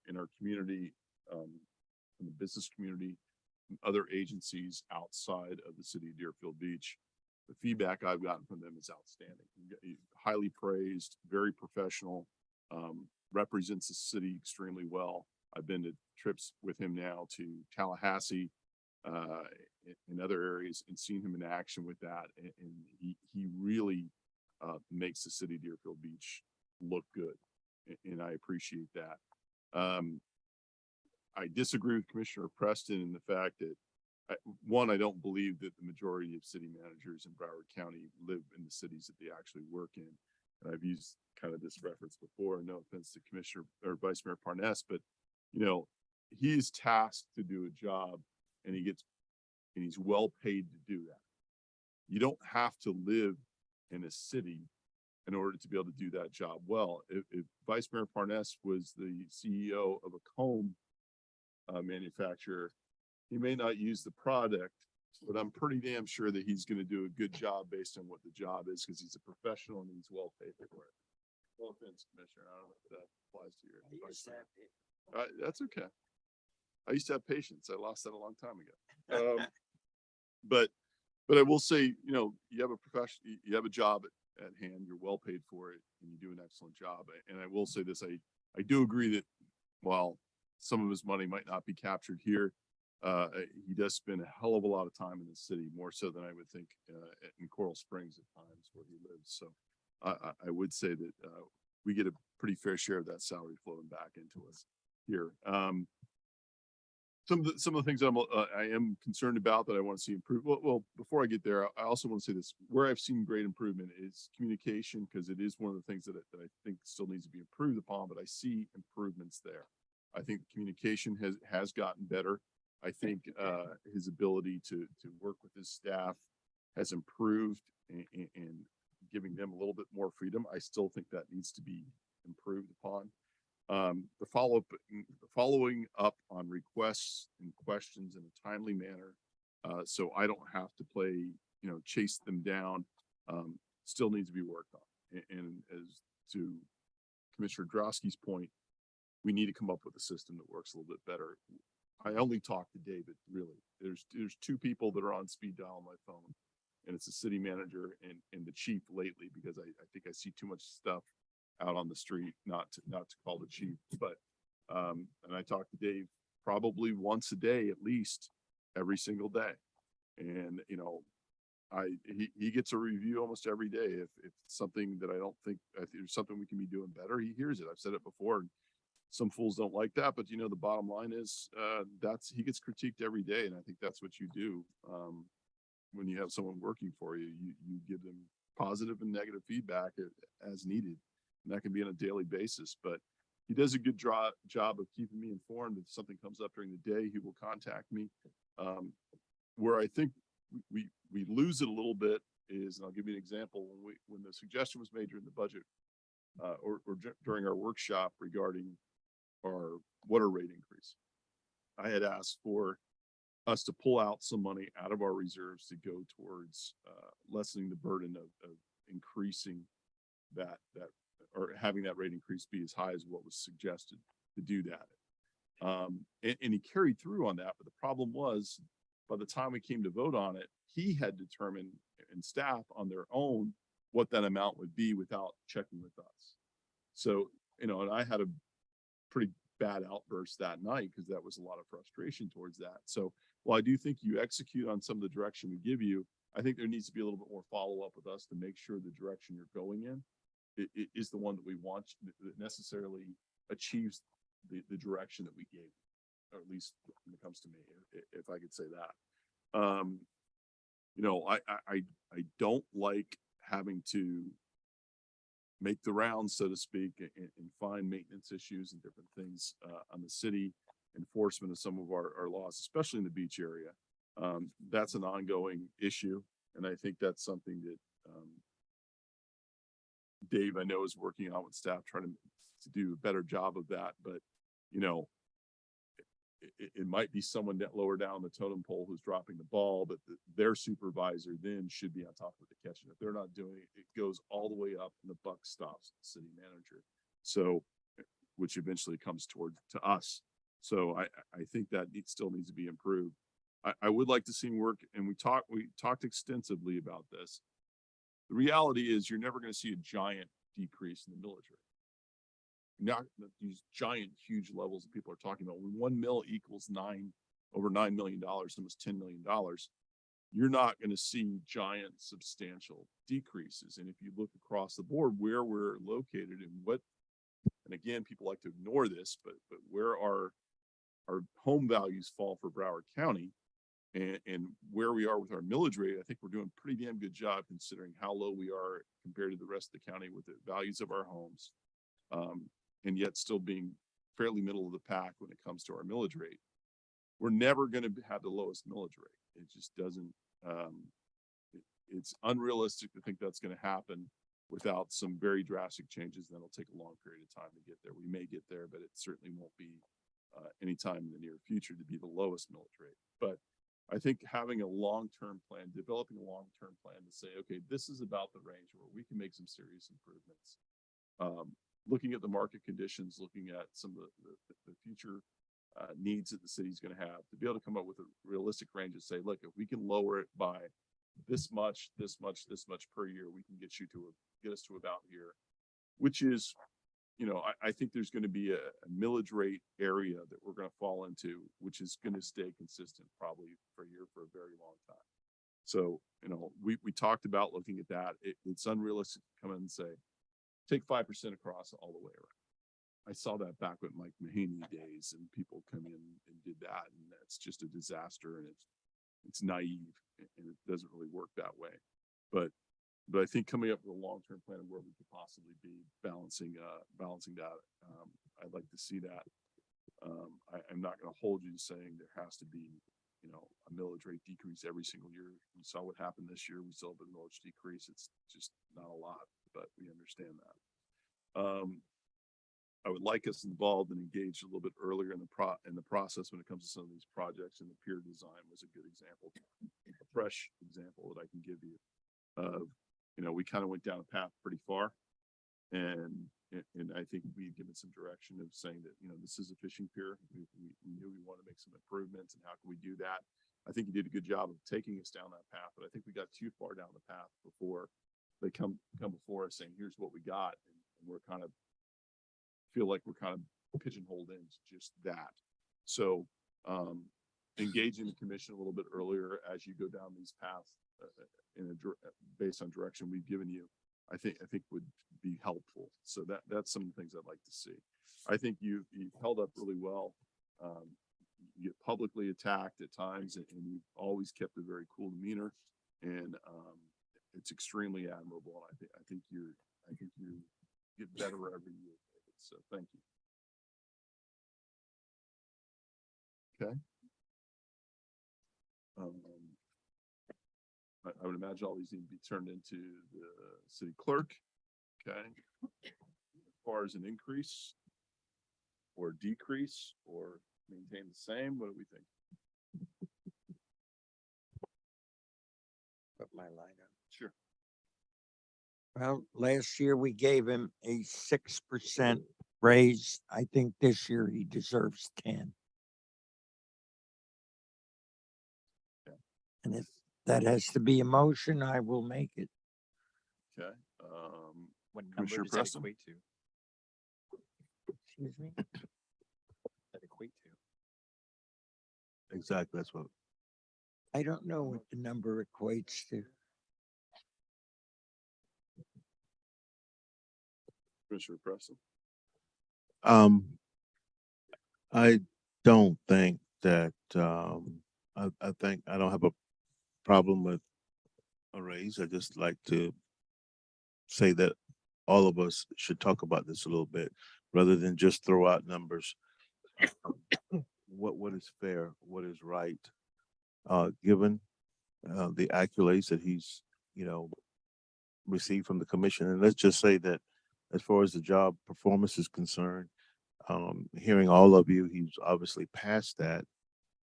in our community, in the business community, other agencies outside of the city of Deerfield Beach, the feedback I've gotten from them is outstanding. Highly praised, very professional, represents the city extremely well. I've been to trips with him now to Tallahassee, in other areas, and seen him in action with that. And he really makes the city of Deerfield Beach look good. And I appreciate that. I disagree with Commissioner Preston in the fact that, one, I don't believe that the majority of city managers in Broward County live in the cities that they actually work in. And I've used kind of this reference before, no offense to Commissioner or Vice Mayor Parnas, but, you know, he is tasked to do a job, and he's well paid to do that. You don't have to live in a city in order to be able to do that job well. If Vice Mayor Parnas was the CEO of a comb manufacturer, he may not use the product, but I'm pretty damn sure that he's going to do a good job based on what the job is, because he's a professional and he's well paid for it. No offense, Commissioner. I don't know if that applies to your advice. That's okay. I used to have patience. I lost that a long time ago. But I will say, you know, you have a profession, you have a job at hand, you're well paid for it, and you do an excellent job. And I will say this, I do agree that while some of his money might not be captured here, he does spend a hell of a lot of time in the city, more so than I would think in Coral Springs at times where he lives. So I would say that we get a pretty fair share of that salary flowing back into us here. Some of the things I am concerned about that I want to see improve. Well, before I get there, I also want to say this: where I've seen great improvement is communication, because it is one of the things that I think still needs to be improved upon. But I see improvements there. I think communication has gotten better. I think his ability to work with his staff has improved, and giving them a little bit more freedom. I still think that needs to be improved upon. The following up on requests and questions in a timely manner, so I don't have to chase them down, still needs to be worked on. And as to Commissioner Drosky's point, we need to come up with a system that works a little bit better. I only talk to David, really. There's two people that are on speed dial on my phone, and it's the city manager and the chief lately, because I think I see too much stuff out on the street, not to call the chief. But And I talk to Dave probably once a day, at least every single day. And, you know, he gets a review almost every day. If it's something that I don't think, if there's something we can be doing better, he hears it. I've said it before. Some fools don't like that, but you know, the bottom line is, he gets critiqued every day. And I think that's what you do. When you have someone working for you, you give them positive and negative feedback as needed. And that can be on a daily basis, but he does a good job of keeping me informed. If something comes up during the day, he will contact me. Where I think we lose it a little bit is, and I'll give you an example, when the suggestion was made during the budget, or during our workshop regarding our water rate increase, I had asked for us to pull out some money out of our reserves to go towards lessening the burden of increasing that or having that rate increase be as high as what was suggested to do that. And he carried through on that, but the problem was, by the time we came to vote on it, he had determined, and staff on their own, what that amount would be without checking with us. So, you know, and I had a pretty bad outburst that night because that was a lot of frustration towards that. So while I do think you execute on some of the direction we give you, I think there needs to be a little bit more follow-up with us to make sure the direction you're going in is the one that we want, that necessarily achieves the direction that we gave, or at least when it comes to me, if I could say that. You know, I don't like having to make the rounds, so to speak, and find maintenance issues and different things on the city enforcement of some of our laws, especially in the beach area. That's an ongoing issue, and I think that's something that Dave, I know, is working on with staff, trying to do a better job of that. But, you know, it might be someone that lower down the totem pole who's dropping the ball, but their supervisor then should be on top of the catch. And if they're not doing it, it goes all the way up and the buck stops at the city manager. So, which eventually comes toward to us. So I think that still needs to be improved. I would like to see him work, and we talked extensively about this. The reality is you're never going to see a giant decrease in the millage rate. Not these giant, huge levels that people are talking about. When 1 mil equals over $9 million, almost $10 million, you're not going to see giant, substantial decreases. And if you look across the board where we're located and again, people like to ignore this, but where our home values fall for Broward County, and where we are with our millage rate, I think we're doing a pretty damn good job considering how low we are compared to the rest of the county with the values of our homes. And yet still being fairly middle of the pack when it comes to our millage rate. We're never going to have the lowest millage rate. It just doesn't, it's unrealistic to think that's going to happen without some very drastic changes. That'll take a long period of time to get there. We may get there, but it certainly won't be anytime in the near future to be the lowest millage rate. But I think having a long-term plan, developing a long-term plan to say, okay, this is about the range where we can make some serious improvements. Looking at the market conditions, looking at some of the future needs that the city's going to have, to be able to come up with a realistic range and say, look, if we can lower it by this much per year, we can get us to about here, which is, you know, I think there's going to be a millage rate area that we're going to fall into, which is going to stay consistent probably for a very long time. So, you know, we talked about looking at that. It's unrealistic to come in and say, take 5% across all the way around. I saw that back with Mike Mahaney days, and people come in and did that, and that's just a disaster, and it's naive, and it doesn't really work that way. But I think coming up with a long-term plan of where we could possibly be balancing that, I'd like to see that. I'm not going to hold you to saying there has to be, you know, a millage rate decrease every single year. We saw what happened this year. We saw a millage decrease. It's just not a lot, but we understand that. I would like us involved and engaged a little bit earlier in the process when it comes to some of these projects, and the pier design was a good example, a fresh example that I can give you of, you know, we kind of went down a path pretty far, and I think we've given some direction of saying that, you know, this is a fishing pier. We knew we wanted to make some improvements, and how can we do that? I think you did a good job of taking us down that path, but I think we got too far down the path before they come before us saying, here's what we got. And we're kind of feel like we're kind of pigeonholed into just that. So, engaging the commission a little bit earlier as you go down these paths, based on direction we've given you, I think would be helpful. So that's some of the things I'd like to see. I think you've held up really well. You get publicly attacked at times, and you've always kept a very cool demeanor, and it's extremely admirable. And I think you get better every year. So thank you. Okay. I would imagine all these need to be turned into the city clerk. Okay. As far as an increase or decrease or maintain the same, what do we think? Put my line up. Sure. Well, last year we gave him a 6% raise. I think this year he deserves 10. And if that has to be a motion, I will make it. Okay. What number Commissioner does that Preston? equate to? Excuse me? That equate to? Exactly, that's what. I don't know what the number equates to. Commissioner Preston? I don't think that, I think I don't have a problem with a raise. I just like to say that all of us should talk about this a little bit rather than just throw out numbers. What is fair, what is right, given the accolades that he's, received from the commission. And let's just say that as far as the job performance is concerned, hearing all of you, he's obviously past that.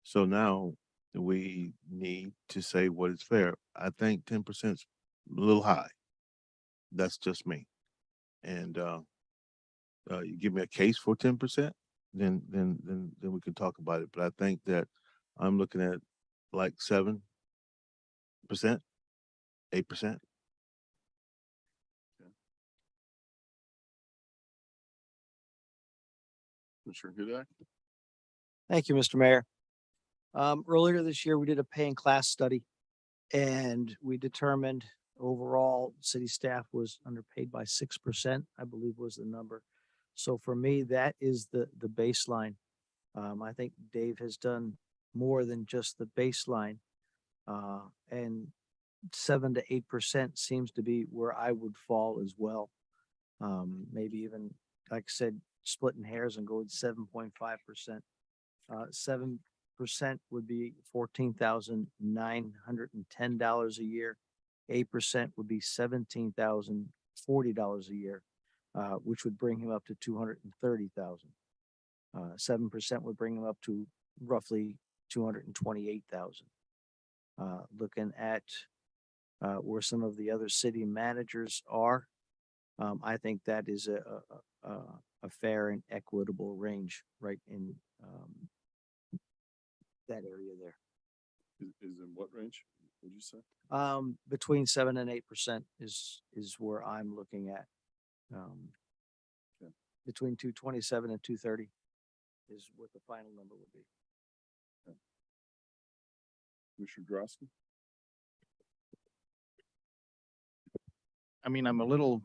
So now we need to say what is fair. I think 10% is a little high. That's just me. And you give me a case for 10%, then we can talk about it. But I think that I'm looking at like 7%, 8%. Commissioner Hudak? Thank you, Mr. Mayor. Earlier this year, we did a pay and class study, and we determined overall city staff was underpaid by 6%, I believe was the number. So for me, that is the baseline. I think Dave has done more than just the baseline. And 7 to 8% seems to be where I would fall as well. Maybe even, like I said, splitting hairs and going 7.5%. 7% would be $14,910 a year. 8% would be $17,040 a year, which would bring him up to $230,000. 7% would bring him up to roughly $228,000. Looking at where some of the other city managers are, I think that is a fair and equitable range right in that area there. Is in what range, would you say? Between 7 and 8% is where I'm looking at. Okay. Between 227 and 230 is what the final number would be. Commissioner Drosky? I mean, I'm a little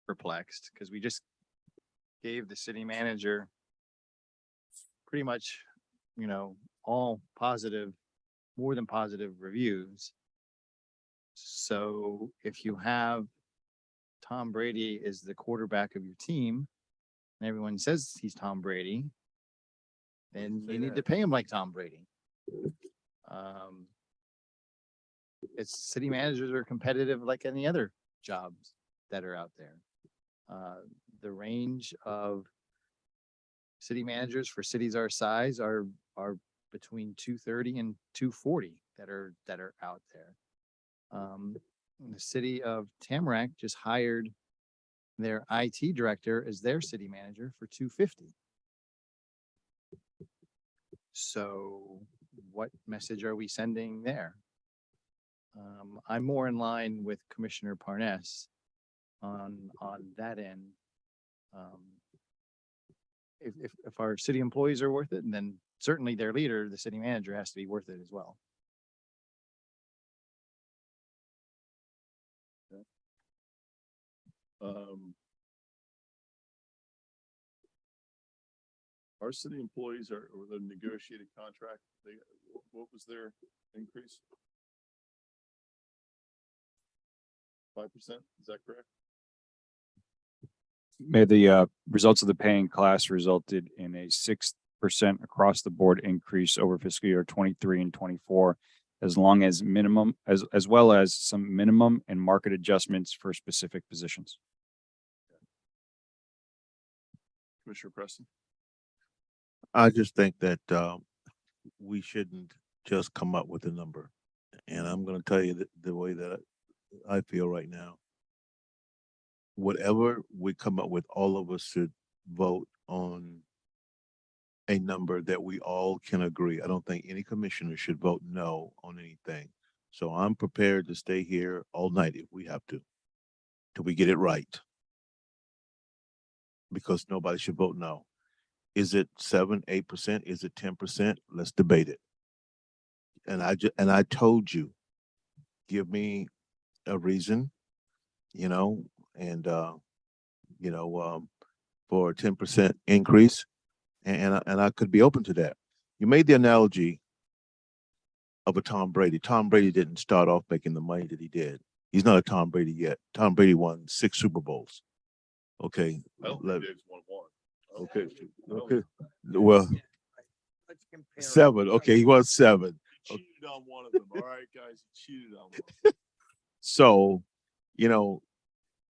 perplexed because we just gave the city manager pretty much, all positive, more than positive reviews. So if you have Tom Brady is the quarterback of your team and everyone says he's Tom Brady, then you need to pay him like Tom Brady. It's city managers are competitive like any other jobs that are out there. The range of city managers for cities our size are between 230 and 240 that are out there. The city of Tamarack just hired their IT director as their city manager for 250. So what message are we sending there? I'm more in line with Commissioner Parnas on that end. if our city employees are worth it, and then certainly their leader, the city manager, has to be worth it as well. Our city employees or the negotiated contract, what was their increase? 5%, is that correct? May the results of the paying class resulted in a 6% across the board increase over fiscal year 23 and 24, as long as minimum, as well as some minimum and market adjustments for specific positions. Commissioner Preston? I just think that we shouldn't just come up with a number. And I'm going to tell you the way that I feel right now. Whatever we come up with, all of us should vote on a number that we all can agree. I don't think any commissioner should vote no on anything. So I'm prepared to stay here all night if we have to, till we get it right. Because nobody should vote no. Is it 7%, 8%? Is it 10%? Let's debate it. And I told you, give me a reason, you know, and for a 10% increase, and I could be open to that. You made the analogy of a Tom Brady. Tom Brady didn't start off making the money that he did. He's not a Tom Brady yet. Tom Brady won 6 Super Bowls. Okay. I don't think Dave's won one. Okay. Okay. Well, 7. Okay, he won 7. He cheated on one of them. All right, guys, he cheated on one. So, you know,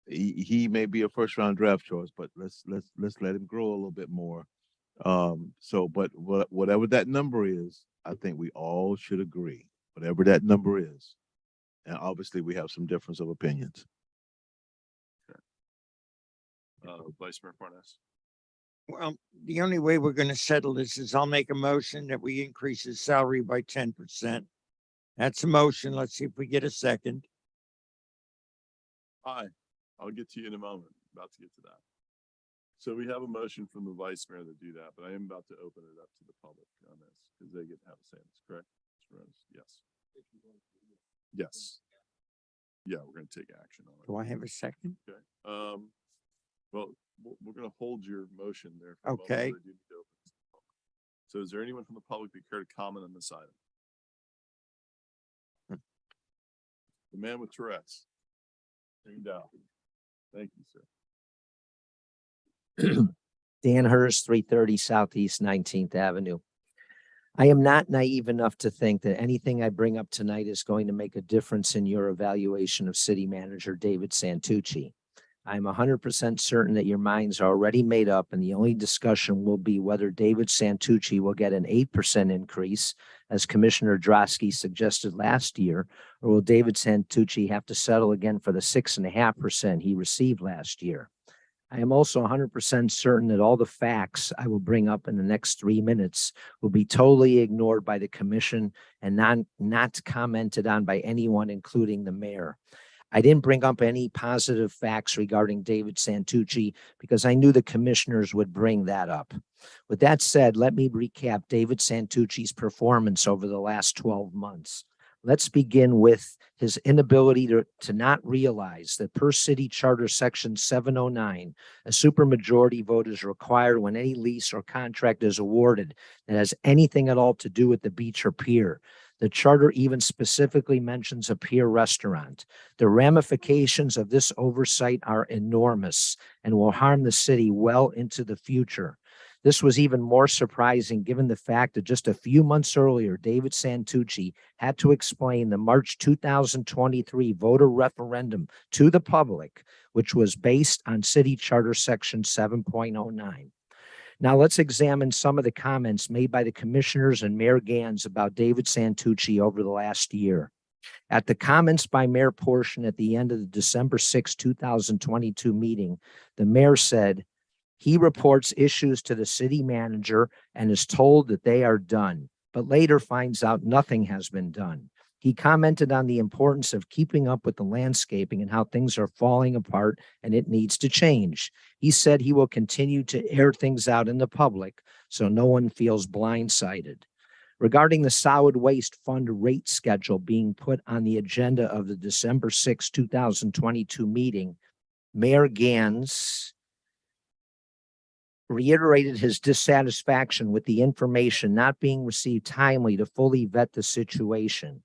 he may be a first round draft choice, but let's let him grow a little bit more. But whatever that number is, I think we all should agree, whatever that number is. And obviously we have some difference of opinions. Vice Mayor Parnas. Well, the only way we're gonna settle this is I'll make a motion that we increase his salary by 10%. That's a motion. Let's see if we get a second. Hi, I'll get to you in a moment. About to get to that. So we have a motion from the vice mayor to do that, but I am about to open it up to the public on this because they get to have a say in this, correct? Mr. Rose? Yes. Yes. Yeah, we're going to take action on it. Do I have a second? Okay. Well, we're going to hold your motion there. For a moment, Okay. but I do need to open this to the public. So is there anyone from the public that care to comment on this item? The man with Tourette's. There you go. Thank you, sir. Dan Hurst, 330 Southeast 19th Avenue. I am not naive enough to think that anything I bring up tonight is going to make a difference in your evaluation of City Manager David Santucci. I'm 100% certain that your minds are already made up, and the only discussion will be whether David Santucci will get an 8% increase, as Commissioner Drosky suggested last year, or will David Santucci have to settle again for the 6.5% he received last year. I am also 100% certain that all the facts I will bring up in the next 3 minutes will be totally ignored by the commission and not commented on by anyone, including the mayor. I didn't bring up any positive facts regarding David Santucci because I knew the commissioners would bring that up. With that said, let me recap David Santucci's performance over the last 12 months. Let's begin with his inability to not realize that per city charter section 709, a supermajority vote is required when any lease or contract is awarded that has anything at all to do with the beach or pier. The charter even specifically mentions a pier restaurant. The ramifications of this oversight are enormous and will harm the city well into the future. This was even more surprising given the fact that just a few months earlier, David Santucci had to explain the March 2023 voter referendum to the public, which was based on City Charter Section 7.09. Now let's examine some of the comments made by the commissioners and Mayor Gans about David Santucci over the last year. At the comments by Mayor portion at the end of the December 6, 2022 meeting, the mayor said, he reports issues to the city manager and is told that they are done, but later finds out nothing has been done. He commented on the importance of keeping up with the landscaping and how things are falling apart and it needs to change. He said he will continue to air things out in the public so no one feels blindsided. Regarding the solid waste fund rate schedule being put on the agenda of the December 6, 2022 meeting, Mayor Gans reiterated his dissatisfaction with the information not being received timely to fully vet the situation.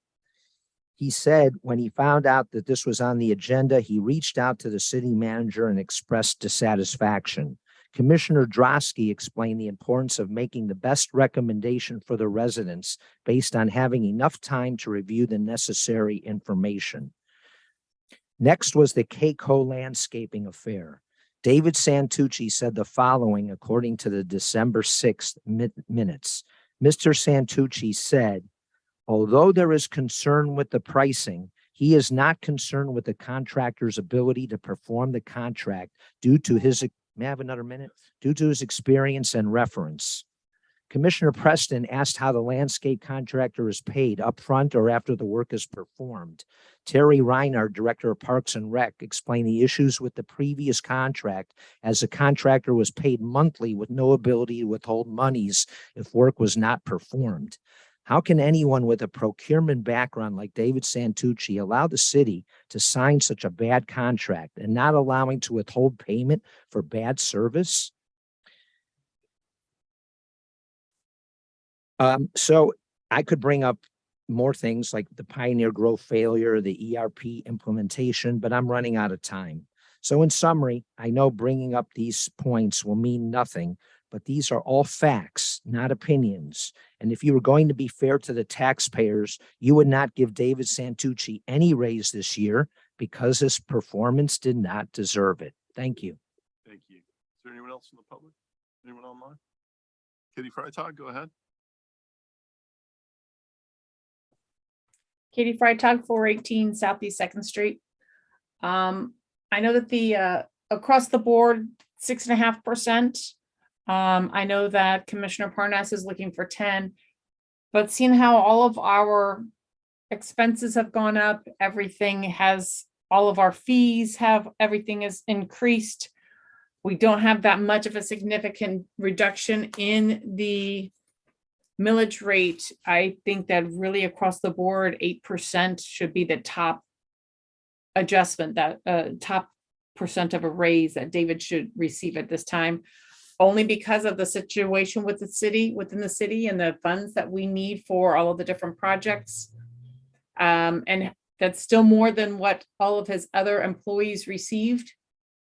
He said when he found out that this was on the agenda, he reached out to the city manager and expressed dissatisfaction. Commissioner Drosky explained the importance of making the best recommendation for the residents based on having enough time to review the necessary information. Next was the Keiko landscaping affair. David Santucci said the following according to the December 6th minutes. Mr. Santucci said, although there is concern with the pricing, he is not concerned with the contractor's ability to perform the contract due to his, may I have another minute? Due to his experience and reference. Commissioner Preston asked how the landscape contractor is paid upfront or after the work is performed. Terry Reinhardt, Director of Parks and Rec, explained the issues with the previous contract as the contractor was paid monthly with no ability to withhold monies if work was not performed. How can anyone with a procurement background like David Santucci allow the city to sign such a bad contract and not allowing to withhold payment for bad service? So I could bring up more things like the Pioneer Grove failure, the ERP implementation, but I'm running out of time. So in summary, I know bringing up these points will mean nothing, but these are all facts, not opinions. And if you were going to be fair to the taxpayers, you would not give David Santucci any raise this year because his performance did not deserve it. Thank you. Thank you. Is there anyone else in the public? Anyone online? Katie Freitag, go ahead. Katie Freitag, 418 Southeast 2nd Street. I know that the across the board 6.5%. I know that Commissioner Parnas is looking for 10, but seeing how all of our expenses have gone up, all of our fees everything is increased. We don't have that much of a significant reduction in the millage rate. I think that really across the board, 8% should be the top adjustment, that top percent of a raise that David should receive at this time, only because of the situation with the city, within the city and the funds that we need for all of the different projects. And that's still more than what all of his other employees received.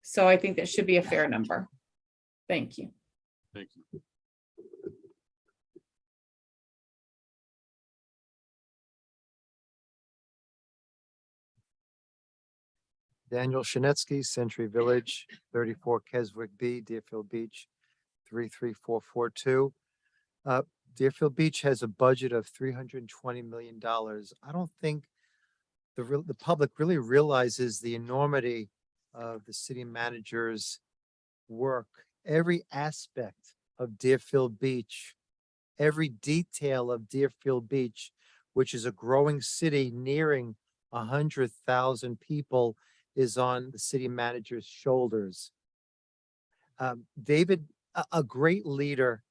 So I think that should be a fair number. Thank you. Thank you. Daniel Shinetsky, Century Village, 34 Keswick B, Deerfield Beach, 33442. Deerfield Beach has a budget of $320 million. I don't think the public really realizes the enormity of the city manager's work. Every aspect of Deerfield Beach, every detail of Deerfield Beach, which is a growing city nearing 100,000 people, is on the city manager's shoulders. David, a great leader,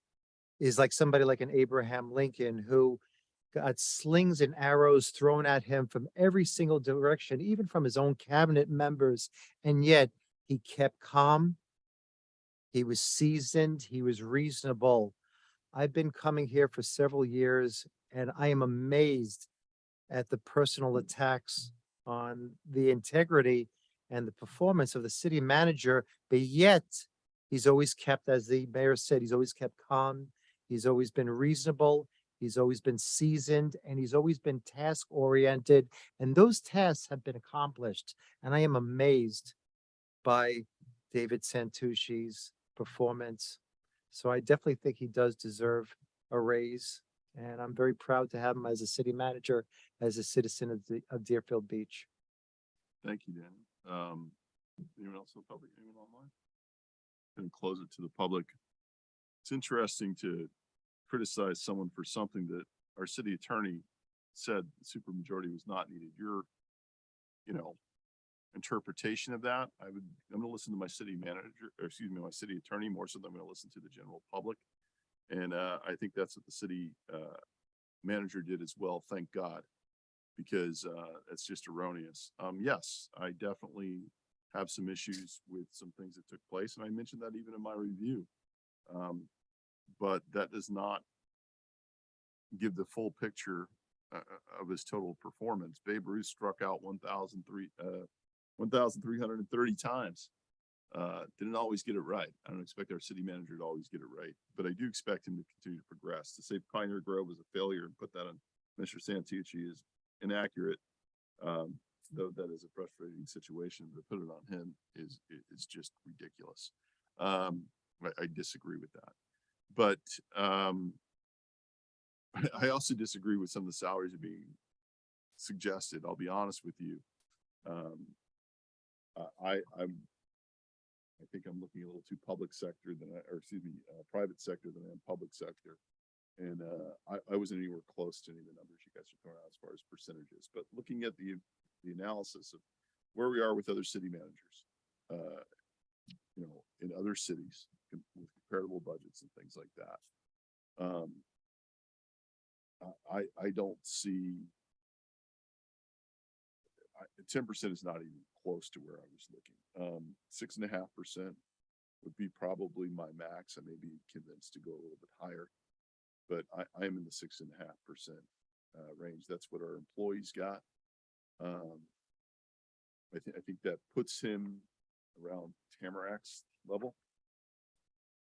is like somebody like an Abraham Lincoln who got slings and arrows thrown at him from every single direction, even from his own cabinet members. And yet he kept calm. He was seasoned. He was reasonable. I've been coming here for several years, and I am amazed at the personal attacks on the integrity and the performance of the city manager, but yet he's always kept, as the mayor said, he's always kept calm. He's always been reasonable. He's always been seasoned, and he's always been task oriented. And those tasks have been accomplished. And I am amazed by David Santucci's performance. So I definitely think he does deserve a raise. And I'm very proud to have him as a city manager, as a citizen of Deerfield Beach. Thank you, Dan. Anyone else in the public? Anyone online? And close it to the public. It's interesting to criticize someone for something that our city attorney said the supermajority was not needed. Your, interpretation of that, I'm gonna listen to my city manager, or excuse me, my city attorney more so than I'm gonna listen to the general public. And I think that's what the city manager did as well, thank God, because it's just erroneous. Yes, I definitely have some issues with some things that took place, and I mentioned that even in my review. But that does not give the full picture of his total performance. Babe Ruth struck out 1,330 times. Didn't always get it right. I don't expect our city manager to always get it right, but I do expect him to continue to progress. To say Pioneer Grove was a failure and put that on Mr. Santucci is inaccurate. Though that is a frustrating situation, to put it on him is just ridiculous. I disagree with that, but I also disagree with some of the salaries that are being suggested. I'll be honest with you. I think I'm looking a little too public sector private sector than I am public sector. And I wasn't anywhere close to any of the numbers you guys are throwing out as far as percentages, but looking at the analysis of where we are with other city managers, in other cities with comparable budgets and things like that. I don't see 10% is not even close to where I was looking. 6.5% would be probably my max. I may be convinced to go a little bit higher, but I am in the 6.5% range. That's what our employees got. I think that puts him around Tamarac's level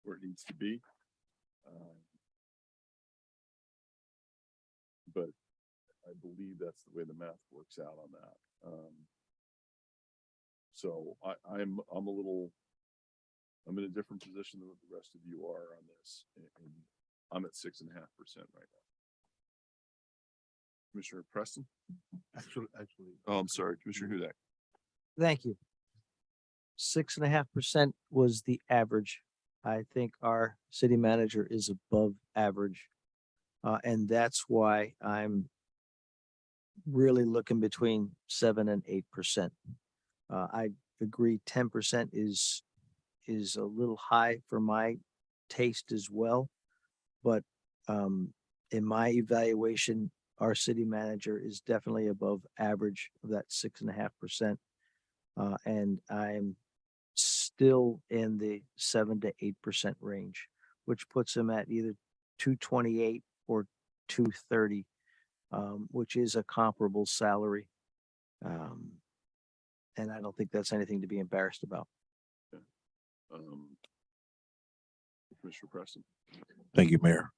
where it needs to be. But I believe that's the way the math works out on that. So I'm in a different position than what the rest of you are on this, and I'm at 6.5% right now. Commissioner Preston? Actually, Oh, I'm sorry, Commissioner Hudak. Thank you. 6.5% was the average. I think our city manager is above average. And that's why I'm really looking between 7 and 8%. I agree 10% is a little high for my taste as well. But in my evaluation, our city manager is definitely above average of that 6.5%. And I'm still in the 7 to 8% range, which puts him at either 228 or 230, which is a comparable salary. And I don't think that's anything to be embarrassed about. Commissioner Preston? thank you, Mayor.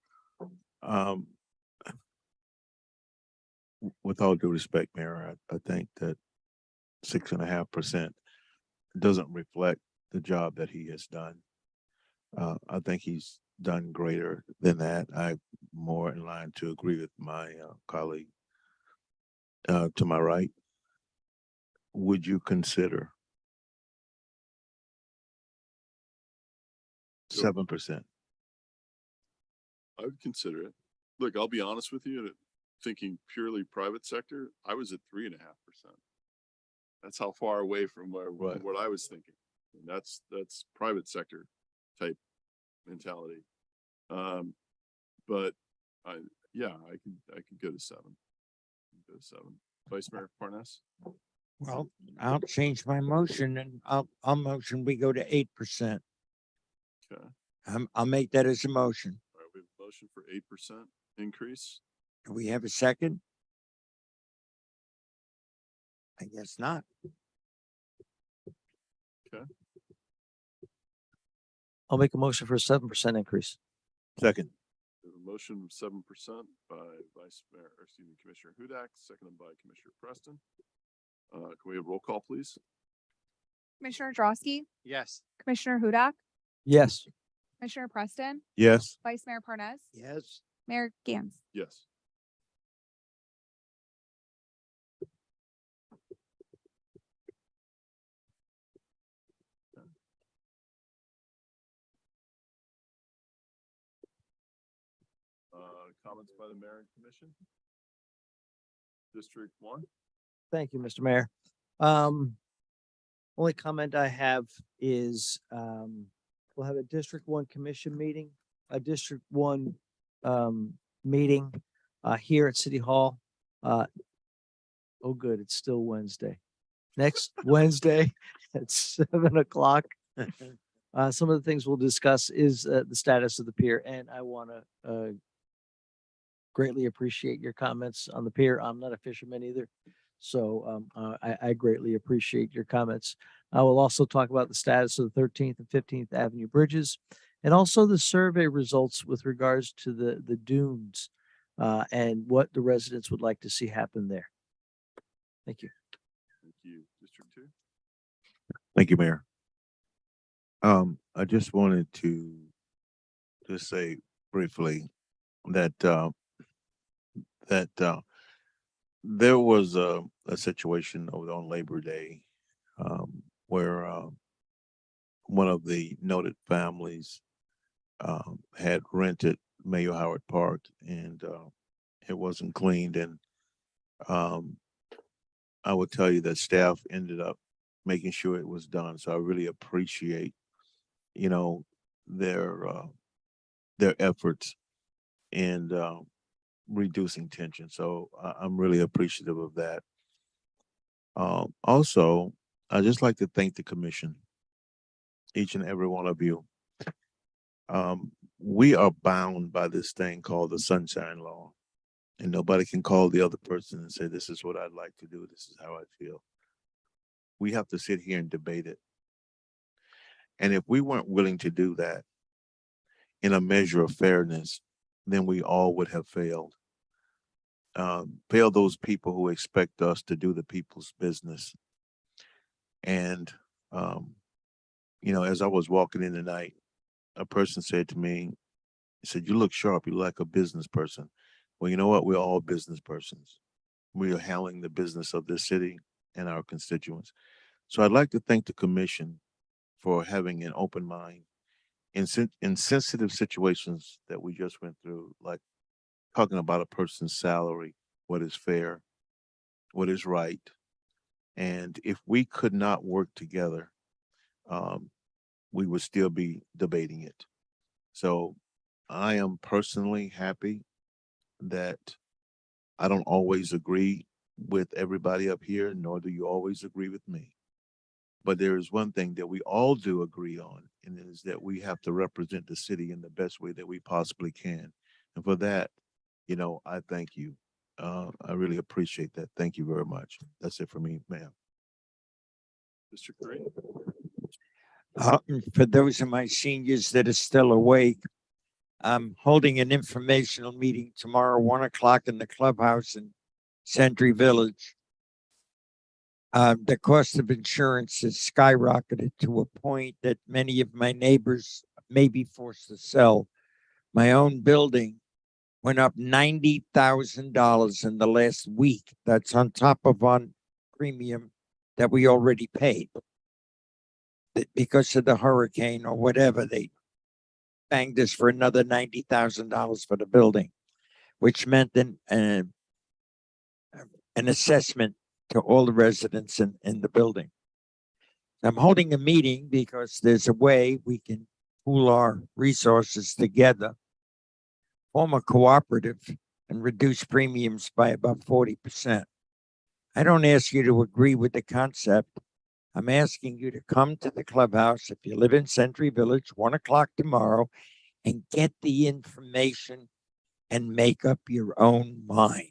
With all due respect, Mayor, I think that 6.5% doesn't reflect the job that he has done. I think he's done greater than that. I'm more in line to agree with my colleague to my right. Would you consider 7%? I would consider it. Look, I'll be honest with you, thinking purely private sector, I was at 3.5%. That's how far away from what I was thinking. And that's private sector type mentality. But I could go to 7. Go to 7. Vice Mayor Parnas? Well, I'll change my motion and I'll motion we go to 8%. Okay. I'll make that as a motion. All right, we have a motion for 8% increase. Do we have a second? I guess not. Okay. I'll make a motion for a 7% increase. Second. We have a motion of 7% by Commissioner Hudak, seconded by Commissioner Preston. Can we have roll call, please? Commissioner Drosky, Yes. Commissioner Hudak, Yes. Commissioner Preston, Yes. Vice Mayor Parnas, Yes. Mayor Gans. Yes. Comments by the mayor and commission? District one. Thank you, Mr. Mayor. Only comment I have is, we'll have a District One Commission meeting, a District One, meeting, here at City Hall. Oh, good, it's still Wednesday. Next Wednesday at 7 o'clock. Some of the things we'll discuss is, the status of the pier, and I want to, greatly appreciate your comments on the pier. I'm not a fisherman either. So I greatly appreciate your comments. I will also talk about the status of the 13th and 15th Avenue bridges and also the survey results with regards to the dunes and what the residents would like to see happen there. Thank you. Thank you. District two. Thank you, Mayor. I just wanted to just say briefly that there was a situation over on Labor Day where one of the noted families had rented Mayor Howard Park and it wasn't cleaned. And I would tell you that staff ended up making sure it was done. So I really appreciate, you know, their efforts and reducing tension. So I'm really appreciative of that. Also, I'd just like to thank the commission, each and every one of you. We are bound by this thing called the Sunshine Law, and nobody can call the other person and say, this is what I'd like to do. This is how I feel. We have to sit here and debate it. And if we weren't willing to do that in a measure of fairness, then we all would have failed. Fail those people who expect us to do the people's business. And, you know, as I was walking in tonight, a person said to me, he said, you look sharp, you look like a business person. Well, you know what? We're all business persons. We are handling the business of this city and our constituents. So I'd like to thank the commission for having an open mind in sensitive situations that we just went through, like talking about a person's salary, what is fair, what is right. And if we could not work together, we would still be debating it. So I am personally happy that I don't always agree with everybody up here, nor do you always agree with me. But there is one thing that we all do agree on, and it is that we have to represent the city in the best way that we possibly can. And for that, you know, I thank you. I really appreciate that. Thank you very much. That's it for me, ma'am. District three. For those of my seniors that are still awake, I'm holding an informational meeting tomorrow, 1 o'clock in the clubhouse in Century Village. The cost of insurance has skyrocketed to a point that many of my neighbors may be forced to sell. My own building went up $90,000 in the last week. That's on top of on premium that we already paid. Because of the hurricane or whatever, they banged us for another $90,000 for the building, which meant an assessment to all the residents in the building. I'm holding a meeting because there's a way we can pool our resources together, form a cooperative, and reduce premiums by about 40%. I don't ask you to agree with the concept. I'm asking you to come to the clubhouse if you live in Century Village, 1 o'clock tomorrow, and get the information and make up your own mind.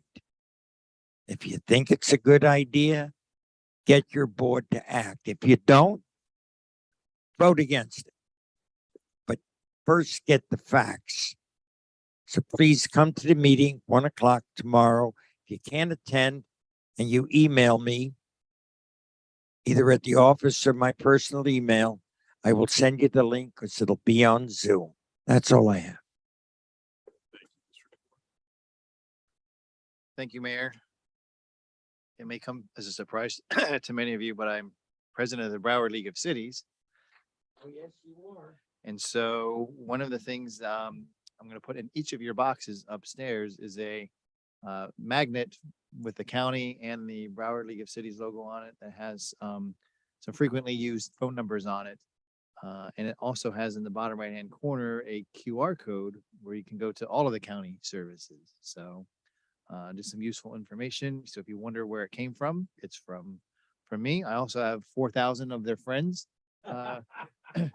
If you think it's a good idea, get your board to act. If you don't, vote against it. But first get the facts. So please come to the meeting, 1 o'clock tomorrow. If you can't attend and you email me, either at the office or my personal email, I will send you the link because it'll be on Zoom. That's all I have. Thank you, Mayor. It may come as a surprise to many of you, but I'm president of the Broward League of Cities. Oh, yes, you are. And so one of the things I'm going to put in each of your boxes upstairs is a magnet with the county and the Broward League of Cities logo on it that has some frequently used phone numbers on it. And it also has in the bottom right-hand corner a QR code where you can go to all of the county services. So just some useful information. So if you wonder where it came from, it's from me. I also have 4,000 of their friends and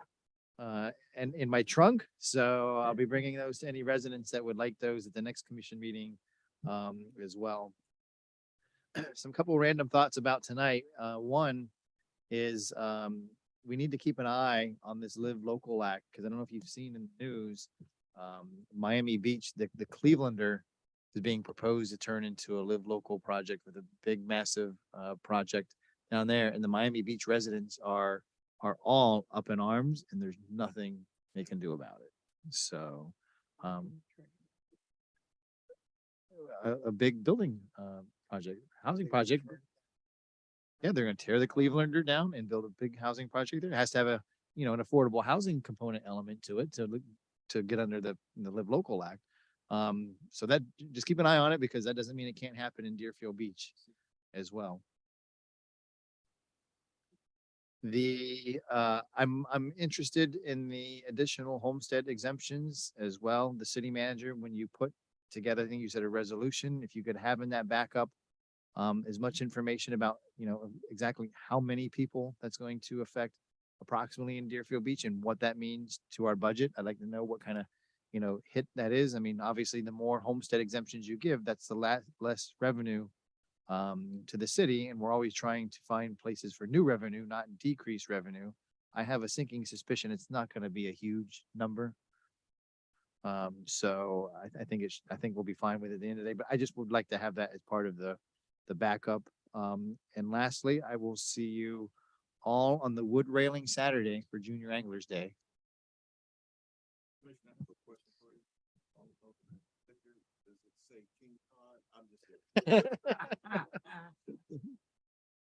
in my trunk. So I'll be bringing those to any residents that would like those at the next commission meeting as well. Some couple random thoughts about tonight. One is we need to keep an eye on this Live Local Act, because I don't know if you've seen in the news, Miami Beach, the Clevelander is being proposed to turn into a Live Local project with a big, massive project down there. And the Miami Beach residents are all up in arms, and there's nothing they can do about it. So a big building project, housing project. Yeah, they're gonna tear the Clevelander down and build a big housing project there. It has to have a, you know, an affordable housing component element to it to get under the Live Local Act. So that, just keep an eye on it, because that doesn't mean it can't happen in Deerfield Beach as well. I'm interested in the additional homestead exemptions as well. The city manager, when you put together, I think you said a resolution, if you could have in that backup as much information about, you know, exactly how many people that's going to affect approximately in Deerfield Beach and what that means to our budget. I'd like to know what kind of, you know, hit that is. I mean, obviously the more homestead exemptions you give, that's the less revenue to the city. And we're always trying to find places for new revenue, not decrease revenue. I have a sinking suspicion it's not going to be a huge number. So I think we'll be fine with it at the end of the day, but I just would like to have that as part of the backup. And lastly, I will see you all on the wood railing Saturday for Junior Anglers Day.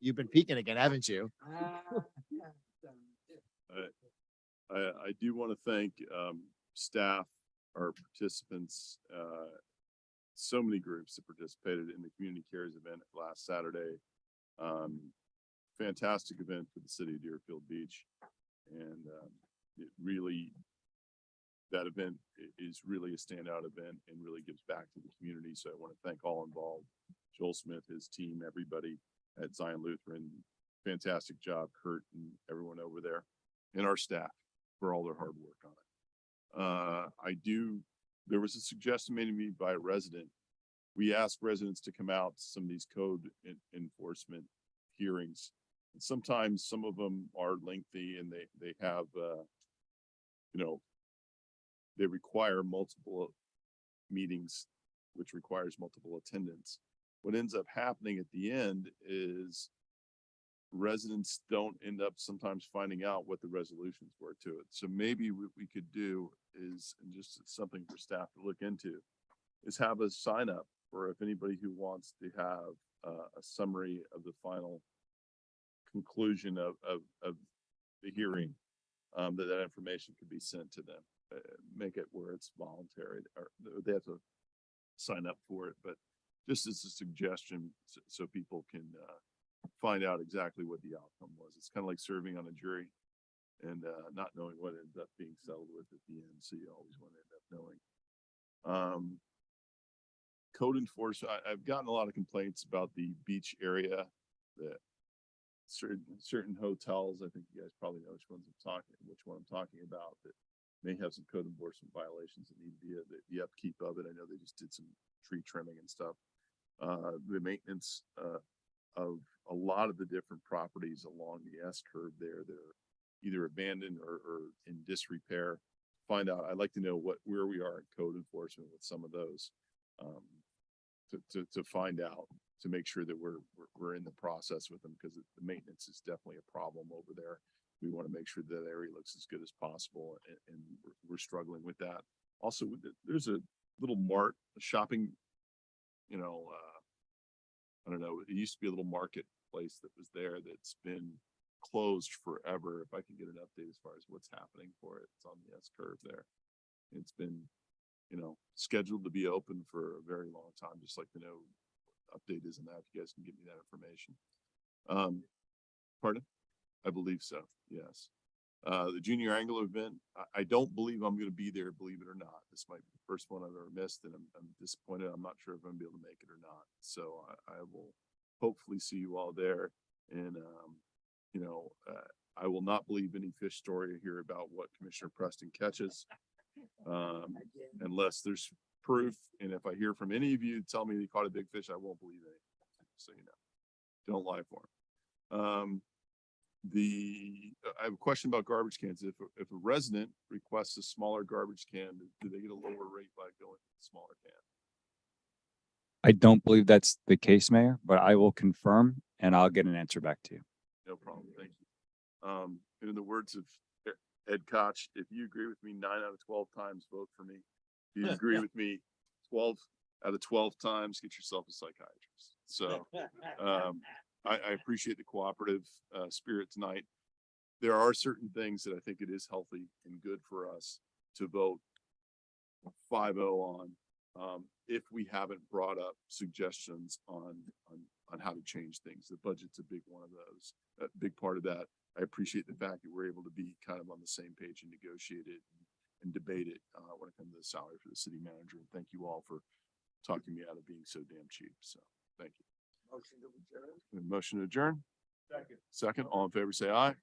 You've been peeking again, haven't you? I do want to thank staff, our participants, so many groups that participated in the Community Cares event last Saturday. Fantastic event for the city of Deerfield Beach. And it really, that event is really a standout event and really gives back to the community. So I want to thank all involved, Joel Smith, his team, everybody at Zion Lutheran. Fantastic job, Kurt and everyone over there, and our staff for all their hard work on it. There was a suggestion made to me by a resident. We ask residents to come out to some of these code enforcement hearings. And sometimes some of them are lengthy and they have, you know, they require multiple meetings, which requires multiple attendance. What ends up happening at the end is residents don't end up sometimes finding out what the resolutions were to it. So maybe what we could do is, and just something for staff to look into, is have a sign up for if anybody who wants to have a summary of the final conclusion of the hearing, that information could be sent to them. Make it where it's voluntary, or they have to sign up for it, but just as a suggestion, so people can find out exactly what the outcome was. It's kind of like serving on a jury and not knowing what ends up being settled with at the end. So you always want to end up knowing. Code enforcement. I've gotten a lot of complaints about the beach area, that certain hotels. I think you guys probably know which one I'm talking about, that may have some code enforcement violations that need to be the upkeep of it. I know they just did some tree trimming and stuff. The maintenance of a lot of the different properties along the S curve there, they're either abandoned or in disrepair. I'd like to know where we are in code enforcement with some of those, to find out, to make sure that we're in the process with them, because the maintenance is definitely a problem over there. We want to make sure that area looks as good as possible, and we're struggling with that. Also, there's a little mart, a shopping, you know, I don't know, it used to be a little marketplace that was there that's been closed forever. If I can get an update as far as what's happening for it, it's on the S curve there. It's been scheduled to be open for a very long time. Just like to know update is on that. If you guys can give me that information. Pardon? I believe so. Yes. The junior angler event, I don't believe I'm going to be there, believe it or not. This might be the first one I've ever missed, and I'm disappointed. I'm not sure if I'm going to be able to make it or not. So I will hopefully see you all there. And, I will not believe any fish story here about what Commissioner Preston catches, unless there's proof. And if I hear from any of you tell me they caught a big fish, I won't believe anything. So, don't lie for them. I have a question about garbage cans. If a resident requests a smaller garbage can, do they get a lower rate by going with the smaller can? I don't believe that's the case, Mayor, but I will confirm and I'll get an answer back to you. No problem. Thank you. And in the words of Ed Koch, if you agree with me 9 out of 12 times, vote for me. If you agree with me 12 out of 12 times, get yourself a psychiatrist. So, I appreciate the cooperative spirit tonight. There are certain things that I think it is healthy and good for us to vote 5-0 on, if we haven't brought up suggestions on how to change things. The budget's a big one of those, a big part of that. I appreciate the fact that we're able to be kind of on the same page and negotiate it and debate it when it comes to the salary for the city manager. And thank you all for talking me out of being so damn cheap. So thank you. Motion to adjourn. Second. All in favor, say aye.